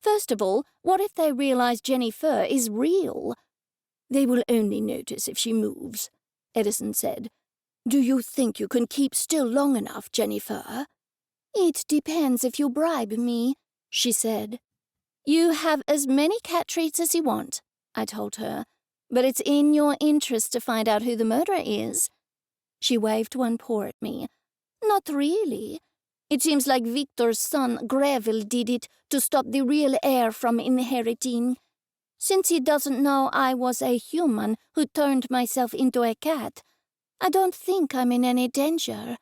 Speaker 2: "First of all, what if they realize JenniFur is real?"
Speaker 3: "They will only notice if she moves," Edison said. "Do you think you can keep still long enough, JenniFur?"
Speaker 1: "It depends if you bribe me," she said. You have as many cat treats as you want, I told her, but it's in your interest to find out who the murderer is. She waved one paw at me. Not really. It seems like Victor's son Greville did it to stop the real heir from inheriting. Since he doesn't know I was a human who turned myself into a cat, I don't think I'm in any danger.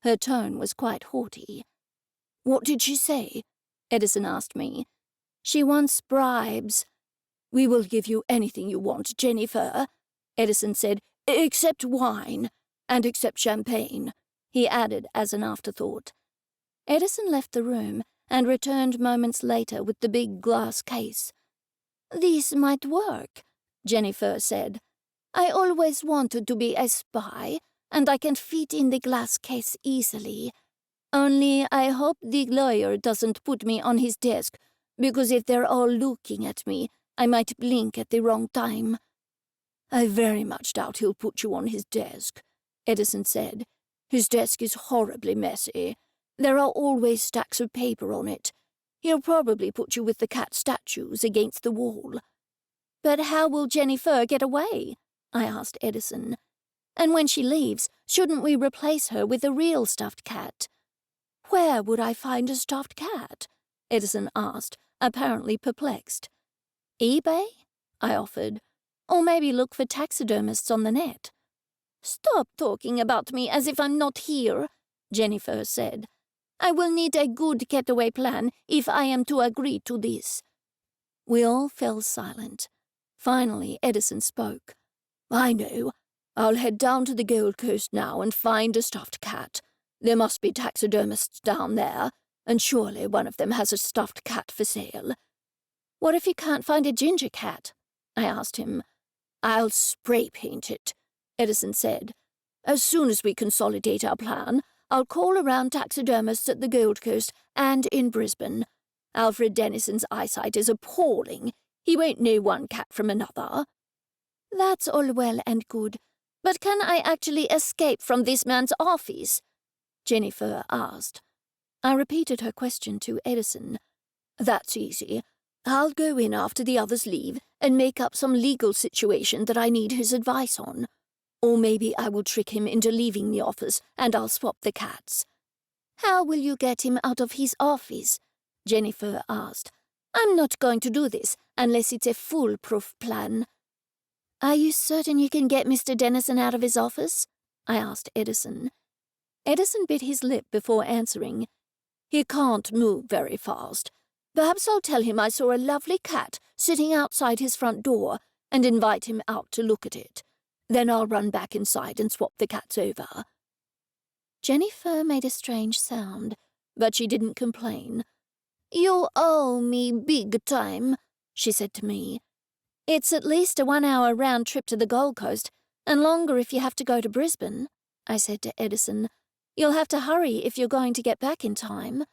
Speaker 1: Her tone was quite haughty. What did she say? Edison asked me. She wants bribes. We will give you anything you want, JenniFur, Edison said, except wine, and except champagne, he added as an afterthought. Edison left the room and returned moments later with the big glass case. This might work, JenniFur said. I always wanted to be a spy, and I can fit in the glass case easily. Only I hope the lawyer doesn't put me on his desk, because if they're all looking at me, I might blink at the wrong time. I very much doubt he'll put you on his desk, Edison said. His desk is horribly messy. There are always stacks of paper on it. He'll probably put you with the cat statues against the wall. But how will JenniFur get away? I asked Edison. And when she leaves, shouldn't we replace her with a real stuffed cat? Where would I find a stuffed cat? Edison asked, apparently perplexed. eBay? I offered. Or maybe look for taxidermists on the net. Stop talking about me as if I'm not here, JenniFur said. I will need a good getaway plan if I am to agree to this. We all fell silent. Finally, Edison spoke. I know. I'll head down to the Gold Coast now and find a stuffed cat. There must be taxidermists down there, and surely one of them has a stuffed cat for sale. What if you can't find a ginger cat? I asked him. I'll spray paint it, Edison said. As soon as we consolidate our plan, I'll call around taxidermists at the Gold Coast and in Brisbane. Alfred Dennison's eyesight is appalling. He won't know one cat from another. That's all well and good, but can I actually escape from this man's office? JenniFur asked. I repeated her question to Edison. That's easy. I'll go in after the others leave and make up some legal situation that I need his advice on. Or maybe I will trick him into leaving the office and I'll swap the cats. How will you get him out of his office? JenniFur asked. I'm not going to do this unless it's a foolproof plan. Are you certain you can get Mr. Dennison out of his office? I asked Edison. Edison bit his lip before answering. He can't move very fast. Perhaps I'll tell him I saw a lovely cat sitting outside his front door and invite him out to look at it. Then I'll run back inside and swap the cats over. JenniFur made a strange sound, but she didn't complain. You owe me big time, she said to me. It's at least a 1-hour round trip to the Gold Coast, and longer if you have to go to Brisbane, I said to Edison. You'll have to hurry if you're going to get back in time.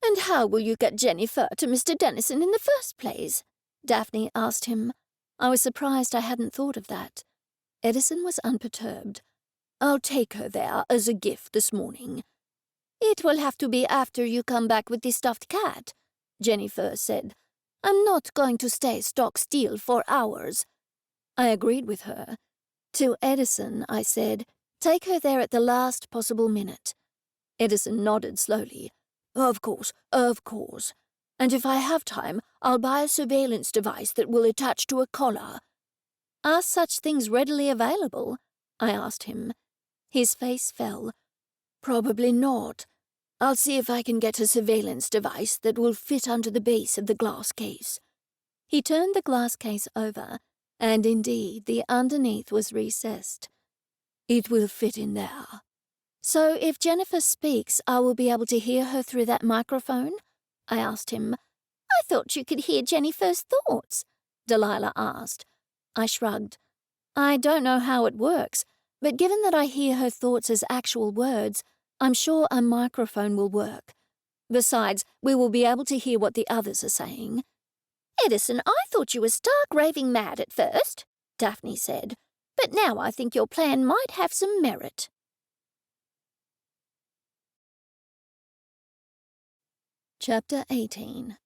Speaker 1: And how will you get JenniFur to Mr. Dennison in the first place? Daphne asked him. I was surprised I hadn't thought of that. Edison was unperturbed. I'll take her there as a gift this morning. It will have to be after you come back with the stuffed cat, JenniFur said. I'm not going to stay stock still for hours. I agreed with her. To Edison, I said, take her there at the last possible minute. Edison nodded slowly. Of course. And if I have time, I'll buy a surveillance device that will attach to a collar. Are such things readily available? I asked him. His face fell. Probably not. I'll see if I can get a surveillance device that will fit under the base of the glass case. He turned the glass case over, and indeed the underneath was recessed. It will fit in there. So if JenniFur speaks, I will be able to hear her through that microphone? I asked him. I thought you could hear JenniFur's thoughts, Delilah asked. I shrugged. I don't know how it works, but given that I hear her thoughts as actual words, I'm sure a microphone will work. Besides, we will be able to hear what the others are saying. Edison, I thought you were stark raving mad at first, Daphne said, but now I think your plan might have some merit. Chapter 18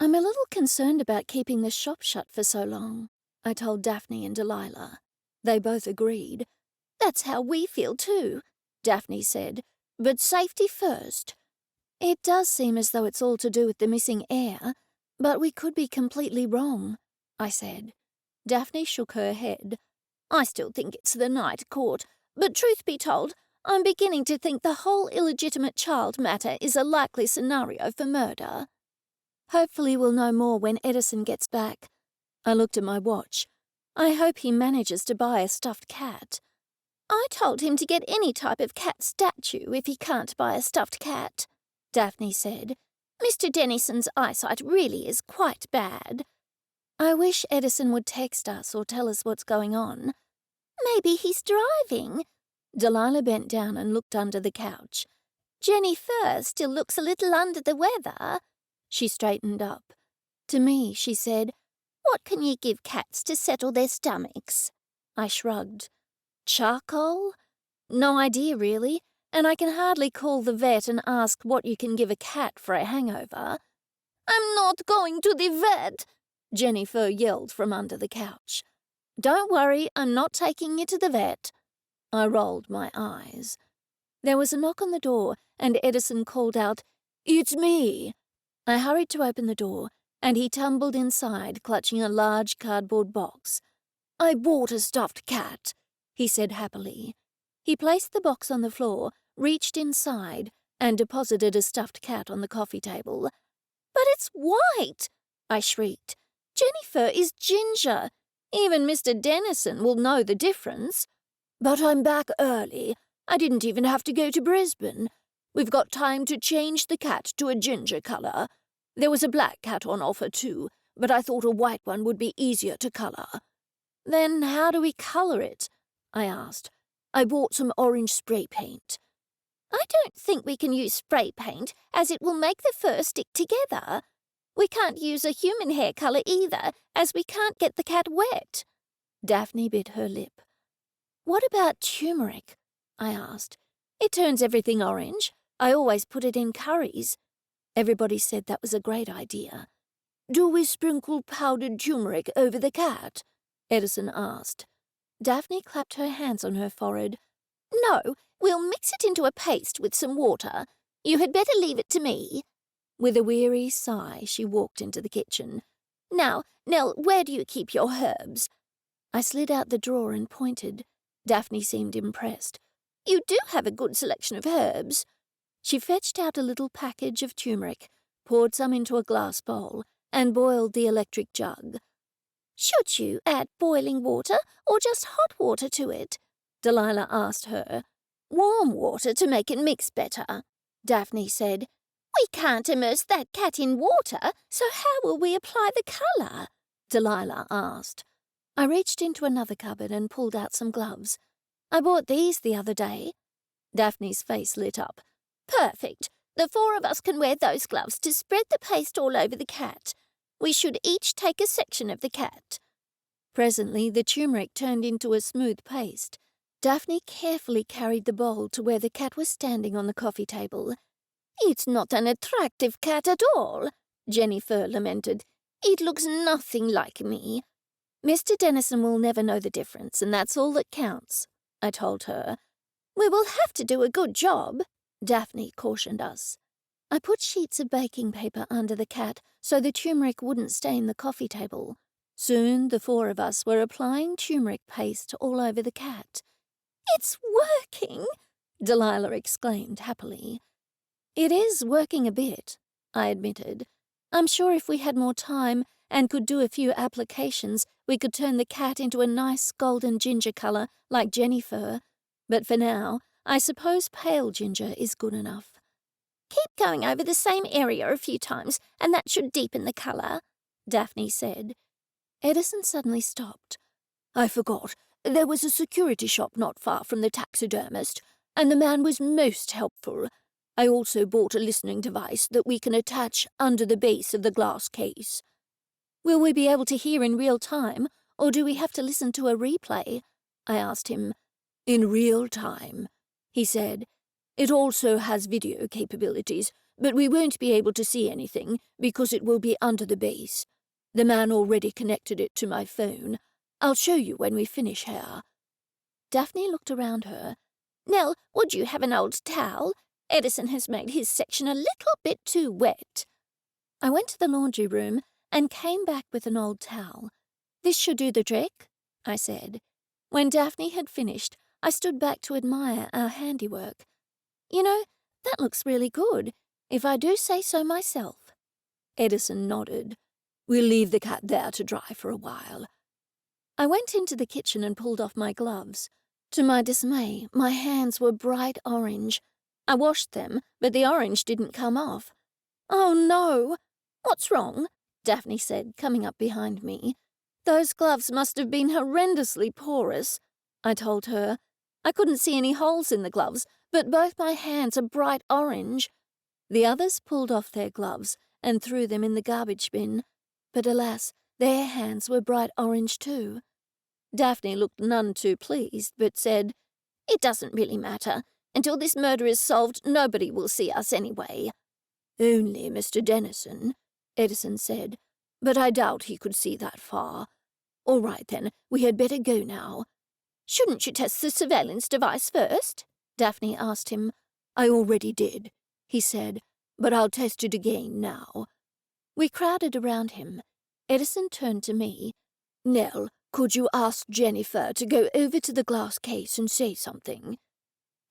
Speaker 1: I'm a little concerned about keeping the shop shut for so long, I told Daphne and Delilah. They both agreed.
Speaker 2: That's how we feel too, Daphne said, but safety first.
Speaker 1: It does seem as though it's all to do with the missing heir, but we could be completely wrong, I said. Daphne shook her head.
Speaker 2: I still think it's the night court, but truth be told, I'm beginning to think the whole illegitimate child matter is a likely scenario for murder.
Speaker 1: Hopefully we'll know more when Edison gets back. I looked at my watch. I hope he manages to buy a stuffed cat.
Speaker 2: I told him to get any type of cat statue if he can't buy a stuffed cat, Daphne said. Mr. Dennison's eyesight really is quite bad.
Speaker 1: I wish Edison would text us or tell us what's going on.
Speaker 2: Maybe he's driving.
Speaker 1: Delilah bent down and looked under the couch.
Speaker 2: JenniFur still looks a little under the weather.
Speaker 1: She straightened up. To me, she said,
Speaker 2: What can you give cats to settle their stomachs?
Speaker 1: I shrugged. Charcoal? No idea, really, and I can hardly call the vet and ask what you can give a cat for a hangover.
Speaker 2: I'm not going to the vet,
Speaker 1: JenniFur yelled from under the couch. Don't worry, I'm not taking you to the vet. I rolled my eyes. There was a knock on the door, and Edison called out, It's me. I hurried to open the door, and he tumbled inside, clutching a large cardboard box. I bought a stuffed cat, he said happily. He placed the box on the floor, reached inside, and deposited a stuffed cat on the coffee table.
Speaker 2: But it's white, I shrieked. JenniFur is ginger. Even Mr. Dennison will know the difference.
Speaker 3: But I'm back early. I didn't even have to go to Brisbane. We've got time to change the cat to a ginger colour. There was a black cat on offer too, but I thought a white one would be easier to colour.
Speaker 1: Then how do we colour it? I asked.
Speaker 3: I bought some orange spray paint.
Speaker 2: I don't think we can use spray paint, as it will make the fur stick together. We can't use a human hair colour either, as we can't get the cat wet.
Speaker 1: Daphne bit her lip. What about turmeric? I asked. It turns everything orange. I always put it in curries. Everybody said that was a great idea.
Speaker 3: Do we sprinkle powdered turmeric over the cat? Edison asked.
Speaker 1: Daphne clapped her hands on her forehead.
Speaker 2: No, we'll mix it into a paste with some water. You had better leave it to me.
Speaker 1: With a weary sigh, she walked into the kitchen.
Speaker 2: Now, Nell, where do you keep your herbs?
Speaker 1: I slid out the drawer and pointed. Daphne seemed impressed.
Speaker 2: You do have a good selection of herbs.
Speaker 1: She fetched out a little package of turmeric, poured some into a glass bowl, and boiled the electric jug.
Speaker 2: Should you add boiling water or just hot water to it?
Speaker 1: Delilah asked her.
Speaker 2: Warm water to make it mix better, Daphne said. We can't immerse that cat in water, so how will we apply the colour?
Speaker 1: Delilah asked. I reached into another cupboard and pulled out some gloves. I bought these the other day. Daphne's face lit up.
Speaker 2: Perfect. The four of us can wear those gloves to spread the paste all over the cat. We should each take a section of the cat.
Speaker 1: Presently, the turmeric turned into a smooth paste. Daphne carefully carried the bowl to where the cat was standing on the coffee table.
Speaker 2: It's not an attractive cat at all, JenniFur lamented. It looks nothing like me.
Speaker 1: Mr. Dennison will never know the difference, and that's all that counts, I told her.
Speaker 2: We will have to do a good job,
Speaker 1: Daphne cautioned us. I put sheets of baking paper under the cat so the turmeric wouldn't stain the coffee table. Soon the four of us were applying turmeric paste all over the cat.
Speaker 2: It's working,
Speaker 1: Delilah exclaimed happily. It is working a bit, I admitted. I'm sure if we had more time and could do a few applications, we could turn the cat into a nice golden ginger colour like JenniFur. But for now, I suppose pale ginger is good enough.
Speaker 2: Keep going over the same area a few times, and that should deepen the colour, Daphne said.
Speaker 1: Edison suddenly stopped.
Speaker 3: I forgot. There was a security shop not far from the taxidermist, and the man was most helpful. I also bought a listening device that we can attach under the base of the glass case.
Speaker 1: Will we be able to hear in real time, or do we have to listen to a replay? I asked him.
Speaker 3: In real time, he said. It also has video capabilities, but we won't be able to see anything because it will be under the base. The man already connected it to my phone. I'll show you when we finish here."
Speaker 2: Daphne looked around her. "Nell, would you have an old towel? Edison has made his section a little bit too wet." I went to the laundry room and came back with an old towel. "This should do the trick," I said. When Daphne had finished, I stood back to admire our handiwork. "You know, that looks really good, if I do say so myself."
Speaker 3: Edison nodded. "We'll leave the cat there to dry for a while."
Speaker 2: I went into the kitchen and pulled off my gloves. To my dismay, my hands were bright orange. I washed them, but the orange didn't come off. "Oh, no! What's wrong?" Daphne said, coming up behind me. "Those gloves must have been horrendously porous," I told her. I couldn't see any holes in the gloves, but both my hands are bright orange. The others pulled off their gloves and threw them in the garbage bin. But alas, their hands were bright orange too. Daphne looked none too pleased, but said, "It doesn't really matter. Until this murder is solved, nobody will see us anyway."
Speaker 3: "Only Mr. Dennison," Edison said, "but I doubt he could see that far. All right, then, we had better go now."
Speaker 2: "Shouldn't you test the surveillance device first?" Daphne asked him.
Speaker 3: "I already did," he said, "but I'll test it again now."
Speaker 2: We crowded around him. Edison turned to me.
Speaker 3: "Nell, could you ask JenniFur to go over to the glass case and say something?"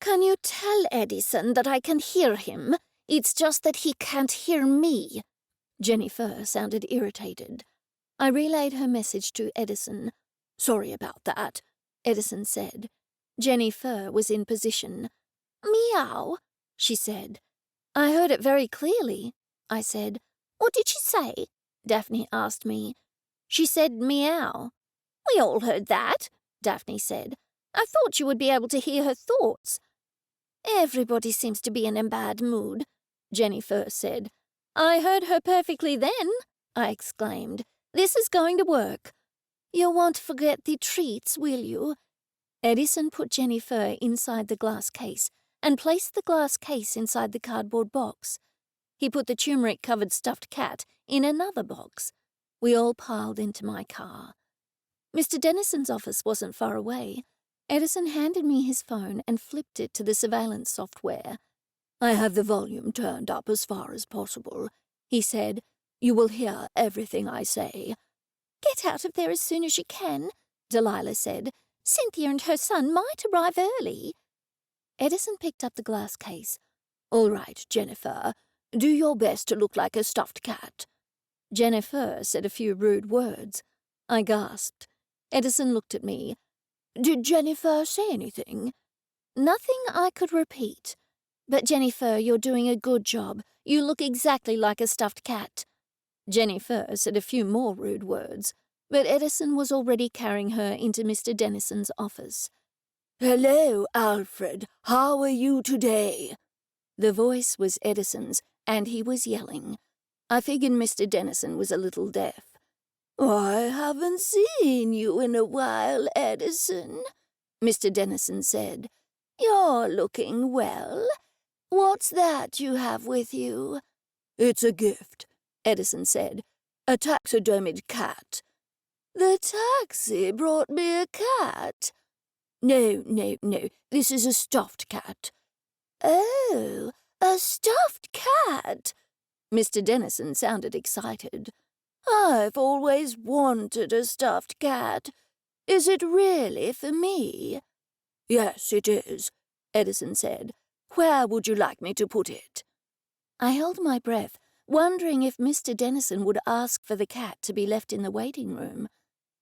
Speaker 2: "Can you tell Edison that I can hear him? It's just that he can't hear me." JenniFur sounded irritated. I relayed her message to Edison.
Speaker 3: "Sorry about that," Edison said.
Speaker 2: JenniFur was in position. "Meow," she said.
Speaker 1: "I heard it very clearly," I said.
Speaker 2: "What did she say?" Daphne asked me.
Speaker 1: "She said meow."
Speaker 2: "We all heard that," Daphne said. "I thought you would be able to hear her thoughts." "Everybody seems to be in a bad mood," JenniFur said.
Speaker 1: "I heard her perfectly then," I exclaimed. "This is going to work."
Speaker 2: "You won't forget the treats, will you?"
Speaker 1: Edison put JenniFur inside the glass case and placed the glass case inside the cardboard box. He put the turmeric-covered stuffed cat in another box. We all piled into my car. Mr. Dennison's office wasn't far away. Edison handed me his phone and flipped it to the surveillance software.
Speaker 3: "I have the volume turned up as far as possible," he said. "You will hear everything I say."
Speaker 2: "Get out of there as soon as you can," Delilah said. "Cynthia and her son might arrive early."
Speaker 1: Edison picked up the glass case.
Speaker 3: "All right, JenniFur. Do your best to look like a stuffed cat."
Speaker 1: JenniFur said a few rude words. I gasped. Edison looked at me.
Speaker 3: "Did JenniFur say anything?"
Speaker 1: "Nothing I could repeat. But JenniFur, you're doing a good job. You look exactly like a stuffed cat." JenniFur said a few more rude words, but Edison was already carrying her into Mr. Dennison's office.
Speaker 3: "Hello, Alfred. How are you today?"
Speaker 1: The voice was Edison's, and he was yelling. I figured Mr. Dennison was a little deaf.
Speaker 3: "I haven't seen you in a while, Edison," Mr. Dennison said. "You're looking well. What's that you have with you?" "It's a gift," Edison said. "A taxidermied cat." "The taxi brought me a cat." No, this is a stuffed cat." "Oh, a stuffed cat!" Mr. Dennison sounded excited. "I've always wanted a stuffed cat. Is it really for me?" "Yes, it is," Edison said. "Where would you like me to put it?"
Speaker 1: I held my breath, wondering if Mr. Dennison would ask for the cat to be left in the waiting room.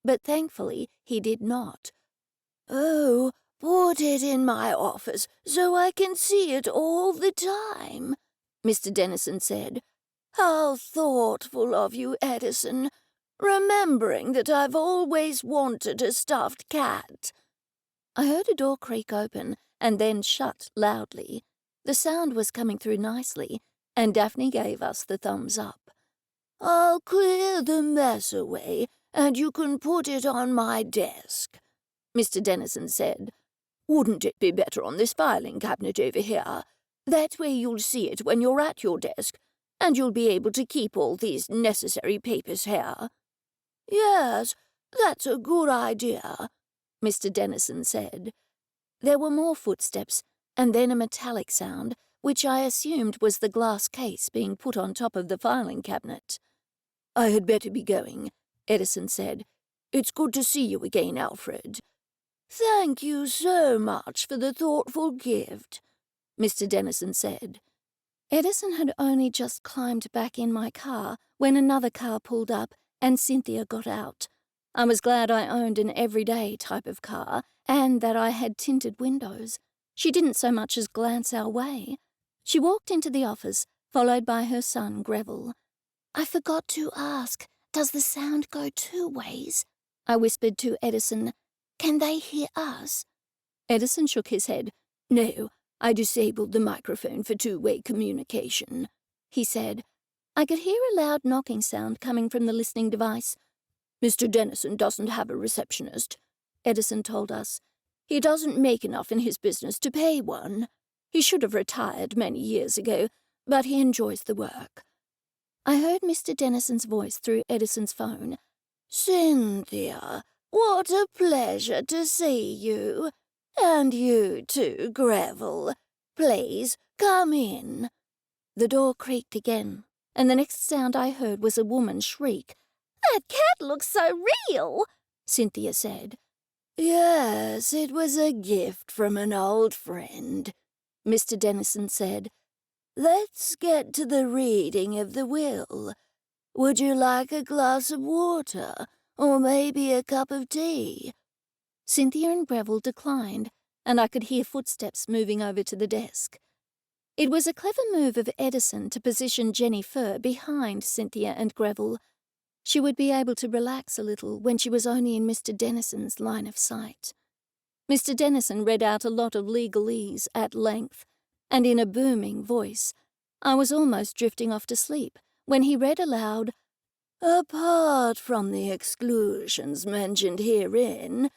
Speaker 1: But thankfully he did not.
Speaker 3: "Oh, put it in my office so I can see it all the time," Mr. Dennison said. "How thoughtful of you, Edison, remembering that I've always wanted a stuffed cat."
Speaker 1: I heard a door creak open and then shut loudly. The sound was coming through nicely, and Daphne gave us the thumbs up.
Speaker 3: "I'll clear the mess away, and you can put it on my desk," Mr. Dennison said. "Wouldn't it be better on this filing cabinet over here? That way you'll see it when you're at your desk, and you'll be able to keep all these necessary papers here." "Yes, that's a good idea," Mr. Dennison said. There were more footsteps, and then a metallic sound, which I assumed was the glass case being put on top of the filing cabinet. "I had better be going," Edison said. "It's good to see you again, Alfred." "Thank you so much for the thoughtful gift," Mr. Dennison said. Edison had only just climbed back in my car when another car pulled up and Cynthia got out. I was glad I owned an everyday type of car and that I had tinted windows. She didn't so much as glance our way. She walked into the office, followed by her son, Greville. "I forgot to ask, does the sound go 2 ways?" I whispered to Edison. "Can they hear us?" Edison shook his head. "No, I disabled the microphone for 2-way communication," he said. I could hear a loud knocking sound coming from the listening device. "Mr. Dennison doesn't have a receptionist," Edison told us. "He doesn't make enough in his business to pay one. He should have retired many years ago, but he enjoys the work." I heard Mr. Dennison's voice through Edison's phone. "Cynthia, what a pleasure to see you. And you too, Greville. Please, come in." The door creaked again, and the next sound I heard was a woman shriek.
Speaker 2: "That cat looks so real,"
Speaker 3: Cynthia said. "Yes, it was a gift from an old friend," Mr. Dennison said. "Let's get to the reading of the will. Would you like a glass of water, or maybe a cup of tea?" Cynthia and Greville declined, and I could hear footsteps moving over to the desk. It was a clever move of Edison to position JenniFur behind Cynthia and Greville. She would be able to relax a little when she was only in Mr. Dennison's line of sight. Mr. Dennison read out a lot of legalese at length, and in a booming voice. I was almost drifting off to sleep when he read aloud, "Apart from the exclusions mentioned herein,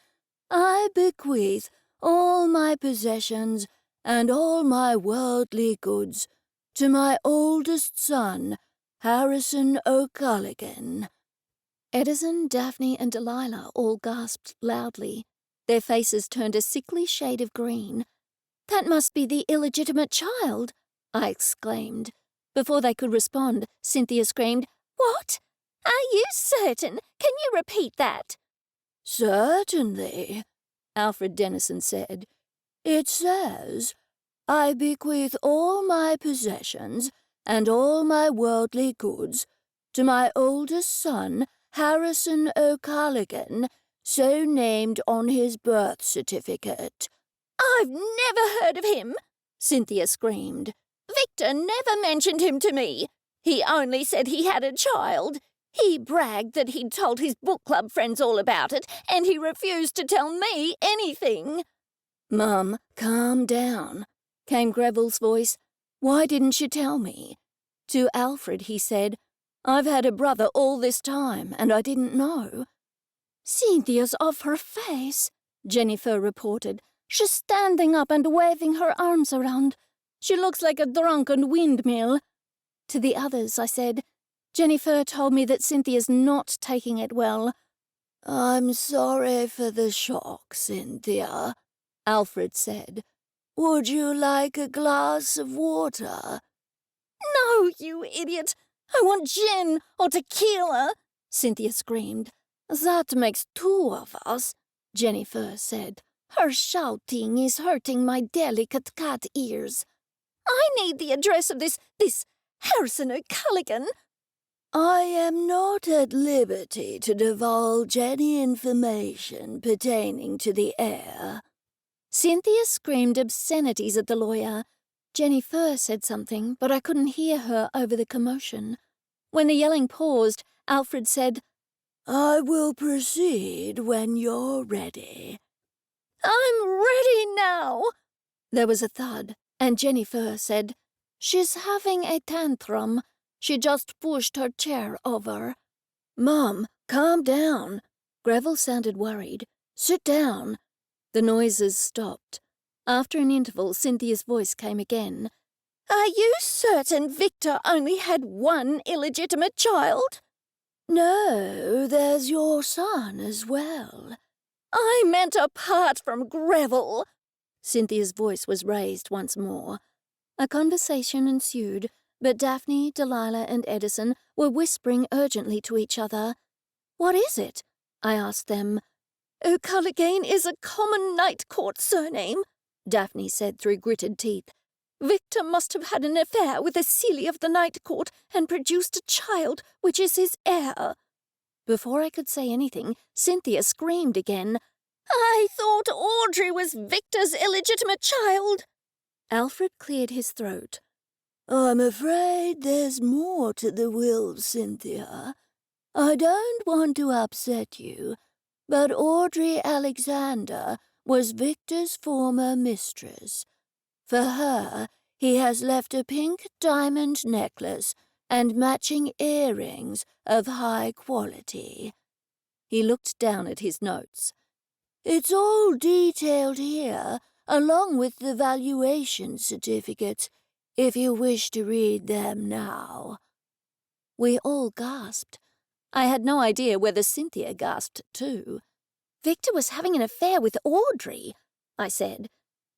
Speaker 3: I bequeath all my possessions and all my worldly goods to my oldest son, Harrison O'Culligan." Edison, Daphne, and Delilah all gasped loudly. Their faces turned a sickly shade of green. "That must be the illegitimate child," I exclaimed. Before they could respond, Cynthia screamed,
Speaker 2: "What? Are you certain? Can you repeat that?"
Speaker 3: "Certainly," Alfred Dennison said. "It says, 'I bequeath all my possessions and all my worldly goods to my oldest son, Harrison O'Culligan, so named on his birth certificate.'"
Speaker 2: "I've never heard of him," Cynthia screamed. "Victor never mentioned him to me. He only said he had a child. He bragged that he'd told his book club friends all about it, and he refused to tell me anything."
Speaker 3: "Mum, calm down," came Greville's voice. "Why didn't you tell me?" To Alfred he said, "I've had a brother all this time, and I didn't know."
Speaker 1: "Cynthia's off her face," JenniFur reported. "She's standing up and waving her arms around. She looks like a drunken windmill." To the others I said, "JenniFur told me that Cynthia's not taking it well."
Speaker 3: "I'm sorry for the shock, Cynthia," Alfred said. "Would you like a glass of water?"
Speaker 2: "No, you idiot! I want gin or tequila!" Cynthia screamed.
Speaker 1: "That makes 2 of us," JenniFur said. "Her shouting is hurting my delicate cat ears."
Speaker 2: "I need the address of this Harrison O'Culligan."
Speaker 3: "I am not at liberty to divulge any information pertaining to the heir."
Speaker 1: Cynthia screamed obscenities at the lawyer. JenniFur said something, but I couldn't hear her over the commotion. When the yelling paused, Alfred said,
Speaker 3: "I will proceed when you're ready."
Speaker 2: "I'm ready now."
Speaker 1: There was a thud, and JenniFur said, "She's having a tantrum. She just pushed her chair over."
Speaker 3: "Mum, calm down."
Speaker 1: Greville sounded worried.
Speaker 3: "Sit down."
Speaker 1: The noises stopped. After an interval, Cynthia's voice came again.
Speaker 3: Are you certain Victor only had one illegitimate child? No, there's your son as well. I meant apart from Greville.
Speaker 2: Cynthia's voice was raised once more. A conversation ensued, but Daphne, Delilah, and Edison were whispering urgently to each other. "What is it?" I asked them.
Speaker 3: O'Culligane is a common night court surname, Daphne said through gritted teeth. Victor must have had an affair with a Seelie of the Night Court and produced a child, which is his heir.
Speaker 2: Before I could say anything, Cynthia screamed again.
Speaker 3: I thought Audrey was Victor's illegitimate child.
Speaker 2: Alfred cleared his throat.
Speaker 3: I'm afraid there's more to the will, Cynthia. I don't want to upset you, but Audrey Alexander was Victor's former mistress. For her, he has left a pink diamond necklace and matching earrings of high quality.
Speaker 2: He looked down at his notes.
Speaker 3: It's all detailed here, along with the valuation certificates, if you wish to read them now.
Speaker 2: We all gasped. I had no idea whether Cynthia gasped too.
Speaker 1: Victor was having an affair with Audrey, I said.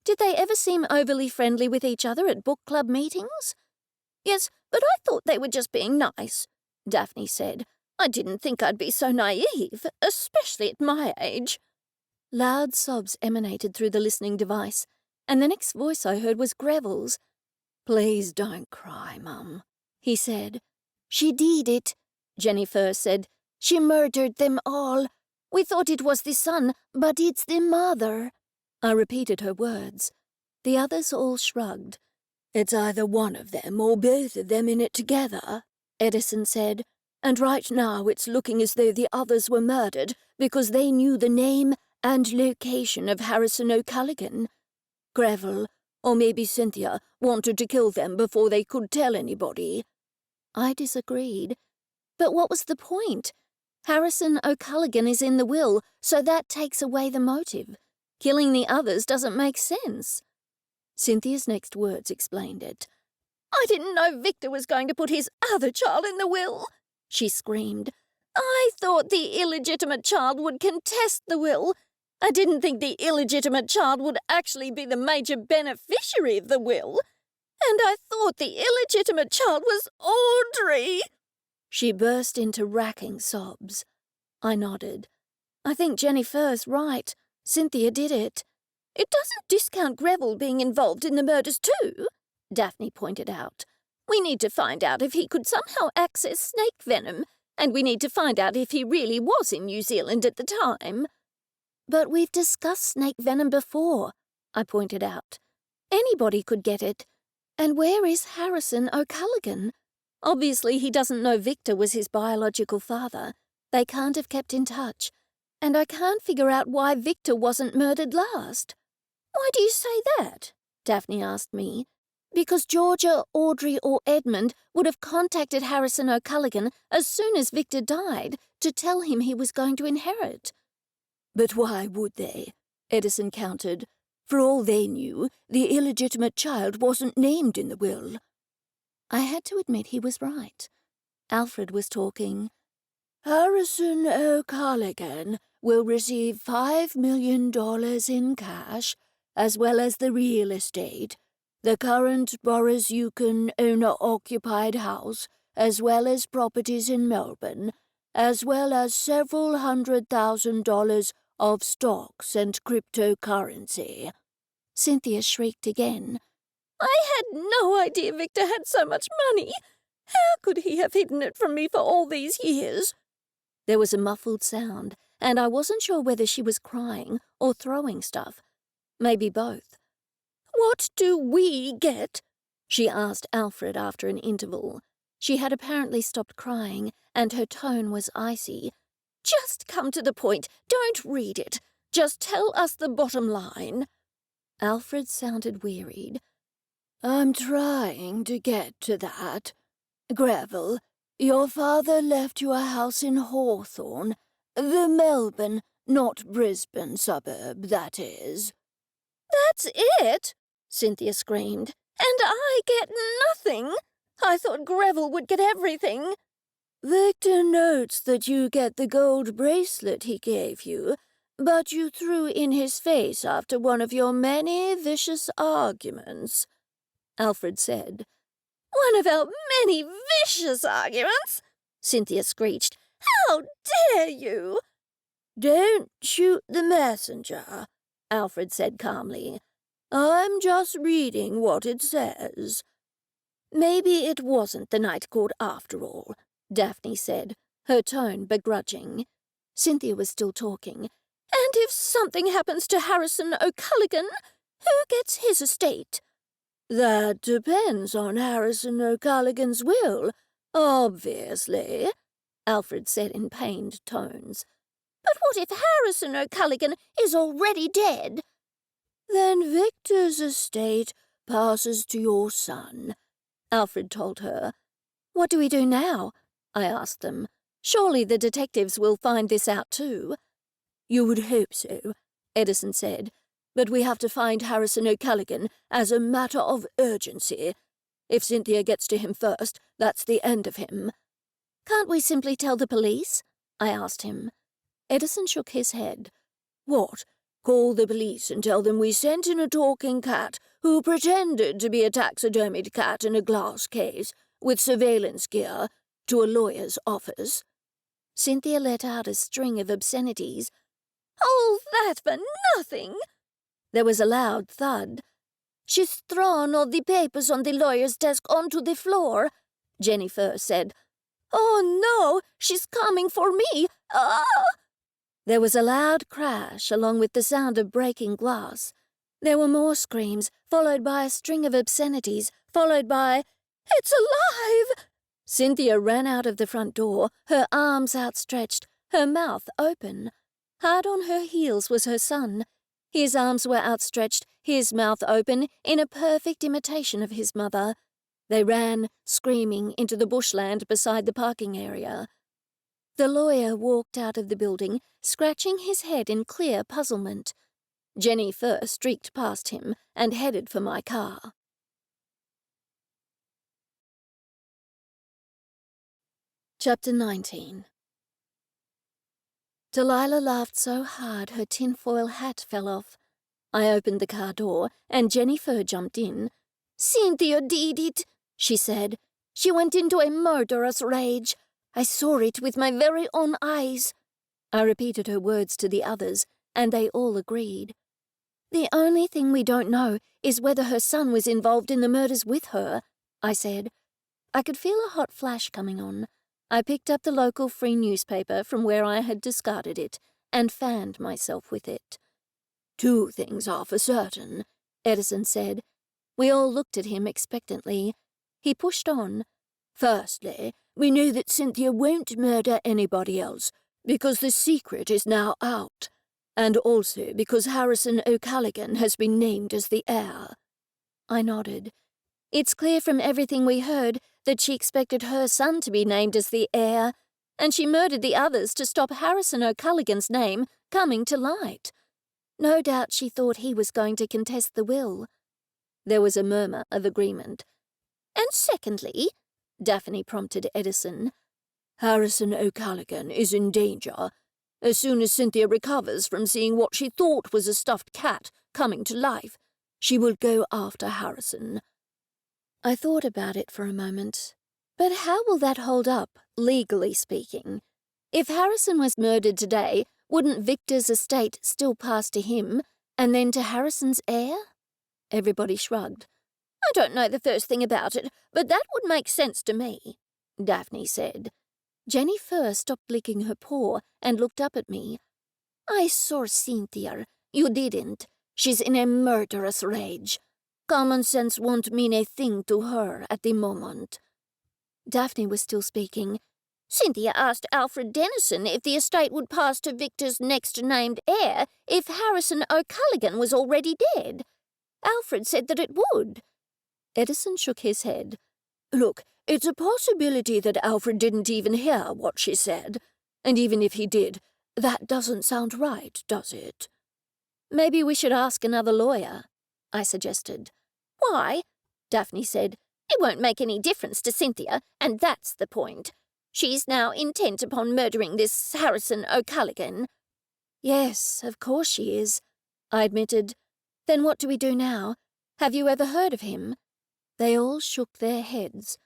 Speaker 1: Did they ever seem overly friendly with each other at book club meetings?
Speaker 3: Yes, but I thought they were just being nice, Daphne said. I didn't think I'd be so naive, especially at my age.
Speaker 2: Loud sobs emanated through the listening device, and the next voice I heard was Greville's.
Speaker 1: "Please don't cry, Mum," he said.
Speaker 3: "She did it," JenniFur said. "She murdered them all. We thought it was the son, but it's the mother."
Speaker 2: I repeated her words. The others all shrugged.
Speaker 3: "It's either one of them or both of them in it together," Edison said. "And right now it's looking as though the others were murdered because they knew the name and location of Harrison O'Culligan. Greville, or maybe Cynthia, wanted to kill them before they could tell anybody."
Speaker 2: I disagreed. But what was the point? Harrison O'Culligan is in the will, so that takes away the motive. Killing the others doesn't make sense. Cynthia's next words explained it.
Speaker 3: "I didn't know Victor was going to put his other child in the will," she screamed. "I thought the illegitimate child would contest the will. I didn't think the illegitimate child would actually be the major beneficiary of the will. And I thought the illegitimate child was Audrey."
Speaker 2: She burst into racking sobs. I nodded. I think JenniFur's right. Cynthia did it.
Speaker 3: "It doesn't discount Greville being involved in the murders too," Daphne pointed out. "We need to find out if he could somehow access snake venom, and we need to find out if he really was in New Zealand at the time."
Speaker 1: "But we've discussed snake venom before," I pointed out. "Anybody could get it. And where is Harrison O'Culligan? Obviously he doesn't know Victor was his biological father. They can't have kept in touch. And I can't figure out why Victor wasn't murdered last."
Speaker 3: "Why do you say that?"
Speaker 1: Daphne asked me. "Because Georgia, Audrey, or Edmund would have contacted Harrison O'Culligan as soon as Victor died to tell him he was going to inherit."
Speaker 3: "But why would they?" Edison countered. "For all they knew, the illegitimate child wasn't named in the will."
Speaker 2: I had to admit he was right. Alfred was talking.
Speaker 3: "Harrison O'Culligan will receive $5 million in cash, as well as the real estate, the current Boris Yukon owner-occupied house, as well as properties in Melbourne, as well as several $100,000 of stocks and cryptocurrency."
Speaker 2: Cynthia shrieked again.
Speaker 3: "I had no idea Victor had so much money. How could he have hidden it from me for all these years?"
Speaker 2: There was a muffled sound, and I wasn't sure whether she was crying or throwing stuff. Maybe both.
Speaker 3: "What do we get?"
Speaker 2: she asked Alfred after an interval. She had apparently stopped crying, and her tone was icy.
Speaker 3: "Just come to the point. Don't read it. Just tell us the bottom line."
Speaker 2: Alfred sounded wearied.
Speaker 3: "I'm trying to get to that. Greville, your father left you a house in Hawthorne, the Melbourne, not Brisbane suburb, that is." "That's it!" Cynthia screamed.
Speaker 2: And I get nothing? I thought Greville would get everything.
Speaker 3: Victor notes that you get the gold bracelet he gave you, but you threw in his face after one of your many vicious arguments, Alfred said.
Speaker 2: One of our many vicious arguments? Cynthia screeched. How dare you?
Speaker 3: Don't shoot the messenger, Alfred said calmly. I'm just reading what it says.
Speaker 2: Maybe it wasn't the night court after all, Daphne said, her tone begrudging. Cynthia was still talking. And if something happens to Harrison O'Culligan, who gets his estate?
Speaker 3: That depends on Harrison O'Culligan's will, obviously, Alfred said in pained tones.
Speaker 2: But what if Harrison O'Culligan is already dead?
Speaker 3: Then Victor's estate passes to your son, Alfred told her.
Speaker 2: What do we do now? I asked them. Surely the detectives will find this out too.
Speaker 3: You would hope so, Edison said, but we have to find Harrison O'Culligan as a matter of urgency. If Cynthia gets to him first, that's the end of him.
Speaker 2: Can't we simply tell the police? I asked him.
Speaker 3: Edison shook his head. What? Call the police and tell them we sent in a talking cat who pretended to be a taxidermied cat in a glass case with surveillance gear to a lawyer's office?
Speaker 2: Cynthia let out a string of obscenities. All that for nothing!
Speaker 3: There was a loud thud.
Speaker 2: She's thrown all the papers on the lawyer's desk onto the floor, JenniFur said. Oh no, she's coming for me! Ah!
Speaker 3: There was a loud crash along with the sound of breaking glass. There were more screams, followed by a string of obscenities, followed by,
Speaker 2: It's alive!
Speaker 3: Cynthia ran out of the front door, her arms outstretched, her mouth open. Hard on her heels was her son. His arms were outstretched, his mouth open, in a perfect imitation of his mother. They ran, screaming, into the bushland beside the parking area. The lawyer walked out of the building, scratching his head in clear puzzlement. JenniFur streaked past him and headed for my car. Chapter 19. Delilah laughed so hard her tinfoil hat fell off. I opened the car door, and JenniFur jumped in.
Speaker 2: Cynthia did it, she said. She went into a murderous rage. I saw it with my very own eyes.
Speaker 3: I repeated her words to the others, and they all agreed. The only thing we don't know is whether her son was involved in the murders with her, I said. I could feel a hot flash coming on. I picked up the local free newspaper from where I had discarded it and fanned myself with it. 2 things are for certain, Edison said. We all looked at him expectantly. He pushed on. Firstly, we know that Cynthia won't murder anybody else, because the secret is now out, and also because Harrison O'Culligan has been named as the heir. I nodded. It's clear from everything we heard that she expected her son to be named as the heir, and she murdered the others to stop Harrison O'Culligan's name coming to light. No doubt she thought he was going to contest the will. There was a murmur of agreement.
Speaker 2: And secondly,
Speaker 3: Daphne prompted Edison, Harrison O'Culligan is in danger. As soon as Cynthia recovers from seeing what she thought was a stuffed cat coming to life, she will go after Harrison. I thought about it for a moment. But how will that hold up, legally speaking? If Harrison was murdered today, wouldn't Victor's estate still pass to him, and then to Harrison's heir? Everybody shrugged.
Speaker 2: I don't know the first thing about it, but that would make sense to me, Daphne said.
Speaker 3: JenniFur stopped licking her paw and looked up at me.
Speaker 2: I saw Cynthia. You didn't. She's in a murderous rage. Common sense won't mean a thing to her at the moment.
Speaker 3: Daphne was still speaking.
Speaker 2: Cynthia asked Alfred Dennison if the estate would pass to Victor's next-named heir if Harrison O'Culligan was already dead. Alfred said that it would.
Speaker 3: Edison shook his head. Look, it's a possibility that Alfred didn't even hear what she said. And even if he did, that doesn't sound right, does it?
Speaker 2: Maybe we should ask another lawyer, I suggested.
Speaker 3: Why?
Speaker 2: Daphne said. "It won't make any difference to Cynthia, and that's the point. She's now intent upon murdering this Harrison O'Callaghan."
Speaker 1: "Yes, of course she is," I admitted. "Then what do we do now? Have you ever heard of him?" They all shook their heads.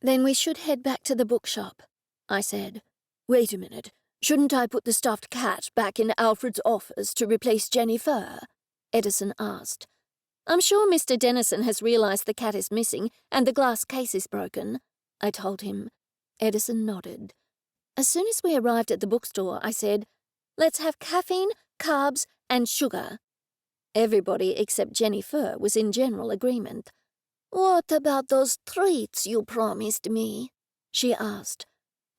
Speaker 1: "Then we should head back to the bookshop," I said. "Wait a minute. Shouldn't I put the stuffed cat back in Alfred's office to replace JenniFur?" Edison asked. "I'm sure Mr. Dennison has realized the cat is missing and the glass case is broken," I told him. Edison nodded. As soon as we arrived at the bookstore, I said, "Let's have caffeine, carbs, and sugar." Everybody except JenniFur was in general agreement. "What about those treats you promised me?" she asked.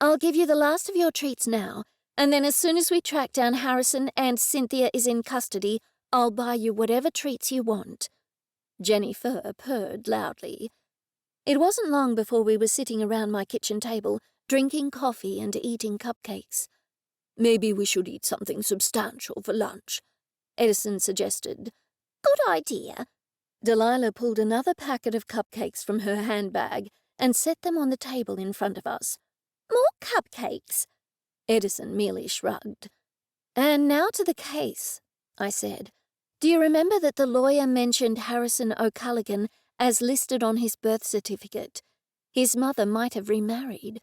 Speaker 1: "I'll give you the last of your treats now, and then as soon as we track down Harrison and Cynthia is in custody, I'll buy you whatever treats you want." JenniFur purred loudly. It wasn't long before we were sitting around my kitchen table, drinking coffee and eating cupcakes. "Maybe we should eat something substantial for lunch," Edison suggested.
Speaker 2: "Good idea."
Speaker 1: Delilah pulled another packet of cupcakes from her handbag and set them on the table in front of us.
Speaker 2: "More cupcakes."
Speaker 1: Edison merely shrugged. "And now to the case," I said. "Do you remember that the lawyer mentioned Harrison O'Callaghan as listed on his birth certificate? His mother might have remarried."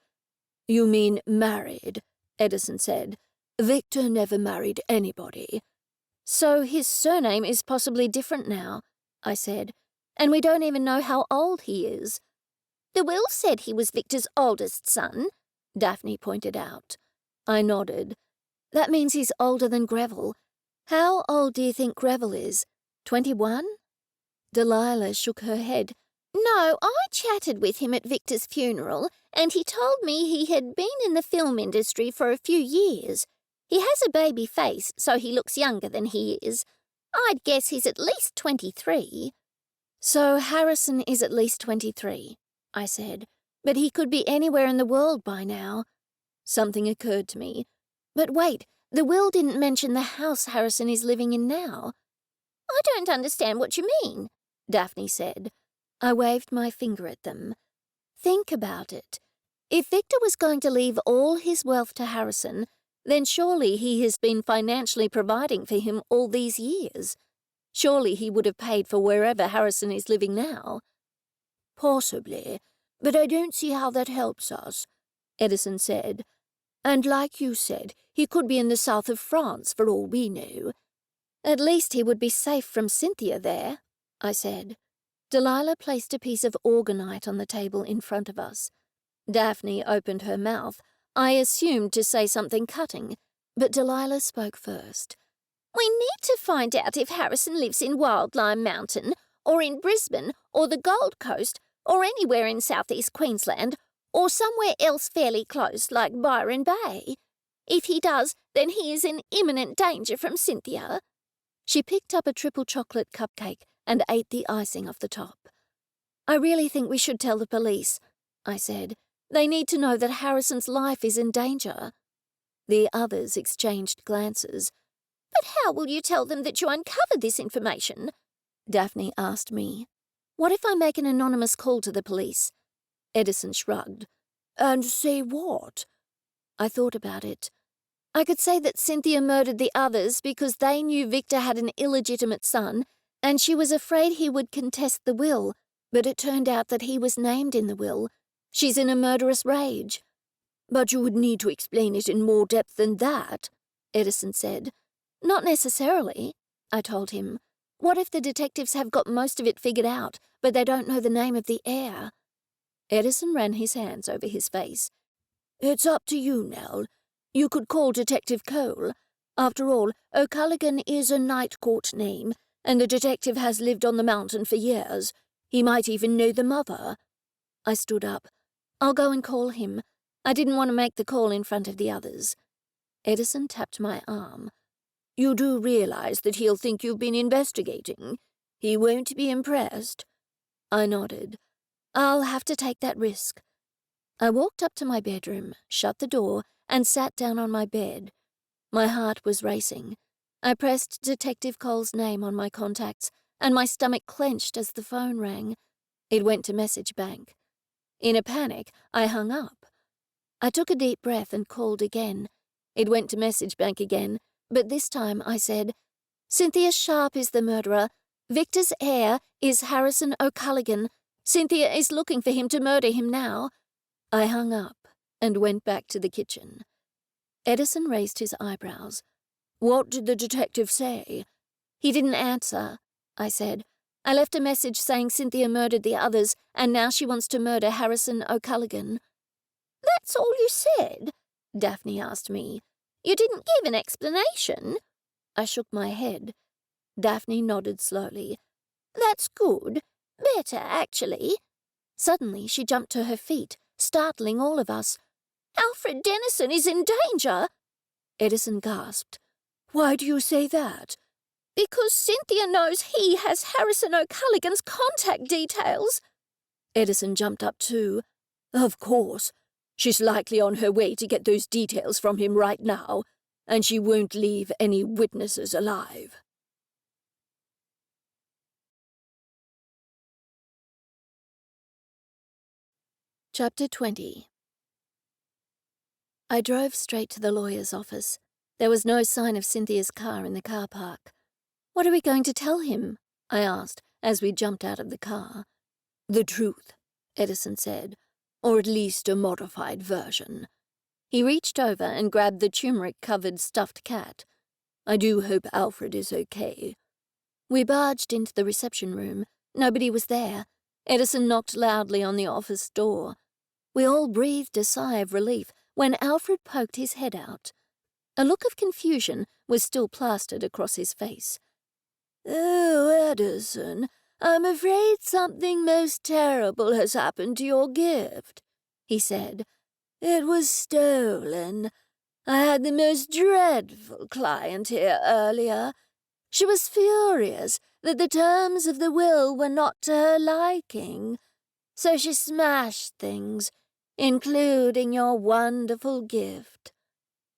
Speaker 1: "You mean married," Edison said. "Victor never married anybody." "So his surname is possibly different now," I said, "and we don't even know how old he is."
Speaker 2: "The will said he was Victor's oldest son,"
Speaker 1: Daphne pointed out. I nodded. "That means he's older than Greville. How old do you think Greville is? 21? Delilah shook her head.
Speaker 2: "No, I chatted with him at Victor's funeral, and he told me he had been in the film industry for a few years. He has a baby face, so he looks younger than he is. I'd guess he's at least 23.
Speaker 1: "So Harrison is at least 23, I said. "But he could be anywhere in the world by now." Something occurred to me. "But wait, the will didn't mention the house Harrison is living in now."
Speaker 2: "I don't understand what you mean,"
Speaker 1: Daphne said. I waved my finger at them. "Think about it. If Victor was going to leave all his wealth to Harrison, then surely he has been financially providing for him all these years. Surely he would have paid for wherever Harrison is living now." "Possibly, but I don't see how that helps us," Edison said. "And like you said, he could be in the south of France for all we know." "At least he would be safe from Cynthia there," I said. Delilah placed a piece of organite on the table in front of us. Daphne opened her mouth, I assumed to say something cutting, but Delilah spoke first.
Speaker 2: "We need to find out if Harrison lives in Wildlime Mountain, or in Brisbane, or the Gold Coast, or anywhere in southeast Queensland, or somewhere else fairly close, like Byron Bay. If he does, then he is in imminent danger from Cynthia."
Speaker 1: She picked up a triple chocolate cupcake and ate the icing off the top. "I really think we should tell the police," I said. "They need to know that Harrison's life is in danger." The others exchanged glances.
Speaker 2: "But how will you tell them that you uncovered this information?"
Speaker 1: Daphne asked me. "What if I make an anonymous call to the police?" Edison shrugged. "And say what?" I thought about it. "I could say that Cynthia murdered the others because they knew Victor had an illegitimate son, and she was afraid he would contest the will, but it turned out that he was named in the will. She's in a murderous rage." "But you would need to explain it in more depth than that," Edison said. "Not necessarily," I told him. "What if the detectives have got most of it figured out, but they don't know the name of the heir?" Edison ran his hands over his face. "It's up to you, Nell. You could call Detective Cole. After all, O'Callaghan is a night court name, and the detective has lived on the mountain for years. He might even know the mother." I stood up. "I'll go and call him. I didn't want to make the call in front of the others." Edison tapped my arm. "You do realize that he'll think you've been investigating? He won't be impressed." I nodded. "I'll have to take that risk." I walked up to my bedroom, shut the door, and sat down on my bed. My heart was racing. I pressed Detective Cole's name on my contacts, and my stomach clenched as the phone rang.
Speaker 2: It went to message bank. In a panic, I hung up. I took a deep breath and called again. It went to message bank again, but this time I said, Cynthia Sharp is the murderer. Victor's heir is Harrison O'Culligan. Cynthia is looking for him to murder him now. I hung up and went back to the kitchen. Edison raised his eyebrows. What did the detective say? He didn't answer, I said. I left a message saying Cynthia murdered the others, and now she wants to murder Harrison O'Culligan. That's all you said? Daphne asked me. You didn't give an explanation? I shook my head. Daphne nodded slowly. That's good. Better, actually. Suddenly she jumped to her feet, startling all of us. Alfred Dennison is in danger! Edison gasped. Why do you say that? Because Cynthia knows he has Harrison O'Culligan's contact details. Edison jumped up too. Of course. She's likely on her way to get those details from him right now, and she won't leave any witnesses alive. Chapter 20. I drove straight to the lawyer's office. There was no sign of Cynthia's car in the car park. What are we going to tell him? I asked as we jumped out of the car. The truth, Edison said, or at least a modified version. He reached over and grabbed the turmeric-covered stuffed cat. I do hope Alfred is okay. We barged into the reception room. Nobody was there. Edison knocked loudly on the office door. We all breathed a sigh of relief when Alfred poked his head out. A look of confusion was still plastered across his face. Oh, Edison, I'm afraid something most terrible has happened to your gift, he said. It was stolen. I had the most dreadful client here earlier. She was furious that the terms of the will were not to her liking, so she smashed things, including your wonderful gift.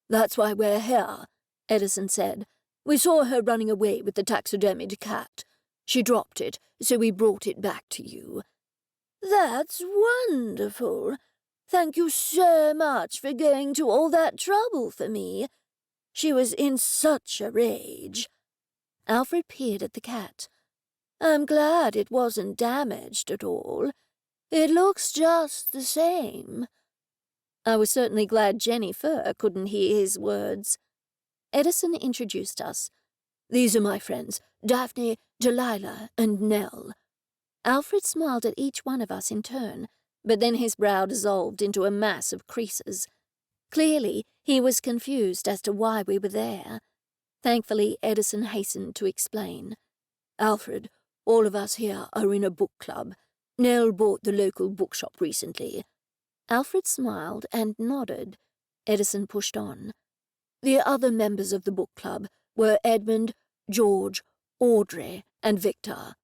Speaker 2: That's why we're here, Edison said. We saw her running away with the taxidermied cat. She dropped it, so we brought it back to you. That's wonderful. Thank you so much for going to all that trouble for me. She was in such a rage. Alfred peered at the cat. I'm glad it wasn't damaged at all. It looks just the same. I was certainly glad JenniFur couldn't hear his words. Edison introduced us. These are my friends, Daphne, Delilah, and Nell. Alfred smiled at each one of us in turn, but then his brow dissolved into a mass of creases. Clearly, he was confused as to why we were there. Thankfully, Edison hastened to explain. Alfred, all of us here are in a book club. Nell bought the local bookshop recently. Alfred smiled and nodded. Edison pushed on. The other members of the book club were Edmund, George, Audrey, and Victor.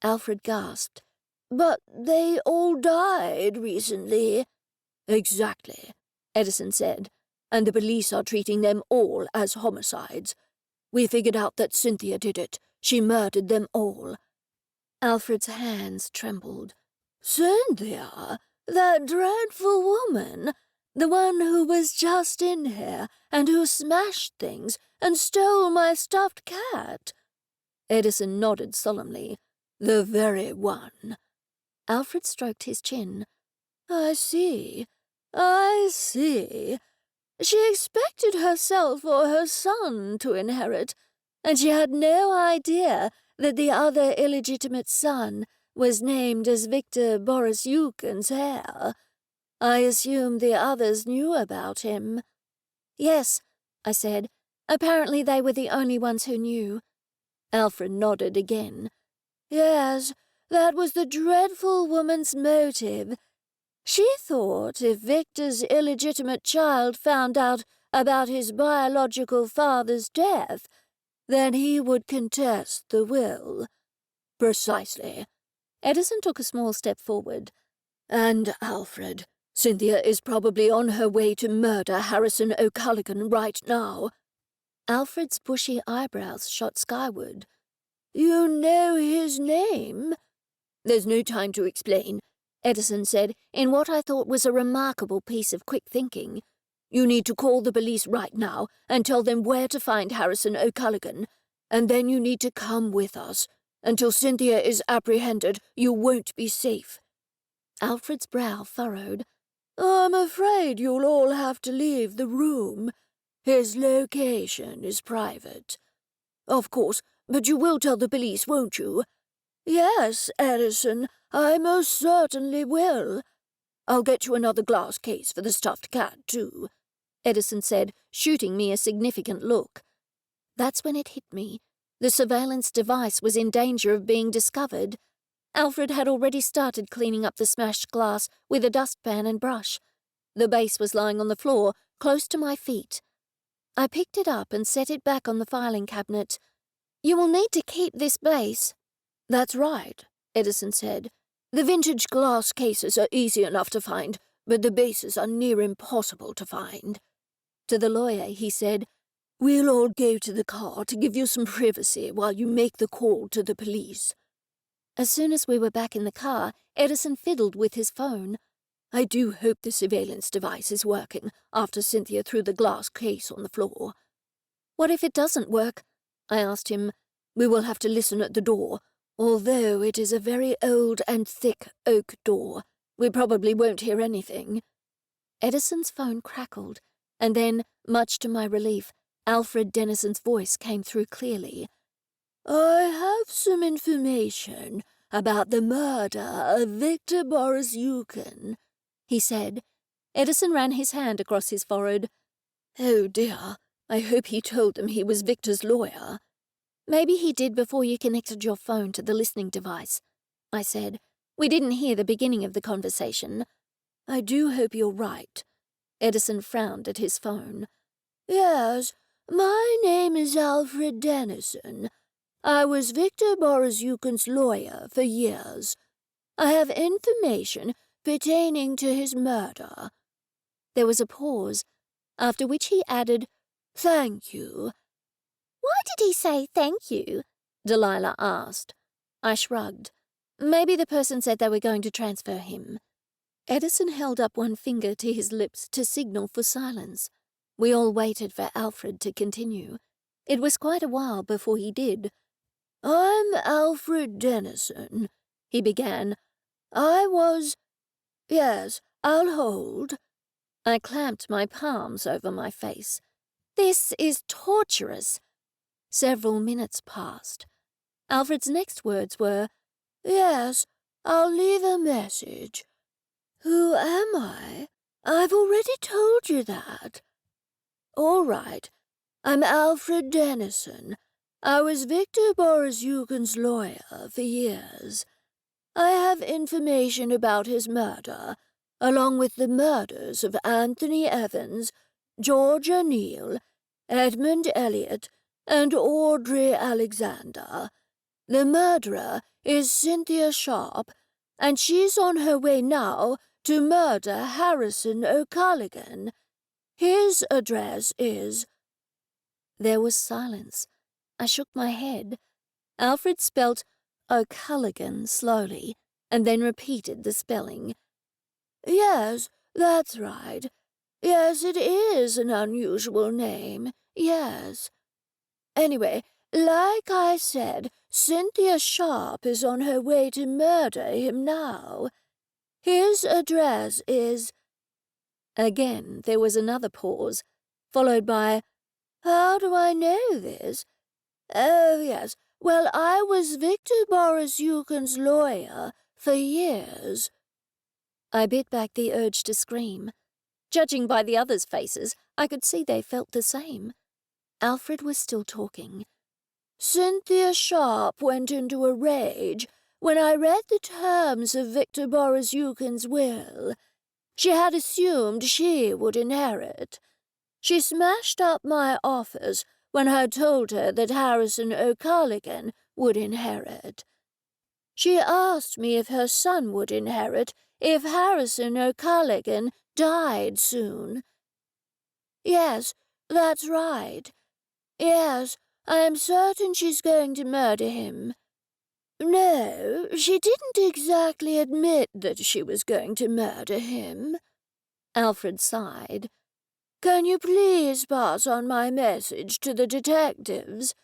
Speaker 2: Alfred gasped. But they all died recently. Exactly, Edison said, and the police are treating them all as homicides. We figured out that Cynthia did it. She murdered them all. Alfred's hands trembled. Cynthia? That dreadful woman? The one who was just in here and who smashed things and stole my stuffed cat? Edison nodded solemnly. The very one. Alfred stroked his chin. I see. She expected herself or her son to inherit, and she had no idea that the other illegitimate son was named as Victor Borisyukin's heir. I assumed the others knew about him. Yes, I said. Apparently they were the only ones who knew. Alfred nodded again. Yes, that was the dreadful woman's motive. She thought if Victor's illegitimate child found out about his biological father's death, then he would contest the will. Precisely. Edison took a small step forward. And, Alfred, Cynthia is probably on her way to murder Harrison O'Culligan right now. Alfred's bushy eyebrows shot skyward. You know his name? "There's no time to explain," Edison said, in what I thought was a remarkable piece of quick thinking. "You need to call the police right now and tell them where to find Harrison O'Culligan, and then you need to come with us. Until Cynthia is apprehended, you won't be safe." Alfred's brow furrowed. "I'm afraid you'll all have to leave the room. His location is private." "Of course, but you will tell the police, won't you?" "Yes, Edison, I most certainly will." "I'll get you another glass case for the stuffed cat, too," Edison said, shooting me a significant look. That's when it hit me. The surveillance device was in danger of being discovered. Alfred had already started cleaning up the smashed glass with a dustpan and brush. The base was lying on the floor, close to my feet. I picked it up and set it back on the filing cabinet. "You will need to keep this base." "That's right," Edison said. "The vintage glass cases are easy enough to find, but the bases are near impossible to find." To the lawyer, he said, "We'll all go to the car to give you some privacy while you make the call to the police." As soon as we were back in the car, Edison fiddled with his phone. "I do hope the surveillance device is working after Cynthia threw the glass case on the floor." "What if it doesn't work?" I asked him. "We will have to listen at the door. Although it is a very old and thick oak door, we probably won't hear anything." Edison's phone crackled, and then, much to my relief, Alfred Dennison's voice came through clearly. "I have some information about the murder of Victor Boris Yukon," he said. Edison ran his hand across his forehead. "Oh dear, I hope he told them he was Victor's lawyer." "Maybe he did before you connected your phone to the listening device," I said. "We didn't hear the beginning of the conversation." "I do hope you're right." Edison frowned at his phone. "Yes, my name is Alfred Dennison. I was Victor Boris Yukon's lawyer for years. I have information pertaining to his murder." There was a pause, after which he added, "Thank you."
Speaker 1: Why did he say thank you?
Speaker 2: Delilah asked. I shrugged. Maybe the person said they were going to transfer him. Edison held up one finger to his lips to signal for silence. We all waited for Alfred to continue. It was quite a while before he did. "I'm Alfred Dennison," he began. Yes, I'll hold." I clamped my palms over my face. This is torturous. Several minutes passed. Alfred's next words were, "Yes, I'll leave a message." "Who am I? I've already told you that." "All right. I'm Alfred Dennison. I was Victor Boris Yukon's lawyer for years. I have information about his murder, along with the murders of Anthony Evans, Georgia Neal, Edmund Elliot, and Audrey Alexander. The murderer is Cynthia Sharp, and she's on her way now to murder Harrison O'Culligan. His address is—" There was silence. I shook my head. Alfred spelt O'Culligan slowly, and then repeated the spelling. "Yes, that's right. Yes, it is an unusual name, yes. Anyway, like I said, Cynthia Sharp is on her way to murder him now. His address is—" Again there was another pause, followed by, "How do I know this? Oh, yes, well, I was Victor Boris Yukon's lawyer for years." I bit back the urge to scream. Judging by the others' faces, I could see they felt the same. Alfred was still talking. "Cynthia Sharp went into a rage when I read the terms of Victor Boris Yukon's will. She had assumed she would inherit. She smashed up my office when I told her that Harrison O'Culligan would inherit. She asked me if her son would inherit if Harrison O'Culligan died soon. Yes, that's right. Yes, I am certain she's going to murder him.
Speaker 3: No, she didn't exactly admit that she was going to murder him. Alfred sighed. Can you please pass on my message to the detectives?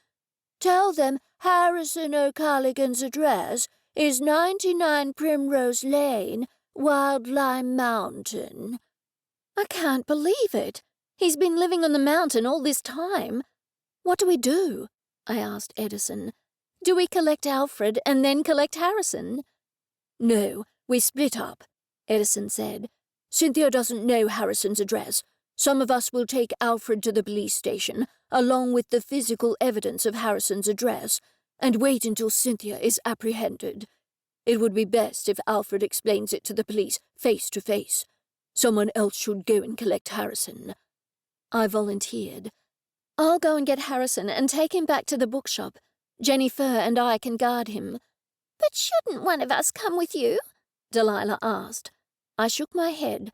Speaker 3: Tell them Harrison O'Callaghan's address is 99 Primrose Lane, Wild Lime Mountain.
Speaker 1: I can't believe it. He's been living on the mountain all this time. What do we do? I asked Edison. Do we collect Alfred and then collect Harrison?
Speaker 3: No, we split up, Edison said. Cynthia doesn't know Harrison's address. Some of us will take Alfred to the police station, along with the physical evidence of Harrison's address, and wait until Cynthia is apprehended. It would be best if Alfred explains it to the police face to face. Someone else should go and collect Harrison. I volunteered.
Speaker 1: I'll go and get Harrison and take him back to the bookshop. JenniFur and I can guard him.
Speaker 2: But shouldn't one of us come with you?
Speaker 1: Delilah asked. I shook my head.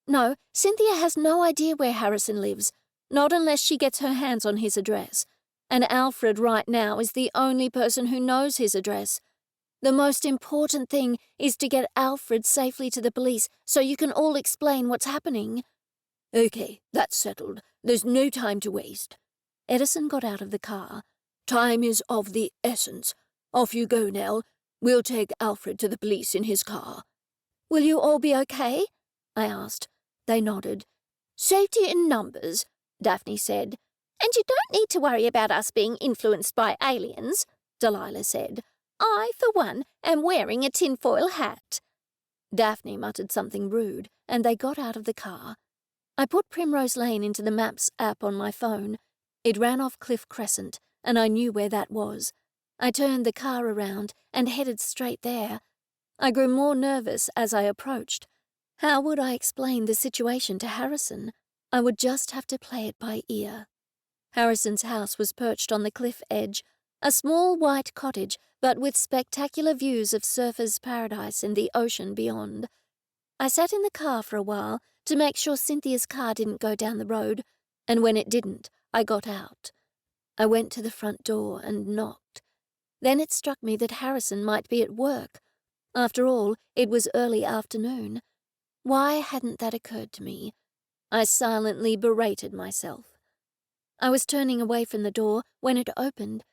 Speaker 1: No, Cynthia has no idea where Harrison lives, not unless she gets her hands on his address. And Alfred right now is the only person who knows his address. The most important thing is to get Alfred safely to the police so you can all explain what's happening.
Speaker 3: Okay, that's settled. There's no time to waste.
Speaker 1: Edison got out of the car.
Speaker 3: Time is of the essence. Off you go, Nell. We'll take Alfred to the police in his car.
Speaker 1: Will you all be okay? I asked. They nodded.
Speaker 2: Safety in numbers, Daphne said. And you don't need to worry about us being influenced by aliens, Delilah said. I, for one, am wearing a tinfoil hat.
Speaker 1: Daphne muttered something rude, and they got out of the car. I put Primrose Lane into the Maps app on my phone. It ran off Cliff Crescent, and I knew where that was. I turned the car around and headed straight there. I grew more nervous as I approached. How would I explain the situation to Harrison? I would just have to play it by ear. Harrison's house was perched on the cliff edge, a small white cottage, but with spectacular views of surfers' paradise and the ocean beyond. I sat in the car for a while to make sure Cynthia's car didn't go down the road, and when it didn't, I got out. I went to the front door and knocked. Then it struck me that Harrison might be at work. After all, it was early afternoon. Why hadn't that occurred to me? I silently berated myself. I was turning away from the door when it opened.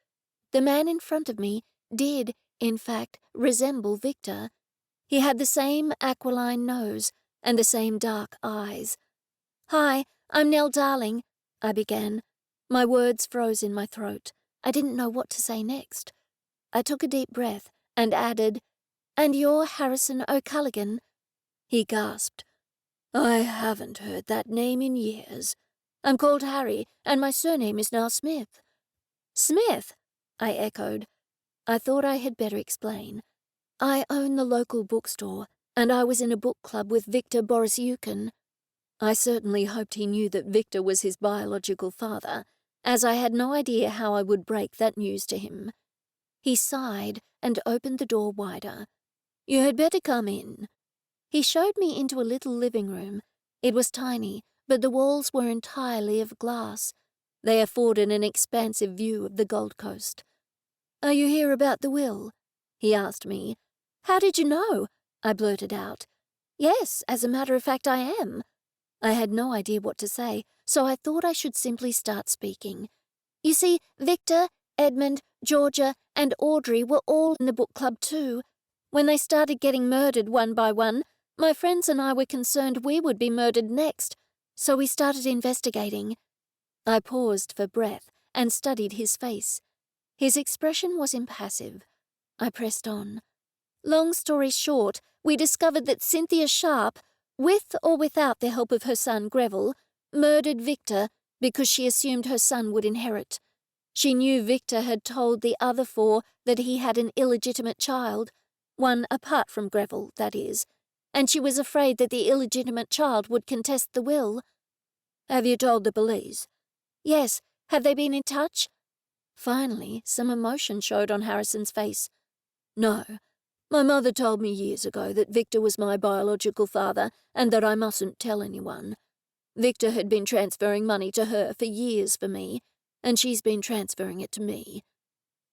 Speaker 1: The man in front of me did, in fact, resemble Victor. He had the same aquiline nose and the same dark eyes. "Hi, I'm Nell, darling," I began. My words froze in my throat. I didn't know what to say next. I took a deep breath and added, "And you're Harrison O'Callaghan?" He gasped. "I haven't heard that name in years. I'm called Harry, and my surname is now Smith." "Smith?" I echoed. I thought I had better explain. I own the local bookstore, and I was in a book club with Victor Borisyukhin. I certainly hoped he knew that Victor was his biological father, as I had no idea how I would break that news to him. He sighed and opened the door wider. "You had better come in." He showed me into a little living room. It was tiny, but the walls were entirely of glass. They afforded an expansive view of the Gold Coast. "Are you here about the will?" he asked me. "How did you know?" I blurted out. "Yes, as a matter of fact, I am." I had no idea what to say, so I thought I should simply start speaking. "You see, Victor, Edmund, Georgia, and Audrey were all in the book club too. When they started getting murdered one by one, my friends and I were concerned we would be murdered next, so we started investigating." I paused for breath and studied his face. His expression was impassive. I pressed on. "Long story short, we discovered that Cynthia Sharp, with or without the help of her son Greville, murdered Victor because she assumed her son would inherit. She knew Victor had told the other four that he had an illegitimate child, one apart from Greville, that is, and she was afraid that the illegitimate child would contest the will." "Have you told the police?" "Yes. Have they been in touch?" Finally, some emotion showed on Harrison's face. "No. My mother told me years ago that Victor was my biological father and that I mustn't tell anyone. Victor had been transferring money to her for years for me, and she's been transferring it to me."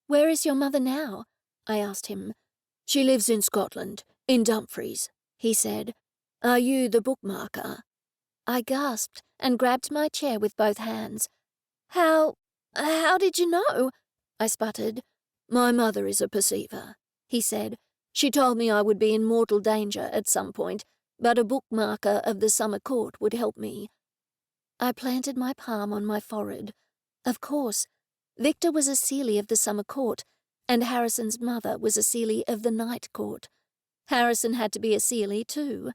Speaker 1: "Where is your mother now?"
Speaker 2: I asked him.
Speaker 3: She lives in Scotland, in Dumfries, he said. Are you the bookmarker?
Speaker 2: I gasped and grabbed my chair with both hands. How did you know? I sputtered.
Speaker 3: My mother is a perceiver, he said. She told me I would be in mortal danger at some point, but a bookmarker of the summer court would help me.
Speaker 2: I planted my palm on my forehead. Of course, Victor was a Seelie of the summer court, and Harrison's mother was a Seelie of the night court. Harrison had to be a Seelie too.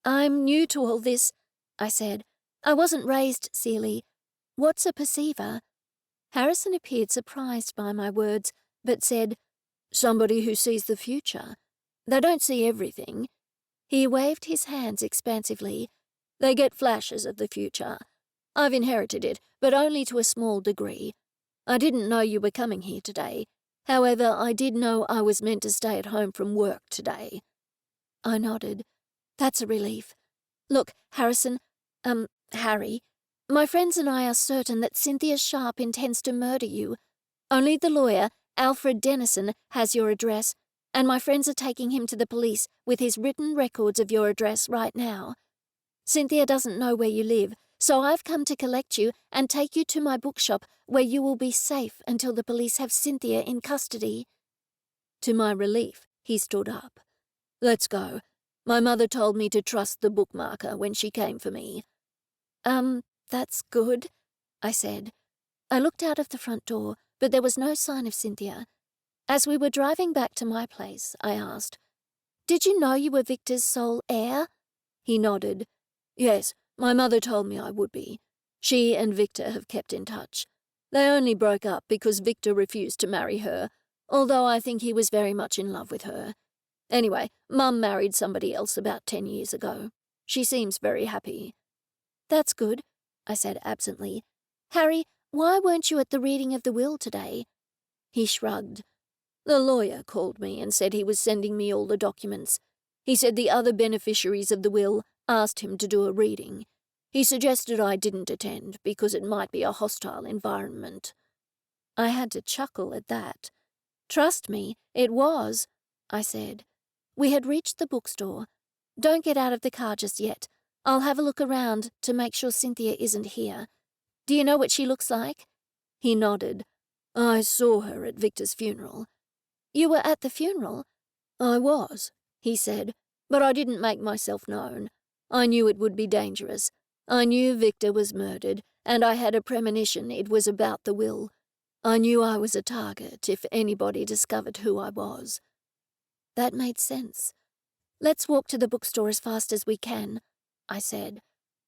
Speaker 2: I'm new to all this, I said. I wasn't raised Seelie. What's a perceiver? Harrison appeared surprised by my words, but said,
Speaker 3: Somebody who sees the future. They don't see everything.
Speaker 2: He waved his hands expansively.
Speaker 3: They get flashes of the future. I've inherited it, but only to a small degree. I didn't know you were coming here today. However, I did know I was meant to stay at home from work today.
Speaker 2: I nodded. That's a relief. Look, Harrison, Harry, my friends and I are certain that Cynthia Sharp intends to murder you. Only the lawyer, Alfred Dennison, has your address, and my friends are taking him to the police with his written records of your address right now. Cynthia doesn't know where you live, so I've come to collect you and take you to my bookshop where you will be safe until the police have Cynthia in custody.
Speaker 3: To my relief, he stood up. Let's go. My mother told me to trust the bookmarker when she came for me.
Speaker 2: That's good, I said. I looked out of the front door, but there was no sign of Cynthia. As we were driving back to my place, I asked, Did you know you were Victor's sole heir?
Speaker 3: He nodded. Yes, my mother told me I would be. She and Victor have kept in touch. They only broke up because Victor refused to marry her, although I think he was very much in love with her. Anyway, Mum married somebody else about 10 years ago. She seems very happy.
Speaker 2: That's good, I said absently. Harry, why weren't you at the reading of the will today?
Speaker 3: He shrugged. The lawyer called me and said he was sending me all the documents. He said the other beneficiaries of the will asked him to do a reading. He suggested I didn't attend because it might be a hostile environment.
Speaker 2: I had to chuckle at that. Trust me, it was, I said. We had reached the bookstore. Don't get out of the car just yet. I'll have a look around to make sure Cynthia isn't here. Do you know what she looks like?
Speaker 3: He nodded. I saw her at Victor's funeral.
Speaker 2: You were at the funeral?
Speaker 3: I was, he said, but I didn't make myself known. I knew it would be dangerous. I knew Victor was murdered, and I had a premonition it was about the will. I knew I was a target if anybody discovered who I was.
Speaker 2: That made sense. Let's walk to the bookstore as fast as we can, I said.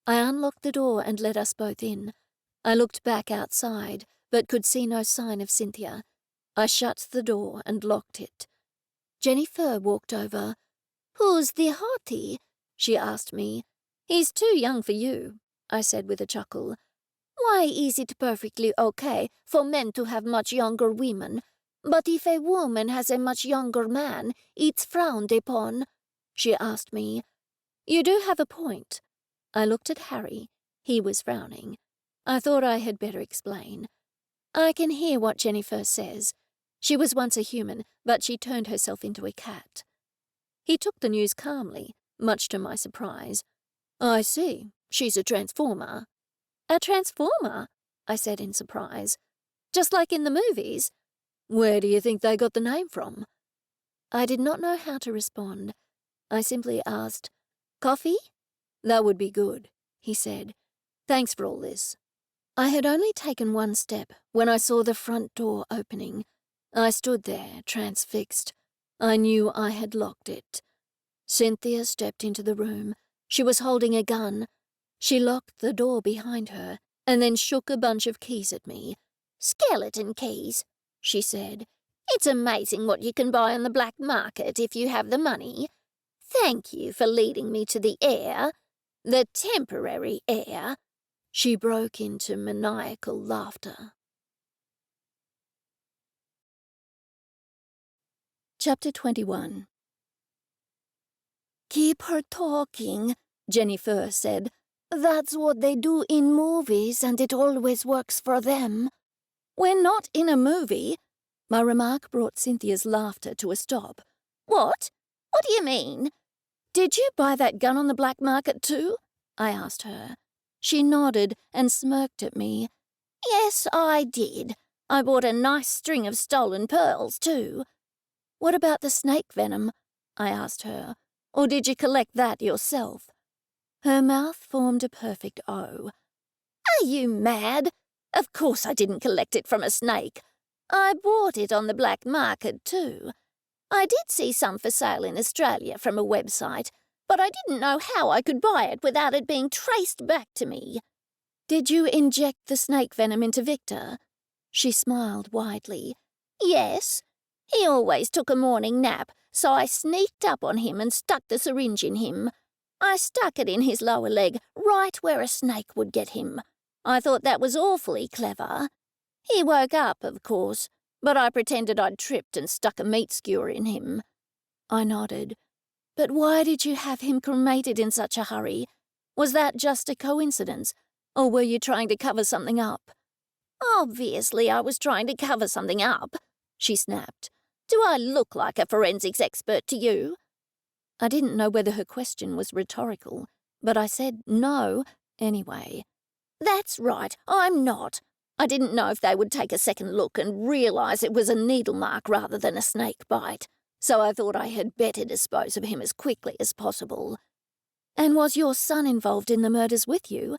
Speaker 2: I unlocked the door and let us both in. I looked back outside, but could see no sign of Cynthia. I shut the door and locked it. JenniFur walked over. "Who's the hottie?" she asked me. "He's too young for you," I said with a chuckle. "Why is it perfectly okay for men to have much younger women? But if a woman has a much younger man, it's frowned upon," she asked me. You do have a point. I looked at Harry. He was frowning. I thought I had better explain. I can hear what JenniFur says. She was once a human, but she turned herself into a cat. He took the news calmly, much to my surprise. "I see. She's a transformer." "A transformer?" I said in surprise. "Just like in the movies?"
Speaker 3: "Where do you think they got the name from?"
Speaker 2: I did not know how to respond. I simply asked, "Coffee?"
Speaker 3: "That would be good," he said. "Thanks for all this." I had only taken one step when I saw the front door opening. I stood there, transfixed. I knew I had locked it. Cynthia stepped into the room. She was holding a gun. She locked the door behind her and then shook a bunch of keys at me. "Skeleton keys," she said. "It's amazing what you can buy on the black market if you have the money. Thank you for leading me to the heir, the temporary heir." She broke into maniacal laughter.
Speaker 2: Chapter 21.
Speaker 1: "Keep her talking," JenniFur said. "That's what they do in movies, and it always works for them." "We're not in a movie.
Speaker 3: My remark brought Cynthia's laughter to a stop.
Speaker 2: What? What do you mean?
Speaker 3: Did you buy that gun on the black market too? I asked her. She nodded and smirked at me.
Speaker 2: Yes, I did. I bought a nice string of stolen pearls too.
Speaker 3: What about the snake venom? I asked her. Or did you collect that yourself? Her mouth formed a perfect O.
Speaker 2: Are you mad? Of course I didn't collect it from a snake. I bought it on the black market too. I did see some for sale in Australia from a website, but I didn't know how I could buy it without it being traced back to me.
Speaker 3: Did you inject the snake venom into Victor? She smiled widely.
Speaker 2: Yes. He always took a morning nap, so I sneaked up on him and stuck the syringe in him. I stuck it in his lower leg, right where a snake would get him. I thought that was awfully clever. He woke up, of course, but I pretended I'd tripped and stuck a meat skewer in him.
Speaker 3: I nodded. But why did you have him cremated in such a hurry? Was that just a coincidence, or were you trying to cover something up?
Speaker 2: Obviously I was trying to cover something up, she snapped. Do I look like a forensics expert to you?
Speaker 3: I didn't know whether her question was rhetorical, but I said no anyway.
Speaker 2: That's right, I'm not. I didn't know if they would take a second look and realise it was a needle mark rather than a snake bite, so I thought I had better dispose of him as quickly as possible.
Speaker 3: And was your son involved in the murders with you?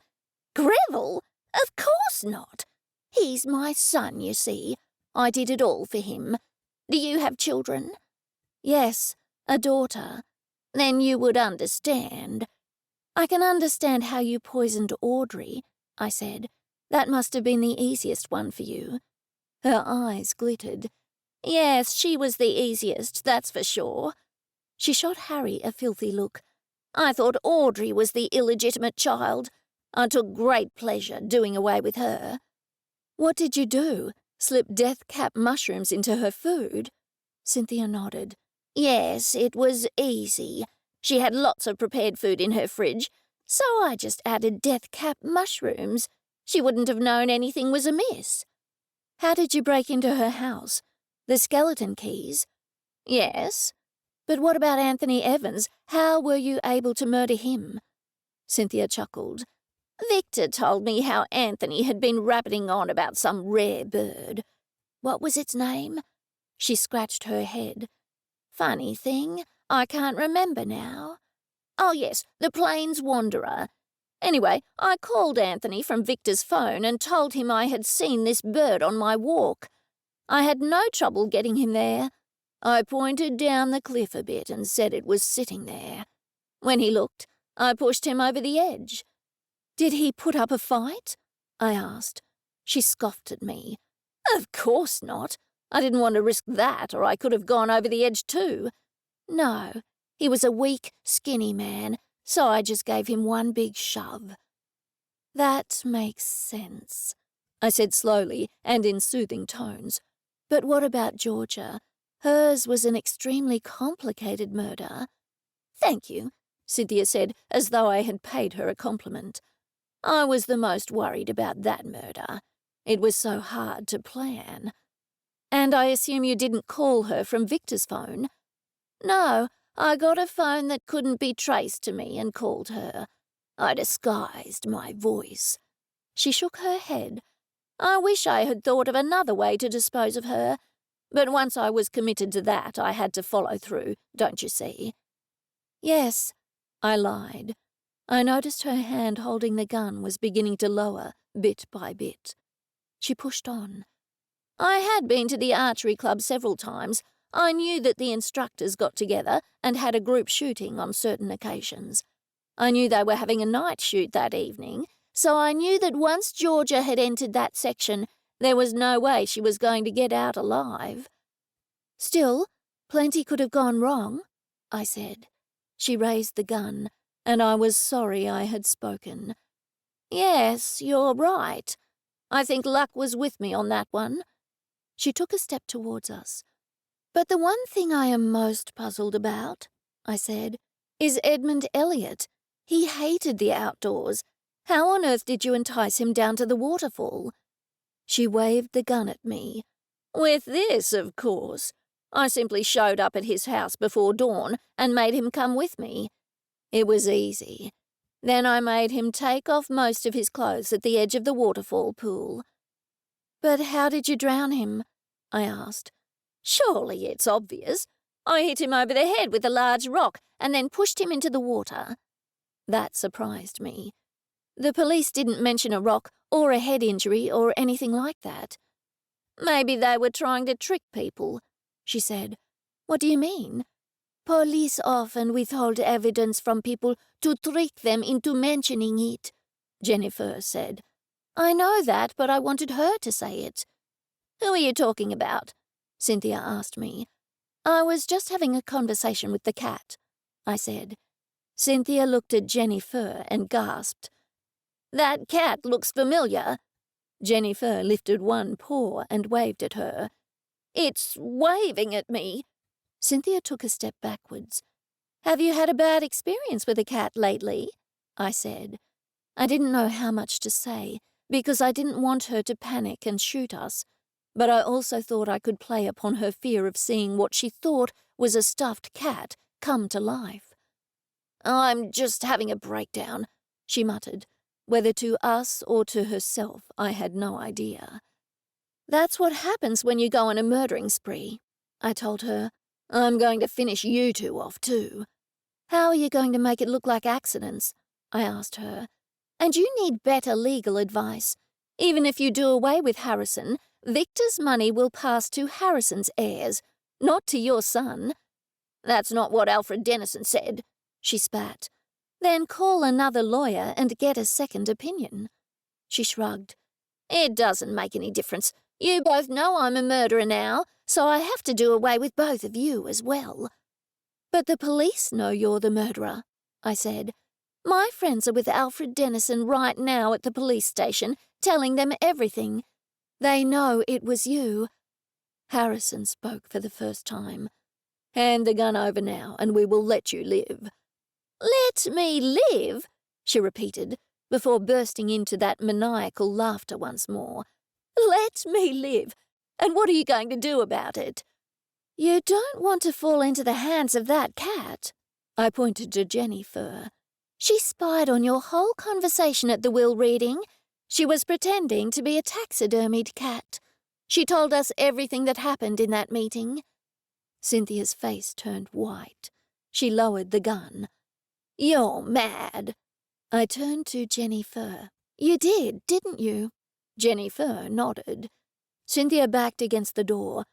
Speaker 2: Greville? Of course not. He's my son, you see. I did it all for him. Do you have children?
Speaker 3: Yes, a daughter.
Speaker 2: Then you would understand.
Speaker 3: I can understand how you poisoned Audrey, I said. That must have been the easiest one for you. Her eyes glittered.
Speaker 2: Yes, she was the easiest, that's for sure.
Speaker 3: She shot Harry a filthy look.
Speaker 2: I thought Audrey was the illegitimate child. I took great pleasure doing away with her.
Speaker 3: What did you do? Slip death cap mushrooms into her food? Cynthia nodded.
Speaker 2: Yes, it was easy. She had lots of prepared food in her fridge, so I just added death cap mushrooms. She wouldn't have known anything was amiss.
Speaker 3: How did you break into her house? The skeleton keys?
Speaker 2: Yes.
Speaker 3: But what about Anthony Evans? How were you able to murder him? Cynthia chuckled.
Speaker 2: Victor told me how Anthony had been rabbiting on about some rare bird. What was its name?
Speaker 3: She scratched her head.
Speaker 2: Funny thing, I can't remember now. Oh yes, the Plains Wanderer. Anyway, I called Anthony from Victor's phone and told him I had seen this bird on my walk. I had no trouble getting him there. I pointed down the cliff a bit and said it was sitting there. When he looked, I pushed him over the edge.
Speaker 3: Did he put up a fight? I asked. She scoffed at me.
Speaker 2: Of course not. I didn't want to risk that, or I could have gone over the edge too.
Speaker 3: No, he was a weak, skinny man, so I just gave him one big shove. That makes sense, I said slowly and in soothing tones. But what about Georgia? Hers was an extremely complicated murder.
Speaker 2: Thank you, Cynthia said, as though I had paid her a compliment. I was the most worried about that murder. It was so hard to plan.
Speaker 3: And I assume you didn't call her from Victor's phone?
Speaker 2: No, I got a phone that couldn't be traced to me and called her. I disguised my voice.
Speaker 3: She shook her head.
Speaker 2: I wish I had thought of another way to dispose of her, but once I was committed to that, I had to follow through, don't you see?
Speaker 3: Yes, I lied. I noticed her hand holding the gun was beginning to lower, bit by bit. She pushed on.
Speaker 2: I had been to the archery club several times. I knew that the instructors got together and had a group shooting on certain occasions. I knew they were having a night shoot that evening, so I knew that once Georgia had entered that section, there was no way she was going to get out alive.
Speaker 3: Still, plenty could have gone wrong, I said. She raised the gun, and I was sorry I had spoken.
Speaker 2: Yes, you're right. I think luck was with me on that one.
Speaker 3: She took a step towards us. But the one thing I am most puzzled about, I said, is Edmund Elliot. He hated the outdoors. How on earth did you entice him down to the waterfall? She waved the gun at me.
Speaker 2: With this, of course. I simply showed up at his house before dawn and made him come with me. It was easy. Then I made him take off most of his clothes at the edge of the waterfall pool.
Speaker 1: But how did you drown him? I asked.
Speaker 2: Surely it's obvious. I hit him over the head with a large rock and then pushed him into the water. That surprised me.
Speaker 1: The police didn't mention a rock or a head injury or anything like that.
Speaker 2: Maybe they were trying to trick people, she said.
Speaker 1: What do you mean?
Speaker 3: Police often withhold evidence from people to trick them into mentioning it, JenniFur said.
Speaker 1: I know that, but I wanted her to say it.
Speaker 2: Who are you talking about?
Speaker 1: Cynthia asked me. I was just having a conversation with the cat, I said. Cynthia looked at JenniFur and gasped.
Speaker 2: That cat looks familiar.
Speaker 1: JenniFur lifted one paw and waved at her.
Speaker 2: It's waving at me.
Speaker 1: Cynthia took a step backwards. Have you had a bad experience with a cat lately? I said. I didn't know how much to say, because I didn't want her to panic and shoot us, but I also thought I could play upon her fear of seeing what she thought was a stuffed cat come to life.
Speaker 2: I'm just having a breakdown, she muttered.
Speaker 1: Whether to us or to herself, I had no idea.
Speaker 2: That's what happens when you go on a murdering spree, I told her. I'm going to finish you two off too.
Speaker 1: How are you going to make it look like accidents? I asked her.
Speaker 2: And you need better legal advice. Even if you do away with Harrison, Victor's money will pass to Harrison's heirs, not to your son. That's not what Alfred Dennison said, she spat.
Speaker 1: Then call another lawyer and get a second opinion. She shrugged.
Speaker 2: It doesn't make any difference. You both know I'm a murderer now, so I have to do away with both of you as well.
Speaker 1: But the police know you're the murderer, I said. My friends are with Alfred Dennison right now at the police station, telling them everything. They know it was you. Harrison spoke for the first time.
Speaker 2: Hand the gun over now, and we will let you live.
Speaker 1: Let me live, she repeated, before bursting into that maniacal laughter once more.
Speaker 2: Let me live? And what are you going to do about it?
Speaker 1: You don't want to fall into the hands of that cat. I pointed to JenniFur. She spied on your whole conversation at the will reading. She was pretending to be a taxidermied cat. She told us everything that happened in that meeting. Cynthia's face turned white. She lowered the gun.
Speaker 2: You're mad.
Speaker 1: I turned to JenniFur. You did, didn't you?
Speaker 2: JenniFur nodded.
Speaker 1: Cynthia backed against the door.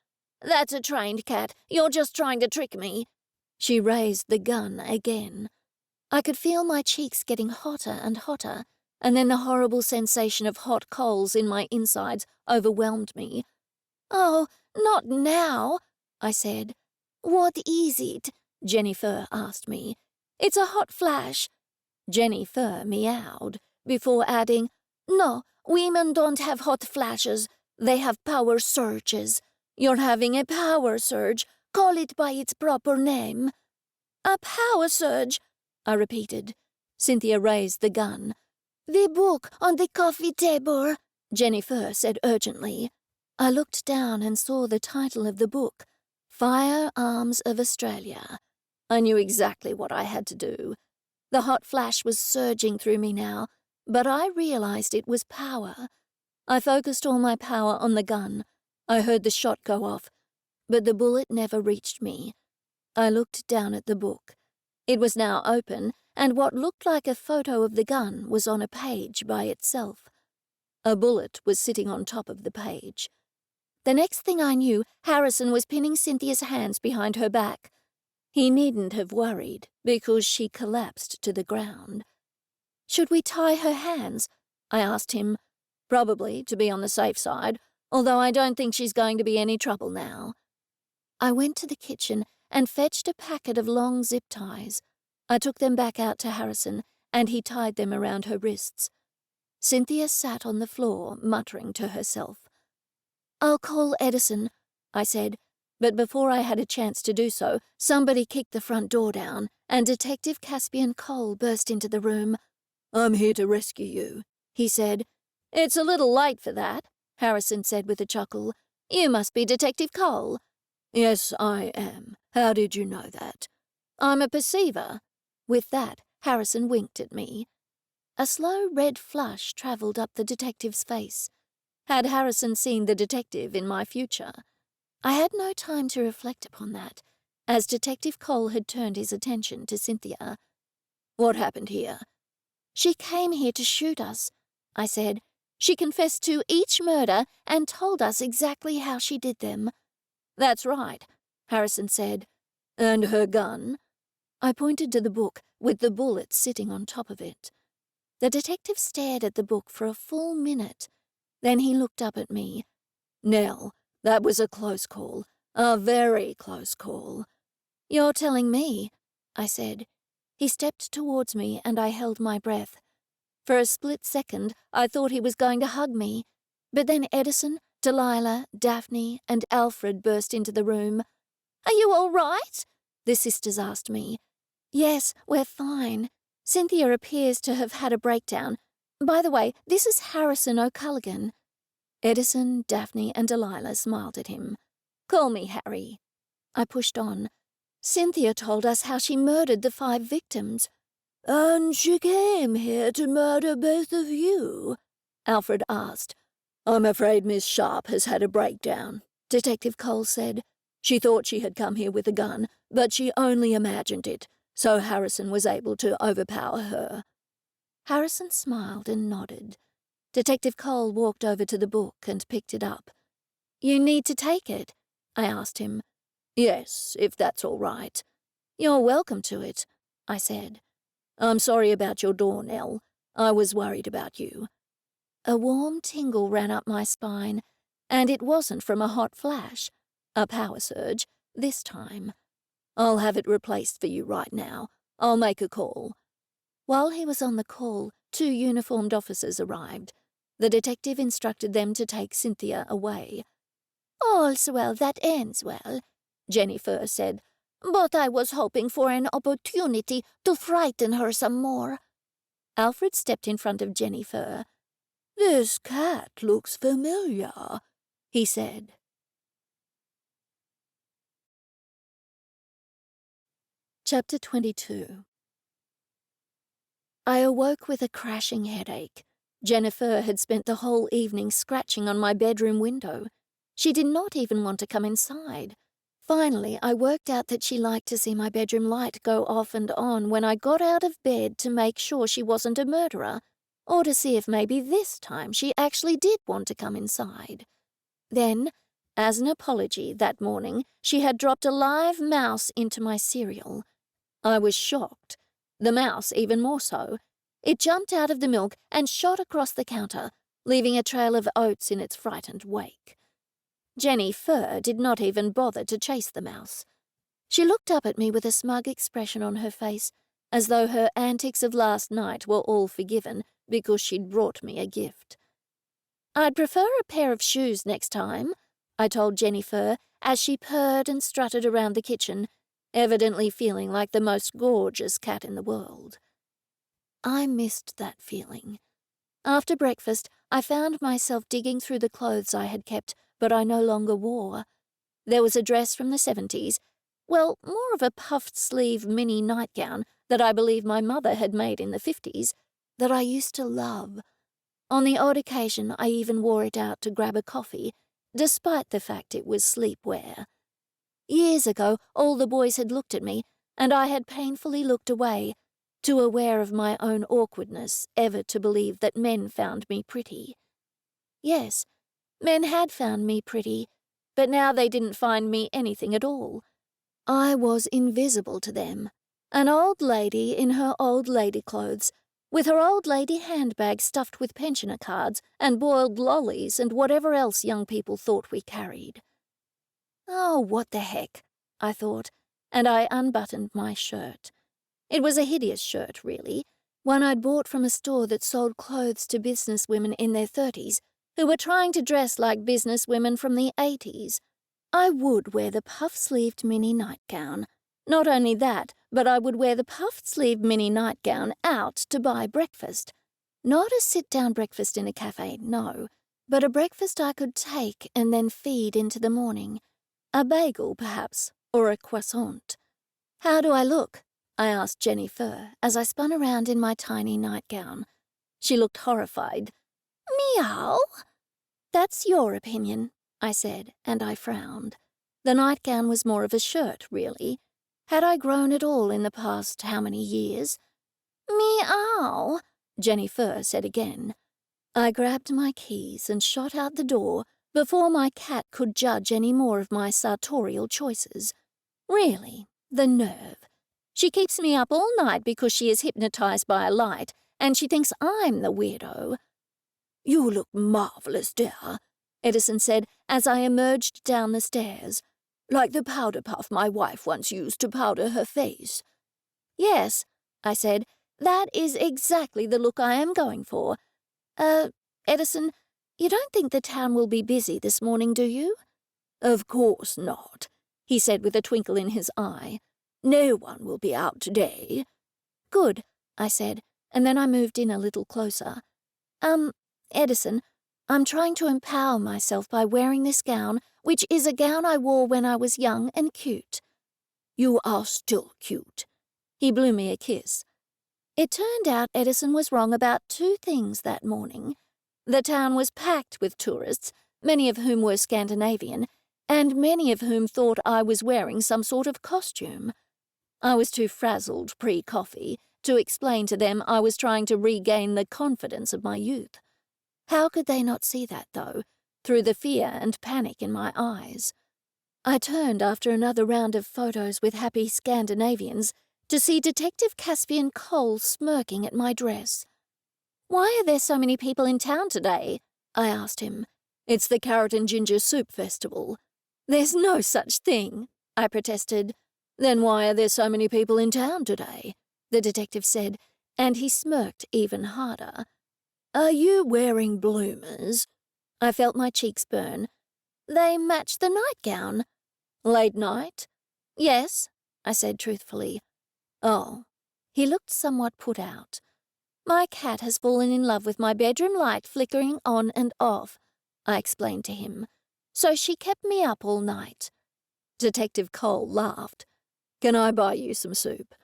Speaker 2: That's a trained cat. You're just trying to trick me.
Speaker 1: She raised the gun again. I could feel my cheeks getting hotter and hotter, and then the horrible sensation of hot coals in my insides overwhelmed me.
Speaker 3: Oh, not now, I said. What is it?
Speaker 1: JenniFur asked me.
Speaker 3: It's a hot flash.
Speaker 1: JenniFur meowed, before adding,
Speaker 3: No, women don't have hot flashes. They have power surges. You're having a power surge. Call it by its proper name.
Speaker 1: A power surge, I repeated. Cynthia raised the gun.
Speaker 3: The book on the coffee table,
Speaker 1: JenniFur said urgently. I looked down and saw the title of the book, Firearms of Australia. I knew exactly what I had to do. The hot flash was surging through me now, but I realized it was power. I focused all my power on the gun. I heard the shot go off, but the bullet never reached me. I looked down at the book. It was now open, and what looked like a photo of the gun was on a page by itself. A bullet was sitting on top of the page. The next thing I knew, Harrison was pinning Cynthia's hands behind her back. He needn't have worried, because she collapsed to the ground. Should we tie her hands? I asked him. Probably, to be on the safe side, although I don't think she's going to be any trouble now. I went to the kitchen and fetched a packet of long zip ties. I took them back out to Harrison, and he tied them around her wrists. Cynthia sat on the floor, muttering to herself. I'll call Edison, I said, but before I had a chance to do so, somebody kicked the front door down, and Detective Caspian Cole burst into the room. I'm here to rescue you, he said. It's a little late for that, Harrison said with a chuckle.
Speaker 2: You must be Detective Cole.
Speaker 3: Yes, I am. How did you know that?
Speaker 2: I'm a perceiver. With that, Harrison winked at me. A slow red flush travelled up the detective's face. Had Harrison seen the detective in my future? I had no time to reflect upon that, as Detective Cole had turned his attention to Cynthia.
Speaker 3: What happened here?
Speaker 2: She came here to shoot us, I said. She confessed to each murder and told us exactly how she did them. That's right, Harrison said.
Speaker 3: And her gun?
Speaker 2: I pointed to the book, with the bullets sitting on top of it. The detective stared at the book for a full minute. Then he looked up at me.
Speaker 3: Nell, that was a close call. A very close call.
Speaker 2: You're telling me, I said. He stepped towards me and I held my breath. For a split second, I thought he was going to hug me. But then Edison, Delilah, Daphne, and Alfred burst into the room. Are you all right? The sisters asked me. Yes, we're fine. Cynthia appears to have had a breakdown. By the way, this is Harrison O'Culligan. Edison, Daphne, and Delilah smiled at him. Call me Harry. I pushed on. Cynthia told us how she murdered the 5 victims.
Speaker 3: And she came here to murder both of you?
Speaker 2: Alfred asked.
Speaker 3: I'm afraid Miss Sharp has had a breakdown, Detective Cole said. She thought she had come here with a gun, but she only imagined it, so Harrison was able to overpower her.
Speaker 2: Harrison smiled and nodded. Detective Cole walked over to the book and picked it up. You need to take it, I asked him.
Speaker 3: Yes, if that's all right.
Speaker 2: You're welcome to it, I said.
Speaker 3: I'm sorry about your door, Nell. I was worried about you.
Speaker 2: A warm tingle ran up my spine, and it wasn't from a hot flash. A power surge, this time.
Speaker 3: I'll have it replaced for you right now. I'll make a call.
Speaker 2: While he was on the call, 2 uniformed officers arrived. The detective instructed them to take Cynthia away. All's well that ends well, JenniFur said, but I was hoping for an opportunity to frighten her some more. Alfred stepped in front of JenniFur.
Speaker 3: This cat looks familiar, he said.
Speaker 2: Chapter 22. I awoke with a crashing headache. JenniFur had spent the whole evening scratching on my bedroom window. She did not even want to come inside. Finally, I worked out that she liked to see my bedroom light go off and on when I got out of bed to make sure she wasn't a murderer, or to see if maybe this time she actually did want to come inside. Then, as an apology that morning, she had dropped a live mouse into my cereal. I was shocked. The mouse even more so. It jumped out of the milk and shot across the counter, leaving a trail of oats in its frightened wake. JenniFur did not even bother to chase the mouse. She looked up at me with a smug expression on her face, as though her antics of last night were all forgiven because she'd brought me a gift. I'd prefer a pair of shoes next time, I told JenniFur as she purred and strutted around the kitchen, evidently feeling like the most gorgeous cat in the world. I missed that feeling. After breakfast, I found myself digging through the clothes I had kept but I no longer wore. There was a dress from the 70s, well, more of a puffed-sleeve mini nightgown that I believe my mother had made in the 50s, that I used to love. On the odd occasion, I even wore it out to grab a coffee, despite the fact it was sleepwear. Years ago, all the boys had looked at me, and I had painfully looked away, too aware of my own awkwardness ever to believe that men found me pretty. Yes, men had found me pretty, but now they didn't find me anything at all. I was invisible to them, an old lady in her old lady clothes, with her old lady handbag stuffed with pensioner cards and boiled lollies and whatever else young people thought we carried. Oh, what the heck, I thought, and I unbuttoned my shirt. It was a hideous shirt, really, one I'd bought from a store that sold clothes to businesswomen in their 30s, who were trying to dress like businesswomen from the 80s. I would wear the puff-sleeved mini nightgown. Not only that, but I would wear the puffed-sleeved mini nightgown out to buy breakfast. Not a sit-down breakfast in a cafe, no,
Speaker 1: but a breakfast I could take and then feed into the morning. A bagel, perhaps, or a croissant. "How do I look?" I asked JenniFur as I spun around in my tiny nightgown. She looked horrified. "Meow." "That's your opinion," I said, and I frowned. The nightgown was more of a shirt, really. Had I grown at all in the past how many years? "Meow," JenniFur said again. I grabbed my keys and shot out the door before my cat could judge any more of my sartorial choices. Really, the nerve. She keeps me up all night because she is hypnotized by a light, and she thinks I'm the weirdo. "You look marvelous, dear," Edison said as I emerged down the stairs. "Like the powder puff my wife once used to powder her face." "Yes," I said, "that is exactly the look I am going for. Edison, you don't think the town will be busy this morning, do you?" "Of course not," he said with a twinkle in his eye. "No one will be out today." "Good," I said, and then I moved in a little closer. Edison, I'm trying to empower myself by wearing this gown, which is a gown I wore when I was young and cute." "You are still cute." He blew me a kiss. It turned out Edison was wrong about two things that morning. The town was packed with tourists, many of whom were Scandinavian, and many of whom thought I was wearing some sort of costume. I was too frazzled pre-coffee to explain to them I was trying to regain the confidence of my youth. How could they not see that, though, through the fear and panic in my eyes? I turned after another round of photos with happy Scandinavians to see Detective Caspian Cole smirking at my dress. "Why are there so many people in town today?" I asked him. "It's the Carrot and Ginger Soup Festival." "There's no such thing," I protested. "Then why are there so many people in town today?" the detective said, and he smirked even harder. "Are you wearing bloomers?" I felt my cheeks burn. "They match the nightgown." "Late night?" "Yes," I said truthfully. "Oh." He looked somewhat put out. "My cat has fallen in love with my bedroom light flickering on and off," I explained to him. "So she kept me up all night." Detective Cole laughed. "Can I buy you some soup?"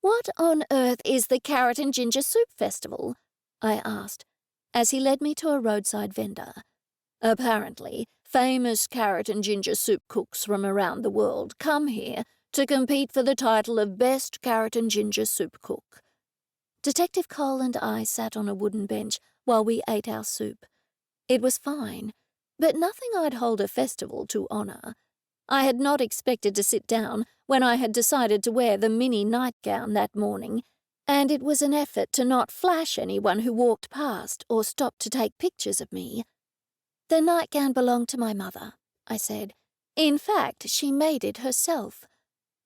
Speaker 1: "What on earth is the Carrot and Ginger Soup Festival?" I asked, as he led me to a roadside vendor. "Apparently, famous carrot and ginger soup cooks from around the world come here to compete for the title of Best Carrot and Ginger Soup Cook." Detective Cole and I sat on a wooden bench while we ate our soup. It was fine, but nothing I'd hold a festival to honor. I had not expected to sit down when I had decided to wear the mini nightgown that morning, and it was an effort to not flash anyone who walked past or stopped to take pictures of me. "The nightgown belonged to my mother," I said. "In fact, she made it herself."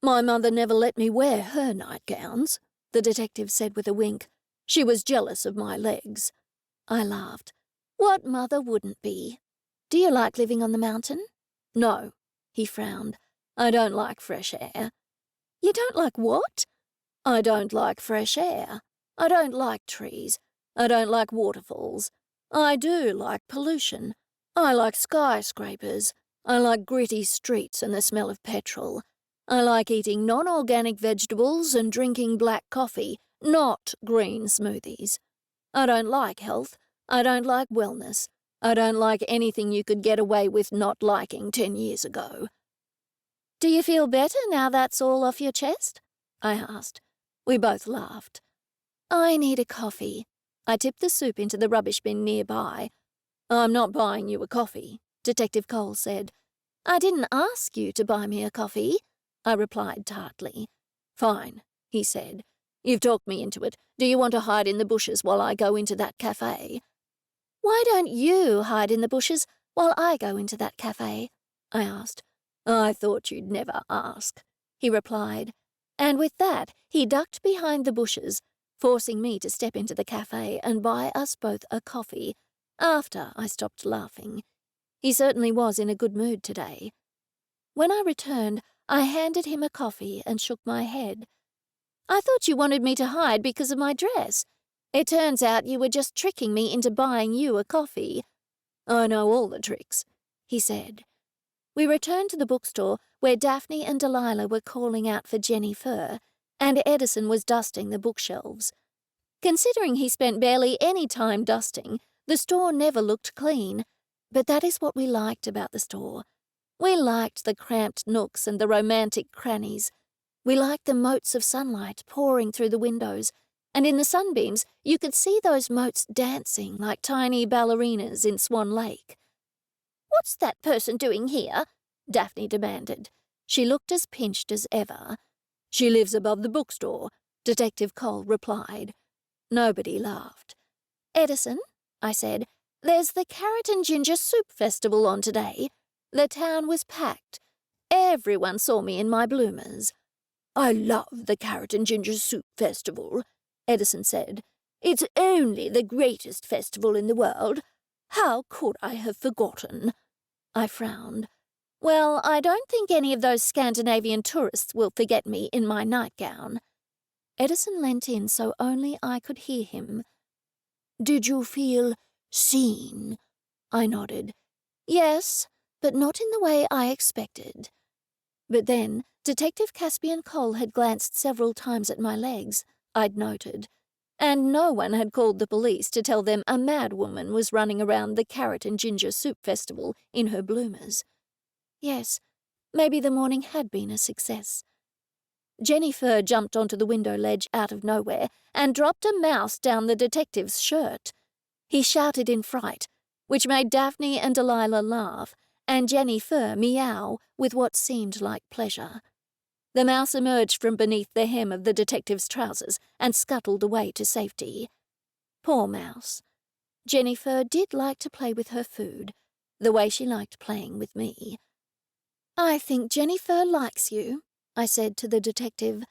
Speaker 1: "My mother never let me wear her nightgowns," the detective said with a wink. "She was jealous of my legs." I laughed. "What mother wouldn't be? Do you like living on the mountain?" "No," he frowned. "I don't like fresh air." "You don't like what?" "I don't like fresh air. I don't like trees. I don't like waterfalls. I do like pollution. I like skyscrapers. I like gritty streets and the smell of petrol. I like eating non-organic vegetables and drinking black coffee, not green smoothies. I don't like health. I don't like wellness. I don't like anything you could get away with not liking 10 years ago." "Do you feel better now that's all off your chest?" I asked. We both laughed. "I need a coffee." I tipped the soup into the rubbish bin nearby. "I'm not buying you a coffee," Detective Cole said. "I didn't ask you to buy me a coffee," I replied tartly. "Fine," he said. "You've talked me into it. Do you want to hide in the bushes while I go into that cafe?" "Why don't you hide in the bushes while I go into that cafe?" I asked. "I thought you'd never ask," he replied. And with that, he ducked behind the bushes, forcing me to step into the cafe and buy us both a coffee, after I stopped laughing. He certainly was in a good mood today. When I returned, I handed him a coffee and shook my head. "I thought you wanted me to hide because of my dress. It turns out you were just tricking me into buying you a coffee."
Speaker 2: I know all the tricks, he said. We returned to the bookstore where Daphne and Delilah were calling out for JenniFur, and Edison was dusting the bookshelves. Considering he spent barely any time dusting, the store never looked clean, but that is what we liked about the store. We liked the cramped nooks and the romantic crannies. We liked the motes of sunlight pouring through the windows, and in the sunbeams you could see those motes dancing like tiny ballerinas in Swan Lake. "What's that person doing here?" Daphne demanded. She looked as pinched as ever. "She lives above the bookstore," Detective Cole replied. Nobody laughed. "Edison," I said, "there's the Carrot and Ginger Soup Festival on today. The town was packed. Everyone saw me in my bloomers." "I love the Carrot and Ginger Soup Festival," Edison said. "It's only the greatest festival in the world. How could I have forgotten?" I frowned. "Well, I don't think any of those Scandinavian tourists will forget me in my nightgown." Edison leant in so only I could hear him. "Did you feel seen?" I nodded. "Yes, but not in the way I expected." But then Detective Caspian Cole had glanced several times at my legs, I'd noted, and no one had called the police to tell them a mad woman was running around the Carrot and Ginger Soup Festival in her bloomers. Yes, maybe the morning had been a success. JenniFur jumped onto the window ledge out of nowhere and dropped a mouse down the detective's shirt. He shouted in fright, which made Daphne and Delilah laugh, and JenniFur meow with what seemed like pleasure. The mouse emerged from beneath the hem of the detective's trousers and scuttled away to safety. Poor mouse. JenniFur did like to play with her food, the way she liked playing with me. "I think JenniFur likes you," I said to the detective.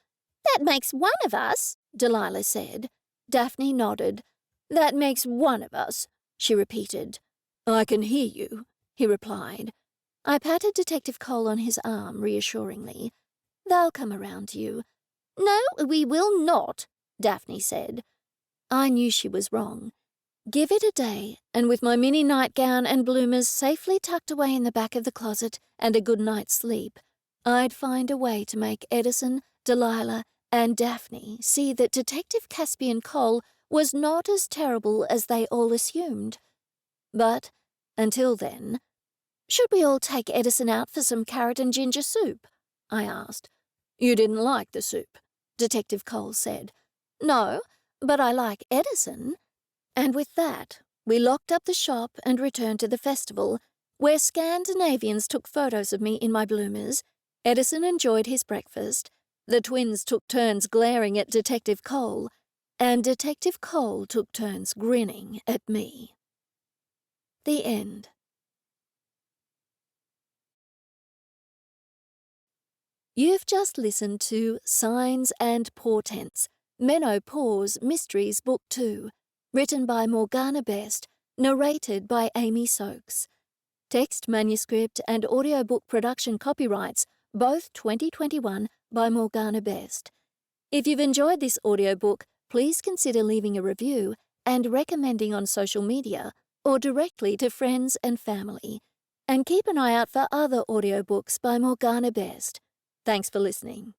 Speaker 2: "That makes one of us," Delilah said. Daphne nodded. "That makes one of us," she repeated. "I can hear you," he replied. I patted Detective Cole on his arm reassuringly. "They'll come around to you." "No, we will not," Daphne said. I knew she was wrong. Give it a day, and with my mini nightgown and bloomers safely tucked away in the back of the closet and a good night's sleep, I'd find a way to make Edison, Delilah, and Daphne see that Detective Caspian Cole was not as terrible as they all assumed. But, until then, "Should we all take Edison out for some carrot and ginger soup?" I asked. "You didn't like the soup," Detective Cole said. "No, but I like Edison." And with that, we locked up the shop and returned to the festival, where Scandinavians took photos of me in my bloomers, Edison enjoyed his breakfast, the twins took turns glaring at Detective Cole, and Detective Cole took turns grinning at me. The end. You've just listened to Signs and Portents, MenoPaws Mysteries Book 2, written by Morgana Best, narrated by Amy Soakes. Text, manuscript, and audiobook production copyrights, both 2021, by Morgana Best. If you've enjoyed this audiobook, please consider leaving a review and recommending on social media or directly to friends and family. And keep an eye out for other audiobooks by Morgana Best. Thanks for listening.